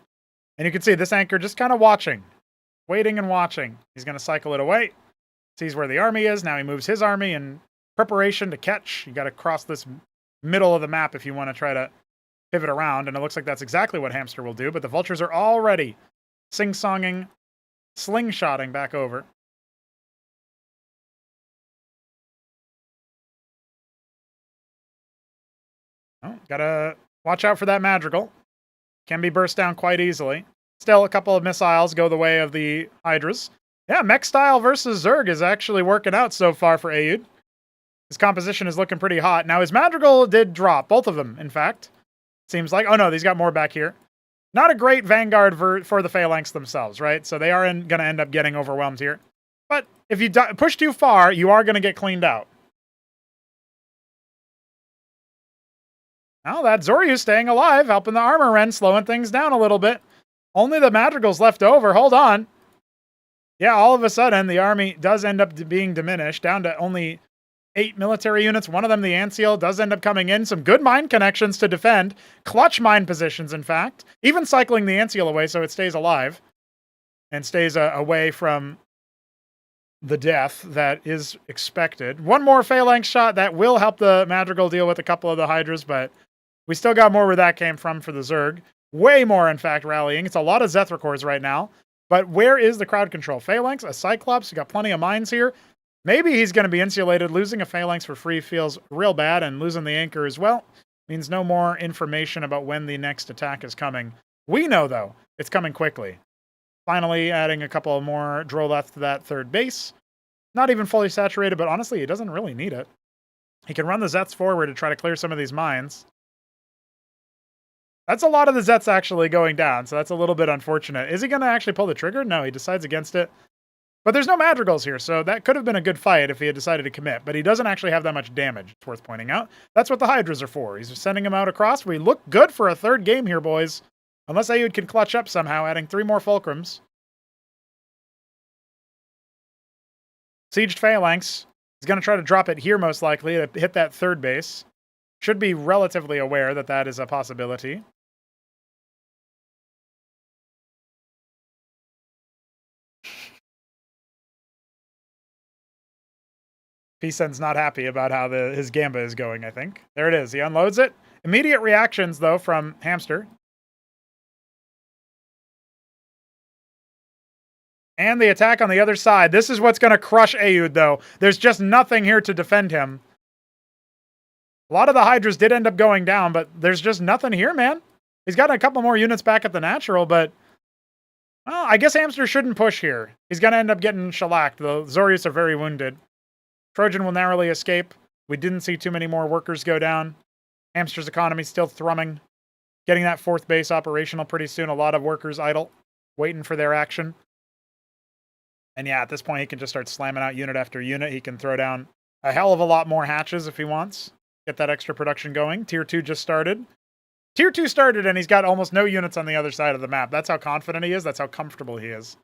And you can see this anchor just kind of watching. Waiting and watching. He's going to cycle it away. Sees where the army is. Now he moves his army in preparation to catch. You got to cross this middle of the map if you want to try to pivot around, and it looks like that's exactly what Hamster will do, but the Vultures are already sing-songing, slingshotting back over. Oh, gotta watch out for that Madrigal. Can be burst down quite easily. Still, a couple of missiles go the way of the Hydras. Yeah, mech style versus Zerg is actually working out so far for Aeud. His composition is looking pretty hot. Now, his Madrigal did drop, both of them, in fact. seems like. Oh, no, he's got more back here. Not a great vanguard for the Phalanx themselves, right? So they are going to end up getting overwhelmed here. But if you push too far, you are going to get cleaned out. Now that Zoryu's staying alive, helping the Armor Wren, slowing things down a little bit. Only the Madrigal's left over. Hold on. Yeah, all of a sudden, the army does end up being diminished, down to only 8 military units. One of them, the Anseal, does end up coming in. Some good mine connections to defend. Clutch mine positions, in fact. Even cycling the Anseal away so it stays alive. And stays away from the death that is expected. One more Phalanx shot that will help the Madrigal deal with a couple of the Hydras, but we still got more where that came from for the Zerg. Way more, in fact, rallying. It's a lot of Zethra-cores right now. But where is the crowd control? Phalanx, a Cyclops, we got plenty of mines here. Maybe he's going to be insulated. Losing a Phalanx for free feels real bad, and losing the Anchor as well means no more information about when the next attack is coming. We know, though, it's coming quickly. Finally, adding a couple more Droleth to that third base. Not even fully saturated, but honestly, he doesn't really need it. He can run the Zets forward to try to clear some of these mines. That's a lot of the Zets actually going down, so that's a little bit unfortunate. Is he going to actually pull the trigger? No, he decides against it. But there's no Madrigals here, so that could have been a good fight if he had decided to commit. But he doesn't actually have that much damage, it's worth pointing out. That's what the Hydras are for. He's sending them out across. We look good for a third game here, boys. Unless Ayud can clutch up somehow, adding 3 more Fulcrums. Sieged Phalanx is going to try to drop it here, most likely, to hit that third base. Should be relatively aware that that is a possibility. P-Sen's not happy about how his Gamba is going, I think. There it is. He unloads it. Immediate reactions, though, from Hamster. And the attack on the other side. This is what's going to crush Ayud, though. There's just nothing here to defend him. A lot of the Hydras did end up going down, but there's just nothing here, man. He's got a couple more units back at the natural, but... well, I guess Hamster shouldn't push here. He's going to end up getting shellacked. The Zoryus are very wounded. Trojan will narrowly escape. We didn't see too many more workers go down. Hamster's economy still thrumming. Getting that fourth base operational pretty soon. A lot of workers idle, waiting for their action. And yeah, at this point, he can just start slamming out unit after unit. He can throw down a hell of a lot more hatches if he wants. Get that extra production going. Tier 2 just started. Tier 2 started, and he's got almost no units on the other side of the map. That's how confident he is. That's how comfortable he is.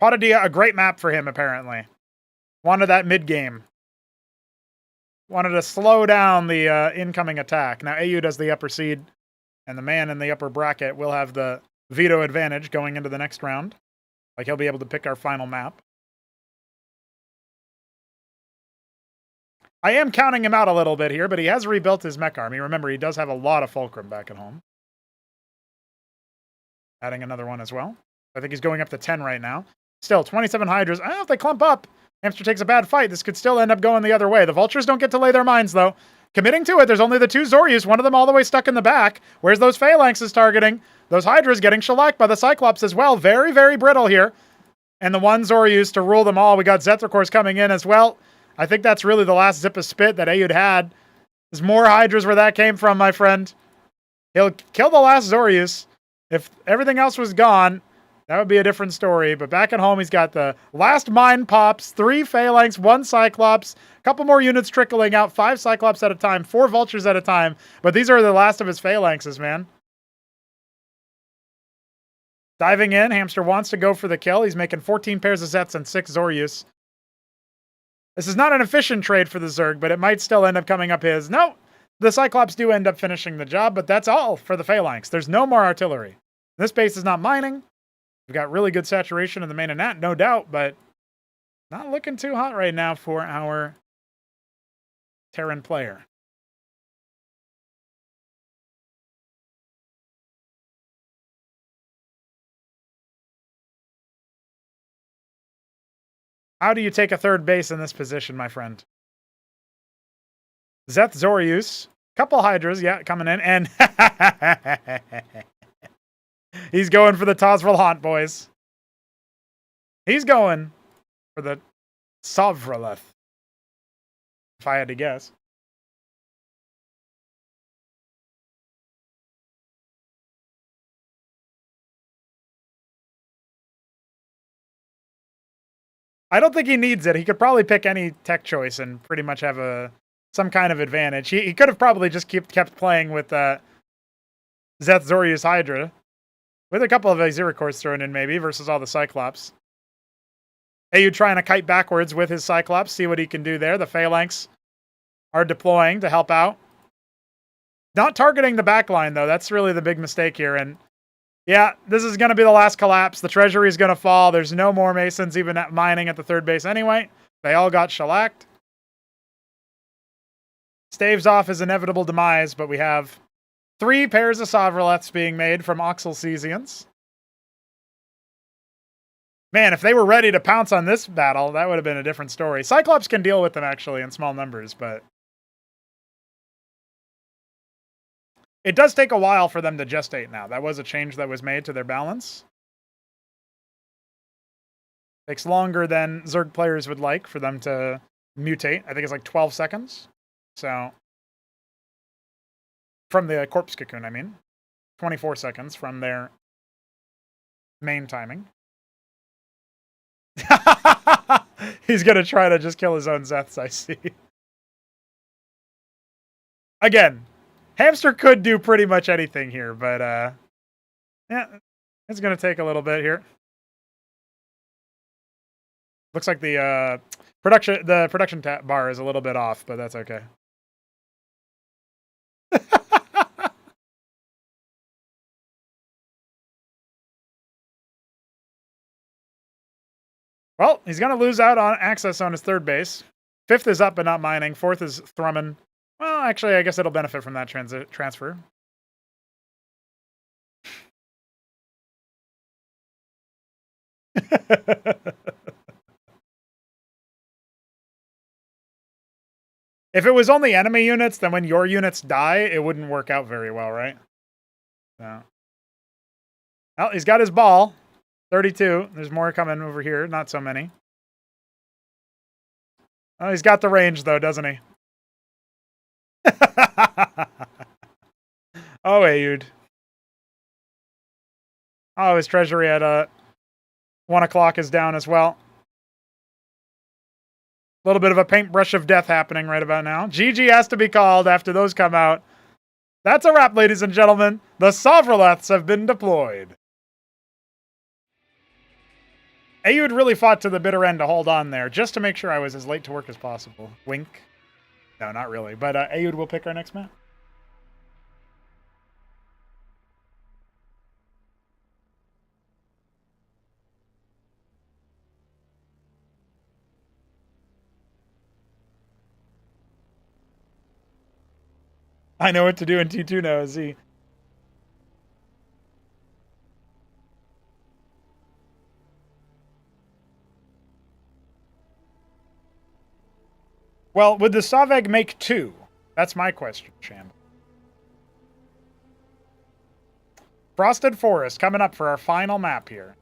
Potadia, a great map for him, apparently. Wanted that mid-game. Wanted to slow down the incoming attack. Now, AU does the upper seed, and the man in the upper bracket will have the veto advantage going into the next round. Like, he'll be able to pick our final map. I am counting him out a little bit here, but he has rebuilt his mech army. Remember, he does have a lot of Fulcrum back at home. Adding another one as well. I think he's going up to 10 right now. Still, 27 Hydras. I don't know if they clump up. Hamster takes a bad fight. This could still end up going the other way. The Vultures don't get to lay their mines, though. Committing to it, there's only the 2 Zoryus, one of them all the way stuck in the back. Where's those Phalanxes targeting? Those Hydras getting shellacked by the Cyclops as well. Very, very brittle here. And the 1 Zoryus to rule them all. We got Zethra-cores coming in as well. I think that's really the last zip of spit that Ayud had. There's more Hydras where that came from, my friend. He'll kill the last Zoryus. If everything else was gone, that would be a different story. But back at home, he's got the last mine pops, 3 Phalanx, 1 Cyclops, a couple more units trickling out, 5 Cyclops at a time, 4 Vultures at a time. But these are the last of his Phalanxes, man. Diving in, Hamster wants to go for the kill. He's making 14 pairs of Zets and 6 Zoryus. This is not an efficient trade for the Zerg, but it might still end up coming up his. No, the Cyclops do end up finishing the job, but that's all for the Phalanx. There's no more artillery. This base is not mining. We've got really good saturation in the main and nat, no doubt, but not looking too hot right now for our Terran player. How do you take a third base in this position, my friend? Zeth Zoryus, couple Hydras, yeah, coming in, and he's going for the Tosvril Haunt, boys. He's going for the Sovraleth, if I had to guess. I don't think he needs it. He could probably pick any tech choice and pretty much have some kind of advantage. He could have probably just kept playing with Zeth Zorius Hydra. With a couple of Aziricors thrown in maybe versus all the Cyclops. Ayu trying to kite backwards with his Cyclops. See what he can do there. The Phalanx are deploying to help out. Not targeting the backline, though. That's really the big mistake here. And yeah, this is going to be the last collapse. The treasury is going to fall. There's no more Masons even mining at the third base anyway. They all got shellacked. Staves off his inevitable demise, but we have 3 pairs of Sovroleths being made from Oxylcesians. Man, if they were ready to pounce on this battle, that would have been a different story. Cyclops can deal with them, actually, in small numbers, but it does take a while for them to gestate now. That was a change that was made to their balance. Takes longer than Zerg players would like for them to mutate. I think it's like 12 seconds. So, from the corpse cocoon, I mean. 24 seconds from their main timing. He's going to try to just kill his own Zeths, I see. Again, Hamster could do pretty much anything here, but yeah, it's going to take a little bit here. Looks like the production bar is a little bit off, but that's okay. Well, he's going to lose out on access on his third base. 5th is up but not mining. 4th is thrumming. Well, actually, I guess it'll benefit from that transfer. If it was only enemy units, then when your units die, it wouldn't work out very well, right? So. Well, he's got his ball. 32. There's more coming over here. Not so many. Oh, he's got the range, though, doesn't he? Oh, Ayud. Oh, his treasury at 1 o'clock is down as well. A little bit of a paintbrush of death happening right about now. GG has to be called after those come out. That's a wrap, ladies and gentlemen. The Sovroleths have been deployed. Ayud really fought to the bitter end to hold on there, just to make sure I was as late to work as possible. Wink. No, not really. But Ayud will pick our next map. I know what to do in T2 now, Z. Well, would the Saveg make 2? That's my question, Sham. Frosted Forest coming up for our final map here.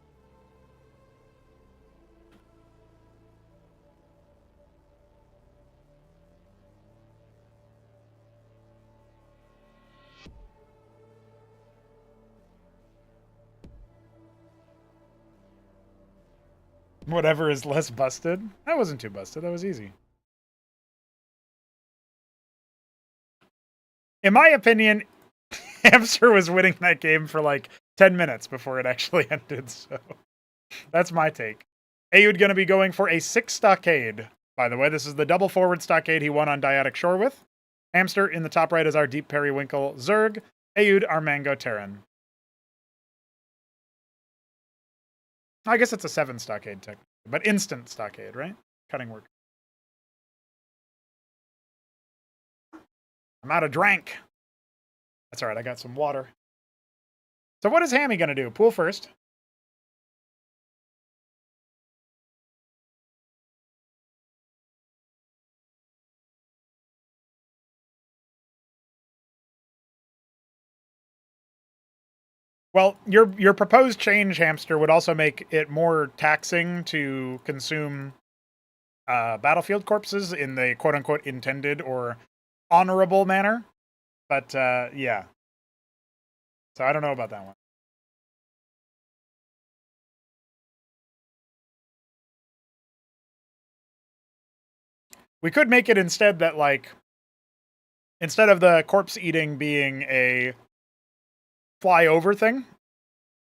Whatever is less busted. That wasn't too busted. That was easy. In my opinion, Hamster was winning that game for like 10 minutes before it actually ended, so that's my take. Ayud going to be going for a 6 stockade. By the way, this is the double forward stockade he won on Dyadic Shore with. Hamster in the top right is our Deep Periwinkle Zerg. Ayud, our Mango Terran. I guess it's a 7 stockade technically, but instant stockade, right? Cutting work. I'm out of drink. That's all right, I got some water. So what is Hammy going to do? Pool first. Well, your proposed change, Hamster, would also make it more taxing to consume battlefield corpses in the quote-unquote intended or honorable manner. But, yeah. So I don't know about that one. We could make it instead that, like, instead of the corpse eating being a fly-over thing,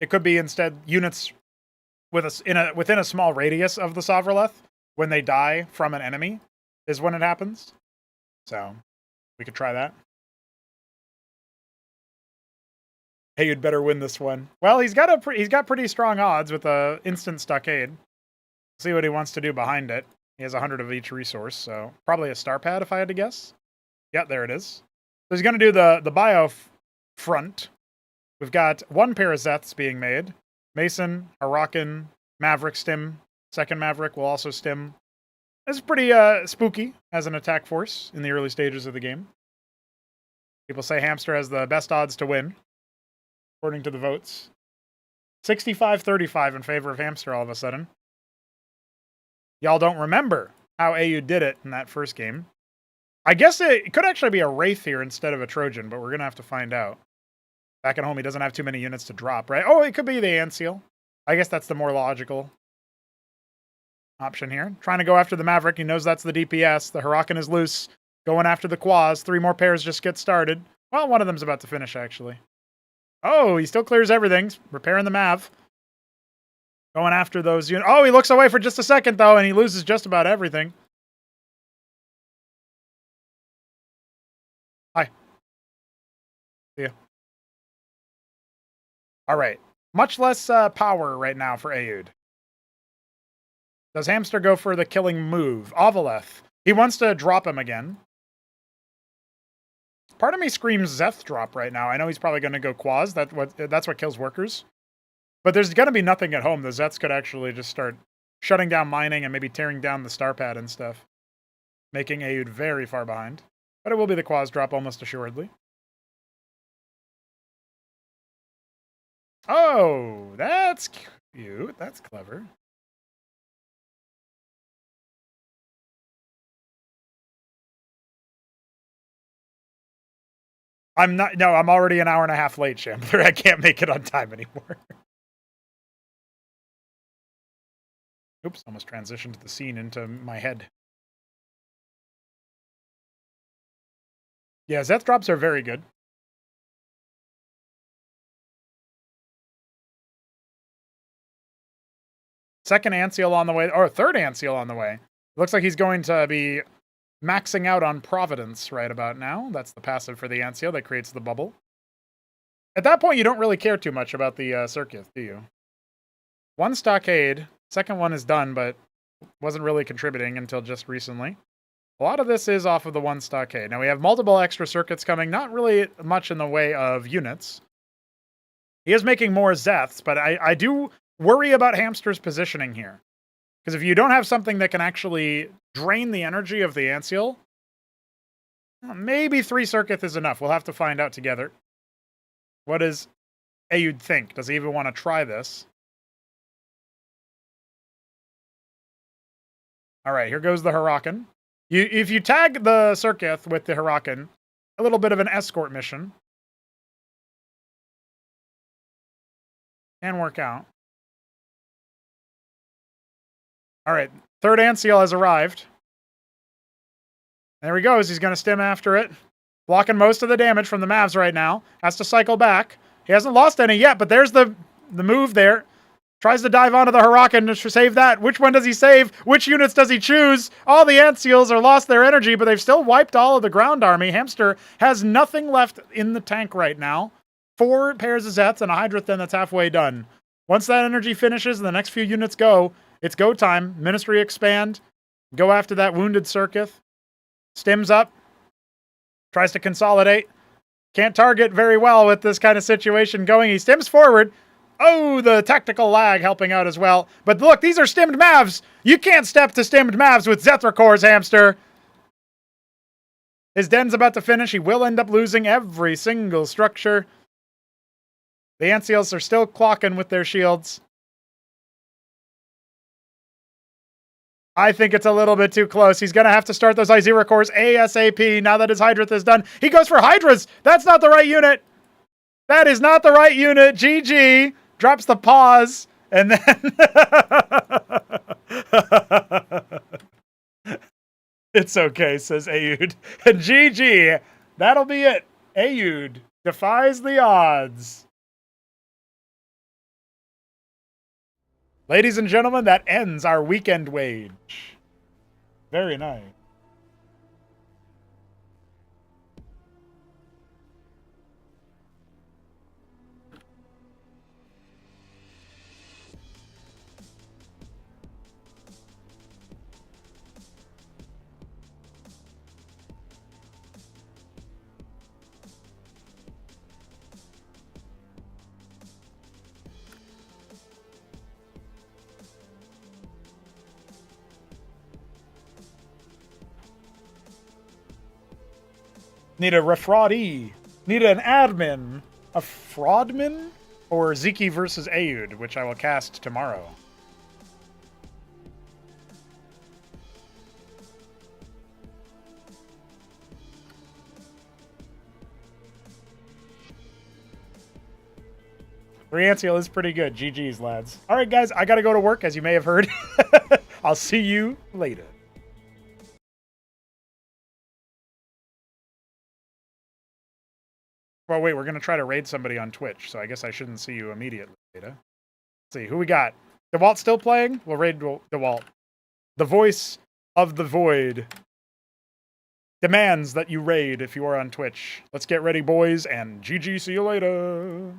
it could be instead units within a small radius of the Sovroleth, when they die from an enemy, is when it happens. So, we could try that. Hey, you'd better win this one. Well, he's got pretty strong odds with a instant stockade. See what he wants to do behind it. He has 100 of each resource, so probably a star pad if I had to guess. Yeah, there it is. So he's going to do the bio front. We've got one pair of Zeths being made. Mason, Harakan, Maverick stim. Second Maverick will also stim. This is pretty spooky as an attack force in the early stages of the game. People say Hamster has the best odds to win, according to the votes. 65-35 in favor of Hamster all of a sudden. Y'all don't remember how AU did it in that first game. I guess it could actually be a Wraith here instead of a Trojan, but we're going to have to find out. Back at home, he doesn't have too many units to drop, right? Oh, it could be the Anseal. I guess that's the more logical option here. Trying to go after the Maverick. He knows that's the DPS. The Huracan is loose. Going after the Quas. 3 more pairs just get started. Well, one of them's about to finish, actually. Oh, he still clears everything. Repairing the Mav. Going after those units. Oh, he looks away for just a second, though, and he loses just about everything. Hi. See ya. All right. Much less power right now for Aoud. Does Hamster go for the killing move? Ovaleth. He wants to drop him again. Part of me screams Zeth drop right now. I know he's probably going to go Quas. That's what kills workers. But there's going to be nothing at home. The Zeths could actually just start shutting down mining and maybe tearing down the star pad and stuff. Making Aoud very far behind. But it will be the Quas drop almost assuredly. Oh, that's cute. That's clever. I'm already an hour and a half late, Shambler. I can't make it on time anymore. Oops, almost transitioned the scene into my head. Yeah, Zeth drops are very good. Second Anseal on the way, or third Anseal on the way. Looks like he's going to be maxing out on Providence right about now. That's the passive for the Anseal that creates the bubble. At that point, you don't really care too much about the circuit, do you? One stockade. Second one is done, but wasn't really contributing until just recently. A lot of this is off of the one stockade. Now we have multiple extra circuits coming. Not really much in the way of units. He is making more Zeths, but I do worry about Hamster's positioning here. Because if you don't have something that can actually drain the energy of the Anseal, maybe 3 circuits is enough. We'll have to find out together. What does Aoud think? Does he even want to try this? All right, here goes the Huracan. If you tag the Circuit with the Huracan, a little bit of an escort mission can work out. All right, third Anseal has arrived. There he goes. He's going to stim after it. Blocking most of the damage from the Mavs right now. Has to cycle back. He hasn't lost any yet, but there's the move there. Tries to dive onto the Huracan to save that. Which one does he save? Which units does he choose? All the Anseals are lost their energy, but they've still wiped all of the ground army. Hamster has nothing left in the tank right now. 4 pairs of Zeths and a Hydrathin that's halfway done. Once that energy finishes and the next few units go, it's go time. Ministry expand. Go after that wounded Circuit. Stims up. Tries to consolidate. Can't target very well with this kind of situation going. He stims forward. Oh, the tactical lag helping out as well. But look, these are stimmed Mavs. You can't step to stimmed Mavs with Zethra Hamster. His den's about to finish. He will end up losing every single structure. The Anseals are still clocking with their shields. I think it's a little bit too close. He's going to have to start those Izira cores ASAP now that his Hydrath is done. He goes for Hydras. That's not the right unit. That is not the right unit. GG. Drops the pause. And then... It's okay, says Ayud. And GG, that'll be it. Ayud defies the odds. Ladies and gentlemen, that ends our weekend wage. Very nice. Need a refraudee. Need an admin. A fraudman? Or Ziki versus Ayud, which I will cast tomorrow. Riantiel is pretty good. GG's, lads. All right, guys, I got to go to work, as you may have heard. I'll see you later. Well, wait, we're going to try to raid somebody on Twitch, so I guess I shouldn't see you immediately, Beta. Let's see, who we got? DeWalt still playing? We'll raid DeWalt. The voice of the void demands that you raid if you are on Twitch. Let's get ready, boys, and GG, see you later.